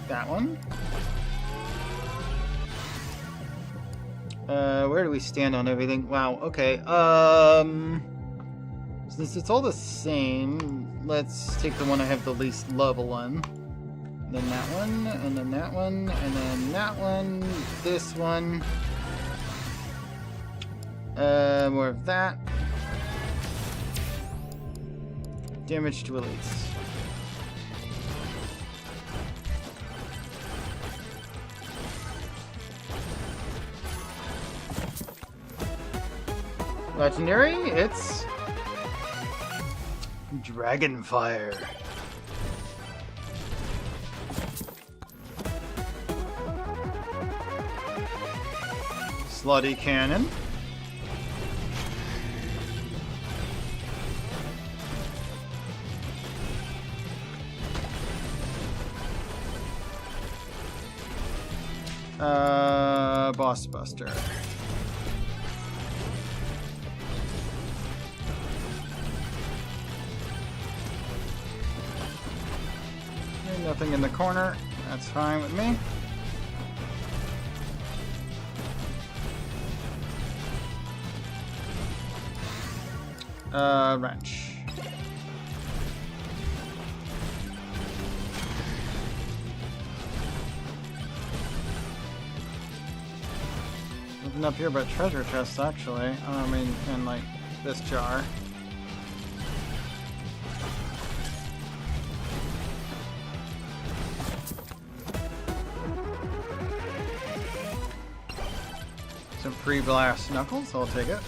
That one. Where do we stand on everything? Wow, okay. Since it's all the same, let's take the one I have the least level on. Then that one, and then that one, and then that one, this one. More of that. Damage to elites. Legendary, it's Dragonfire. Slutty Cannon. Boss Buster. Nothing in the corner. That's fine with me. Wrench. Nothing up here but treasure chests, actually. I mean, and like this jar. Some free blast knuckles, I'll take it.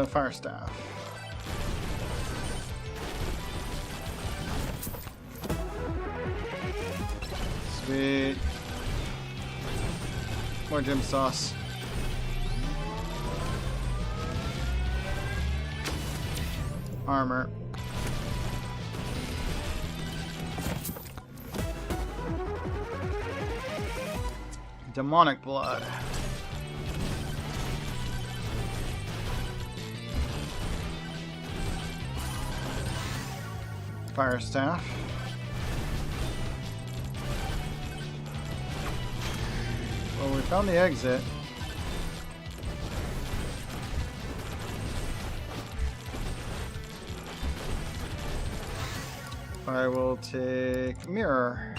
Fire staff. Sweet. More gym sauce. Armor. Demonic blood. Fire staff. Well, we found the exit. I will take mirror.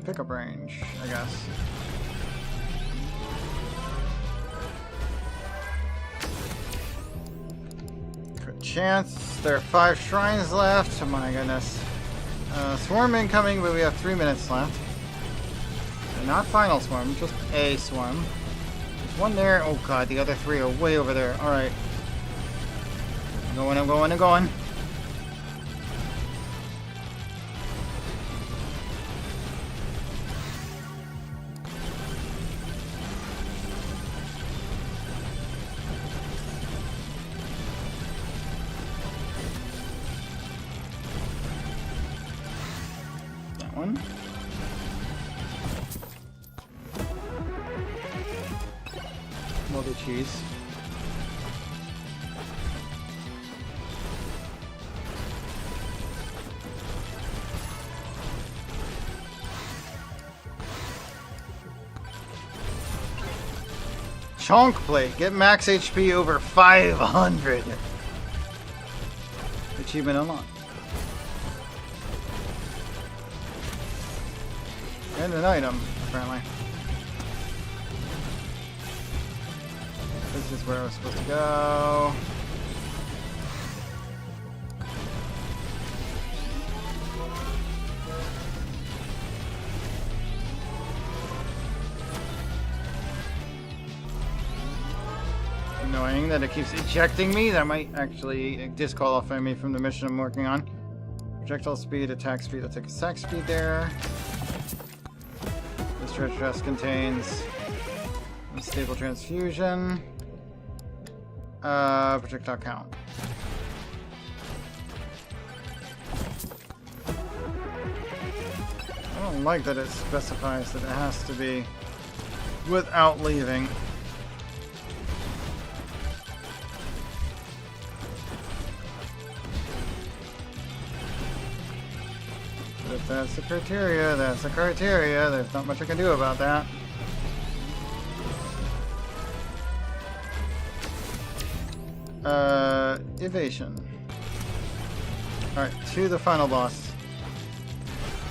Pickup range, I guess. Good chance. There are 5 shrines left. Oh my goodness. Swarm incoming, but we have 3 minutes left. So not final swarm, just a swarm. There's one there. Oh god, the other 3 are way over there. Alright. I'm going. One. Moldy cheese. Chonk plate. Get max HP over 500. Achievement unlocked. And an item, apparently. This is where I was supposed to go. Annoying that it keeps ejecting me. That might actually disqualify me from the mission I'm working on. Projectile speed, attack speed. I'll take attack speed there. This treasure chest contains unstable transfusion. Projectile count. I don't like that it specifies that it has to be without leaving. But if that's the criteria, that's the criteria. There's not much I can do about that. Evasion. Alright, to the final boss.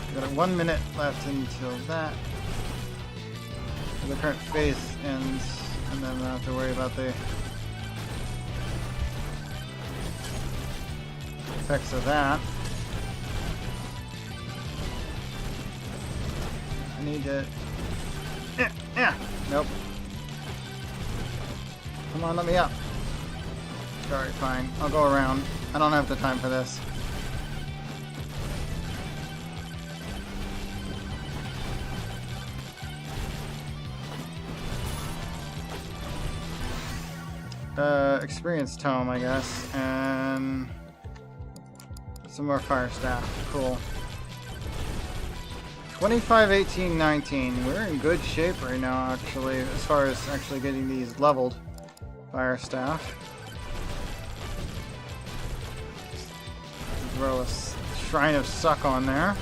We've got 1 minute left until that. The current phase ends, and then I don't have to worry about the effects of that. I need to... Nope. Come on, let me up. Alright, fine. I'll go around. I don't have the time for this. Experience tome, I guess, and some more fire staff. Cool. 25, 18, 19. We're in good shape right now, actually, as far as actually getting these leveled fire staff. Throw a Shrine of Suck on there.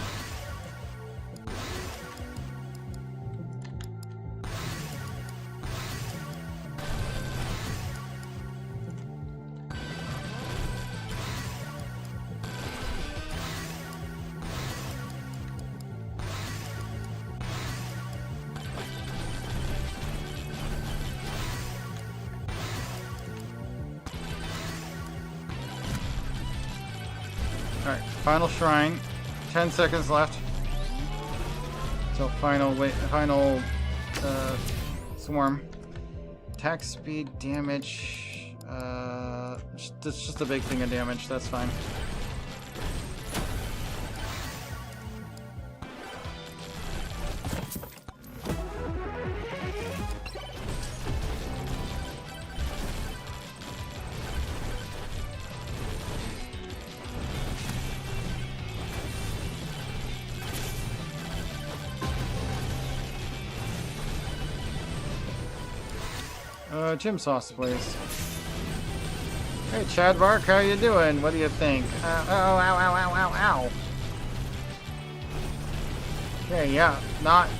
Alright, final shrine. 10 seconds left. So final swarm. Attack speed, damage. It's just a big thing of damage, that's fine. Gym sauce, please. Hey, Chad Bark, how you doing? What do you think? Oh, ow, ow, ow, ow, ow. Okay, yeah, not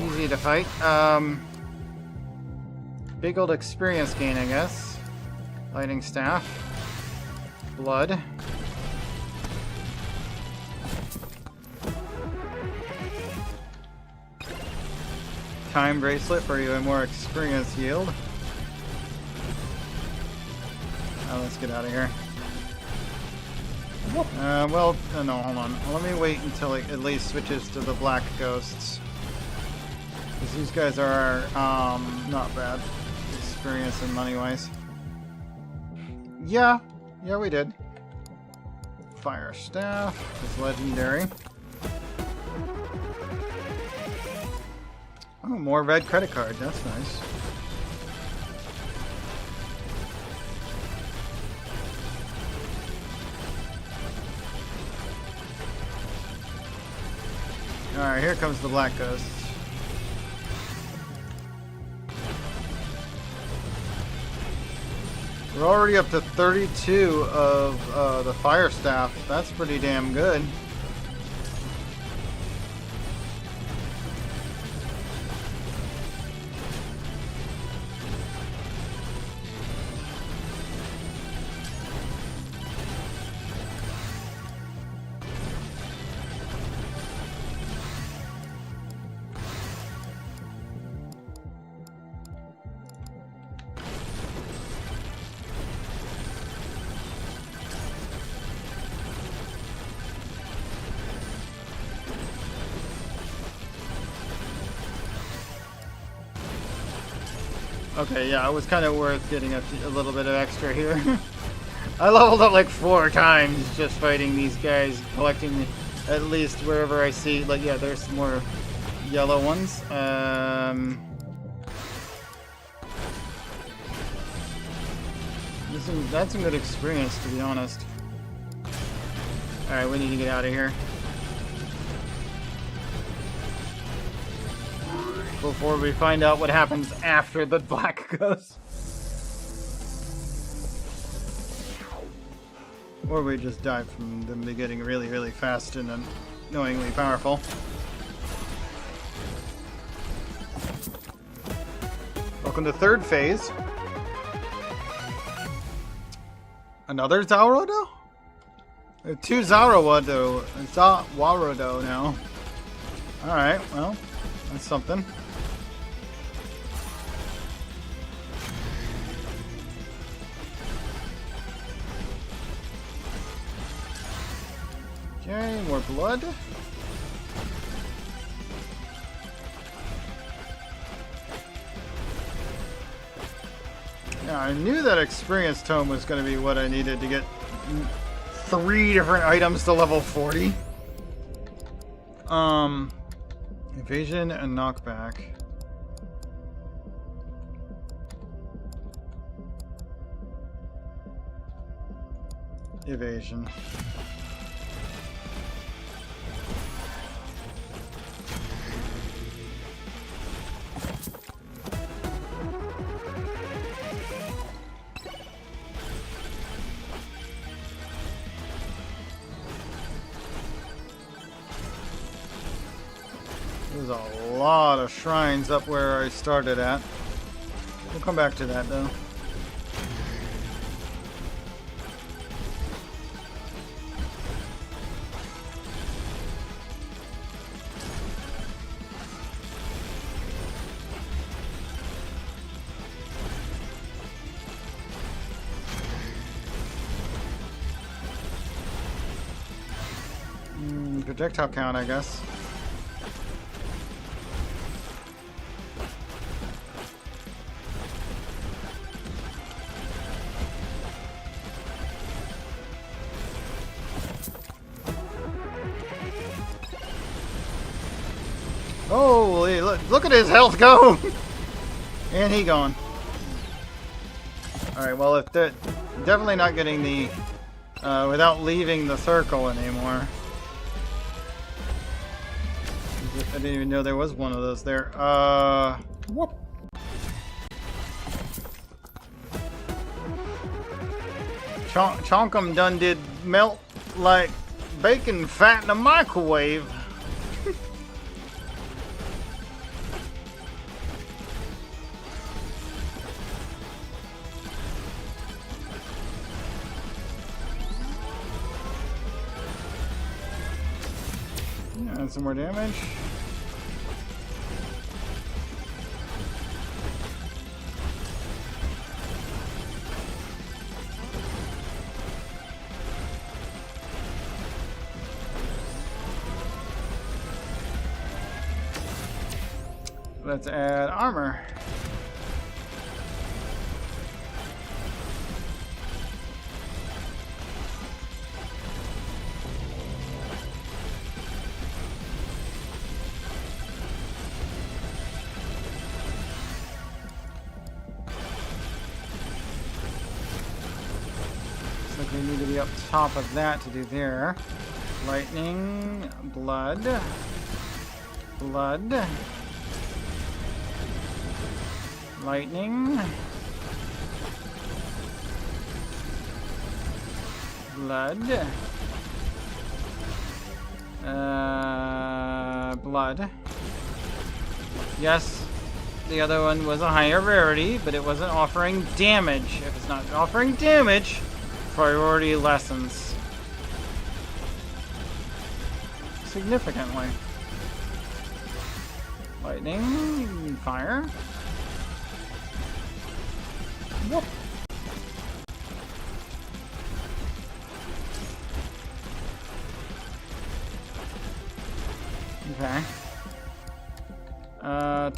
easy to fight. Big old experience gain, I guess. Lighting staff. Blood. Time bracelet for even more experience yield. Let's get out of here. Well, no, hold on. Let me wait until it at least switches to the black ghosts. Because these guys are, not bad. Experience and money-wise. Yeah, we did. Fire staff is legendary. Oh, more red credit card. That's nice. Alright, here comes the black ghost. We're already up to 32 of the fire staff. That's pretty damn good. Okay, yeah, it was kind of worth getting a little bit of extra here. I leveled up like 4 times just fighting these guys, collecting at least wherever I see. Like, yeah, there's some more yellow ones. That's some good experience, to be honest. Alright, we need to get out of here before we find out what happens after the black goes. Or we just die from them getting really, really fast and annoyingly powerful. Welcome to third phase. Another Zarudo? There are 2 Zarudo now. Alright, well, that's something. Okay, more blood. Yeah, I knew that experience tome was going to be what I needed to get 3 different items to level 40. Evasion and knockback. Evasion. There's a lot of shrines up where I started at. We'll come back to that though. Projectile count, I guess. Holy, look at his health go! And he gone. Alright, well, if they're definitely not getting the without leaving the circle anymore. I didn't even know there was one of those there. Whoop. Chonkum done did melt like bacon fat in a microwave. And some more damage. Let's add armor. Looks like we need to be up top of that to do there. Lightning, blood, blood. Lightning. Blood. Blood. Yes, the other one was a higher rarity, but it wasn't offering damage. If it's not offering damage, priority lessens significantly. Lightning, fire. Whoop. Okay.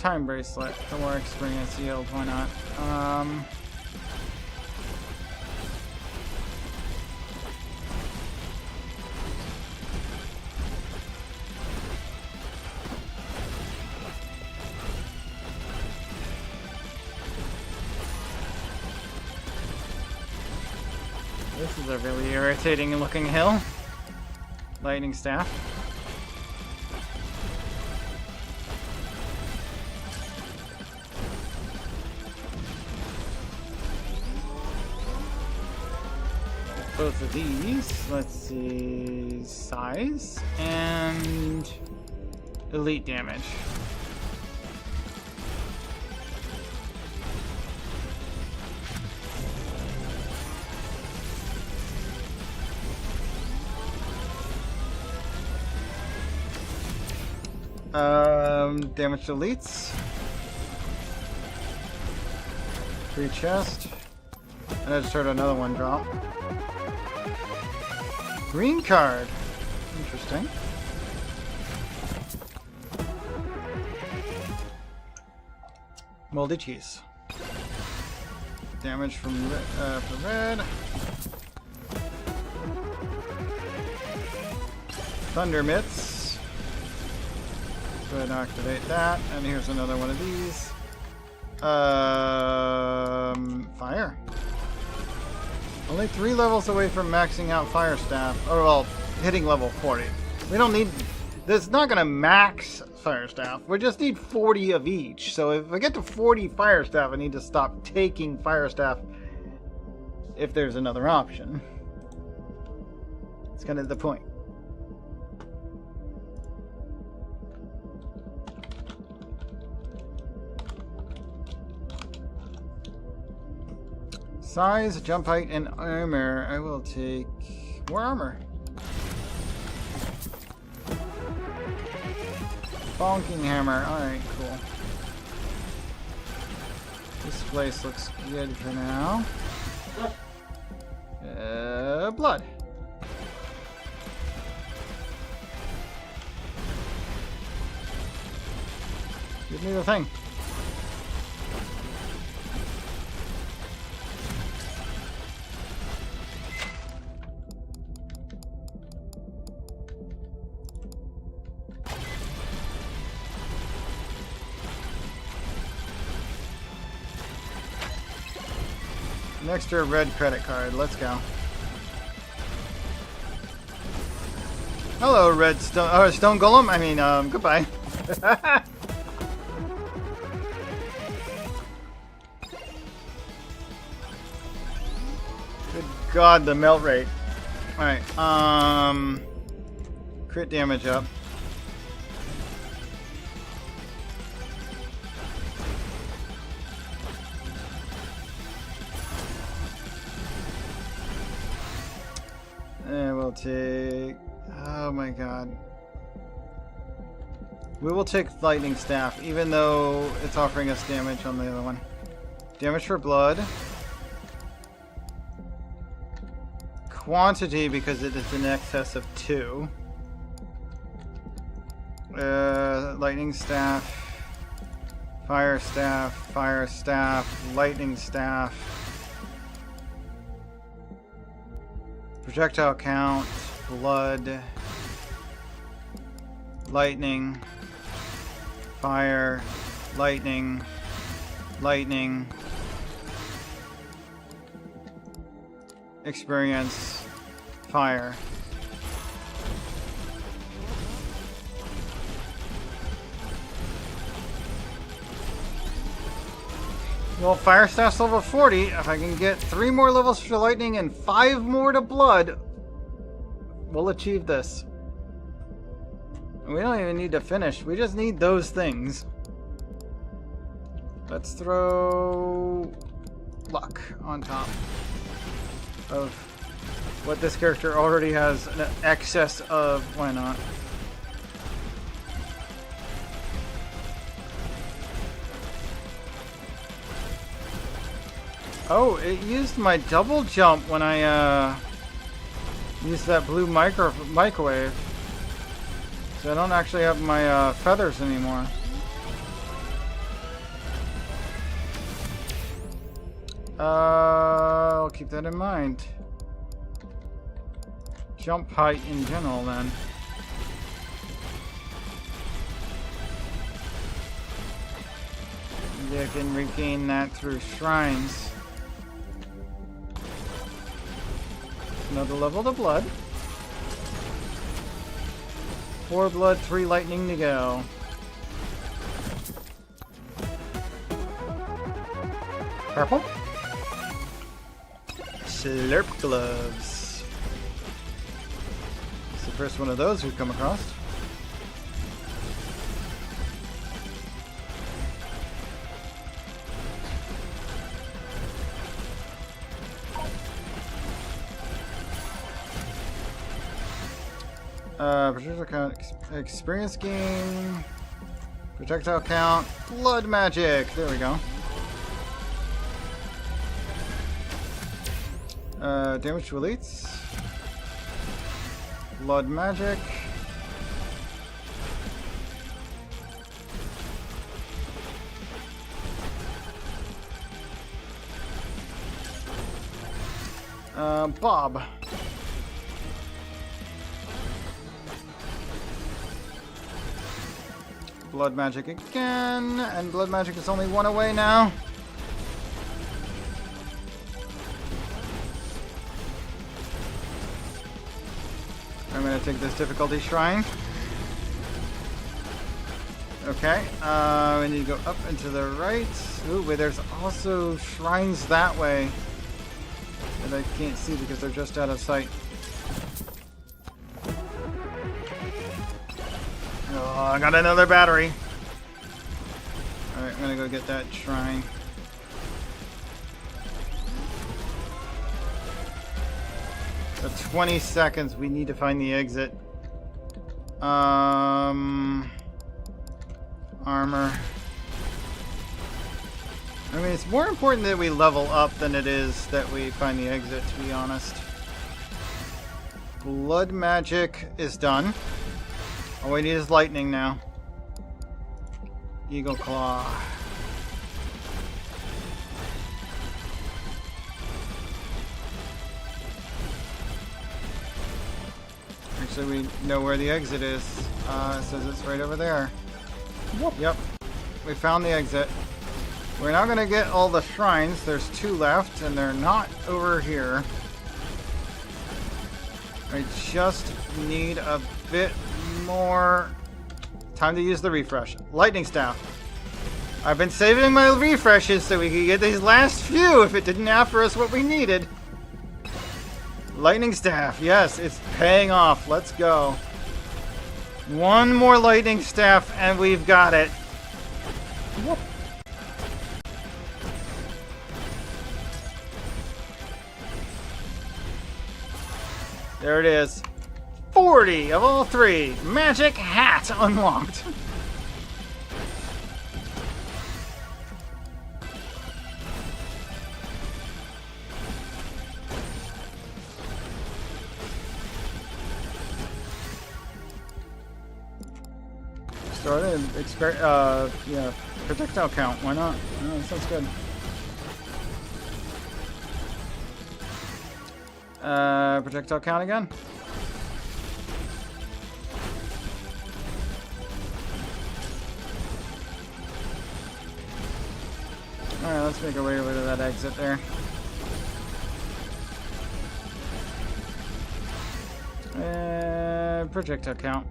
time bracelet for more experience yield. Why not? This is a really irritating looking hill. Lightning staff. Both of these. Let's see. Size and elite damage. Damage to elites. Free chest. And I just heard another one drop. Green card. Interesting. Moldy cheese. Damage from for red. Thunder mitts. Go ahead and activate that. And here's another one of these. Fire. Only 3 levels away from maxing out Fire Staff. Or, well, hitting level 40. We don't need... This is not going to max Fire Staff. We just need 40 of each. So if I get to 40 Fire Staff, I need to stop taking Fire Staff if there's another option. It's kind of the point. Size, jump height, and armor. I will take more armor. Bonking hammer. Alright, cool. This place looks good for now. Blood. Give me the thing. An extra red credit card. Let's go. Hello, red stone. Stone golem. I mean, goodbye. Good God, the melt rate. All right. Crit damage up. And we'll take... Oh my god. We will take Lightning Staff, even though it's offering us damage on the other one. Damage for blood. Quantity, because it is in excess of 2. Lightning Staff. Fire Staff. Fire Staff. Lightning Staff. Projectile count, blood, lightning, fire, lightning, lightning, experience, fire. Well, Fire Staff's level 40. If I can get 3 more levels for lightning and 5 more to blood, we'll achieve this. We don't even need to finish. We just need those things. Let's throw luck on top of what this character already has an excess of. Why not? Oh, it used my double jump when I used that blue microwave. So I don't actually have my feathers anymore. I'll keep that in mind. Jump height in general, then. You can regain that through shrines. Another level to blood. 4 blood, 3 lightning to go. Purple. Slurp gloves. It's the first one of those we've come across. Projectile count, experience gain, projectile count, blood magic. There we go. Damage to elites, blood magic. Bob. Blood magic again, and blood magic is only 1 away now. I'm gonna take this difficulty shrine. Okay, we need to go up and to the right. Ooh, wait, there's also shrines that way that I can't see because they're just out of sight. Oh, I got another battery. Alright, I'm gonna go get that shrine. So 20 seconds, we need to find the exit. Armor. I mean, it's more important that we level up than it is that we find the exit, to be honest. Blood magic is done. All we need is lightning now. Eagle Claw. Actually, we know where the exit is. It says it's right over there. Yep. We found the exit. We're now going to get all the shrines. There's 2 left, and they're not over here. I just need a bit more time to use the refresh. Lightning staff. I've been saving my refreshes so we could get these last few if it didn't offer us what we needed. Lightning staff. Yes, it's paying off. Let's go. 1 more lightning staff and we've got it. Whoop. There it is. 40 of all 3. Magic hat unlocked. Started yeah, projectile count. Why not? Oh, that sounds good. Projectile count again. Alright, let's make our way over to that exit there. Projectile count.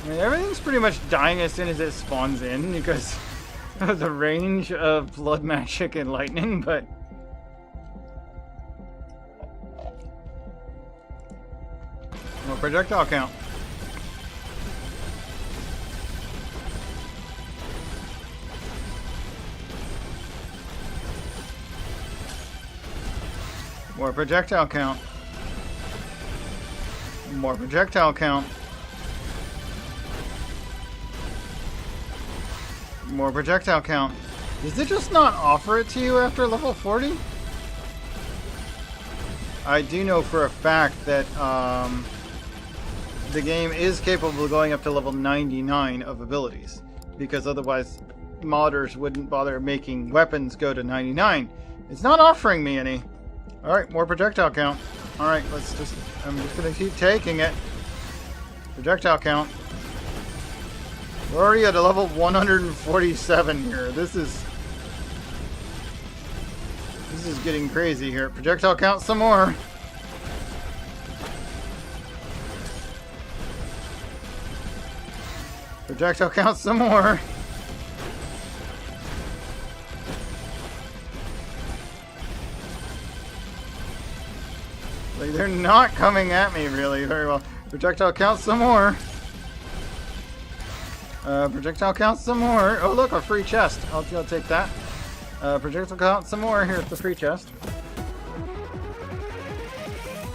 I mean, everything's pretty much dying as soon as it spawns in because of the range of blood magic and lightning, but well, projectile count. More projectile count. More projectile count. More projectile count. Does it just not offer it to you after level 40? I do know for a fact that the game is capable of going up to level 99 of abilities, because otherwise modders wouldn't bother making weapons go to 99. It's not offering me any. Alright, more projectile count. Alright, I'm just gonna keep taking it. Projectile count. We're already at a level 147 here. This is getting crazy here. Projectile count some more. Projectile count some more. Like, they're not coming at me really very well. Projectile count some more. Projectile count some more. Oh look, a free chest. I'll take that. Projectile count some more. Here's the free chest.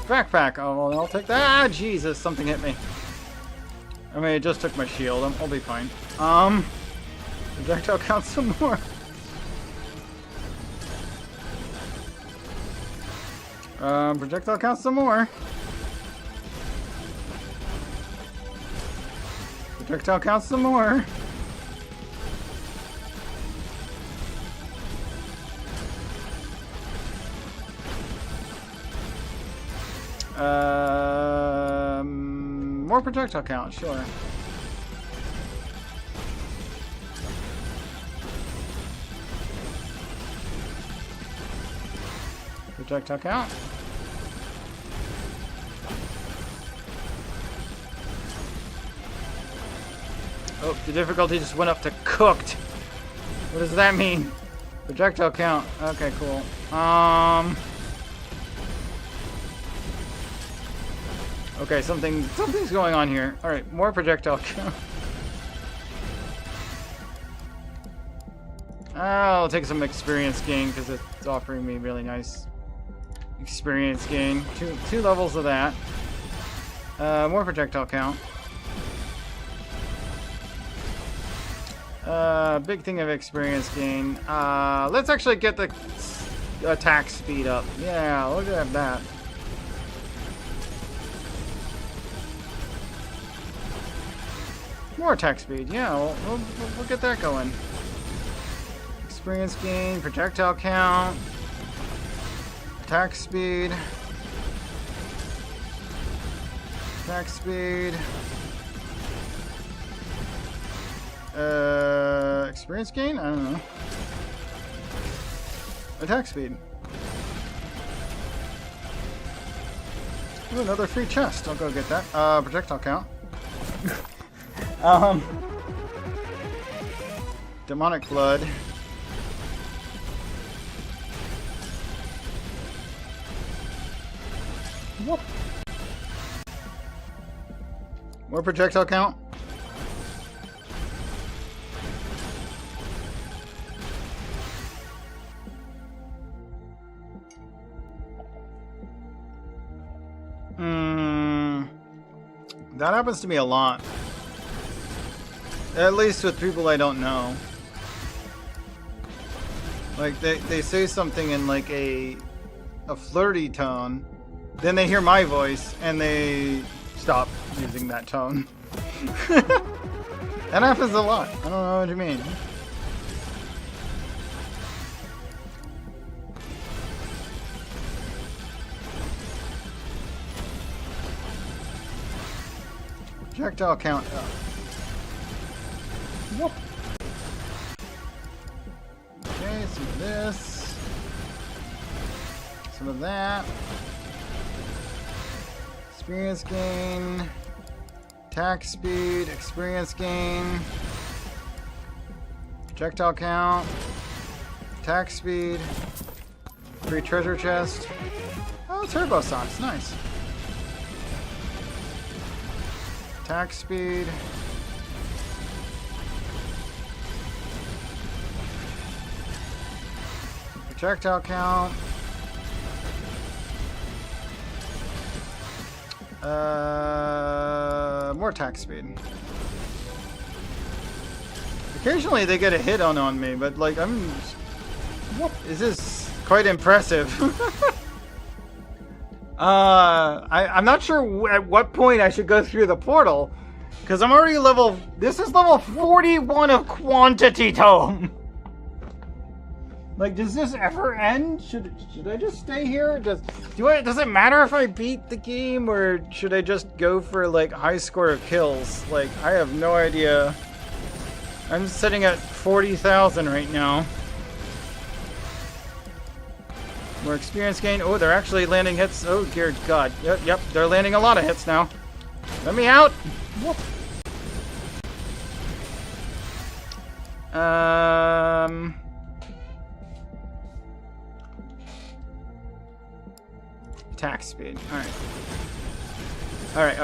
Backpack. Oh, well, I'll take that. Ah, Jesus, something hit me. I mean, it just took my shield. I'll be fine. Projectile count some more. Projectile count some more. Projectile count some more. More projectile count, sure. Projectile count. Oh, the difficulty just went up to cooked. What does that mean? Projectile count. Okay, cool. Okay, something's going on here. All right, more projectile count. I'll take some experience gain because it's offering me really nice experience gain. Two levels of that. More projectile count. Big thing of experience gain. Let's actually get the attack speed up. Yeah, look at that. More attack speed. Yeah, we'll get that going. Experience gain, projectile count, attack speed, attack speed. Experience gain? I don't know. Attack speed. Ooh, another free chest. I'll go get that. Projectile count. Demonic blood. Whoop. More projectile count. That happens to me a lot. At least with people I don't know. Like, they say something in like a flirty tone, then they hear my voice and they stop using that tone. That happens a lot. I don't know what you mean. Projectile count up. Whoop. Okay, some of this. Some of that. Experience gain. Attack speed. Experience gain. Projectile count. Attack speed. Free treasure chest. Oh, turbo socks. Nice. Attack speed. Projectile count. More attack speed. Occasionally they get a hit on me, but like this is quite impressive. I'm not sure at what point I should go through the portal, because I'm already level. This is level 41 of Quantity Tome. Like, does this ever end? Should I just stay here? Does it matter if I beat the game, or should I just go for like high score of kills? Like, I have no idea. I'm sitting at 40,000 right now. More experience gain. Oh, they're actually landing hits. Oh dear God. Yep, they're landing a lot of hits now. Let me out. Whoop. Attack speed. Alright.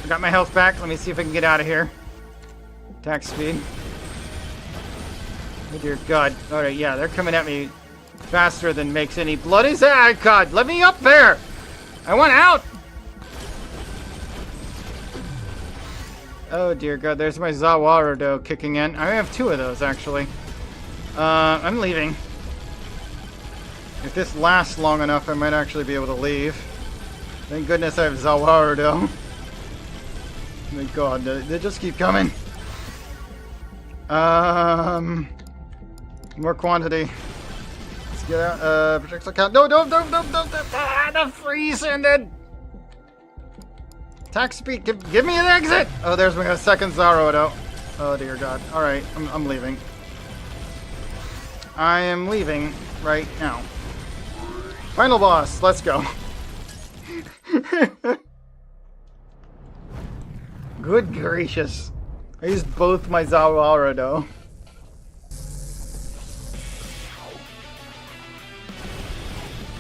Got my health back. Let me see if I can get out of here. Attack speed. Oh dear God. Alright, yeah, they're coming at me faster than makes any bloody sense. Ah, God, let me up there! I want out! Oh dear God, there's my Zawarudo kicking in. I have 2 of those, actually. I'm leaving. If this lasts long enough, I might actually be able to leave. Thank goodness I have Zawarudo. My God, they just keep coming. More quantity. Let's get out. Projectile count. No. Ah, the freeze ended. Attack speed. Give me an exit. Oh, there's my second Zawarudo. Oh dear God. All right, I'm leaving. I am leaving right now. Final boss, let's go. Good gracious. I used both my Zawarudo.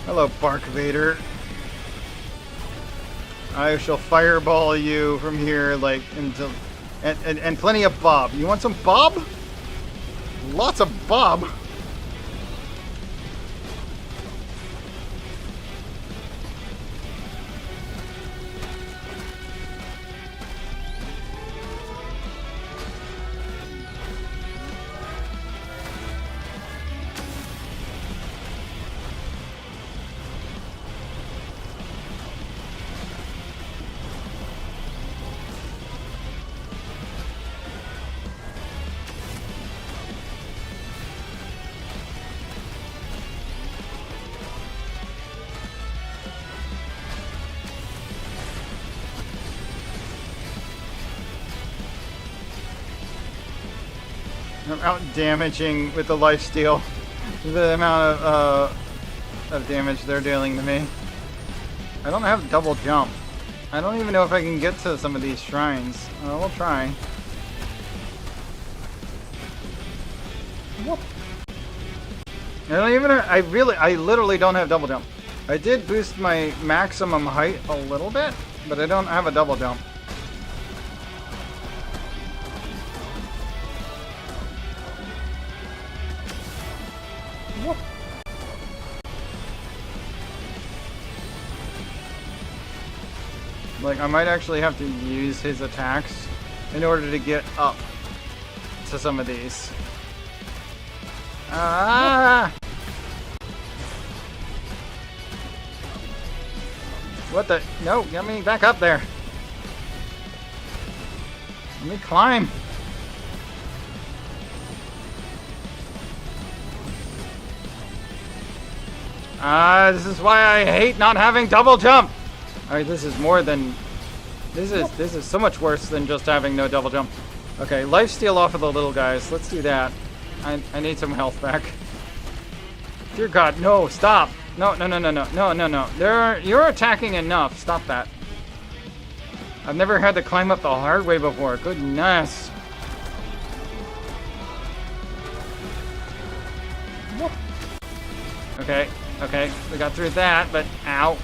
Hello, Bark Vader. I shall fireball you from here, like, until... And plenty of Bob. You want some Bob? Lots of Bob. I'm out damaging with the lifesteal. The amount of damage they're dealing to me. I don't have double jump. I don't even know if I can get to some of these shrines. We'll try. Whoop. I literally don't have double jump. I did boost my maximum height a little bit, but I don't have a double jump. Like, I might actually have to use his attacks in order to get up to some of these. Ah! What the? No, get me back up there. Let me climb. This is why I hate not having double jump. Alright, this is more than... This is so much worse than just having no double jump. Okay, lifesteal off of the little guys. Let's do that. I need some health back. Dear God, no, stop. No. You're attacking enough. Stop that. I've never had to climb up the hard way before. Goodness. Okay, we got through that, but ow.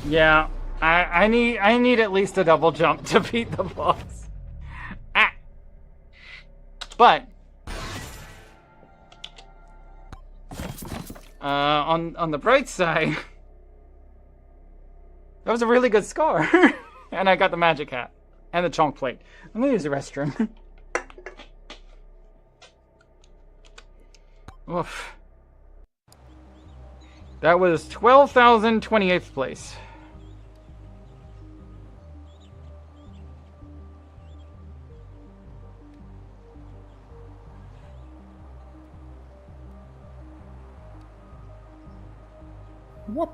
Yeah, I need at least a double jump to beat the boss. Ah. But on the bright side, that was a really good score. And I got the magic hat and the chunk plate. I'm gonna use the restroom. Oof. That was 12,028th place. Whoop.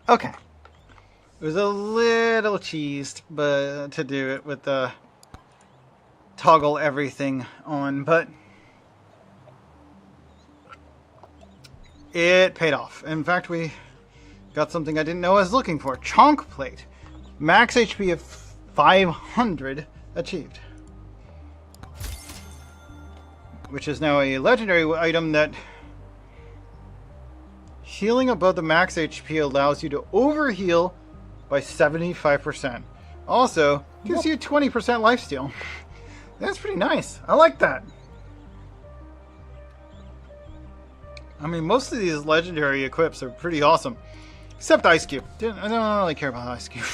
Okay. It was a little cheesed, but to do it with the toggle everything on, but it paid off. In fact, we got something I didn't know I was looking for. Chonk plate. Max HP of 500 achieved. Which is now a legendary item that healing above the max HP allows you to overheal by 75%. Also, gives you 20% lifesteal. That's pretty nice. I like that. I mean, most of these legendary equips are pretty awesome. Except Ice Cube. I don't really care about Ice Cube.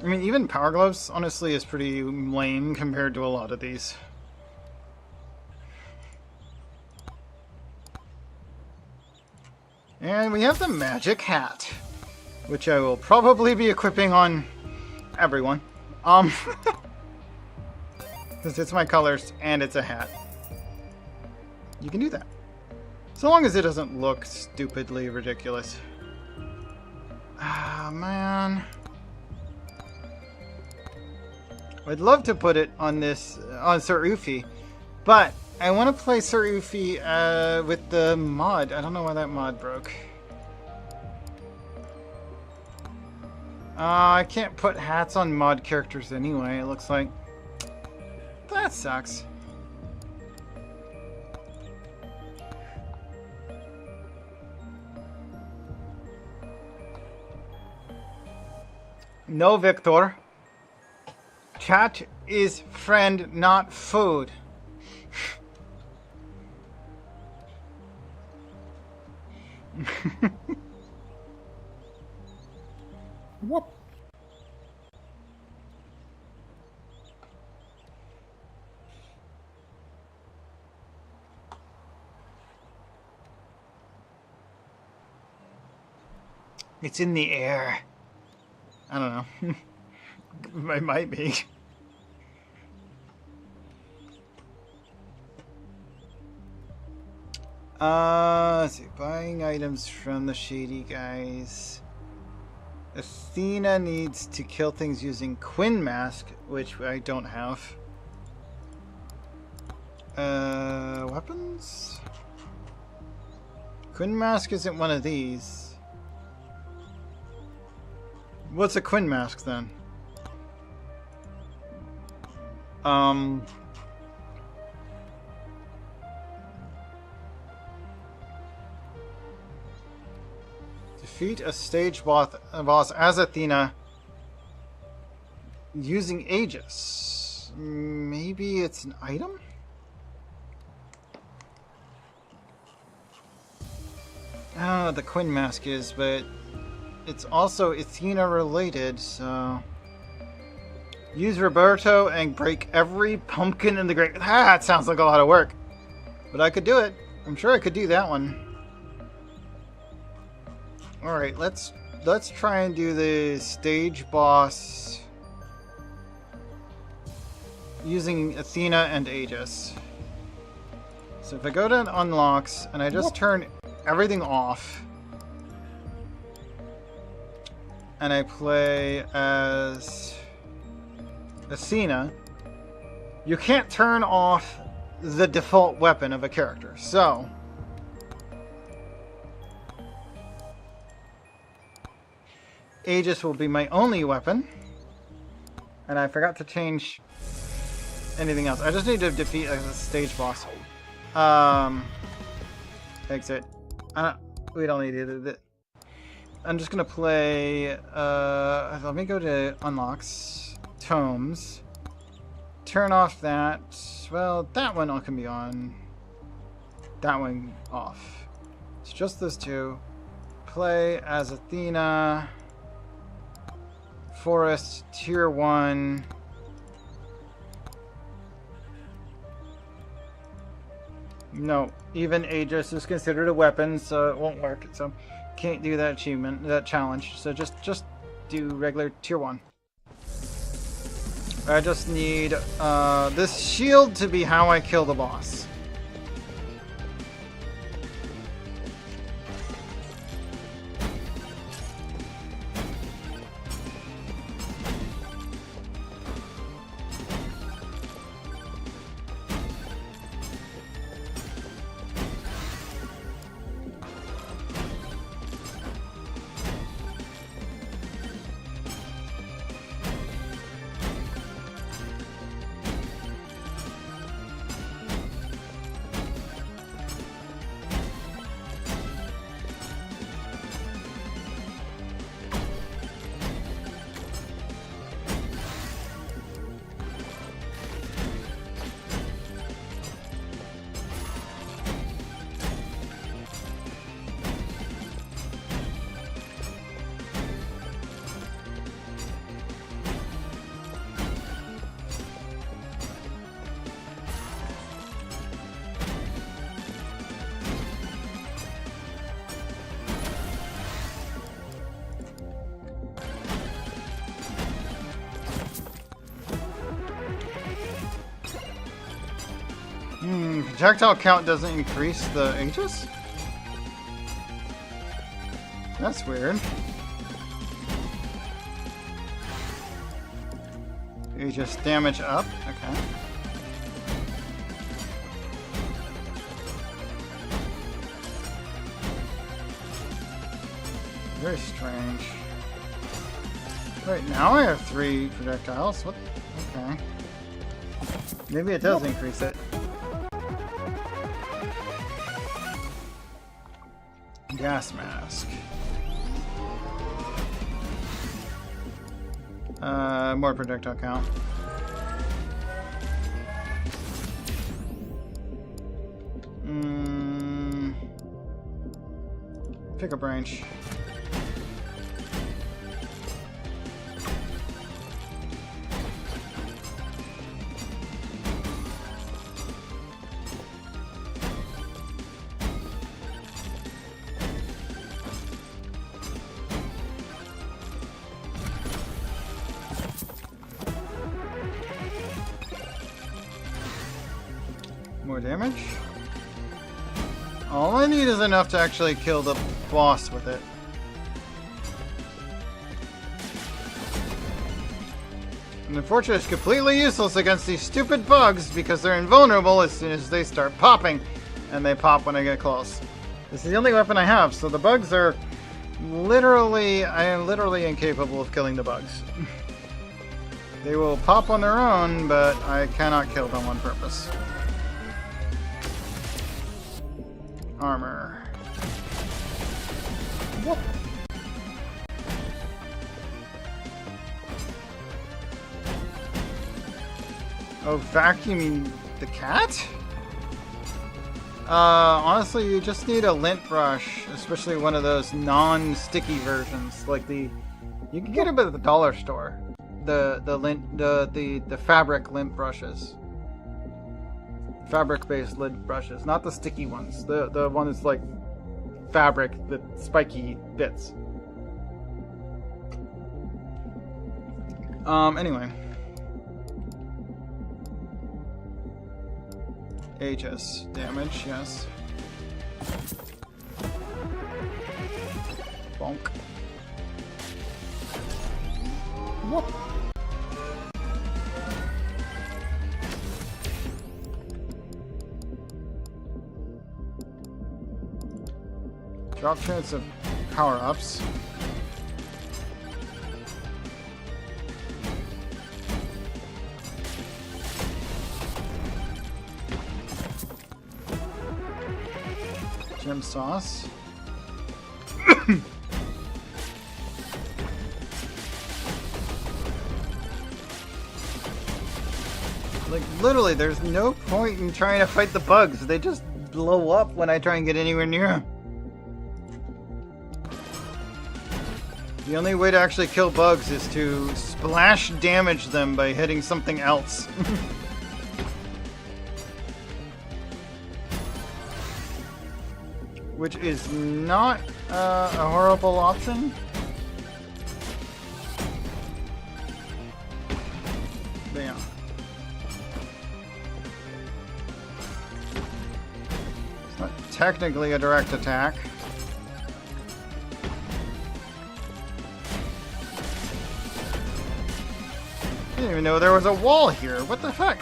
I mean, even Power Gloves, honestly, is pretty lame compared to a lot of these. And we have the magic hat, which I will probably be equipping on everyone. Because it's my colors and it's a hat. You can do that. So long as it doesn't look stupidly ridiculous. Ah, man. I'd love to put it on this, on Sir Ufi, but I want to play Sir Ufi with the mod. I don't know why that mod broke. I can't put hats on mod characters anyway, it looks like. That sucks. No, Victor. Chat is friend, not food. Whoop. It's in the air. I don't know. It might be. Let's see. Buying items from the shady guys. Athena needs to kill things using Quinn Mask, which I don't have. Weapons? Quinn Mask isn't one of these. What's a Quinn Mask then? Defeat a stage boss as Athena using Aegis. Maybe it's an item? I don't know what the Quinn mask is, but it's also Athena related, so... Use Roberto and break every pumpkin in the great... Ah, it sounds like a lot of work. But I could do it. I'm sure I could do that one. Alright, let's try and do the stage boss using Athena and Aegis. So if I go to unlocks and I just turn everything off and I play as Athena, you can't turn off the default weapon of a character. So Aegis will be my only weapon, and I forgot to change anything else. I just need to defeat a stage boss. Exit. We don't need it. I'm just gonna play. Let me go to unlocks, tomes. Turn off that. Well, that one can be on. That one off. It's just those two. Play as Athena. Forest, tier 1. No, even Aegis is considered a weapon, so it won't work. So can't do that achievement, that challenge. So just do regular tier 1. I just need this shield to be how I kill the boss. Projectile count doesn't increase the Aegis? That's weird. Aegis damage up, okay. Very strange. Wait, now I have 3 projectiles. What? Okay. Maybe it does increase it. Gas mask. More projectile count. Pick a branch. More damage. All I need is enough to actually kill the boss with it. And unfortunately, it's completely useless against these stupid bugs because they're invulnerable as soon as they start popping. And they pop when I get close. This is the only weapon I have, so the bugs are literally... I am literally incapable of killing the bugs. They will pop on their own, but I cannot kill them on purpose. Armor. Whoop. Oh, vacuuming the cat? Honestly, you just need a lint brush, especially one of those non-sticky versions, like the. You can get them at the dollar store. The fabric lint brushes. Fabric-based lint brushes, not the sticky ones. The one that's like fabric, the spiky bits. Anyway. HS damage, yes. Bonk. What? Drop chance of power-ups. Gem sauce. Like, literally, there's no point in trying to fight the bugs. They just blow up when I try and get anywhere near them. The only way to actually kill bugs is to splash damage them by hitting something else. Which is not a horrible option. But yeah. It's not technically a direct attack. I didn't even know there was a wall here. What the heck?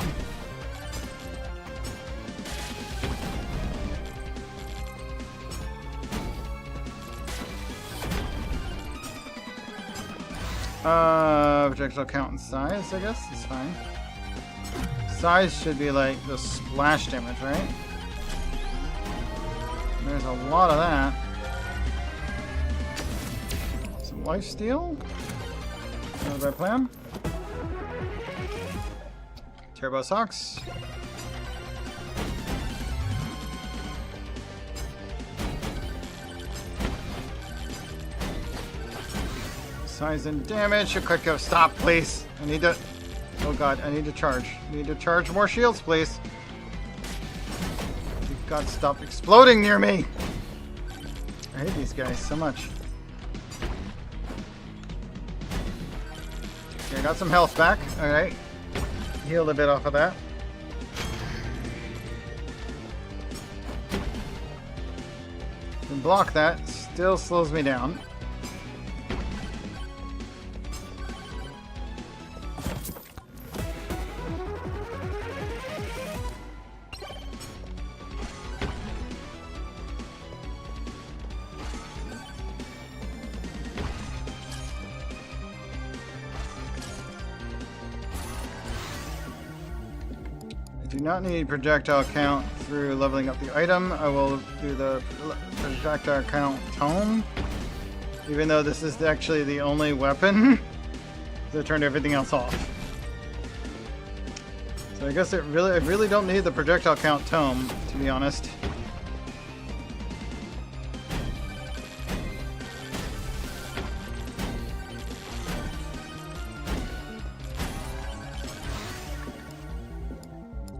Projectile count and size, I guess. It's fine. Size should be like the splash damage, right? There's a lot of that. Some lifesteal. What was our plan? Turbo socks. Size and damage. A quick go. Stop, please. I need to. Oh god, I need to charge. I need to charge more shields, please. You've got to stop exploding near me. I hate these guys so much. Okay, I got some health back. Alright. Healed a bit off of that. Can block that. Still slows me down. Do not need projectile count through leveling up the item. I will do the projectile count tome, even though this is actually the only weapon that turned everything else off. So I guess I really don't need the projectile count tome, to be honest.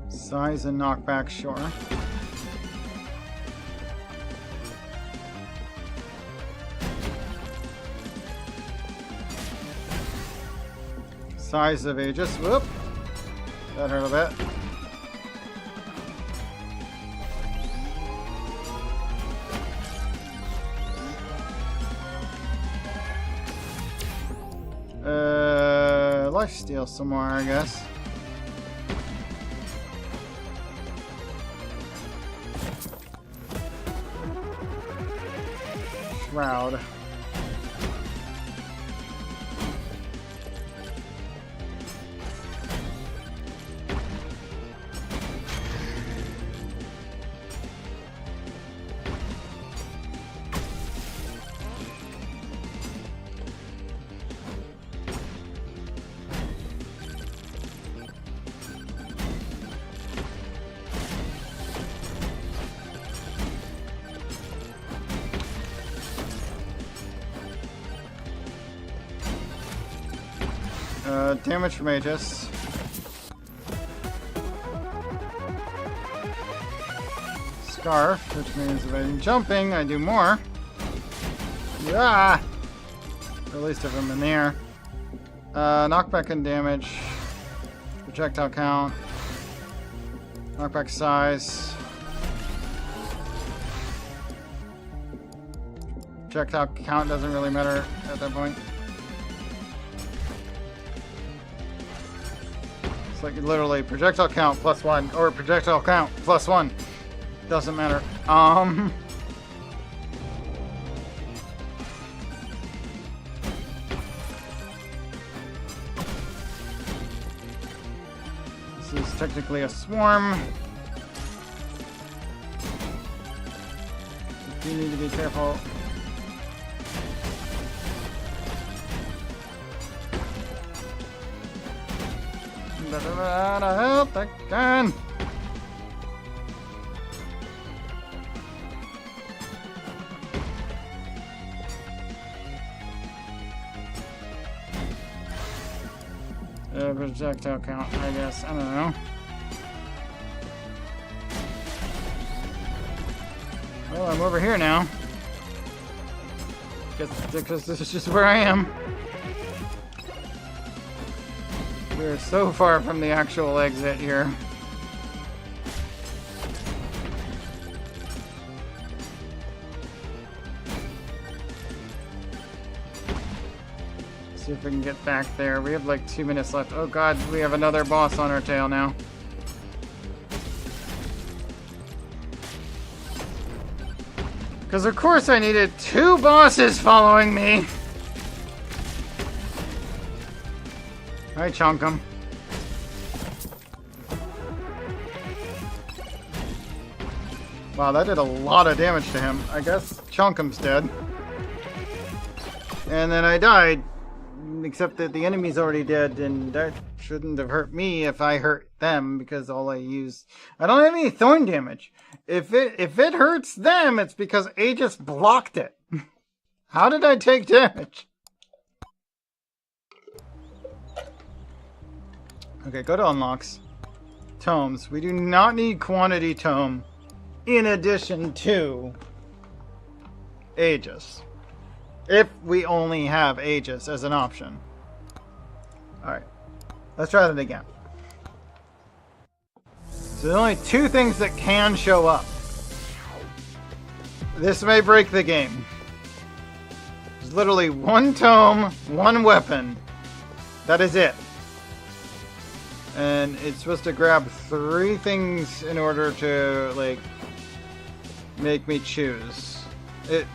Size and knockback, sure. Size of Aegis, whoop. That hurt a bit. Lifesteal some more, I guess. Shroud. Damage from Aegis. Scarf, which means if I'm jumping, I do more. Yeah! Or at least if I'm in the air. Knockback and damage. Projectile count. Knockback size. Projectile count doesn't really matter at that point. It's like literally projectile count +1 or projectile count +1. Doesn't matter. This is technically a swarm. You need to be careful. Help again. Projectile count, I guess. I don't know. Well, I'm over here now. Guess because this is just where I am. We're so far from the actual exit here. See if we can get back there. We have like 2 minutes left. Oh god, we have another boss on our tail now. Because of course I needed 2 bosses following me. I chunk him. Wow, that did a lot of damage to him. I guess Chunkum's dead. And then I died. Except that the enemy's already dead, and that shouldn't have hurt me if I hurt them, because all I used... I don't have any thorn damage. If it hurts them, it's because Aegis blocked it. How did I take damage? Okay, go to unlocks. Tomes. We do not need quantity tome in addition to Aegis. If we only have Aegis as an option. Alright. Let's try that again. So there's only 2 things that can show up. This may break the game. There's literally 1 tome, 1 weapon. That is it. And it's supposed to grab 3 things in order to, like, make me choose.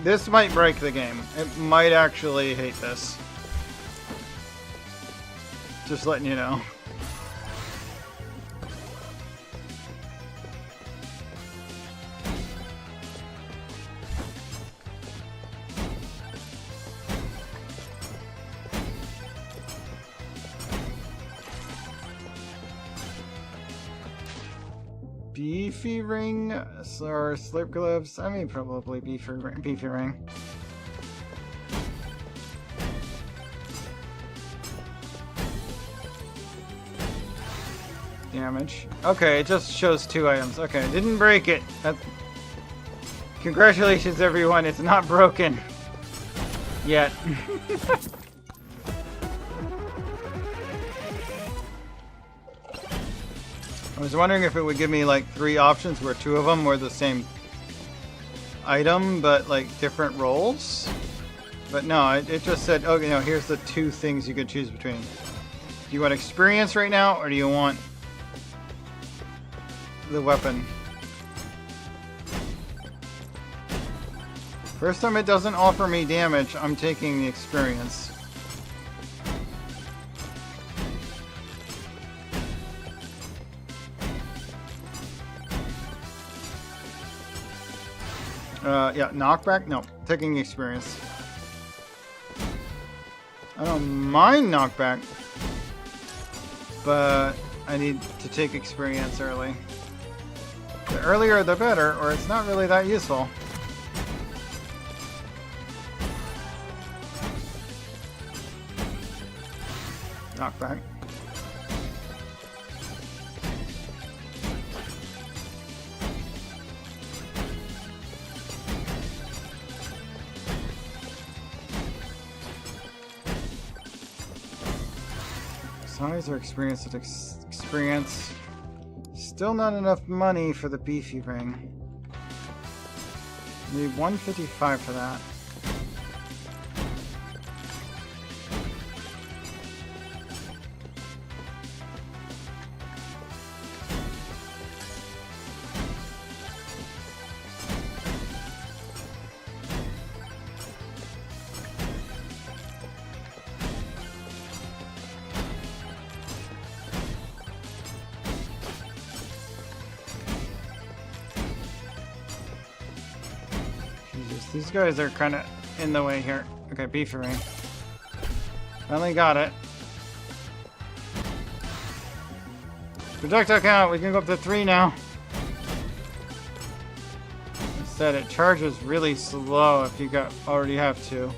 This might break the game. It might actually hate this. Just letting you know. Beefy ring or slip gloves? I mean, probably beefy ring. Damage. Okay, it just shows 2 items. Okay, didn't break it. Congratulations, everyone. It's not broken yet. I was wondering if it would give me like 3 options where 2 of them were the same item, but like different roles. But no, it just said, oh, you know, here's the 2 things you could choose between. Do you want experience right now, or do you want the weapon? First time it doesn't offer me damage, I'm taking the experience. Yeah, knockback? No, taking experience. I don't mind knockback, but I need to take experience early. The earlier the better, or it's not really that useful. Knockback. Size or experience with experience. Still not enough money for the beefy ring. Need 155 for that. These guys are kind of in the way here. Okay, beefy ring. Finally got it. Projectile count. We can go up to 3 now. Instead, it charges really slow if you already have 2.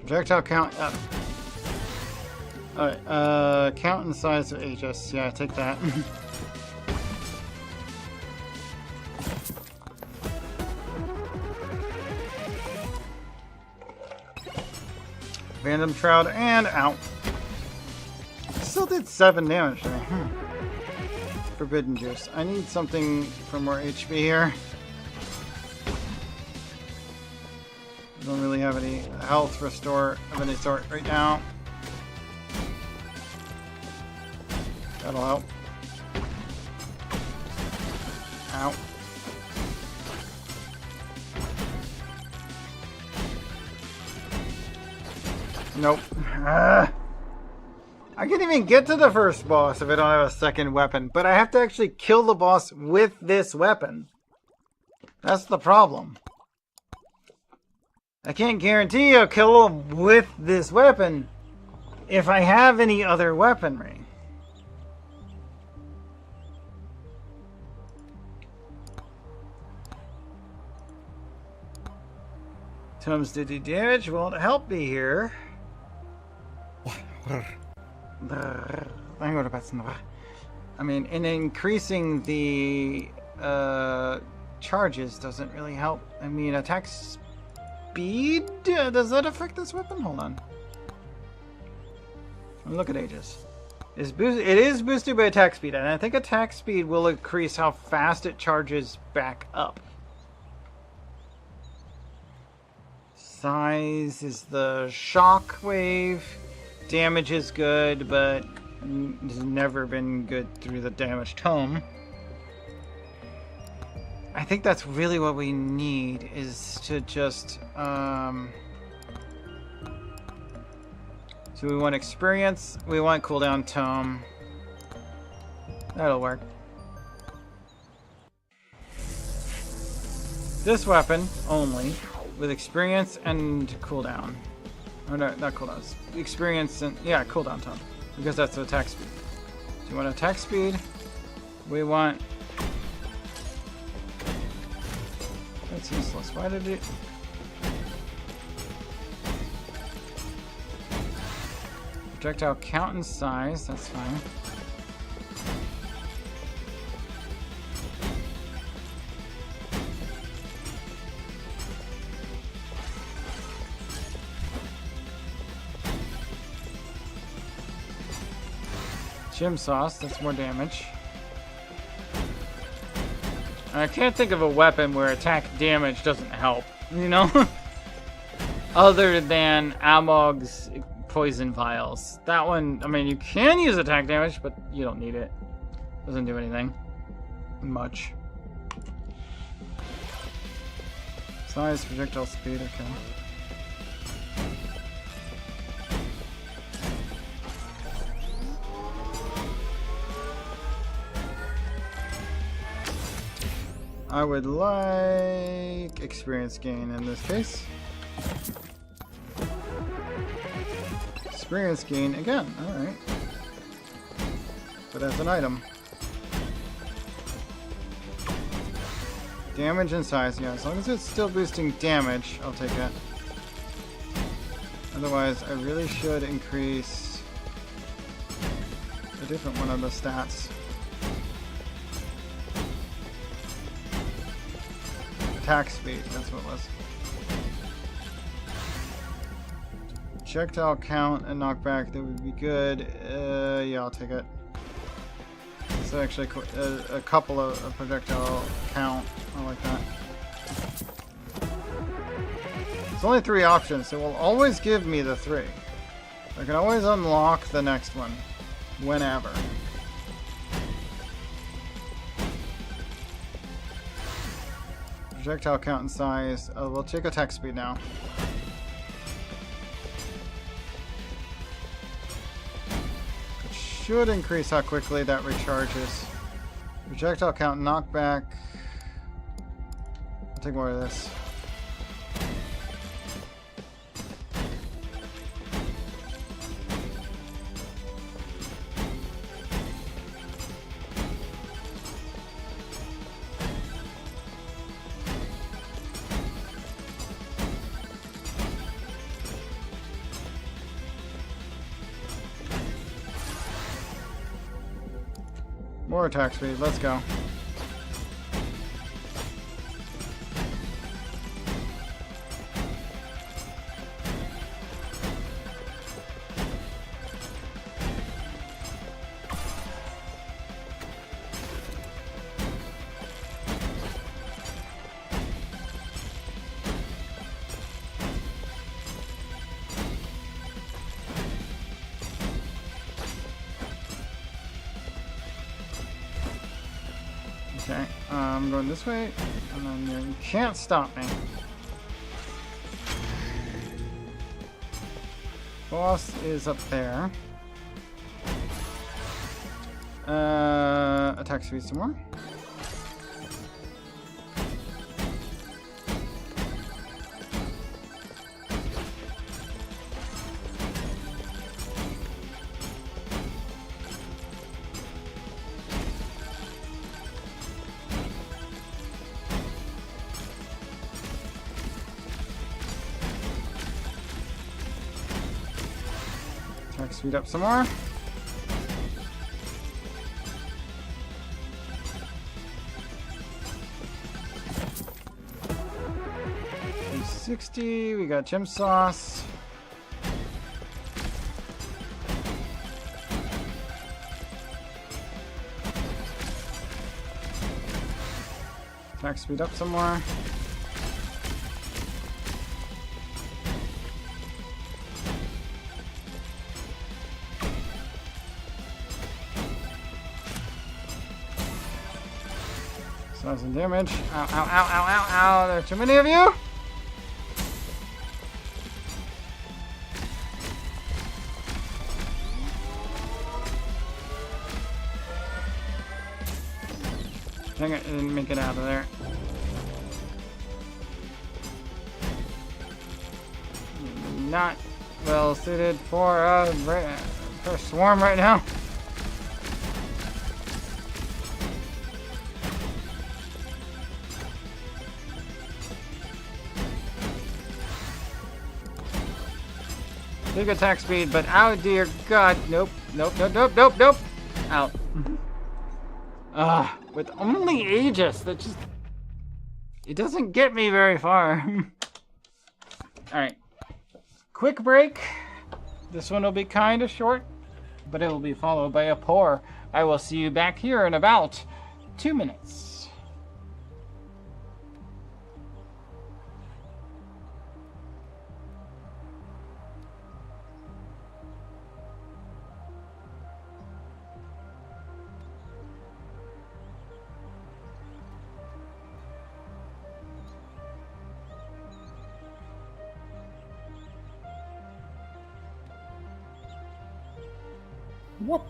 Projectile count up. Alright, count and size of HS. Yeah, take that. Random Shroud and out. Still did 7 damage there. Forbidden Juice. I need something for more HP here. Don't really have any health restore of any sort right now. That'll help. Ow. Nope. I can't even get to the first boss if I don't have a second weapon, but I have to actually kill the boss with this weapon. That's the problem. I can't guarantee I'll kill him with this weapon if I have any other weaponry. Tomes to do damage won't help me here. I mean, and increasing the charges doesn't really help. I mean, attack speed? Does that affect this weapon? Hold on. Look at Aegis. It is boosted by attack speed, and I think attack speed will increase how fast it charges back up. Size is the shock wave. Damage is good, but has never been good through the damage tome. I think that's really what we need, is to just so we want experience, we want cooldown tome. That'll work. This weapon only with experience and cooldown. Or no, not cooldowns. Experience and yeah, cooldown tome. Because that's the attack speed. So you want attack speed. We want. That's useless. Why did it? Projectile count and size. That's fine. Gym sauce, that's more damage. I can't think of a weapon where attack damage doesn't help, you know? Other than Amog's poison vials. That one, I mean, you can use attack damage, but you don't need it. Doesn't do anything much. Size, projectile speed, okay. I would like experience gain in this case. Experience gain again, alright. But as an item. Damage and size, yeah, as long as it's still boosting damage, I'll take it. Otherwise, I really should increase a different one of the stats. Attack speed, that's what it was. Projectile count and knockback, that would be good. Yeah, I'll take it. So actually a couple of projectile count. I like that. It's only 3 options, so it will always give me the 3. I can always unlock the next one. Whenever. Projectile count and size. We'll take attack speed now. It should increase how quickly that recharges. Projectile count and knockback. I'll take more of this. More attack speed, let's go. Okay, I'm going this way, and then you can't stop me. Boss is up there. Attack speed some more. Attack speed up some more. 360. We got gem sauce. Attack speed up some more. Some damage. Ow, ow, ow, ow, ow, ow. There are too many of you. Dang it, I didn't make it out of there. Not well suited for a swarm right now. Big attack speed, but oh dear god, nope, nope, nope, nope, nope, nope, out. With only Aegis, that just, it doesn't get me very far. Alright, quick break. This one will be kind of short, but it will be followed by a pour. I will see you back here in about 2 minutes. What?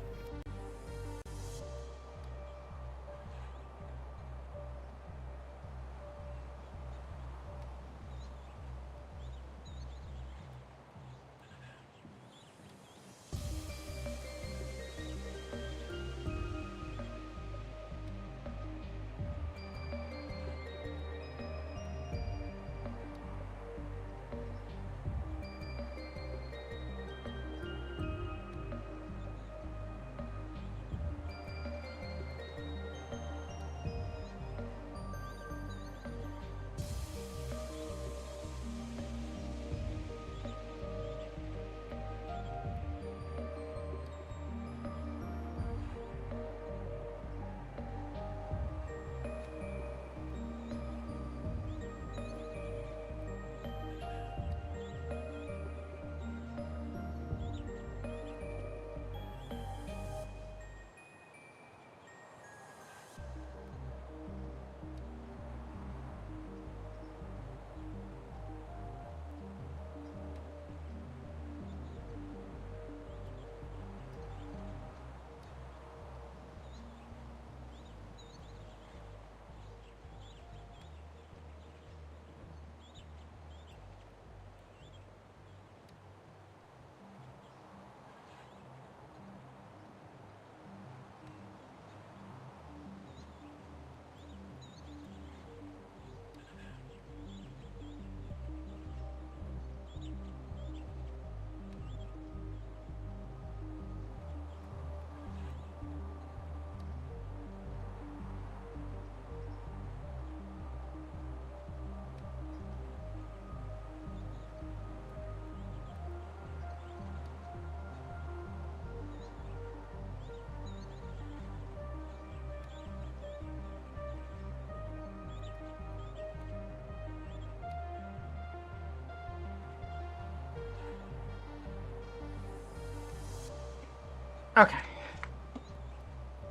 Okay.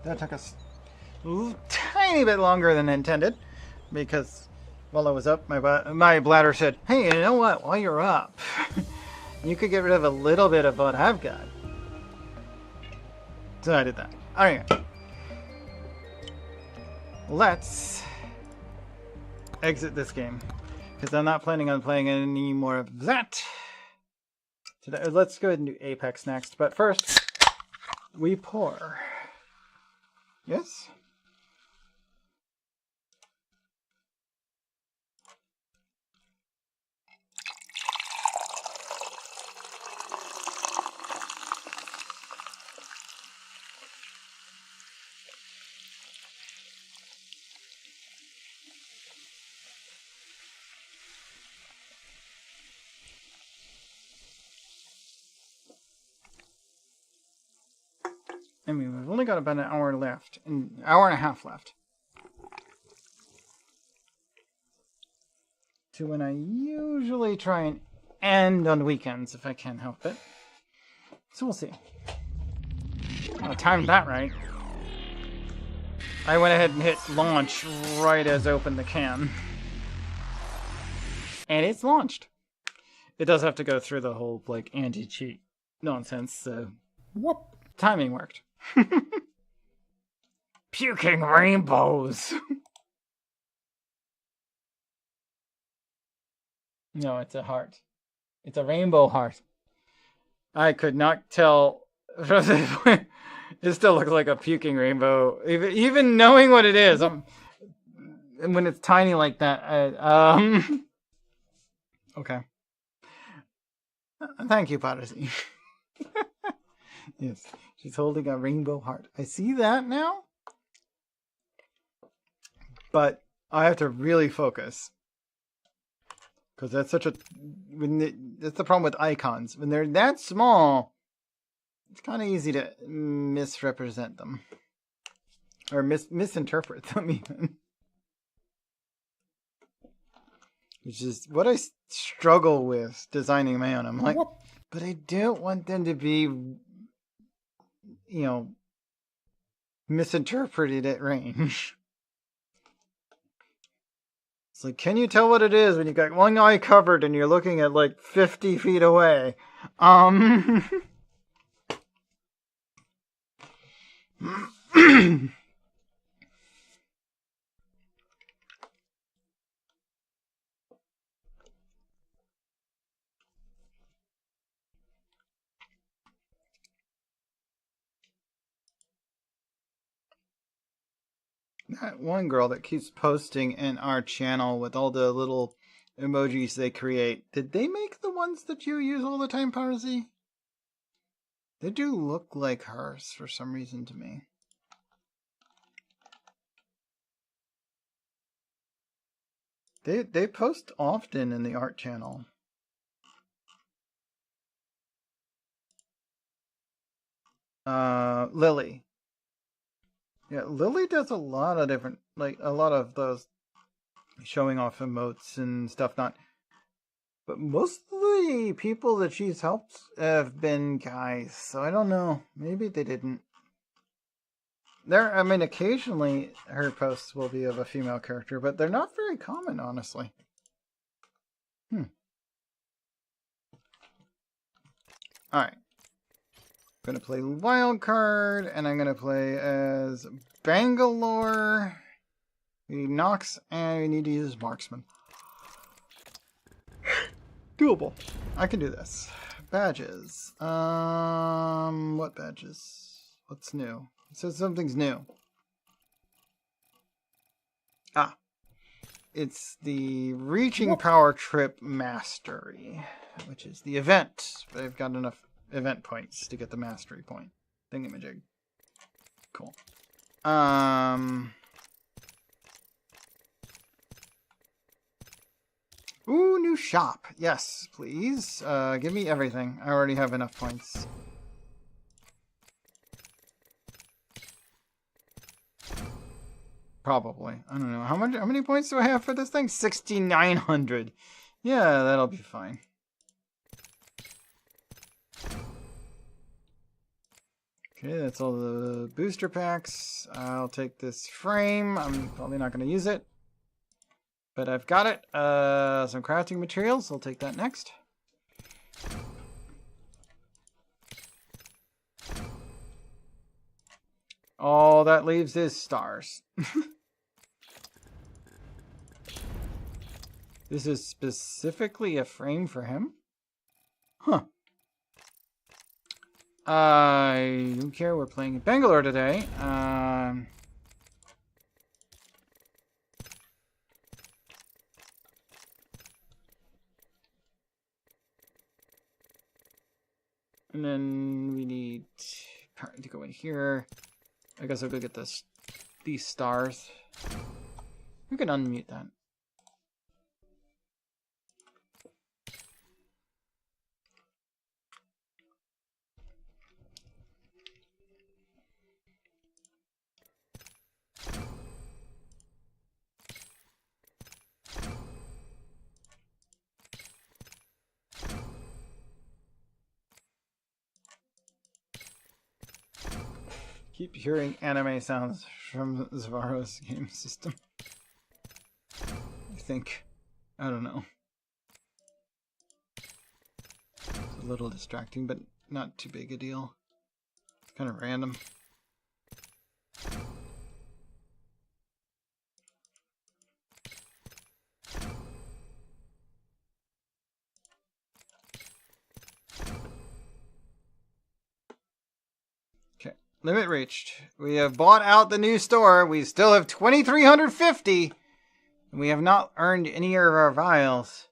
That took us a tiny bit longer than intended, because while I was up, my bladder said, hey, you know what? While you're up, you could get rid of a little bit of what I've got. So I did that. Alright. Let's exit this game, because I'm not planning on playing any more of that today. Let's go ahead and do Apex next, but first we pour. Yes? I mean, we've only got about an hour left, an hour and a half left to when I usually try and end on weekends if I can help it. So we'll see. I timed that right. I went ahead and hit launch right as I opened the can. And it's launched. It does have to go through the whole, like, anti-cheat nonsense, so... What? Timing worked. Puking rainbows. No, it's a heart. It's a rainbow heart. I could not tell. It still looks like a puking rainbow, even knowing what it is. And when it's tiny like that, okay. Thank you, Piracy. Yes, she's holding a rainbow heart. I see that now. But I have to really focus. Because that's such a... that's the problem with icons. When they're that small, it's kind of easy to misrepresent them. Or misinterpret them, even. Which is what I struggle with designing my own. I'm like, but I don't want them to be... you know, misinterpreted at range. It's like, can you tell what it is when you got one eye covered and you're looking at like 50 feet away? That one girl that keeps posting in our channel with all the little emojis they create, did they make the ones that you use all the time, Parzi? They do look like hers for some reason to me. They post often in the art channel. Lily. Yeah, Lily does a lot of different, like, a lot of those showing off emotes and stuff, not... But most of the people that she's helped have been guys, so I don't know. Maybe they didn't. I mean, occasionally her posts will be of a female character, but they're not very common, honestly. Alright. I'm going to play Wild Card, and I'm going to play as Bangalore. We need Nox, and we need to use Marksman. Doable. I can do this. Badges. What badges? What's new? It says something's new. Ah. It's the Reaching Power Trip Mastery, which is the event. But I've got enough event points to get the mastery point. Thingamajig. Cool. Ooh, new shop. Yes, please. Give me everything. I already have enough points. Probably. I don't know. How many points do I have for this thing? 6,900. Yeah, that'll be fine. Okay, that's all the booster packs. I'll take this frame. I'm probably not going to use it. But I've got it. Some crafting materials. I'll take that next. All that leaves is stars. This is specifically a frame for him? Huh. I don't care. We're playing in Bangalore today. And then we need to go in here. I guess I'll go get these stars. We can unmute that. Keep hearing anime sounds from Zavaro's game system. I think. I don't know. It's a little distracting, but not too big a deal. It's kind of random. Limit reached. We have bought out the new store. We still have 2,350. And we have not earned any of our vials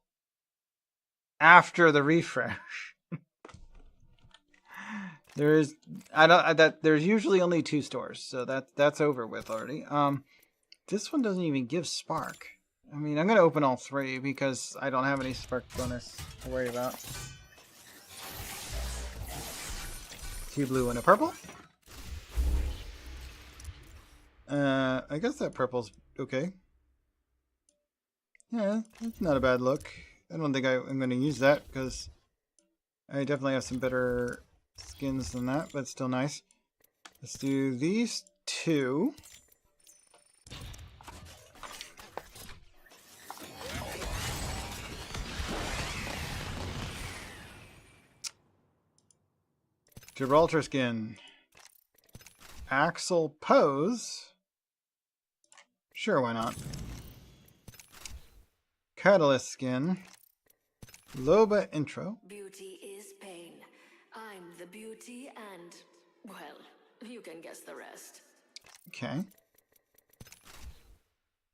after the refresh. There's usually only 2 stores, so that's over with already. This one doesn't even give spark. I mean, I'm gonna open all 3 because I don't have any spark bonus to worry about. 2 blue and a purple. I guess that purple's okay. Yeah, it's not a bad look. I don't think I'm going to use that because I definitely have some better skins than that, but still nice. Let's do these 2. Gibraltar skin. Axel pose. Sure, why not? Catalyst skin. Loba intro. Beauty is pain. I'm the beauty and, well, you can guess the rest. Okay.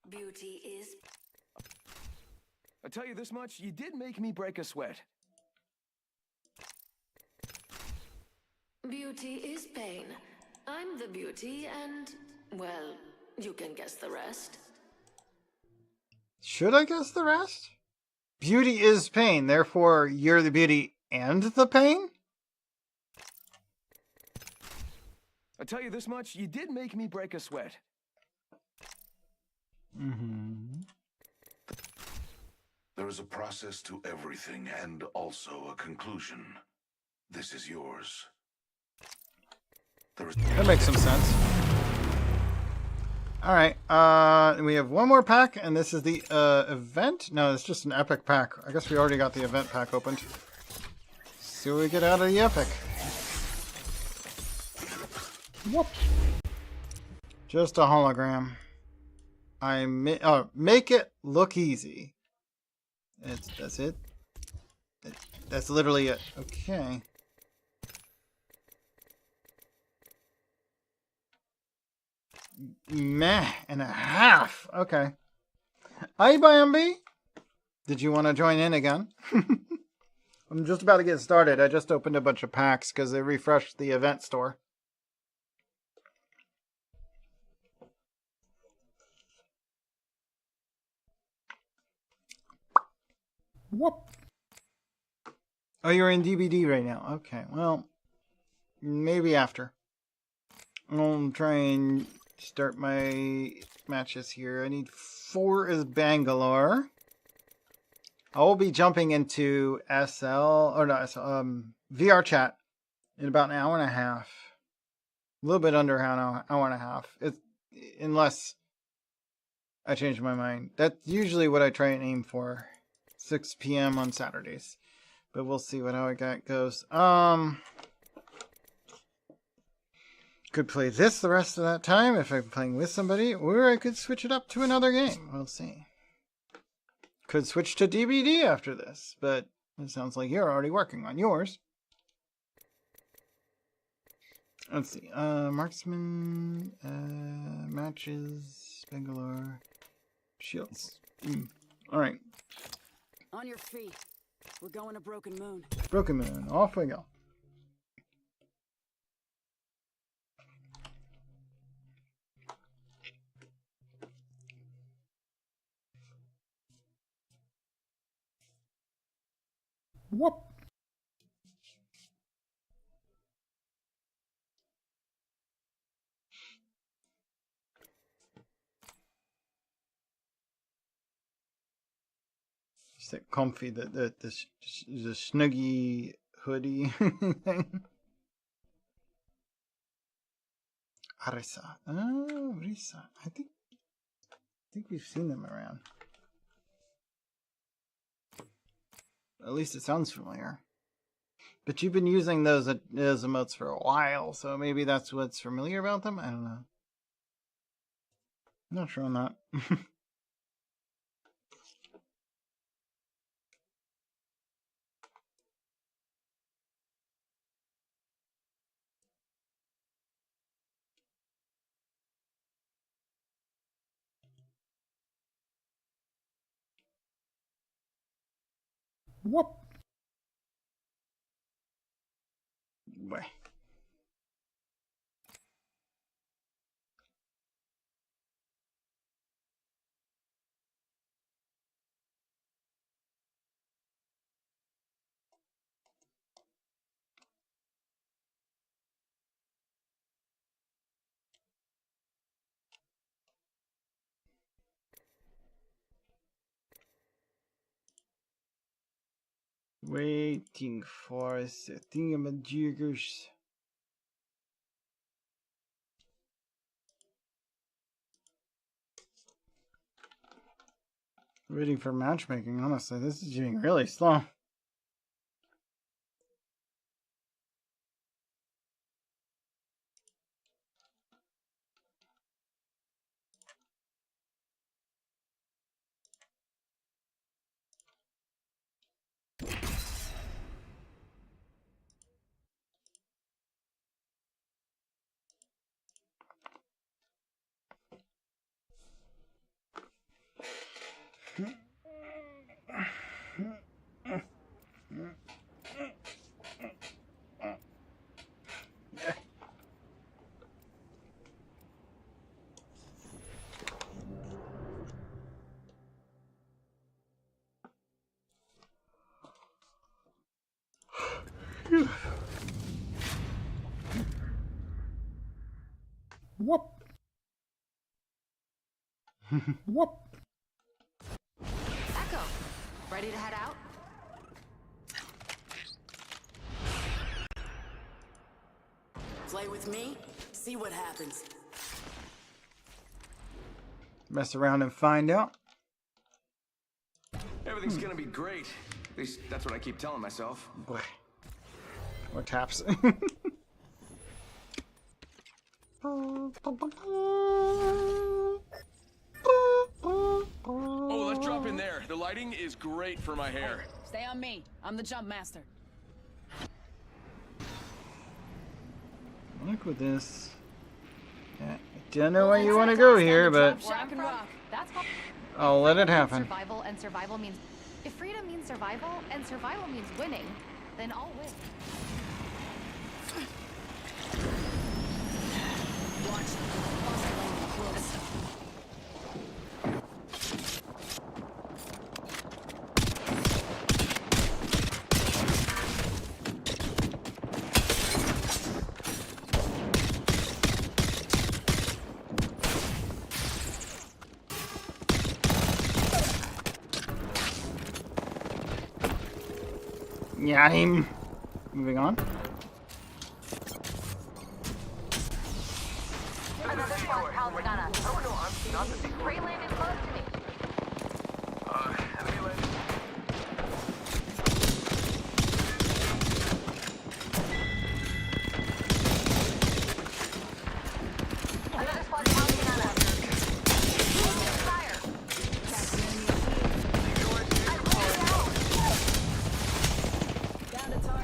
Beauty is... I tell you this much, you did make me break a sweat. Beauty is pain. I'm the beauty and, well, you can guess the rest. Should I guess the rest? Beauty is pain, therefore you're the beauty and the pain? I tell you this much, you did make me break a sweat. Mm-hmm. There is a process to everything and also a conclusion. This is yours. That makes some sense. Alright, we have one more pack, and this is the event? No, it's just an epic pack. I guess we already got the event pack opened. See what we get out of the epic. Whoops. Just a hologram. Make it look easy. That's it. That's literally it. Okay. Meh and a half. Okay. Hi, Bambi. Did you want to join in again? I'm just about to get started. I just opened a bunch of packs because they refreshed the event store. Whoop. Oh, you're in DBD right now. Okay, well, maybe after. I'll try and start my matches here. I need 4 as Bangalore. I will be jumping into VR chat in about an hour and a half. A little bit under an hour and a half. Unless I change my mind. That's usually what I try and aim for. 6 p.m. on Saturdays. But we'll see how it goes. Could play this the rest of that time if I'm playing with somebody, or I could switch it up to another game. We'll see. Could switch to DBD after this, but it sounds like you're already working on yours. Let's see. Marksman, matches, Bangalore, shields. Alright. On your feet. We're going to Broken Moon. Broken Moon. Off we go. Whoop. Just that comfy, the snuggy hoodie thing. Arisa. Oh, Arisa. I think we've seen them around. At least it sounds familiar. But you've been using those emotes for a while, so maybe that's what's familiar about them? I don't know. I'm not sure on that. Whoop. Boy. Waiting for the thingamajiggers. Waiting for matchmaking, honestly. This is getting really slow. Whoop. Whoop. Echo, ready to head out? Play with me, see what happens. Mess around and find out. Everything's gonna be great. At least that's what I keep telling myself. Boy. Or taps. Oh, let's drop in there. The lighting is great for my hair. Stay on me. I'm the jump master. Look with this. I don't know why you want to go here, but Shock and rock. That's called I'll let it happen. survival, and survival means... If freedom means survival, and survival means winning, then I'll win. Watch. Yeah, him. Moving on. Another squad pouncing on us. Oh no, I'm not the big Prey landed close to me. Enemy landing. Another squad pouncing on us. Fire!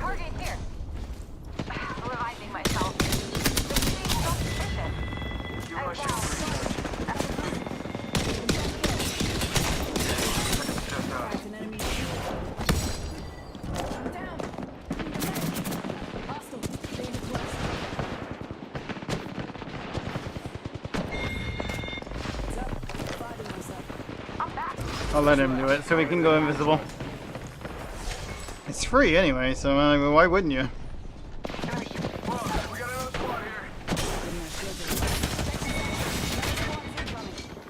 Target here. Reviving myself. This seems so suspicious. I'm down. An enemy. I'm down. Hostile. Danger close. What's up? Reviving myself. I'm back. I'll let him do it so we can go invisible. It's free anyway, so why wouldn't you? We got another squad here.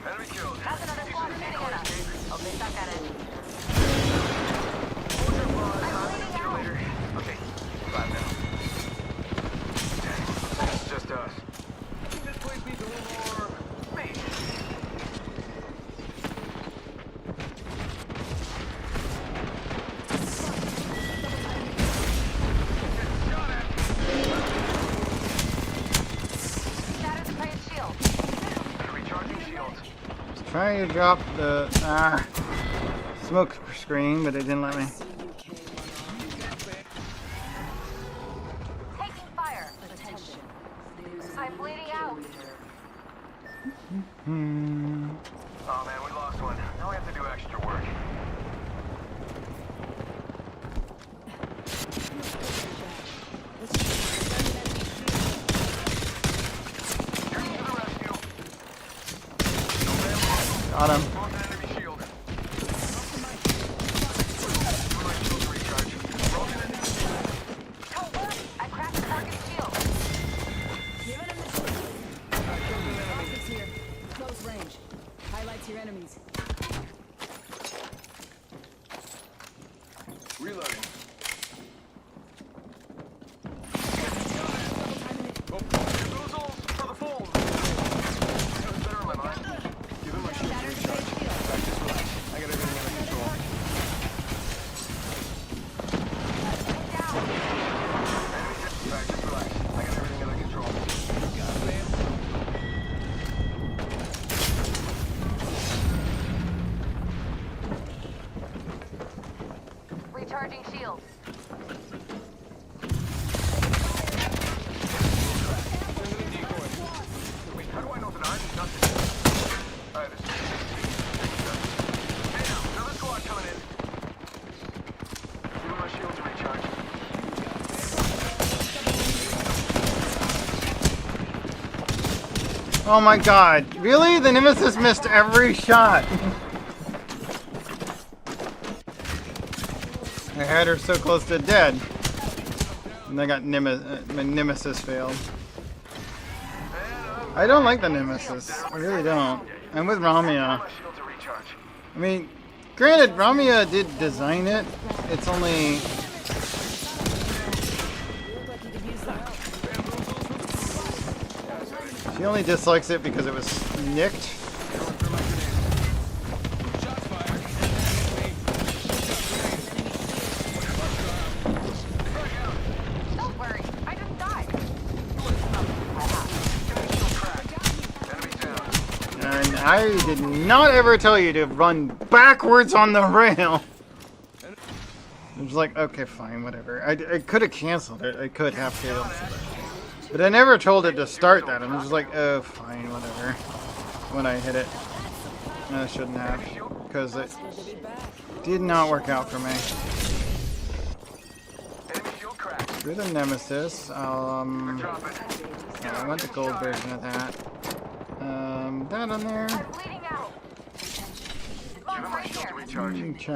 Enemy killed. That's another squad shooting at us. Oh, they suck at it. Okay, five now. It's just us. I think this place needs a little more space. Shatter the Prey's shield. Recharging shields. Trying to drop the smoke screen, but it didn't let me. Taking fire. Attention. I'm bleeding out. Oh man, we lost one. Now we have to do extra work. Here's to the rescue. Got him. Lost an enemy shield. My shield to recharge. Broken enemy. I cracked the target's shield. Giving him the shield. Optics here. Close range. Highlights your enemies. Reloading. Bamboozles for the fold. Sounds better in my mind. Give him my shield to recharge. Just relax. I got everything under control. Enemy just relax. I got everything under control. Got it, man. Recharging shield. Sending a decoy. Wait, how do I know that I'm nothing? Alright, this is... Hey now, another squad coming in. Give him my shield to recharge. Oh my god. Really? The Nemesis missed every shot. I had her so close to dead. And I got my Nemesis failed. I don't like the Nemesis. I really don't. I'm with Ramia. I mean, granted, Ramia did design it. It's only... She only dislikes it because it was nicked. Don't worry, I didn't die. And I did not ever tell you to run backwards on the rail. I was like, okay, fine, whatever. I could have canceled it. I could have failed. But I never told it to start that. I'm just like, oh, fine, whatever. When I hit it. I shouldn't have. Because it did not work out for me. Screw the Nemesis. Yeah, I want the gold version of that. That on there. Okay. Don't pick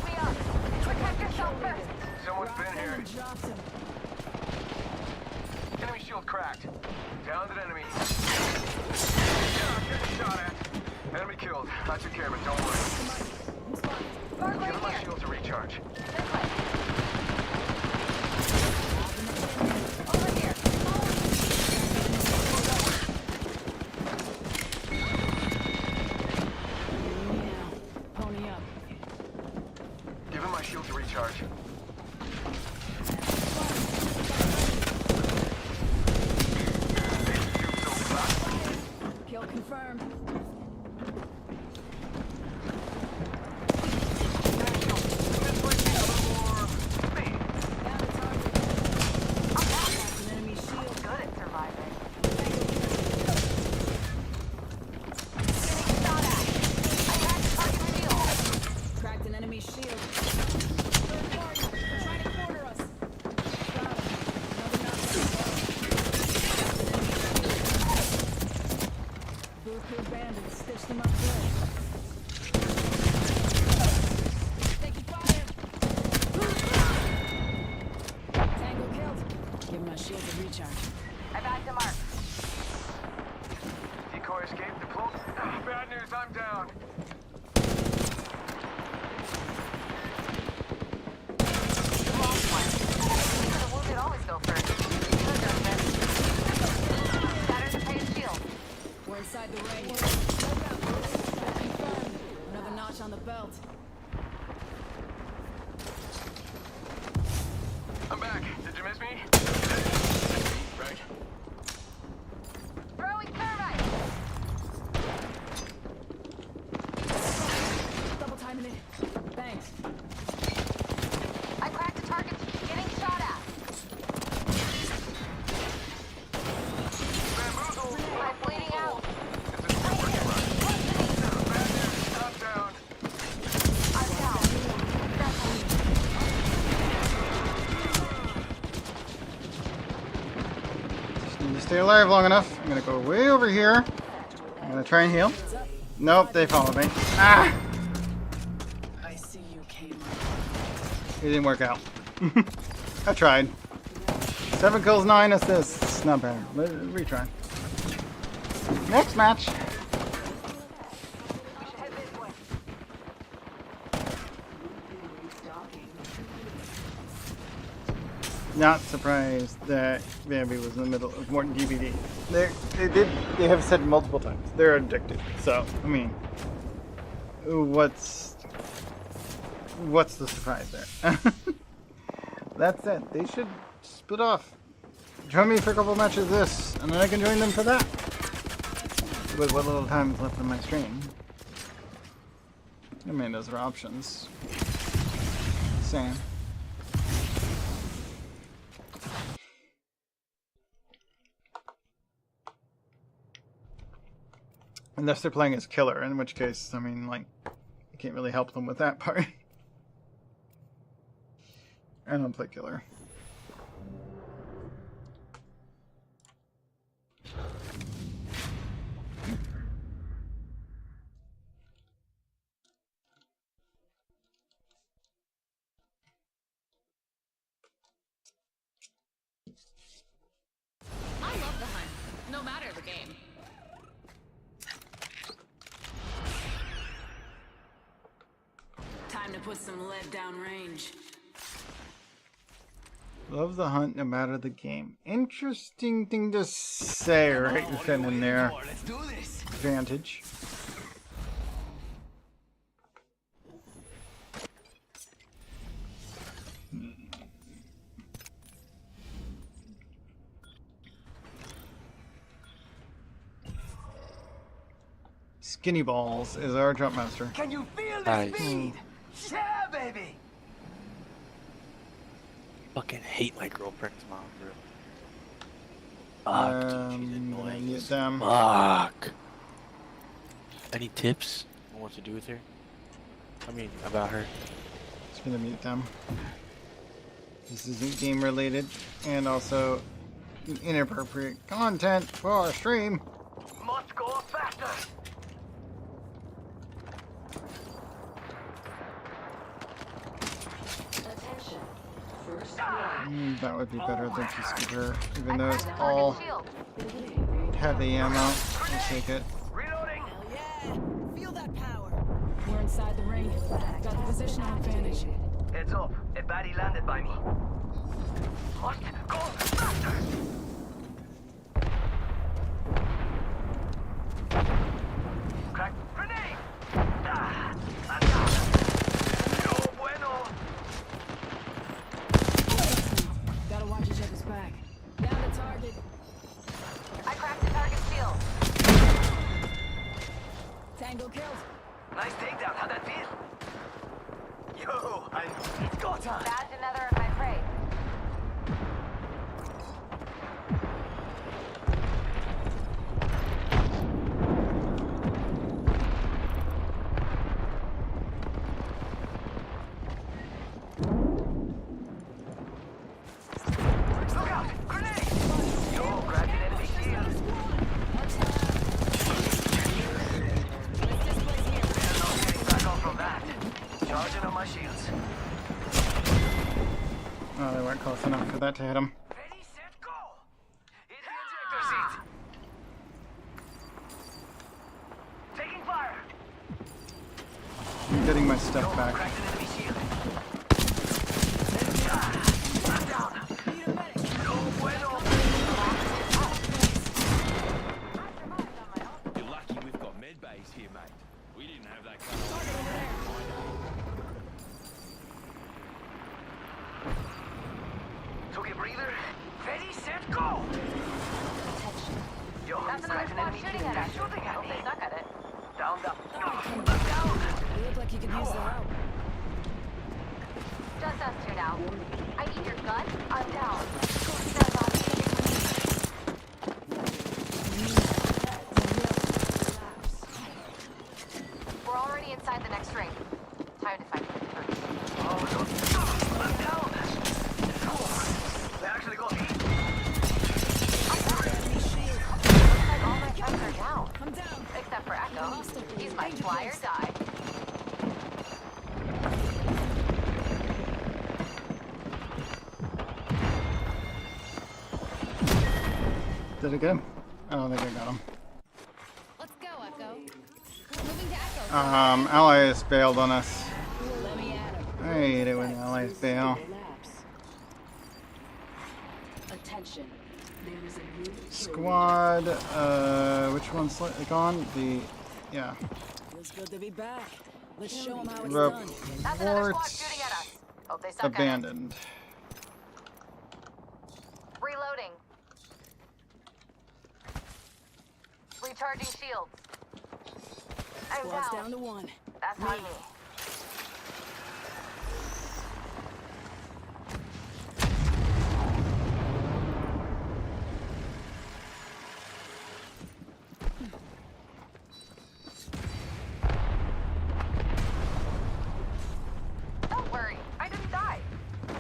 me up. Protect yourself first. Someone's been here. Enemy shield cracked. Downed an enemy. Getting shot at. Enemy killed. I took care of it, don't worry. Give him my shield to recharge. Over here. Pony up. Give him my shield to recharge. Kill confirmed. Cracked an enemy shield. Third party, trying to corner us. Got him. Bulletproof bandits stitched them up good. Taking fire. Tango killed. Give my shield a recharge. I bagged the mark. Decoy escape. Deploy. Bad news. I'm down. The wounded always go first. Good, Dragoness. Shatter the pain shield. We're inside the ring. Confirmed. Another notch on the belt. I'm back. Did you miss me? Right. Throwing thermite. Double timing it. Thanks. I cracked the target. Getting shot at. I'm bleeding out. I'm down. I'm down. Just need to stay alive long enough. I'm gonna go way over here. I'm gonna try and heal. Nope, they followed me. Ah! I see you came. It didn't work out. I tried. 7 kills, 9 assists. Not bad. Let's retry. Next match. Not surprised that Bambi was in the middle of Morton DVD. They have said multiple times they're addicted. So I mean, what's the surprise there? That's it. They should split off. Join me for a couple matches of this, and then I can join them for that. With what little time is left in my stream. I mean, those are options. Same. Unless they're playing as killer, in which case, I mean, like, you can't really help them with that part. I don't play killer. no matter the game. Time to put some lead down range. Love the hunt no matter the game. Interesting thing to say right then and there. Let's do this. Advantage. Skinny Balls is our jump master. Can you feel the Nice. speed? Yeah, baby. Fucking hate my girlfriend's mom, bro. Fuck, dude, she's annoying. Get them. Fuck. Any tips on what to do with her? I mean, about her. Just gonna mute them. This isn't game related, and also inappropriate content for our stream. Must go faster. Attention. First That would be better than to scooter, even though it's all heavy ammo. I'll take it. Reloading. Hell yeah! Feel that power. We're inside the ring. Got the positional advantage. Heads up. A baddie landed by me. Must go faster. Crack grenade. Ah, no bueno. Gotta watch each other's back. Down to target. I cracked the target shield. Tango killed. Nice takedown. How'd that feel? Yo, it's go time. Bagged another of my prey. Look out! Grenade! Yo, grabbed an enemy shield. There's no getting back off from that. Charging on my shields. Oh, they weren't close enough for that to hit him. Ready, set, go! Hit the ejector seat. Taking fire. I'm getting my stuff back. Cracked an enemy shield. I'm down. No bueno. You're lucky we've got med bays here, mate. We didn't have that kind of... Took a breather. Ready, set, go! Yo, That's another cracked an squad enemy shooting shield. at us. Shooting at Hope me. they suck at it. Down, down. You look like you could use the help. Just us two now. I need your gun. I'm down. That's all. We're already inside the next ring. Time to fight for the first. Oh, no. I'm down. They actually got me. Looks like all my friends are down. I'm down. Except for Echo. He's my fly or die. Did it get him? I don't think I got him. Let's go, Echo. Moving to Echo. Allies bailed on us. Let me at him. I hate it when allies bail. Attention. There is a new Squad, which one's gone? Yeah. Feels good to be back. Let's show them how it's done. That's another Report squad shooting at us. Hope they suck at it. abandoned. Reloading. Recharging shields. I'm Squad's down. down to one. That's on me. Don't worry, I didn't die.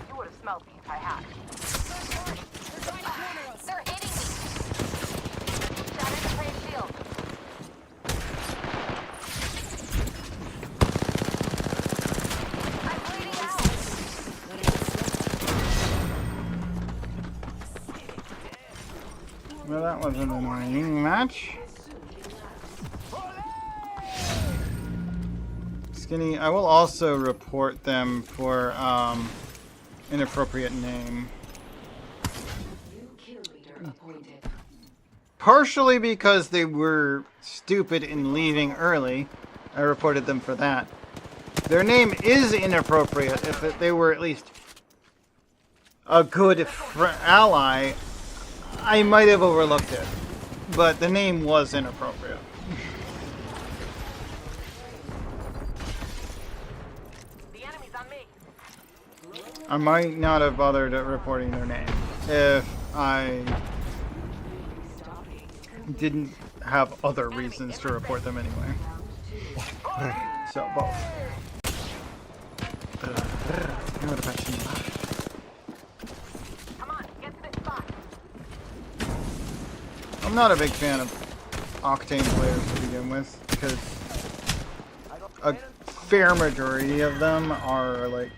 You would have smelled me if I had. They're hitting me. Shattered the prey shield. I'm bleeding out. Well, that wasn't annoying much. Skinny, I will also report them for inappropriate name. Partially because they were stupid in leaving early. I reported them for that. Their name is inappropriate. If they were at least a good ally, I might have overlooked it. But the name was inappropriate. I might not have bothered reporting their name if I didn't have other reasons to report them anyway. So, both. I'm not a big fan of Octane players to begin with, because a fair majority of them are like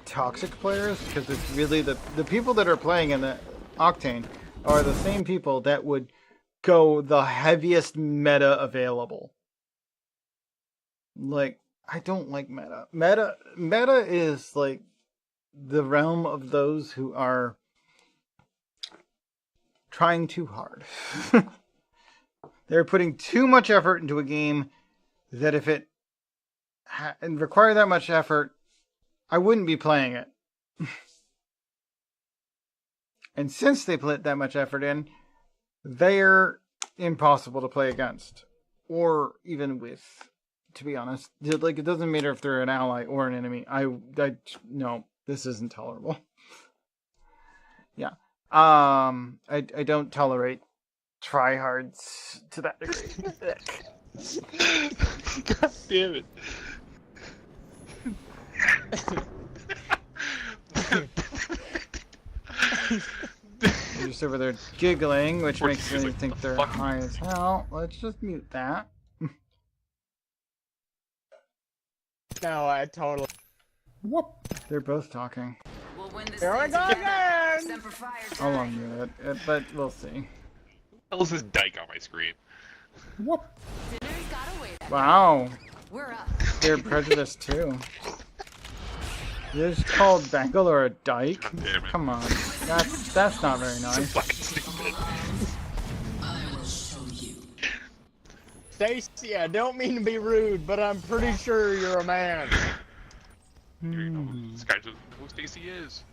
toxic players, because it's really the people that are playing in the Octane are the same people that would go the heaviest meta available. Like, I don't like meta. Meta is like the realm of those who are trying too hard. They're putting too much effort into a game that if it required that much effort, I wouldn't be playing it. And since they put that much effort in, they're impossible to play against. Or even with, to be honest. Like, it doesn't matter if they're an ally or an enemy. No, this isn't tolerable. Yeah. I don't tolerate tryhards to that degree. God damn it. They're just over there giggling, which makes me think they're high as hell. Let's just mute that. No, I totally... Whoop! They're both talking. We'll win this Here we go again! I'll unmute it, but we'll see. What else is dyke on my screen? Whoop! Dinner's gotta wait. Wow. We're up. They're prejudiced too. You just called Bangalore a dyke? Come on. That's not very nice. Stacy, I don't mean to be rude, but I'm pretty sure you're a man. This guy doesn't know who Stacy is.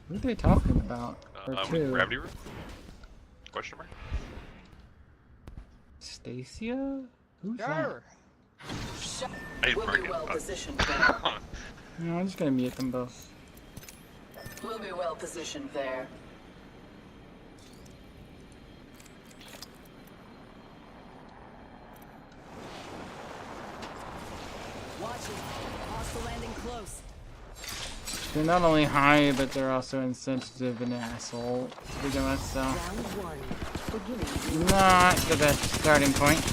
Who are they talking about? Or two? Gravity Room? Question mark? Stacia? Who's Sure. that? We'll be well positioned. No, I'm just gonna mute them both. We'll be well positioned there. Watch it. Hostile landing close. They're not only high, but they're also insensitive and asshole to begin with, so not the best starting point.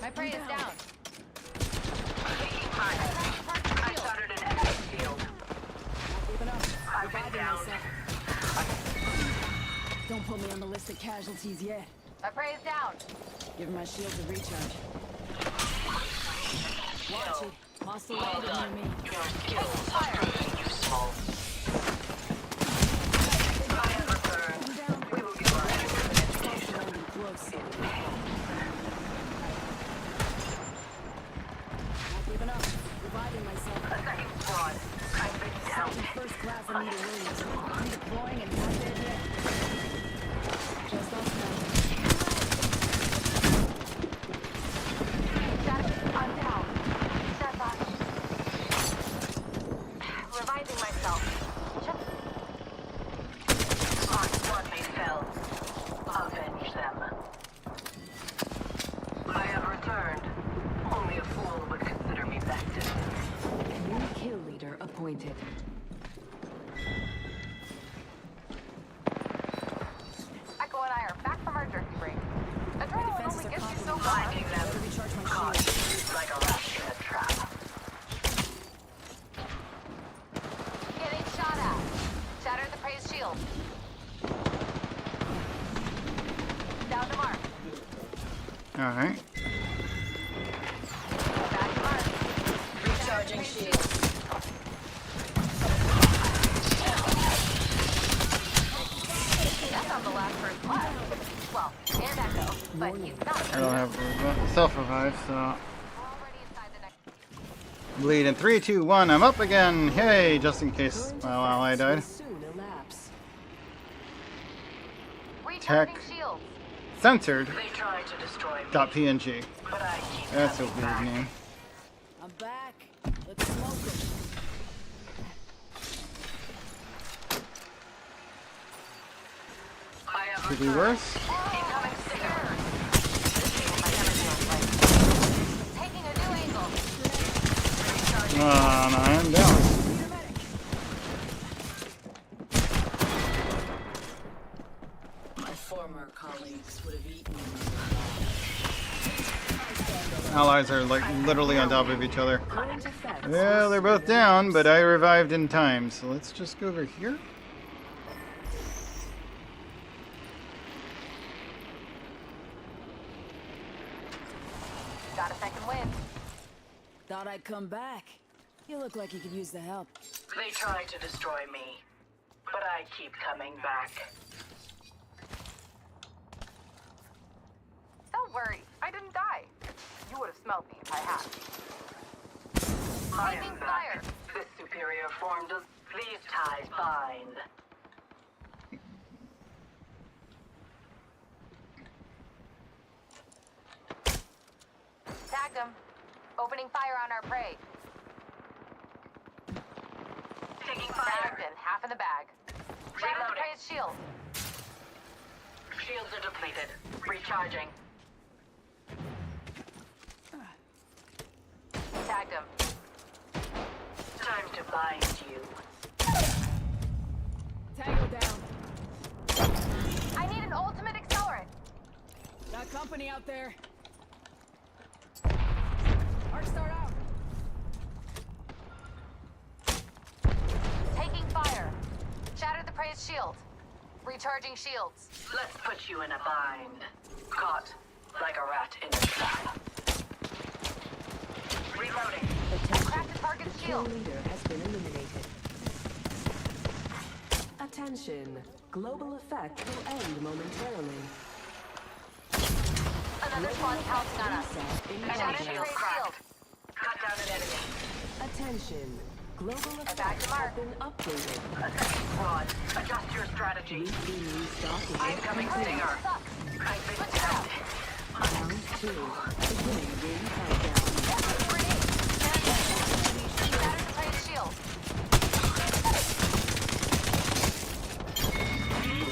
My prey is down. Don't put me on the list of casualties yet. My prey is down. Give my shield a recharge. Watch it. Hostile landing near me. First class and need a Williams. I'm deploying and not dead yet. Just off I'm down. Reviving myself. Alright. Recharging shields. That's on the last person left. Well, and Echo, but he's not. I don't have self-revive, so... Bleed in 3, 2, 1, I'm up again! Hey, just in case my ally died. Tech censored .png. That's a weird name. I'm back. Let's smoke it. Could be worse. No, I'm down. My former colleagues would have eaten me. Allies are like literally on top of each other. Yeah, they're both down, but I revived in time, so let's just go over here. Got a second win. Thought I'd come back. You look like you could use the help. They tried to destroy me, but I keep coming back. Don't worry, I didn't die. You would have smelled me if I had. I am back. This superior form does these ties bind. Tagged him. Opening fire on our prey. Taking fire. Tagged and half in the bag. Shattered the prey's shield. Shields are depleted. Recharging. Tagged him. Time to bind you. Tango down. I need an ultimate accelerant. Got company out there. Arc start out. Taking fire. Shattered the prey's shield. Recharging shields. Let's put you in a bind. Caught like a rat in a trap. Reloading. I cracked the target's shield. Leader has been eliminated. Attention. Global effect will end momentarily. Another squad pouncing on us. Shattered the prey's shield. Cut down an enemy. Attention. Global effect back to mark. has been updated. Attack squad. Adjust your strategy. Incoming stinger. I've been tapped. Round 2. Beginning ring countdown. Shattered the prey's shield. You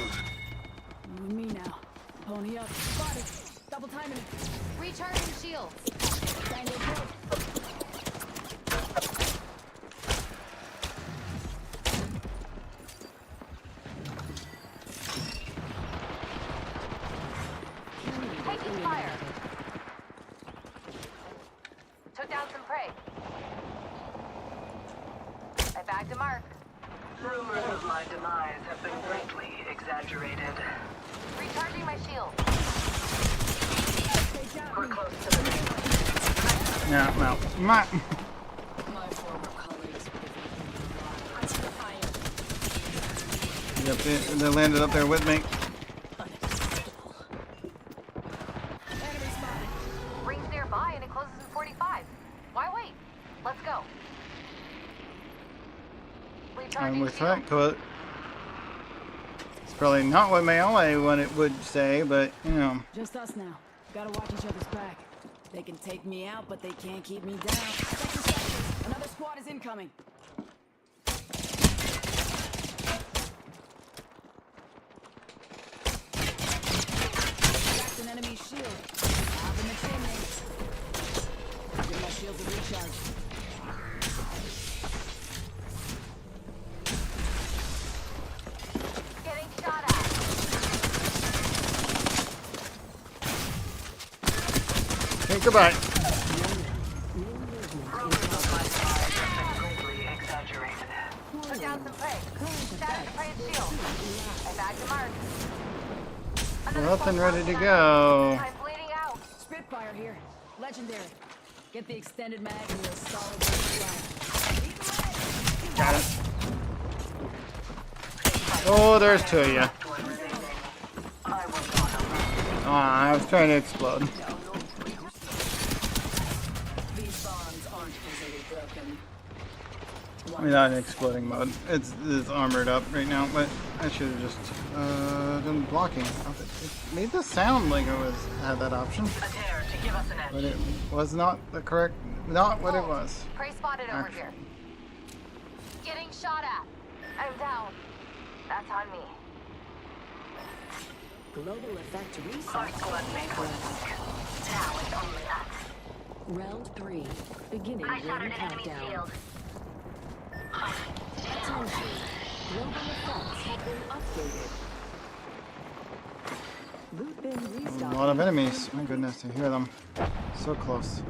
and me now. Pony up. Spotted. Double timing it. Recharging shields. Tango killed. Taking fire. Took down some prey. I bagged a mark. Rumors of my demise have been greatly exaggerated. Recharging my shield. We're close to the main. Yeah, no. My former colleagues would have eaten me. Yep, they landed up there with me. Rings nearby and it closes in 45. Why wait? Let's go. I'm Recharging with shield. that quote. It's probably not what my ally would say, but you know. Just us now. Gotta watch each other's back. They can take me out, but they can't keep me down. Check the sectors. Another squad is incoming. Cracked an enemy shield. Up in the chimney. Give my shields a recharge. Getting shot at. Hey, goodbye. Took down some prey. Shattered the prey's shield. I bagged a mark. We're up and ready to go. I'm bleeding out. Spit fire here. Legendary. Get the extended mag and you'll solid flag. Got it. Oh, there's two of you. Oh, I was trying to explode. These bonds aren't easily broken. I mean, not in exploding mode. It's armored up right now, but I should have just done blocking. It made the sound like it had that option, but it was not the correct, not what it was. Prey spotted over here. Getting shot at. I'm down. That's on me. Global effect reset. Our squad mate was weak. Now it's only us. Round 3. Beginning I shattered ring an enemy countdown. shield. Attention. Global effects have been updated. Loot bin A restock. lot of enemies. My goodness, I hear them. So close.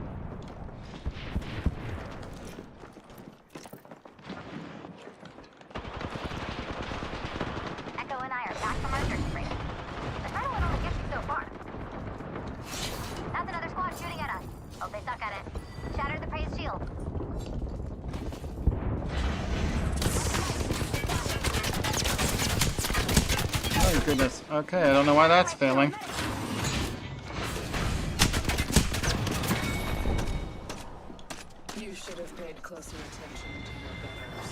Echo and I are back from our search break. The adrenaline only gets you so far. That's another squad shooting at us. Oh, they suck at it. Shattered the Prey's shield. Oh goodness. Okay, I don't know why that's failing. You should have paid closer attention to your betters.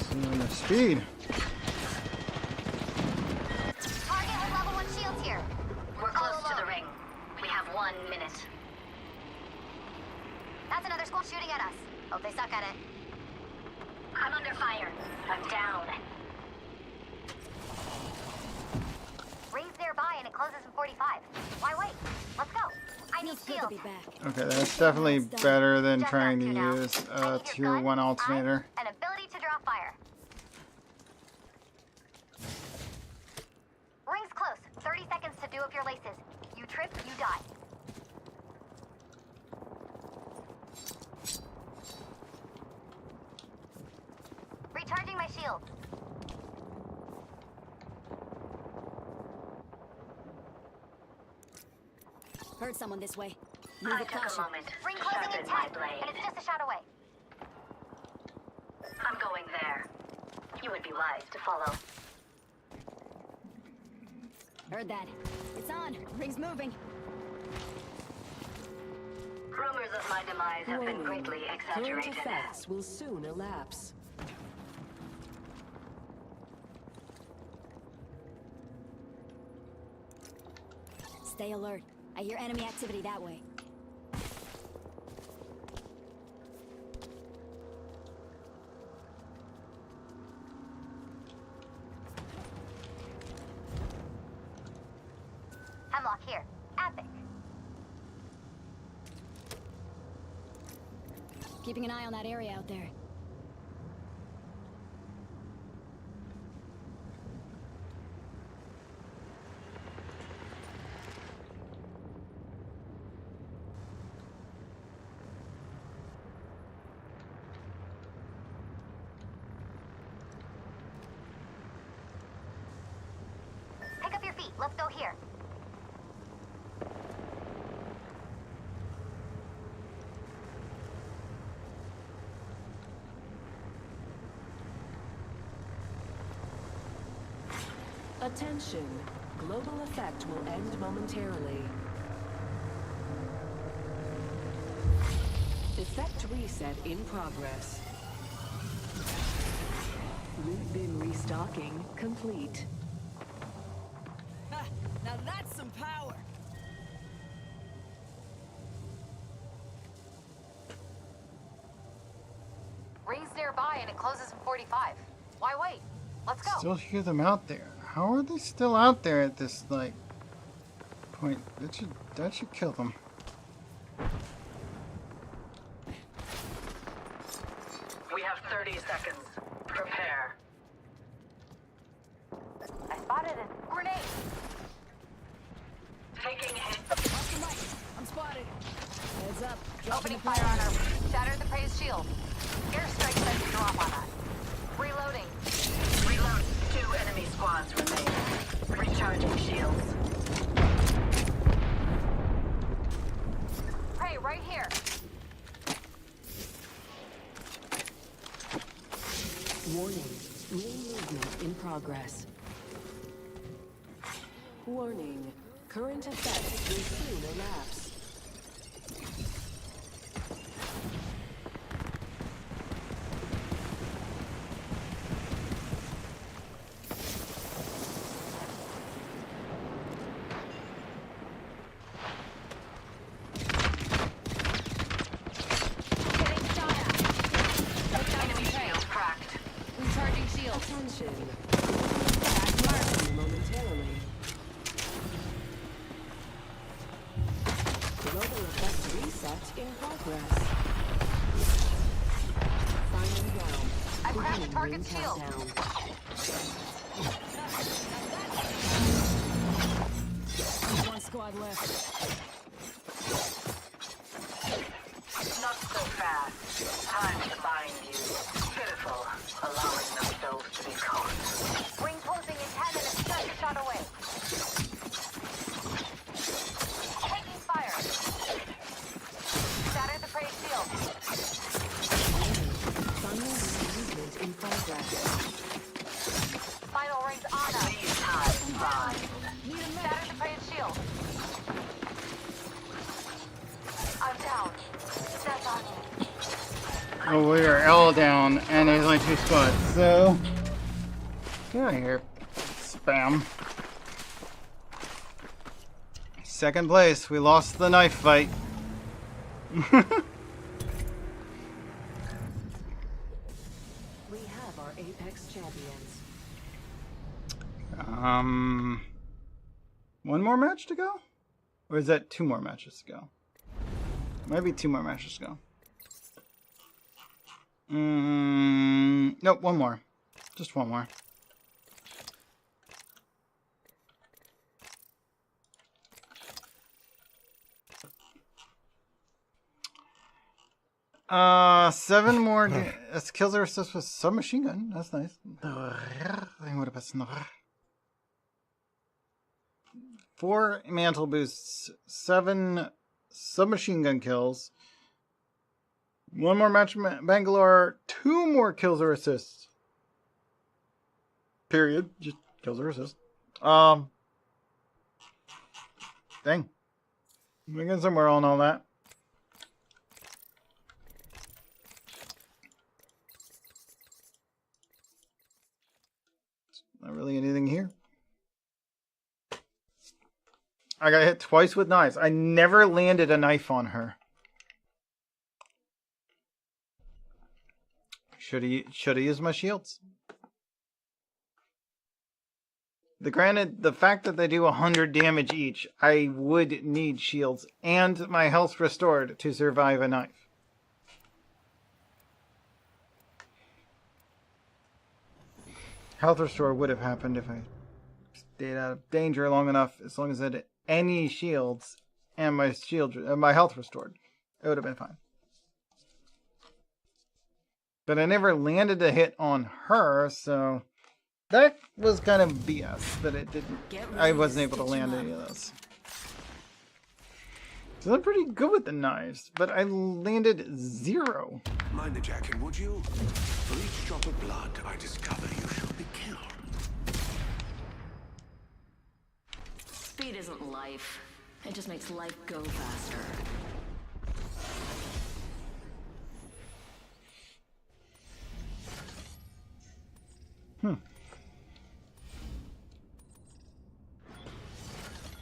Seeing the speed. Target with level 1 shields here. We're close to the ring. We have 1 minute. That's another squad shooting at us. Oh, they suck at it. I'm under fire. I'm down. Rings nearby and it closes in 45. Why wait? Let's go. I need shield. Okay, that's definitely better than trying to use a tier 1 alternator. An ability to draw fire. Rings close. 30 seconds to do up your laces. You trip, you die. Recharging my shield. Heard someone this way. I Move took with a caution. moment. Ring closing in Sharpened 10, my blade. and it's just a shot away. I'm going there. You would be wise to follow. Heard that. It's on. Ring's moving. Rumors of my demise have been greatly Current exaggerated. effects will soon elapse. Stay alert. I hear enemy activity that way. Hemlock here. Epic. Keeping an eye on that area out there. Pick up your feet. Let's go here. Attention. Global effect will end momentarily. Effect reset in progress. Loot bin restocking complete. Ha! Now that's some power! Rings nearby and it closes in 45. Why wait? Let's go. Still hear them out there. How are they still out there at this, like, point? That should kill them. We have 30 seconds. Prepare. I spotted a grenade. Taking hit. Off the mic. I'm spotted. Heads up. Opening fire on our shattered the Prey's shield. Airstrike set to drop on us. Reloading. Reload. 2 enemy squads remain. Recharging shields. movement in progress. Warning. Current effect will soon elapse. One squad left. Not so fast. Time to bind you. Pitiful, allowing themselves to be caught. Ring closing in 10 minutes. Just a shot away. Taking fire. Shatter the prey shield. Movement in progress. Final rings on us. These times bind. Shatter the prey shield. I'm down. Step on me. Oh, we are all down, and there's only 2 squads, so... Get out of here, spam. Second place, we lost the knife fight. We have our Apex champions. One more match to go? Or is that 2 more matches to go? Maybe 2 more matches to go. Nope, 1 more. Just 1 more. Seven more kills or assists with submachine gun. That's nice. 4 mantle boosts, 7 submachine gun kills, 1 more match Bangalore, 2 more kills or assists. Period. Just kills or assists. Dang. We're getting somewhere on all that. Not really anything here. I got hit twice with knives. I never landed a knife on her. Should have used my shields. Granted, the fact that they do 100 damage each, I would need shields and my health restored to survive a knife. Health restore would have happened if I stayed out of danger long enough, as long as I had any shields and my health restored. It would have been fine. But I never landed a hit on her, so that was kind of BS that it didn't. I wasn't able to land any of those. So I'm pretty good with the knives, but I landed 0. Mind the jacket, would you? For each drop of blood I discover, you shall be killed. Speed isn't life. It just makes life go faster.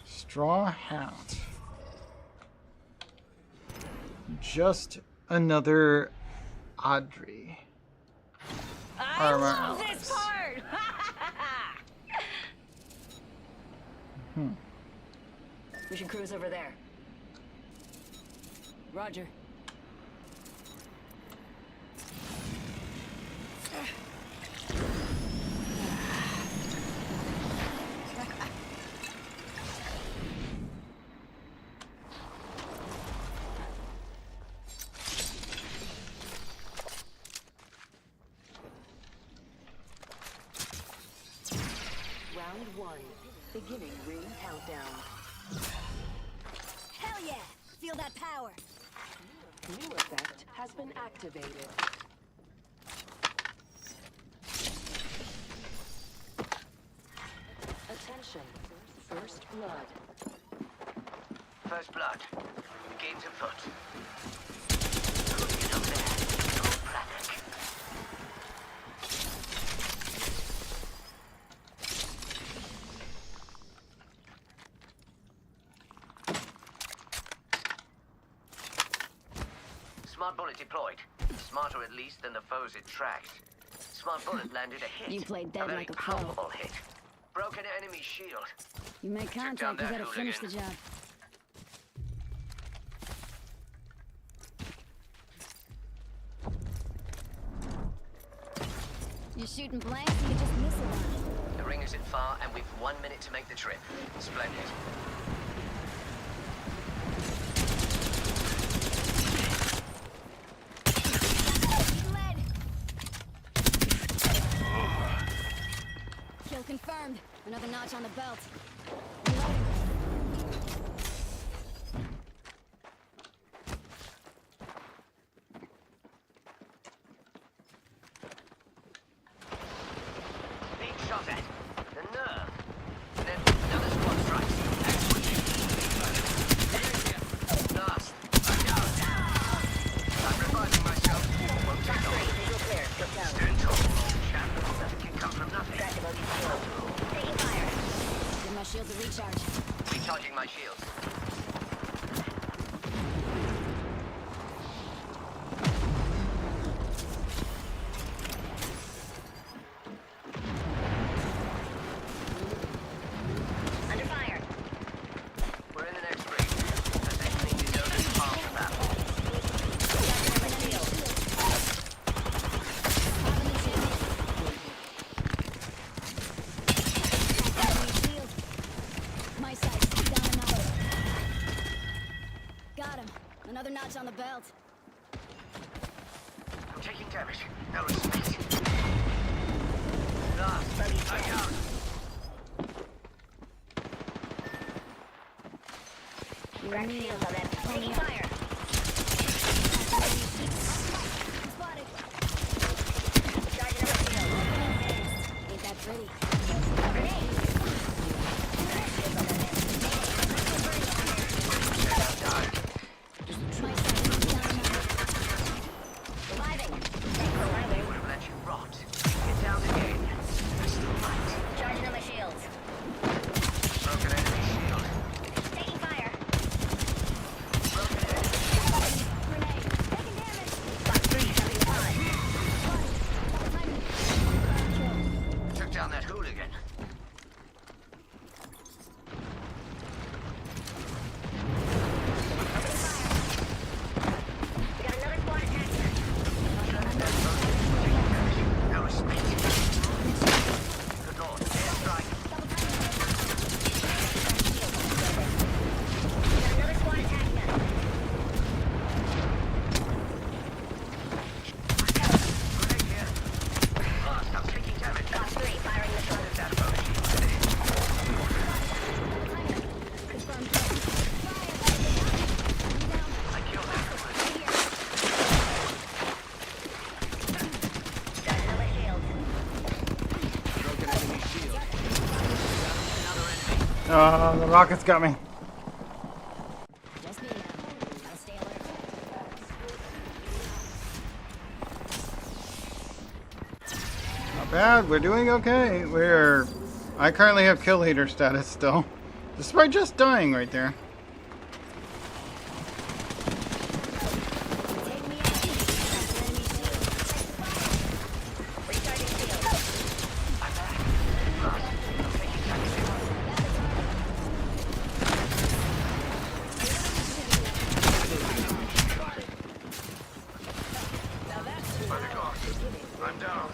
Straw hat. Just another Audrey. I love this part! We should cruise over there. Roger. Round 1. Beginning ring countdown. Hell yeah! Feel that power. New effect has been activated. blood. First blood. The game's afoot. Who's it up there? Old Braddock. Smart bullet deployed. Smarter at least than the foes it tracked. Smart bullet landed a hit. You played dead a very like a pro. probable hit. Broken enemy shield. You make down contact, you that gotta finish the hooligan. job. You're shooting blanks and you just miss a lot. The ring isn't far, and we've 1 minute to make the trip. Splendid. Kill confirmed. Another notch on the belt. Reloading. Being shot at. The nerve. And then another squad strikes. Last. I'm reviving myself. Won't take long. Stand tall, old chap. Nothing can come from nothing. Taking fire. Give my shields a recharge. Recharging my shields. Under fire. We're in the next ring. I think we need to know this half the battle. My sights. Down another. Got him. Another notch on the belt. I'm taking damage. No respect. Last. I down. Crack shields on them. Taking fire. Spotted. Charging up a shield. Ain't that pretty? Grenade. My sights. Down another. Reviving. They would have let you rot. Get down again. There's still light. Charging up my shields. Broken enemy shield. Taking fire. Broken enemy. Grenade. Taking damage. Box 3, having fun. Took down that hooligan. We got another squad attacking us. No respect. Good lord. Airstrike. We got another squad attacking us. Grenade here. Last. I'm taking damage. Box 3, firing the front. That boat. I killed that hooligan. Charging up my shields. Broken enemy shield. Another enemy. Oh, the rockets got me. Just me now. I'll stay alert. Not bad. We're doing okay. I currently have kill leader status still, despite just dying right there. Take me out. Enemy shield. Recharging shields. I'm back. Last. I'm taking damage. I'm down.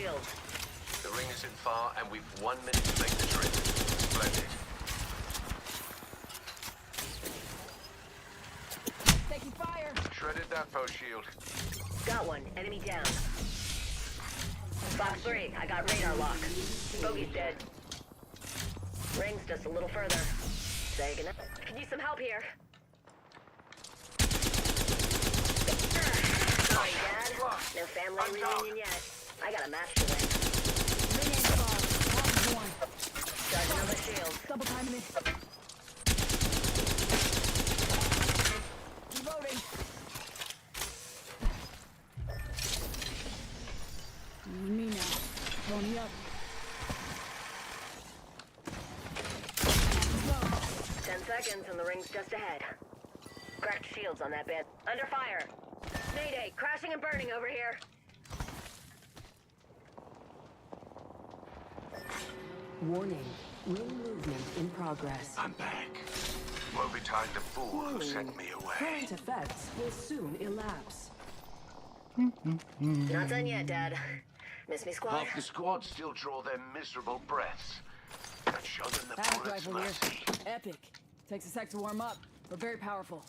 shield. The ring isn't far, and we've 1 minute to make the trip. Splendid. Taking fire. Shredded that post shield. Got one. Enemy down. Box 3, I got radar lock. Bogey's dead. Ring's just a little further. Say goodnight. Could use some help here. Sorry, Dad. No family reunion yet. I got a match to win. Ring ain't far. One. Charging on my shield. Double timing it. Reloading. You and me now. Pony up. 10 seconds and the ring's just ahead. Cracked shields on that bit. Under fire. Mayday, crashing and burning over here. Warning. Ring movement in progress. I'm back. Woe betide the fool who sent me away. Current effects will soon elapse. Not done yet, Dad. Miss me, squad? Half the squad still draw their miserable breaths. But show them the Attack bullets rifle mercy. here. Epic. Takes a sec to warm up, but very powerful.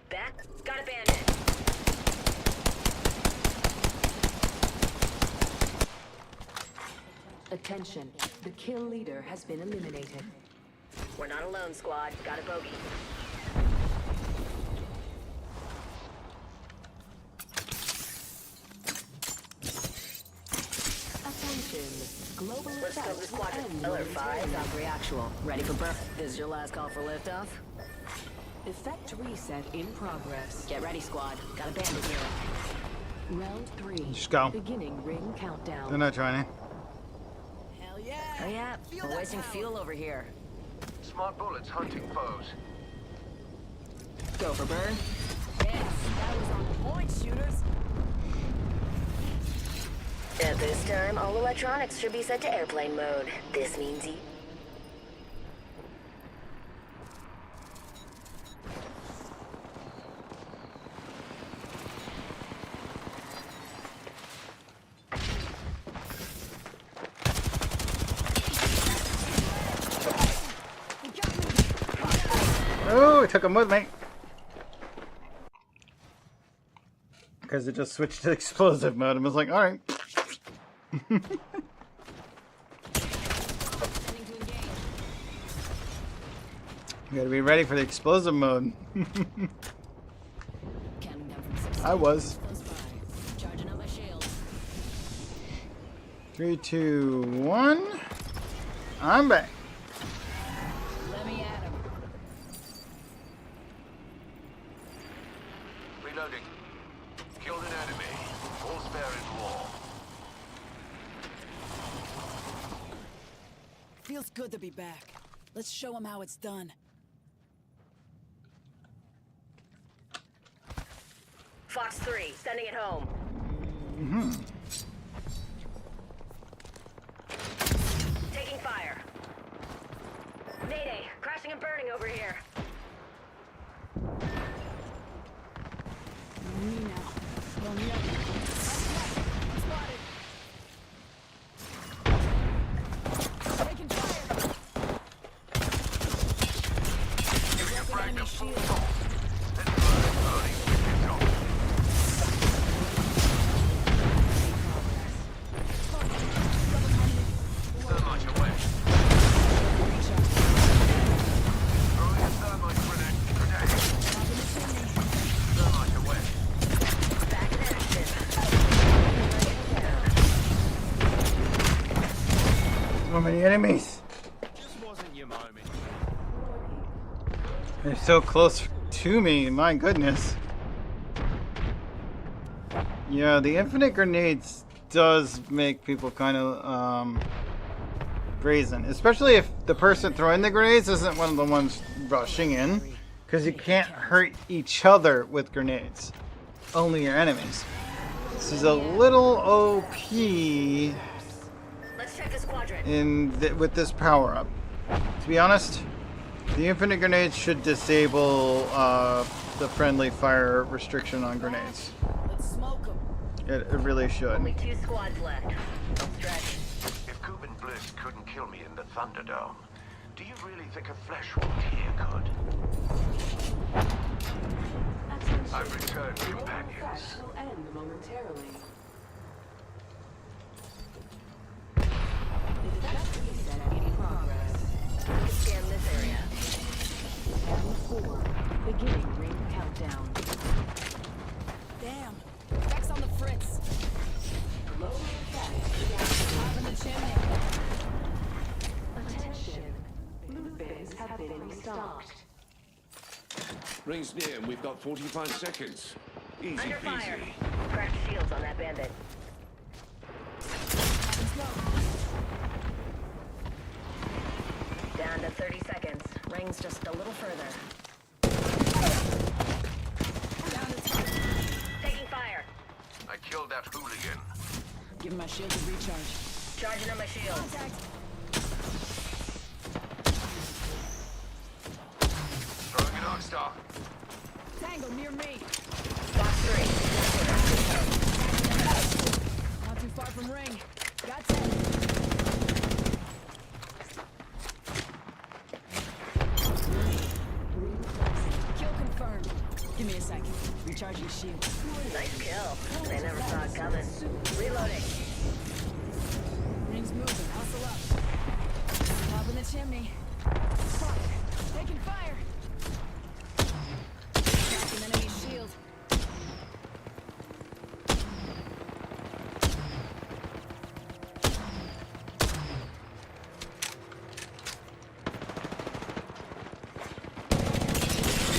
Back. Got a bandit. Attention. The kill leader has been eliminated. We're not alone, squad. Got a bogey. Attention. Global Let's go to the effects will squadron. end Alert 5, momentarily. Valkyrie actual. Ready for birth. This is your last call for liftoff. Effect reset in progress. Get ready, squad. Got a bandit here. Round 3. Just go. Beginning ring countdown. They're not trying. Hell yeah. Hurry up. We're wasting fuel over here. Smart bullets hunting foes. Go for burn. Yes, that was on point, shooters. At this time, all electronics should be set to airplane mode. This means you... Oh, it took him with me. Because it just switched to explosive mode and was like, alright. You gotta be ready for the explosive mode. I was. Charging up my shield. 3, 2, 1. I'm back. Let me at him. Reloading. Killed an enemy. All spare in war. Feels good to be back. Let's show him how it's done. Fox 3, sending it home. Taking fire. Mayday, crashing and burning over here. Me now. Pony up. I'm spotted. Taking fire. Dropping enemy shield. So many enemies. Just wasn't your moment. They're so close to me, my goodness. Yeah, the infinite grenades does make people kind of brazen. Especially if the person throwing the grenades isn't one of the ones rushing in. Because you can't hurt each other with grenades. Only your enemies. This is a little OP Let's check the squadron. with this power up. To be honest, The infinite grenades should disable the friendly fire restriction on grenades. Let's smoke them. It really should. Only 2 squads left. Stretch. If Coop and Bliss couldn't kill me in the Thunderdome, do you really think a flesh wound here could? I've returned, companions. Will end momentarily. Scan this area. Round 4. Beginning ring countdown. Damn. Effects on the fritz. Low effect. Top in the chimney. Attention. Blue bins have been restocked. Rings near and we've got 45 seconds. Easy Under fire. peasy. Cracked shields on that bandit. Down to 30 seconds. Rings just a little further. Taking fire. I killed that hooligan. Give my shield a recharge. Charging on my shield. Contact. Throwing an Arcstar. Tango near me. Box 3. Not too far from ring. Got 10. Kill confirmed. Give me a second. Recharging shield. Nice kill. They never saw it coming. Reloading. Ring's moving. Hustle up. Top in the chimney. Fuck. Taking fire. Cracking enemy shield.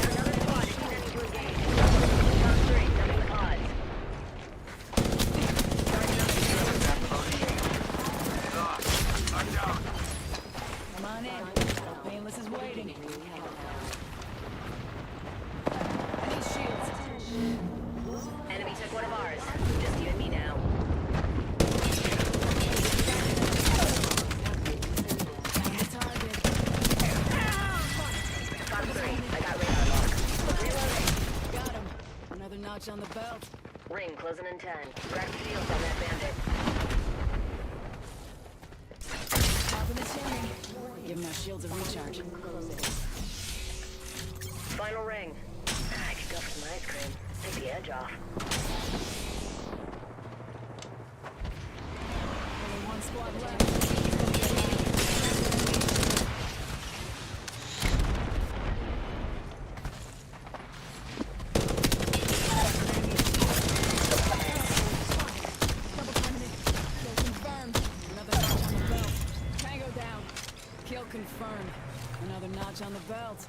Another squad is ready to engage. Box 3. Coming with odds. Charging on my shield. I'm down. Come on in. Painless is waiting. I need shields. Enemy took one of ours. Just you and me now. Down the target. Box 3. I got radar lock. Reloading. Got him. Another notch on the belt. Ring closing in 10. Cracked shields on that bandit. Top in the chimney. Give my shields a recharge. Final ring. I could go for some ice cream. Take the edge off. Only one squad left. Double timing it. Kill confirmed. Another notch on the belt. Tango down. Kill confirmed. Another notch on the belt.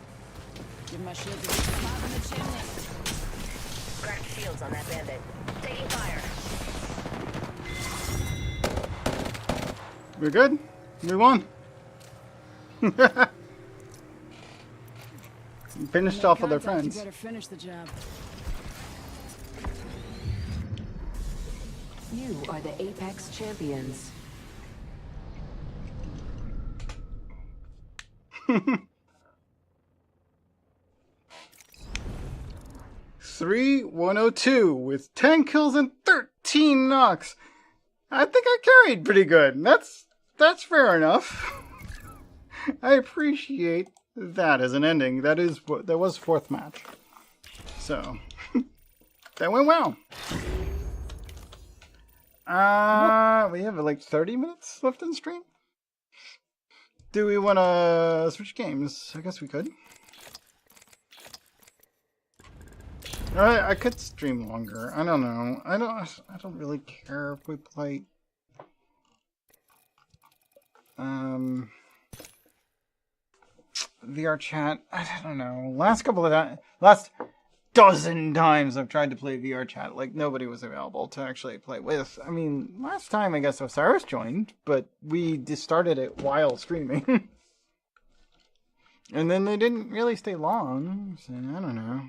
Give my shield a top in the chimney. Cracked shields on that bandit. Taking fire. We're good. We won. Finished off with our Contact, friends. You better finish the job. You are the Apex champions. Three 102 with 10 kills and 13 knocks. I think I carried pretty good. That's fair enough. I appreciate that as an ending. That was fourth match. So that went well. We have like 30 minutes left in stream. Do we want to switch games? I guess we could. I could stream longer. I don't know. I don't really care if we play. VR chat. I don't know. Last dozen times I've tried to play VR chat, like nobody was available to actually play with. I mean, last time I guess Osiris joined, but we just started it while streaming. And then they didn't really stay long, so I don't know.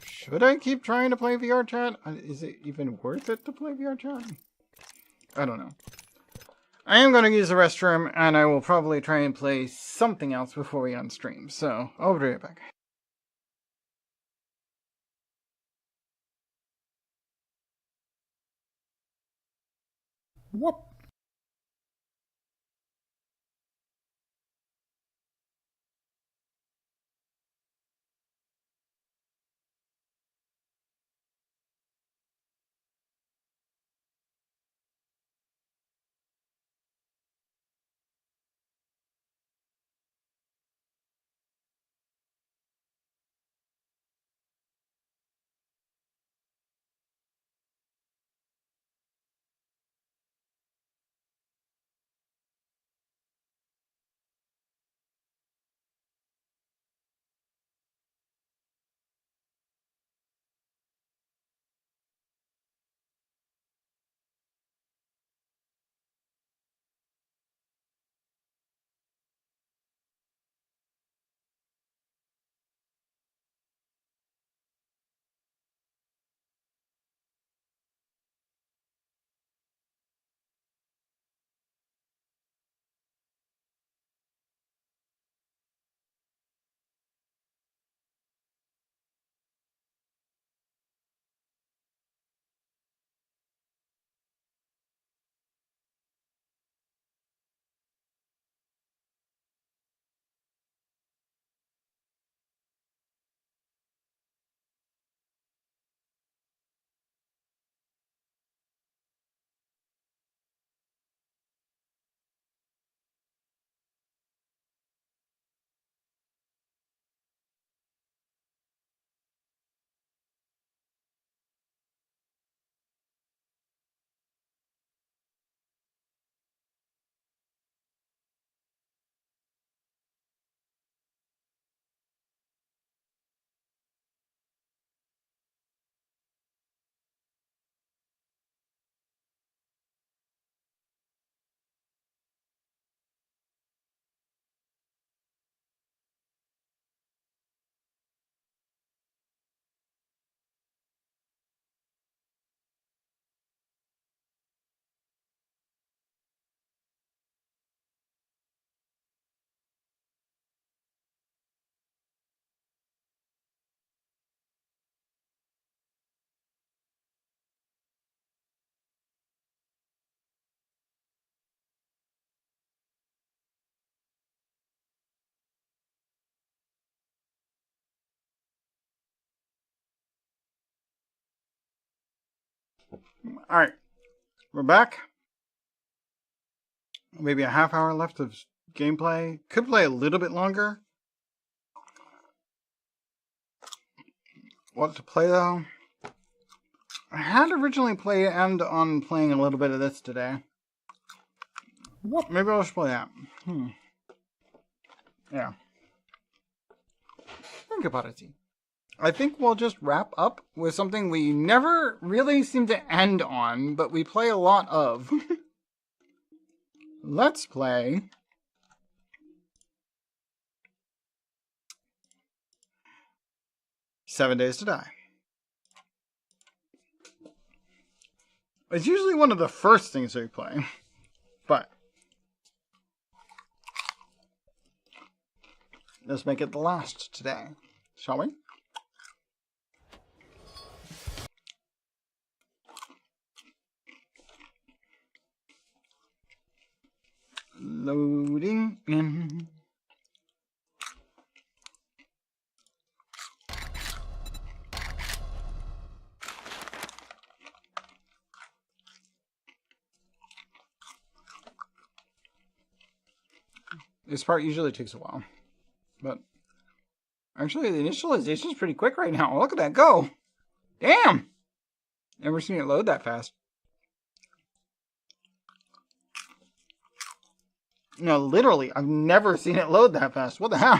Should I keep trying to play VR chat? Is it even worth it to play VR chat? I don't know. I am going to use the restroom, and I will probably try and play something else before we unstream. So, I'll be right back. Whoop. Alright, we're back. Maybe a half hour left of gameplay. Could play a little bit longer. What to play though? I had originally planned on playing a little bit of this today. What? Maybe I'll just play that. Yeah. Think about it. I think we'll just wrap up with something we never really seem to end on, but we play a lot of. Let's play Seven Days to Die. It's usually one of the first things we play, but let's make it the last today, shall we? Loading in. This part usually takes a while, but actually the initialization is pretty quick right now. Look at that go! Damn! Never seen it load that fast. No, literally, I've never seen it load that fast. What the hell?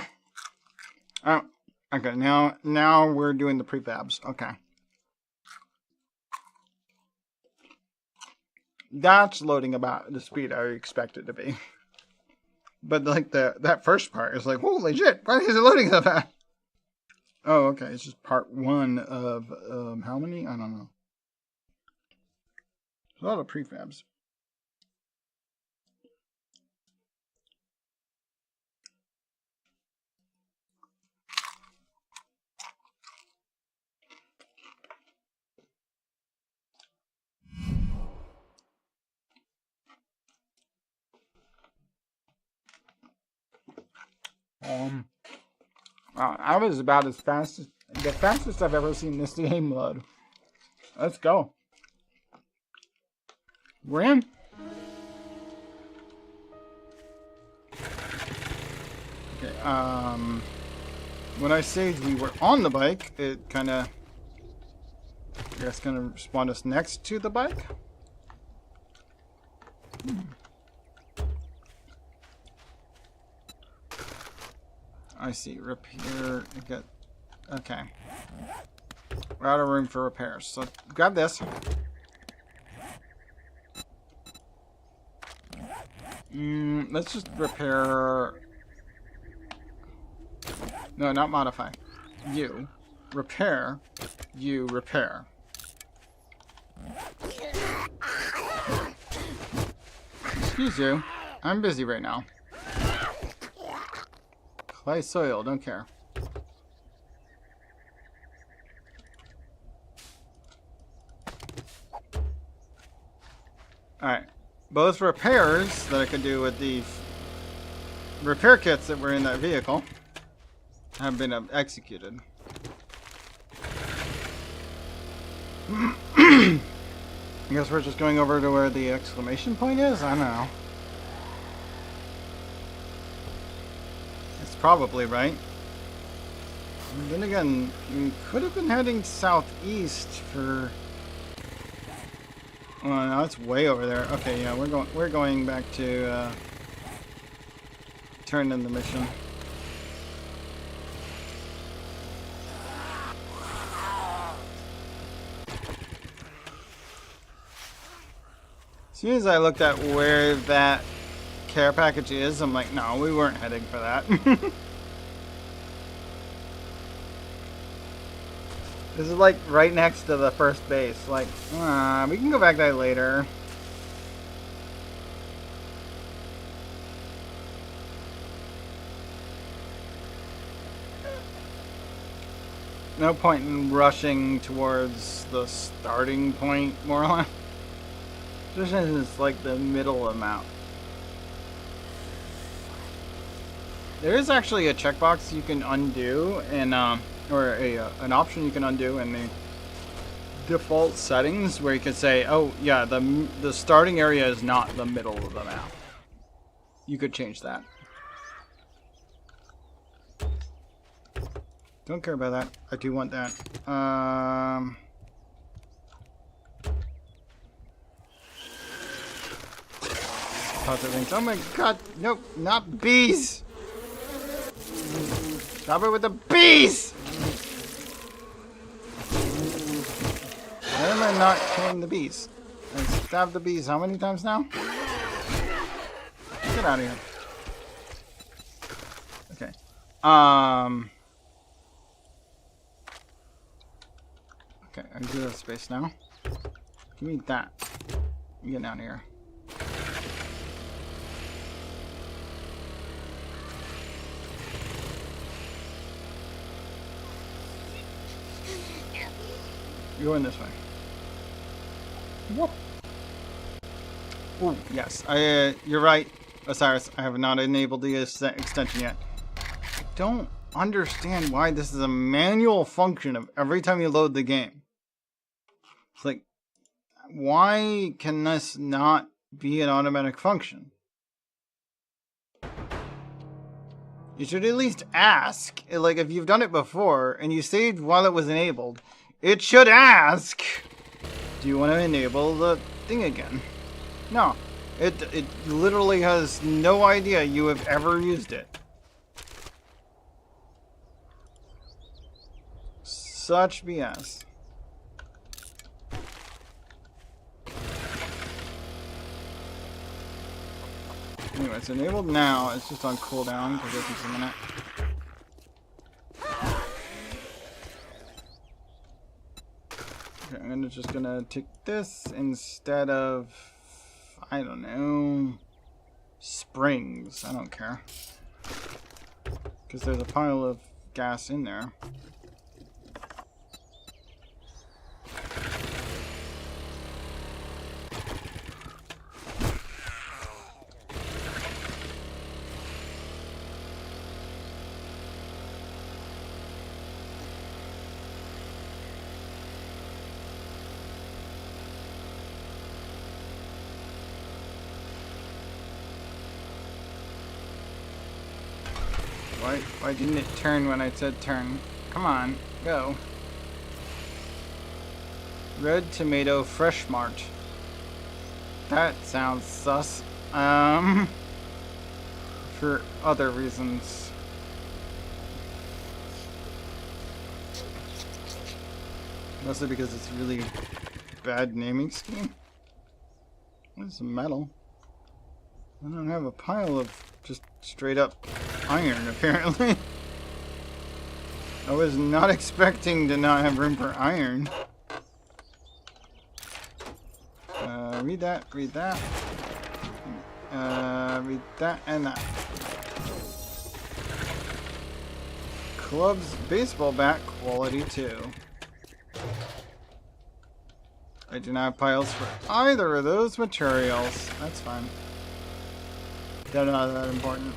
Oh, okay, now we're doing the prefabs. Okay. That's loading about the speed I expect it to be. But like that first part is like, holy shit, why is it loading so fast? Oh, okay, it's just part one of how many? I don't know. A lot of prefabs. I was about as fast as the fastest I've ever seen this game load. Let's go. We're in. Okay, when I saved we were on the bike, it kinda, I guess, gonna spawn us next to the bike. I see. Repair. Get. Okay. We're out of room for repairs. So grab this. Let's just repair. No, not modify. You. Repair. You repair. Excuse you. I'm busy right now. Clay soil, don't care. Alright. Both repairs that I could do with the repair kits that were in that vehicle have been executed. I guess we're just going over to where the exclamation point is? I don't know. It's probably right. And then again, we could have been heading southeast for... Oh, no, it's way over there. Okay, yeah, we're going back to turn in the mission. As soon as I looked at where that care package is, I'm like, no, we weren't heading for that. This is like right next to the first base. Like, we can go back there later. No point in rushing towards the starting point, more or less. This is like the middle amount. There is actually a checkbox you can undo, and or an option you can undo in the default settings, where you can say, "Oh yeah, the starting area is not the middle of the map." You could change that. Don't care about that. I do want that. Oh my god, nope, not bees! Stop it with the bees! Why am I not killing the bees? I stabbed the bees how many times now? Get out of here. Okay. Okay, I do have space now. Give me that. Get down here. You're going this way. Whoop. Oh, yes. You're right, Osiris. I have not enabled the extension yet. I don't understand why this is a manual function of every time you load the game. It's like, why can this not be an automatic function? You should at least ask. Like, if you've done it before and you saved while it was enabled, it should ask, do you want to enable the thing again? No. It literally has no idea you have ever used it. Such BS. Anyway, it's enabled now. It's just on cooldown because it takes a minute. Okay, I'm just gonna take this instead of, I don't know, springs. I don't care. Because there's a pile of gas in there. Why didn't it turn when I said turn? Come on, go. Red Tomato Fresh Mart. That sounds sus. For other reasons. Mostly because it's really bad naming scheme. What is metal? I don't have a pile of just straight up iron, apparently. I was not expecting to not have room for iron. Read that, read that. Read that and that. Club's baseball bat, quality 2. I do not have piles for either of those materials. That's fine. They're not that important.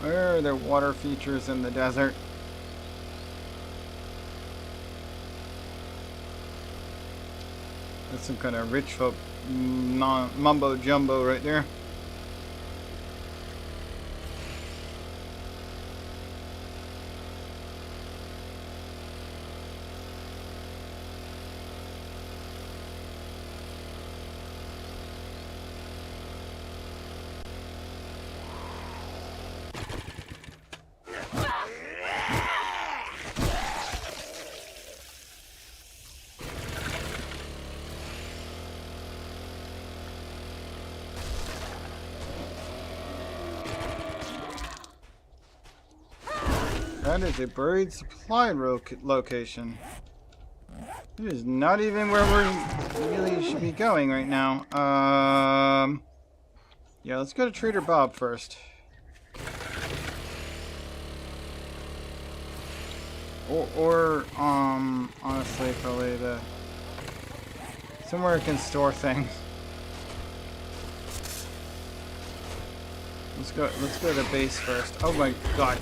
Where are there water features in the desert? That's some kind of rich folk mumbo jumbo right there. That is a buried supply location. It is not even where we really should be going right now. Yeah, let's go to Trader Bob first. Or honestly, probably somewhere I can store things. Let's go to the base first. Oh my god.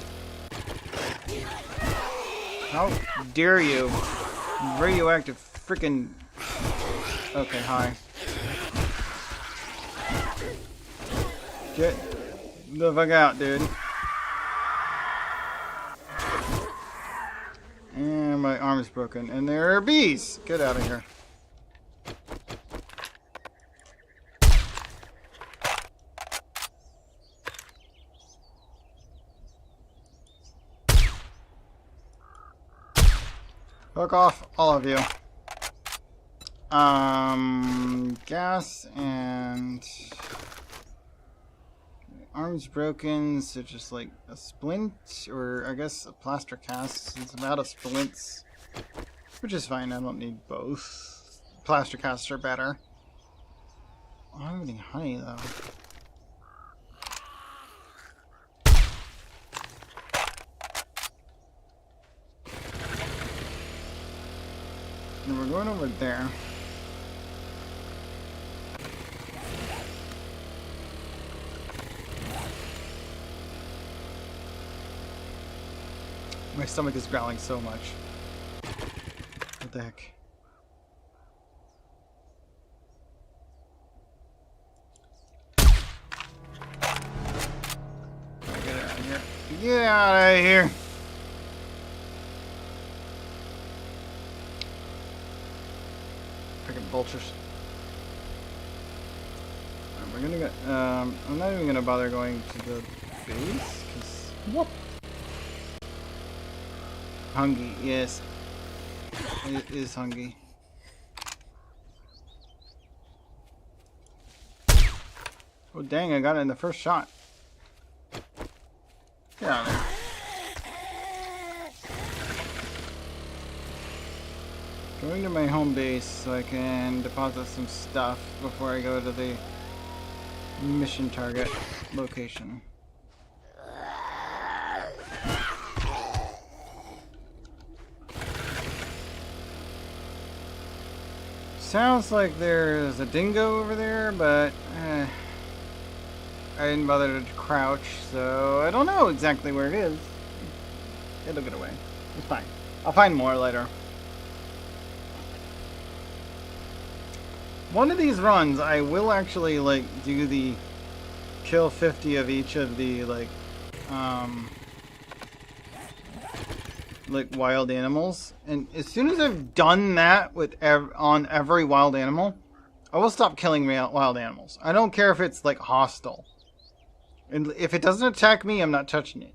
How dare you? Radioactive frickin'. Okay, hi. Get the fuck out, dude. And my arm's broken. And there are bees! Get out of here. Fuck off, all of you. Gas and arms broken, so just like a splint, or I guess a plaster cast. It's about a splints, which is fine. I don't need both. Plaster casts are better. I don't have any honey though. And we're going over there. My stomach is growling so much. What the heck? Get out of here. Get out of here! Vultures. We're gonna go. I'm not even gonna bother going to the base because whoop. Hungry, yes. It is hungry. Oh dang! I got it in the first shot. Get out of there. Going to my home base so I can deposit some stuff before I go to the mission target location. Sounds like there's a dingo over there, but I didn't bother to crouch, so I don't know exactly where it is. It'll get away. It's fine. I'll find more later. One of these runs, I will actually, like, do the kill 50 of each of the, like wild animals. And as soon as I've done that with on every wild animal, I will stop killing wild animals. I don't care if it's, like, hostile. And if it doesn't attack me, I'm not touching it.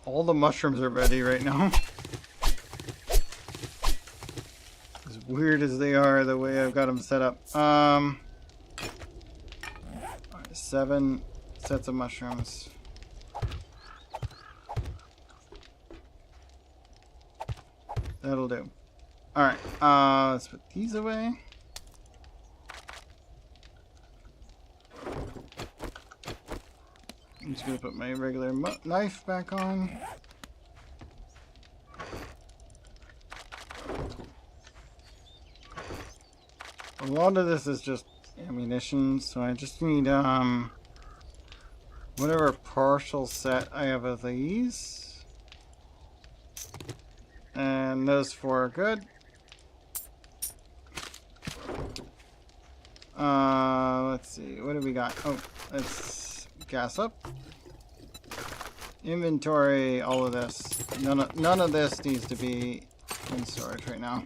All the mushrooms are ready right now. As weird as they are, the way I've got them set up. 7 sets of mushrooms. That'll do. Alright, let's put these away. I'm just gonna put my regular knife back on. A lot of this is just ammunition, so I just need whatever partial set I have of these. And those 4 are good. Let's see, what do we got? Oh, let's gas up. Inventory, all of this. None of this needs to be in storage right now.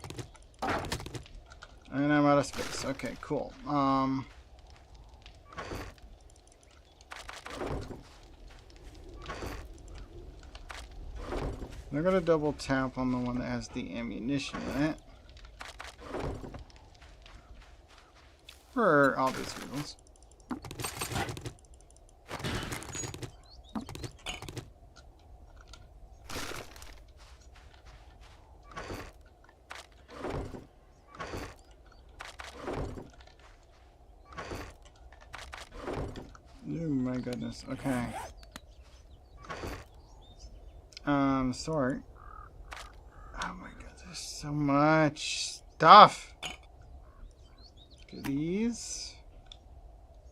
And I'm out of space. Okay, cool. I gotta double tap on the one that has the ammunition in it. For obvious reasons. Oh my goodness, okay. Sort. Oh my god, there's so much stuff! Do these.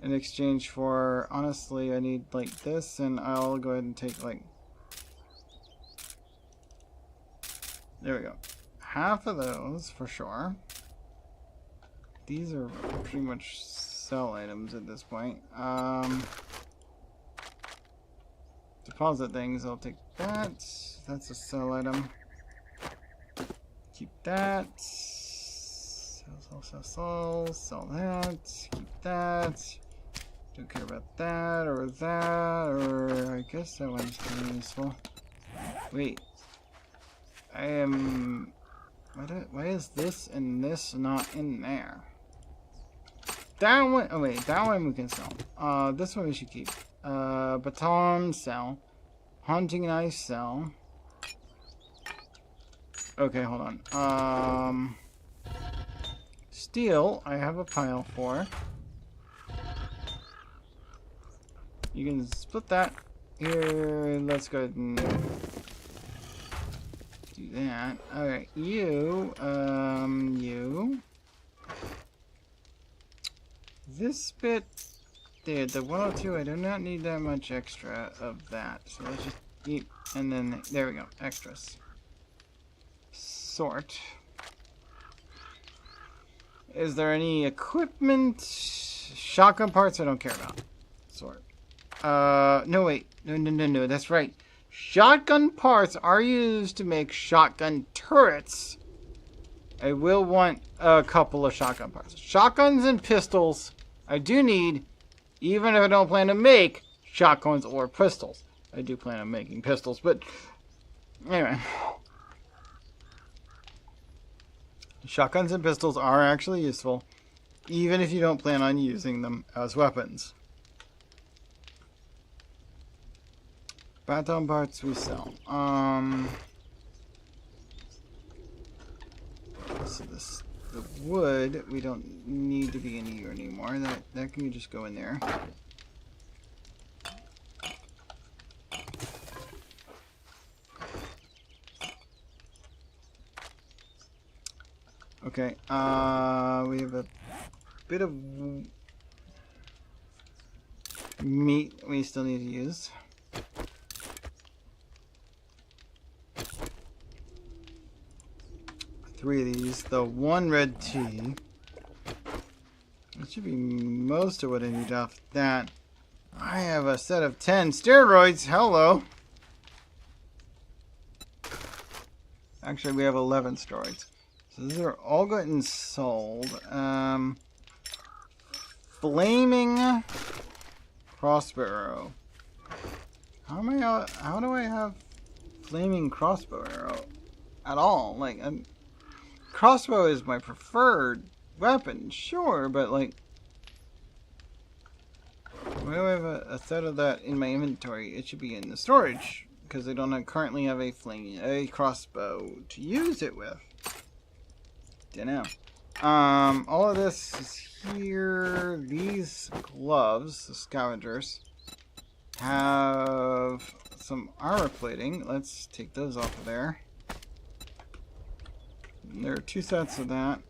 In exchange for, honestly, I need like this, and I'll go ahead and take like... There we go. Half of those, for sure. These are pretty much sell items at this point. Deposit things, I'll take that. That's a sell item. Keep that. Sell that. Keep that. Don't care about that, or I guess that one's kind of useful. Wait. I am... Why is this and this not in there? That one... Oh wait, that one we can sell. This one we should keep. Baton, sell. Hunting knife, sell. Okay, hold on. Steel, I have a pile for. You can split that. Here, let's go ahead and do that. Alright, you. This bit, there, the 102, I do not need that much extra of that. So let's just eat, and then, there we go, extras. Sort. Is there any equipment? Shotgun parts I don't care about. Sort. No wait. No, that's right. Shotgun parts are used to make shotgun turrets. I will want a couple of shotgun parts. Shotguns and pistols I do need, even if I don't plan to make shotguns or pistols. I do plan on making pistols, but anyway. Shotguns and pistols are actually useful, even if you don't plan on using them as weapons. Baton parts we sell. so this the wood we don't need to be in here anymore. That can just go in there. Okay, we have a bit of meat we still need to use. Three of these. The one red tea. That should be most of what I need off that. I have a set of 10 steroids. Hello. Actually, we have 11 steroids. So these are all getting sold. Flaming crossbow arrow. How do I have flaming crossbow arrow at all? Like, crossbow is my preferred weapon, sure, but like, why do I have a set of that in my inventory? It should be in the storage because I don't currently have a crossbow to use it with. Dunno. All of this is here. These gloves, the scavengers, have some armor plating. Let's take those off of there. There are 2 sets of that.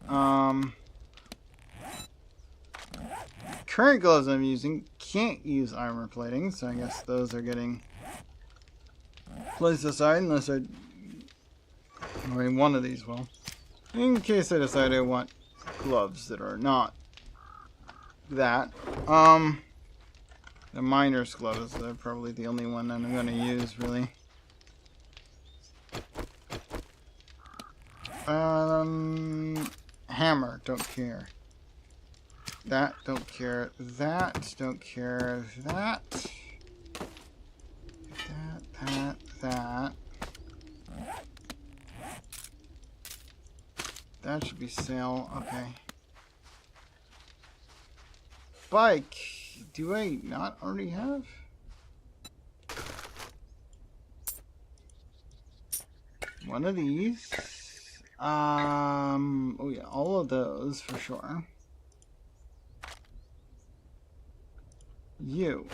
Current gloves I'm using can't use armor plating, so I guess those are getting placed aside unless I mean, one of these will. In case I decide I want gloves that are not that. The miner's gloves are probably the only one that I'm going to use, really. Hammer, don't care. That, don't care. That, don't care. That. That. That should be sale. Okay. Bike. Do I not already have? One of these. Oh yeah, all of those for sure. You.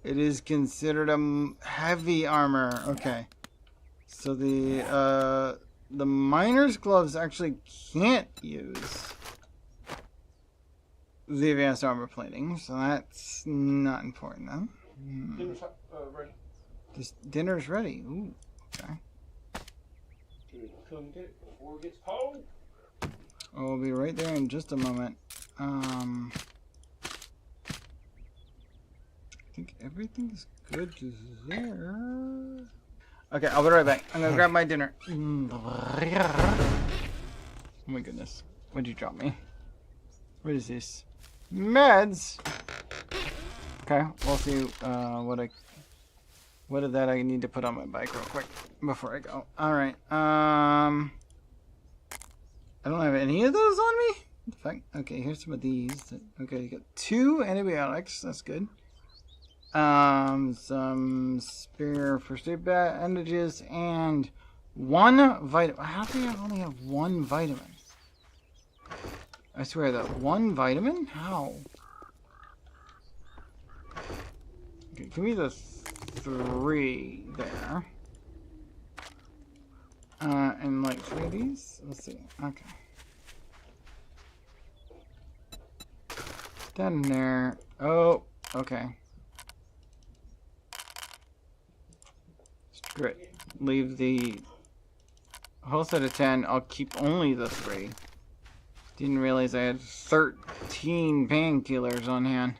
It is considered a heavy armor. Okay. So the miner's gloves actually can't use the advanced armor plating, so that's not important then. Dinner's ready. This dinner's ready. Ooh, okay. Come get it before it gets cold. I'll be right there in just a moment. I think everything's good there. Okay, I'll be right back. I'm gonna grab my dinner. Oh my goodness. What'd you drop me? What is this? Meds! Okay, we'll see what of that I need to put on my bike real quick before I go. Alright, I don't have any of those on me? What the fuck? Okay, here's some of these. Okay, you got 2 antibiotics, that's good. Some spare first aid bandages and 1 vitamin. How do I only have 1 vitamin? I swear that 1 vitamin? How? Okay, give me the 3 there. And like 3 of these? Let's see. Okay. That in there. Oh, okay. Screw it. Leave the whole set of 10. I'll keep only the 3. Didn't realize I had 13 painkillers on hand.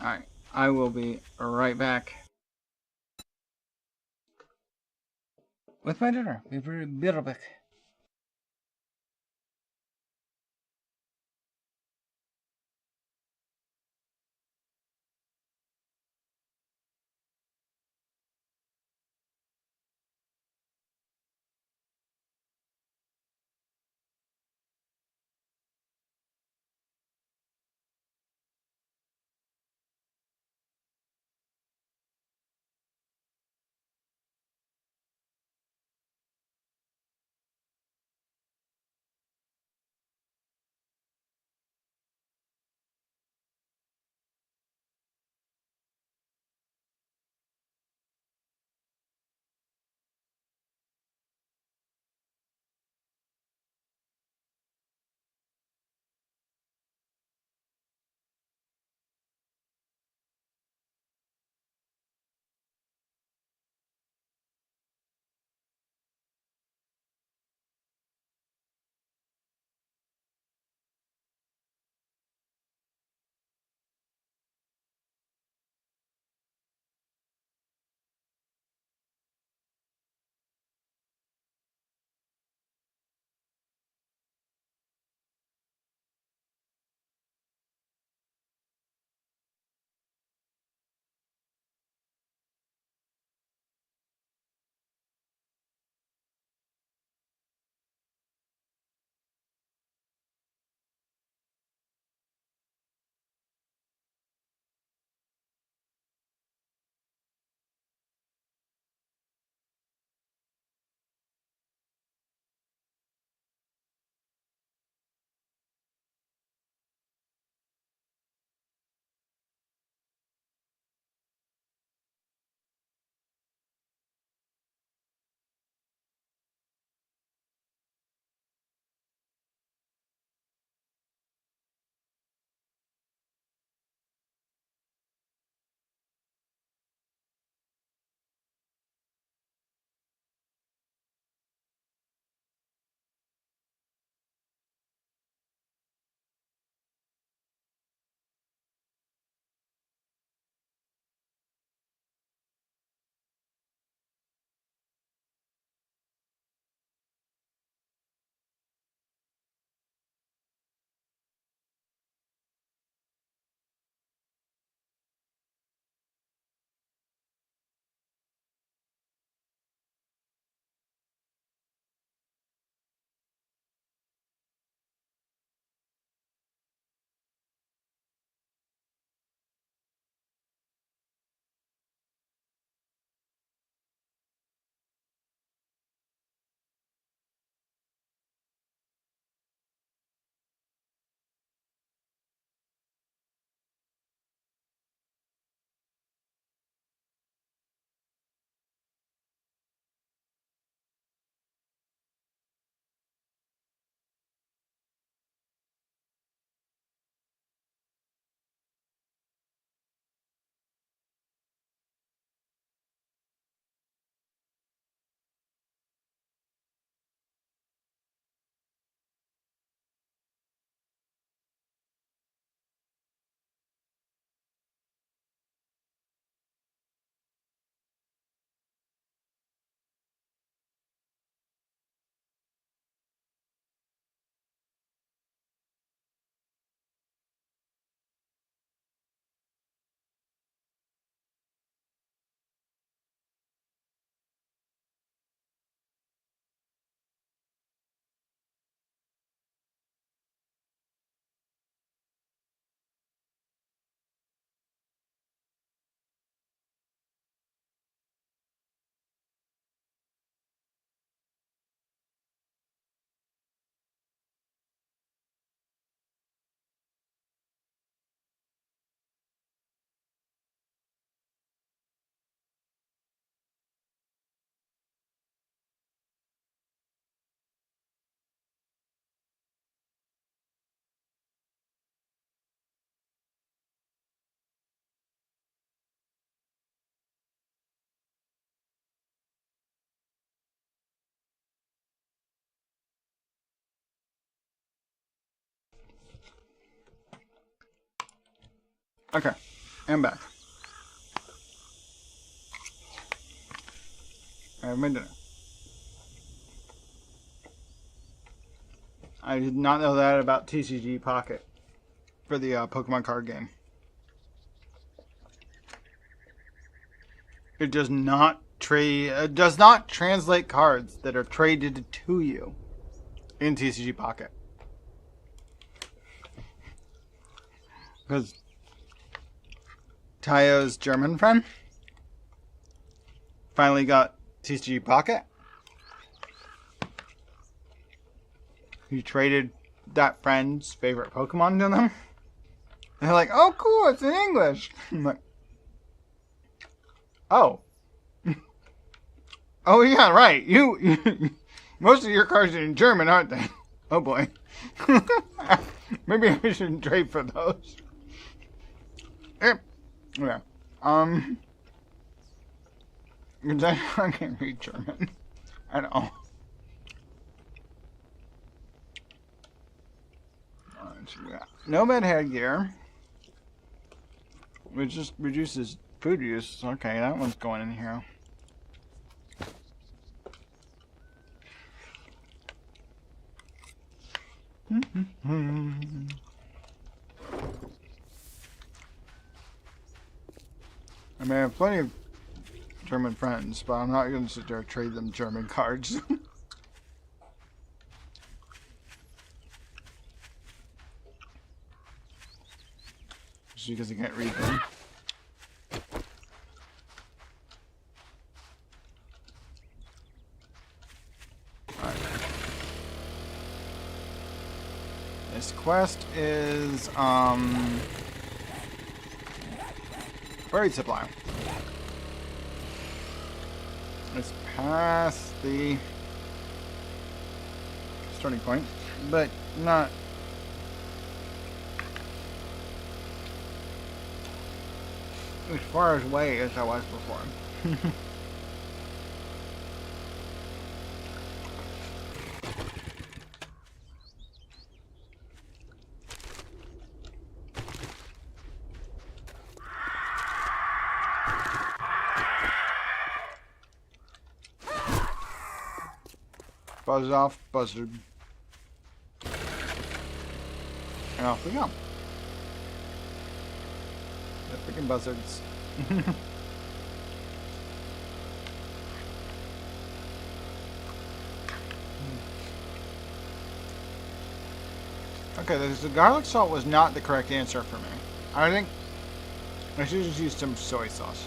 Alright, I will be right back with my dinner. We'll be right back. Okay, I'm back. I have my dinner. I did not know that about TCG Pocket for the Pokemon card game. It does not translate cards that are traded to you in TCG Pocket. Because Tayo's German friend finally got TCG Pocket. He traded that friend's favorite Pokemon to them. And they're like, oh cool, it's in English. I'm like, oh. Oh yeah, right. You most of your cards are in German, aren't they? Oh boy. Maybe I shouldn't trade for those. Yeah. Because I can't read German at all. Nomad headgear, which just reduces food use. Okay, that one's going in here. I mean, I have plenty of German friends, but I'm not going to sit there and trade them German cards. Just because I can't read them. Alright. This quest is, buried supply. It's past the starting point, but not as far away as I was before. Buzz off, buzzard. And off we go. The freaking buzzards. Okay, the garlic salt was not the correct answer for me. I think I should just use some soy sauce.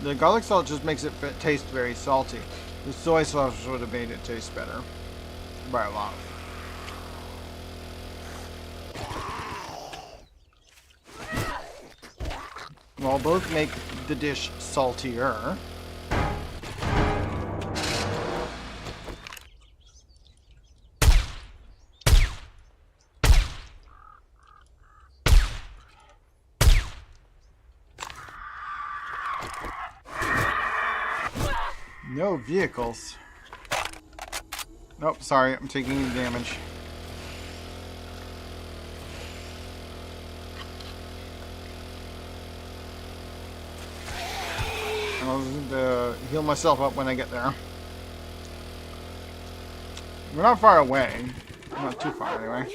The garlic salt just makes it taste very salty. The soy sauce would have made it taste better. By a lot. Well, both make the dish saltier. No vehicles. Nope, sorry, I'm taking damage. I'll heal myself up when I get there. We're not far away. Not too far, anyway.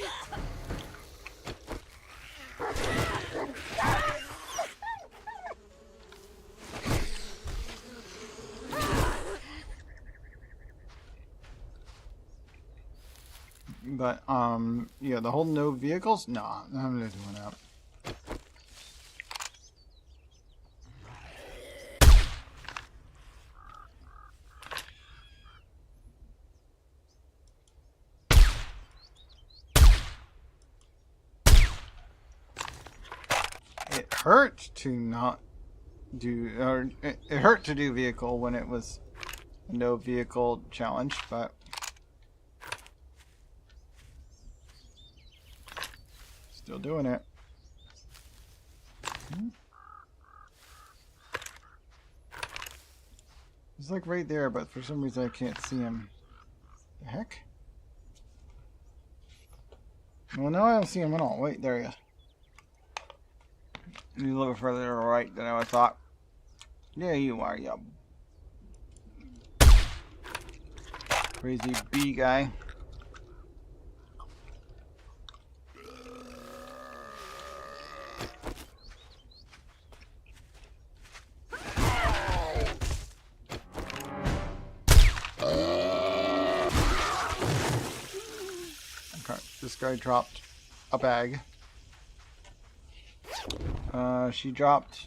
But, yeah, the whole no vehicles? Nah, I'm not doing that. It hurt to not do, or it hurt to do vehicle when it was a no vehicle challenge, but still doing it. He's like right there, but for some reason I can't see him. The heck? Well, now I don't see him at all. Wait, there he is. He's a little further to the right than I thought. There you are, you crazy bee guy. Okay, this guy dropped a bag. She dropped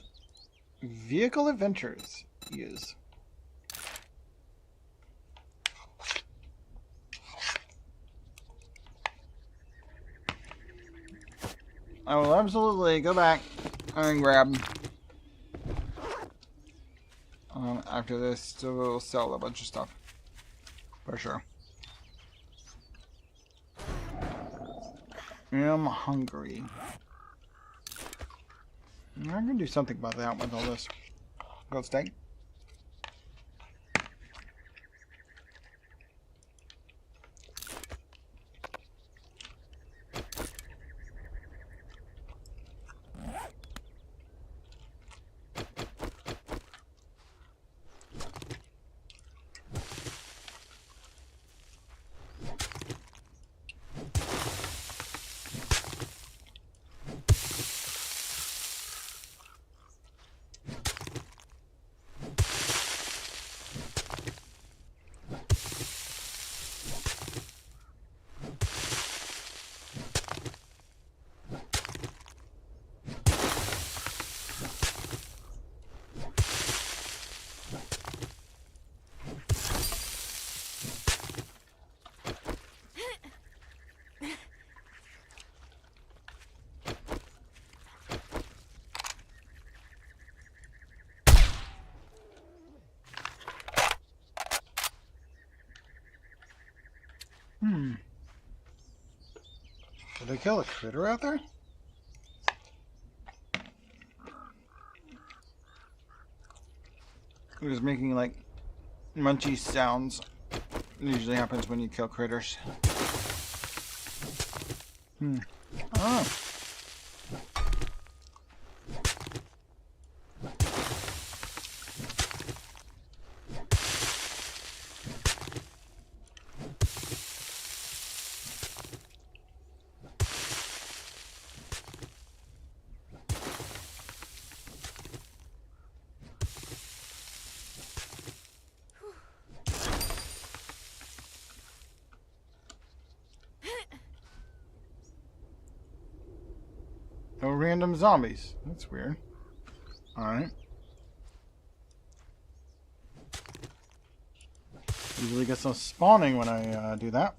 Vehicle Adventures. Use. I will absolutely go back and grab. After this, so we'll sell a bunch of stuff. For sure. I'm hungry. I'm gonna do something about that with all this. Go steak. Did I kill a critter out there? It was making like munchy sounds. It usually happens when you kill critters. Oh. No random zombies. That's weird. Alright. Usually get some spawning when I do that.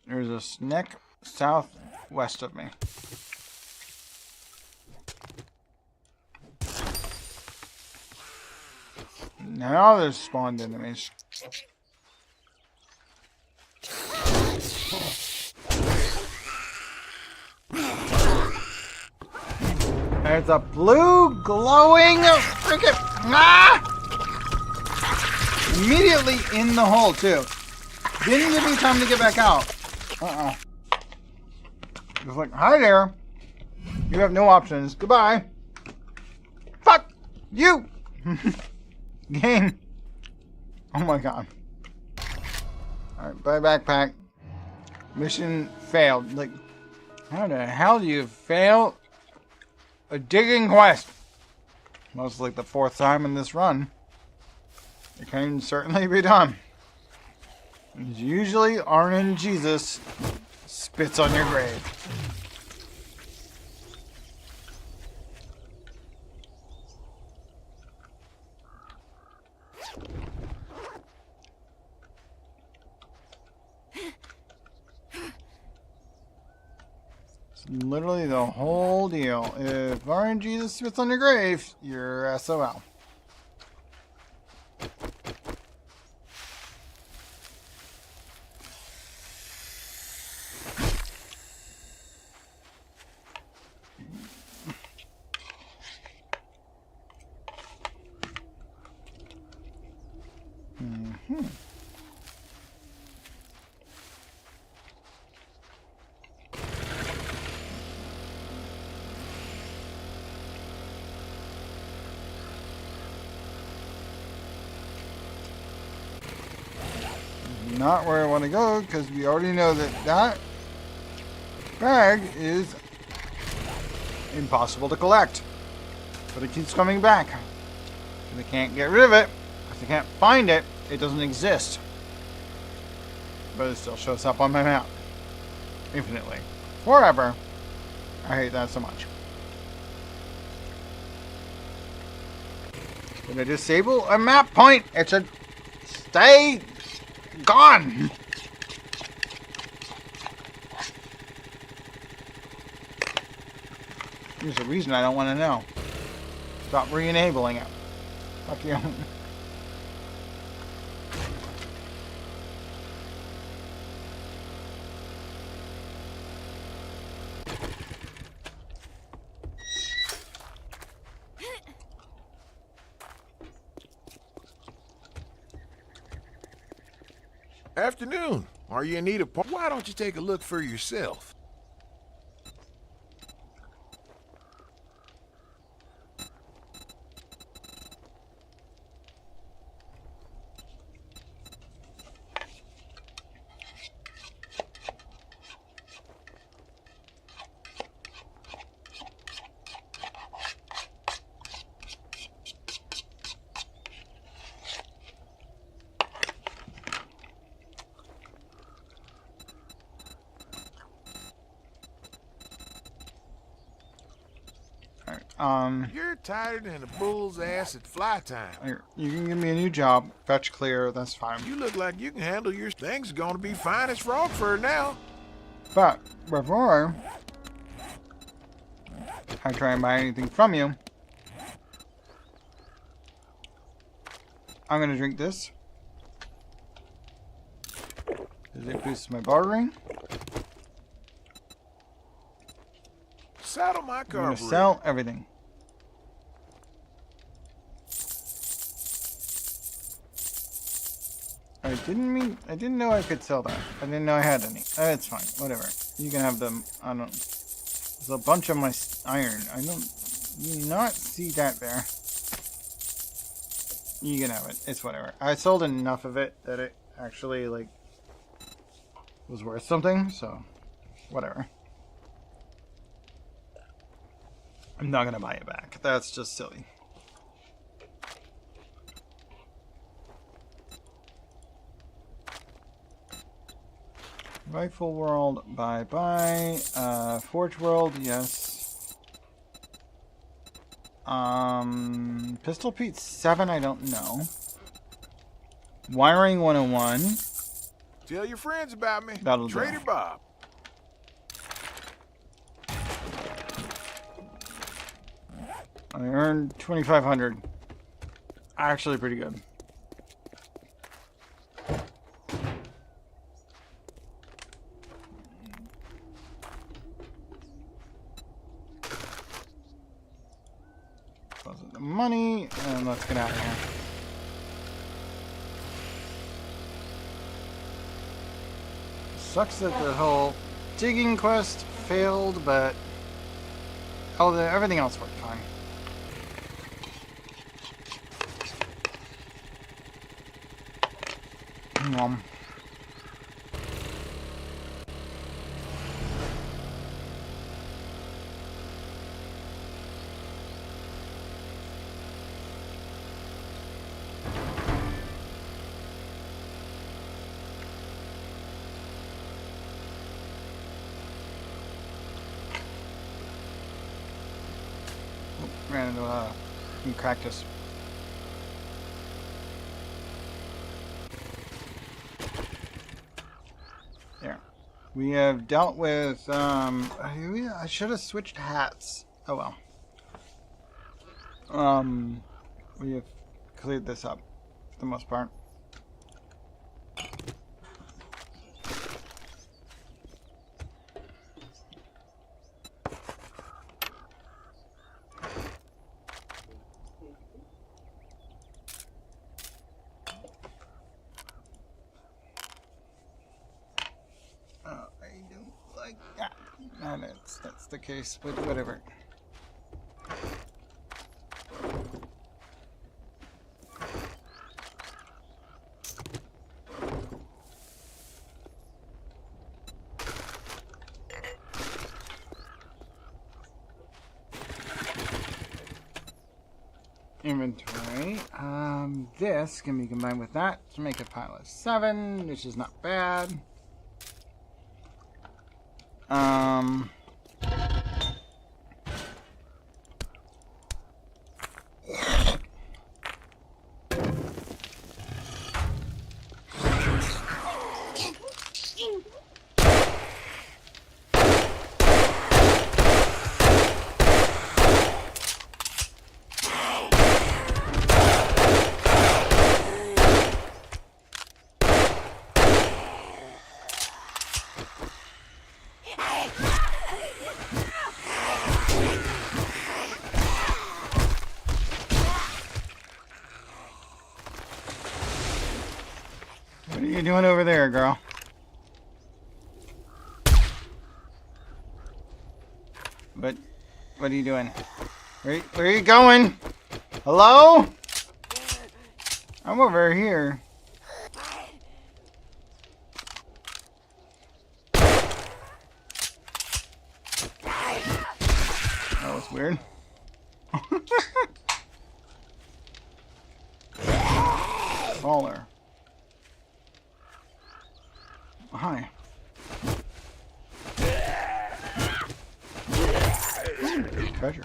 There's a snake southwest of me. Now there's spawned enemies. There's a blue glowing freaking immediately in the hole too. Didn't give me time to get back out. Just like, hi there. You have no options. Goodbye. Fuck you. Game. Oh my god. Alright, bye backpack. Mission failed. Like, how the hell do you fail a digging quest? Most like the 4th time in this run. It can certainly be done. Usually RNG Jesus spits on your grave. literally the whole deal. If RNG spits on your grave, you're SOL. Not where I want to go, because we already know that that bag is impossible to collect. But it keeps coming back. If they can't get rid of it, if they can't find it, it doesn't exist. But it still shows up on my map. Infinitely. Forever. I hate that so much. Did I disable a map point? It should stay gone. There's a reason I don't want to know. Stop re-enabling it. Fuck you. Afternoon. Are you in need of parts? Why don't you take a look for yourself? You're tighter than a bull's ass at fly time. Here, you can give me a new job. Fetch clear, that's fine. You look like you can handle your things. Gonna be fine as frog fur now. But before I try and buy anything from you, I'm gonna drink this. Because it boosts my bartering. Saddle my I'm car. gonna sell everything. I didn't know I could sell that. I didn't know I had any. It's fine, whatever. You can have them. I don't. There's a bunch of my iron. I don't not see that there. You can have it. It's whatever. I sold enough of it that it actually like was worth something. So, whatever. I'm not gonna buy it back. That's just silly. Rifle World, bye-bye. Forge World, yes. Pistol Pete 7, I don't know. Wiring 101. Tell your friends about me. That'll do. Trader Bob. I earned 2,500. Actually pretty good. The money, and let's get out of here. Sucks that the whole digging quest failed, but everything else worked fine. Ran into a cactus. There. We have dealt with, I should have switched hats. Oh well. We have cleared this up for the most part. I don't like that. And that's the case, but whatever. Inventory. This can be combined with that to make a pile of 7, which is not bad. What are you doing over there, girl? What are you doing? Where are you going? Hello? I'm over here. That was weird. Baller. Hi. Treasure.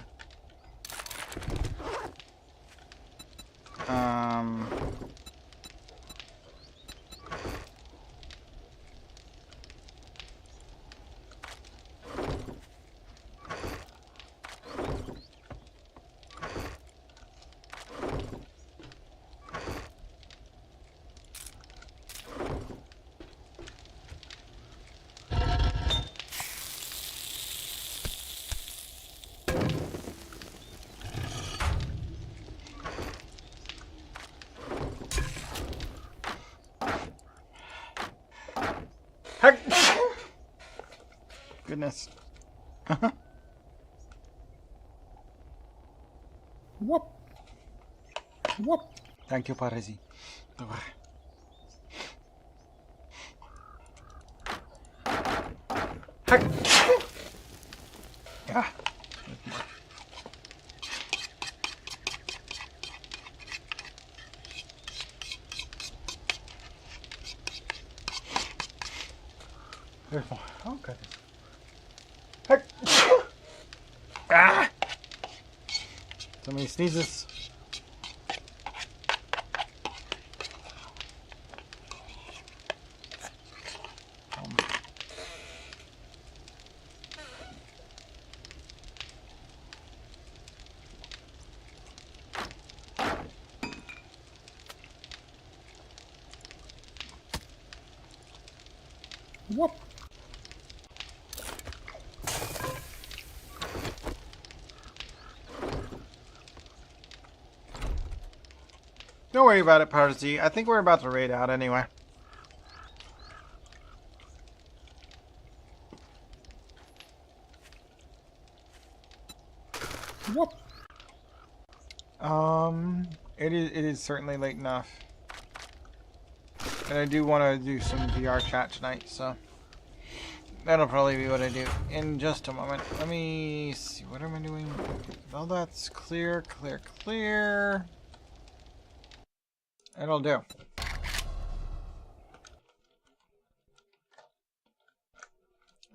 Goodness. Whoop. Whoop. Thank you, Parisi. Yeah. There's more. Oh, goodness. Ah! So many sneezes. Whoop. Don't worry about it, Parsi. I think we're about to raid out anyway. Whoop. It is certainly late enough. And I do want to do some VR chat tonight, so that'll probably be what I do in just a moment. Let me see, what am I doing? Okay, well, that's clear, clear, clear. It'll do. I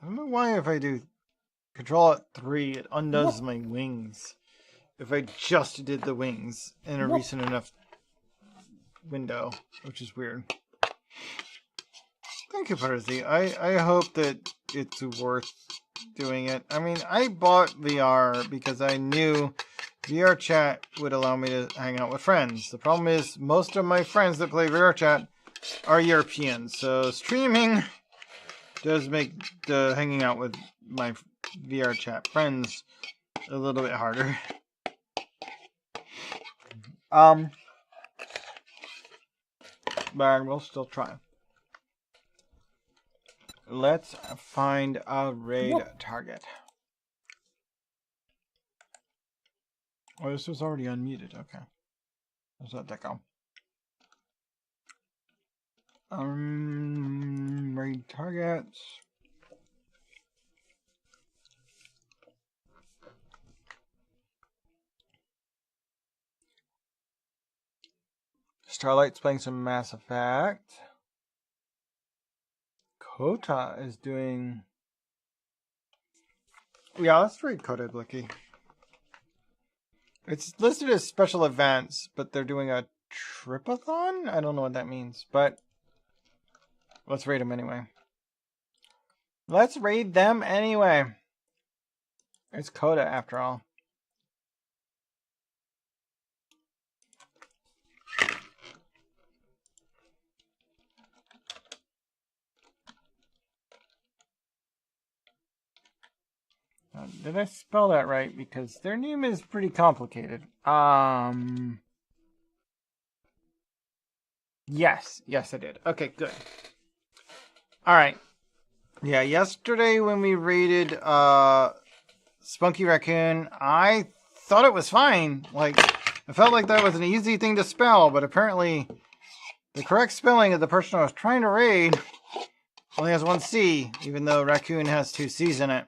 don't know why if I do control at 3, it undoes my wings. If I just did the wings in a recent enough window, which is weird. Thank you, Percy. I hope that it's worth doing it. I mean, I bought VR because I knew VR chat would allow me to hang out with friends. The problem is most of my friends that play VR chat are Europeans, so streaming does make the hanging out with my VR chat friends a little bit harder. But we'll still try. Let's find a raid target. Oh, this was already unmuted. Okay. Let's let that go. Raid targets. Starlight's playing some Mass Effect. Kota is doing... Yeah, let's read Kota, Blicky. It's listed as special events, but they're doing a tripathon? I don't know what that means, but let's raid them anyway. Let's raid them anyway. It's Kota after all. Did I spell that right? Because their name is pretty complicated. Yes, I did. Okay, good. Alright. Yeah, yesterday when we raided Spunky Raccoon, I thought it was fine. Like, I felt like that was an easy thing to spell, but apparently the correct spelling of the person I was trying to raid only has one C, even though Raccoon has two C's in it.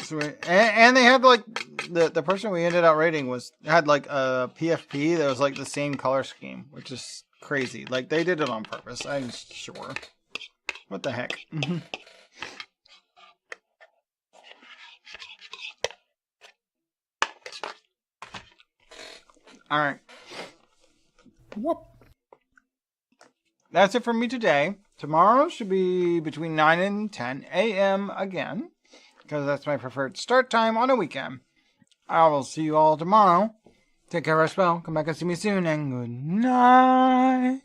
So and they had like the person we ended up raiding had like a PFP that was like the same color scheme, which is crazy. Like they did it on purpose, I'm sure. What the heck? All right. Whoop. That's it for me today. Tomorrow should be between 9 and 10 a.m. again, because that's my preferred start time on a weekend. I will see you all tomorrow. Take care, rest well. Come back and see me soon, and good night.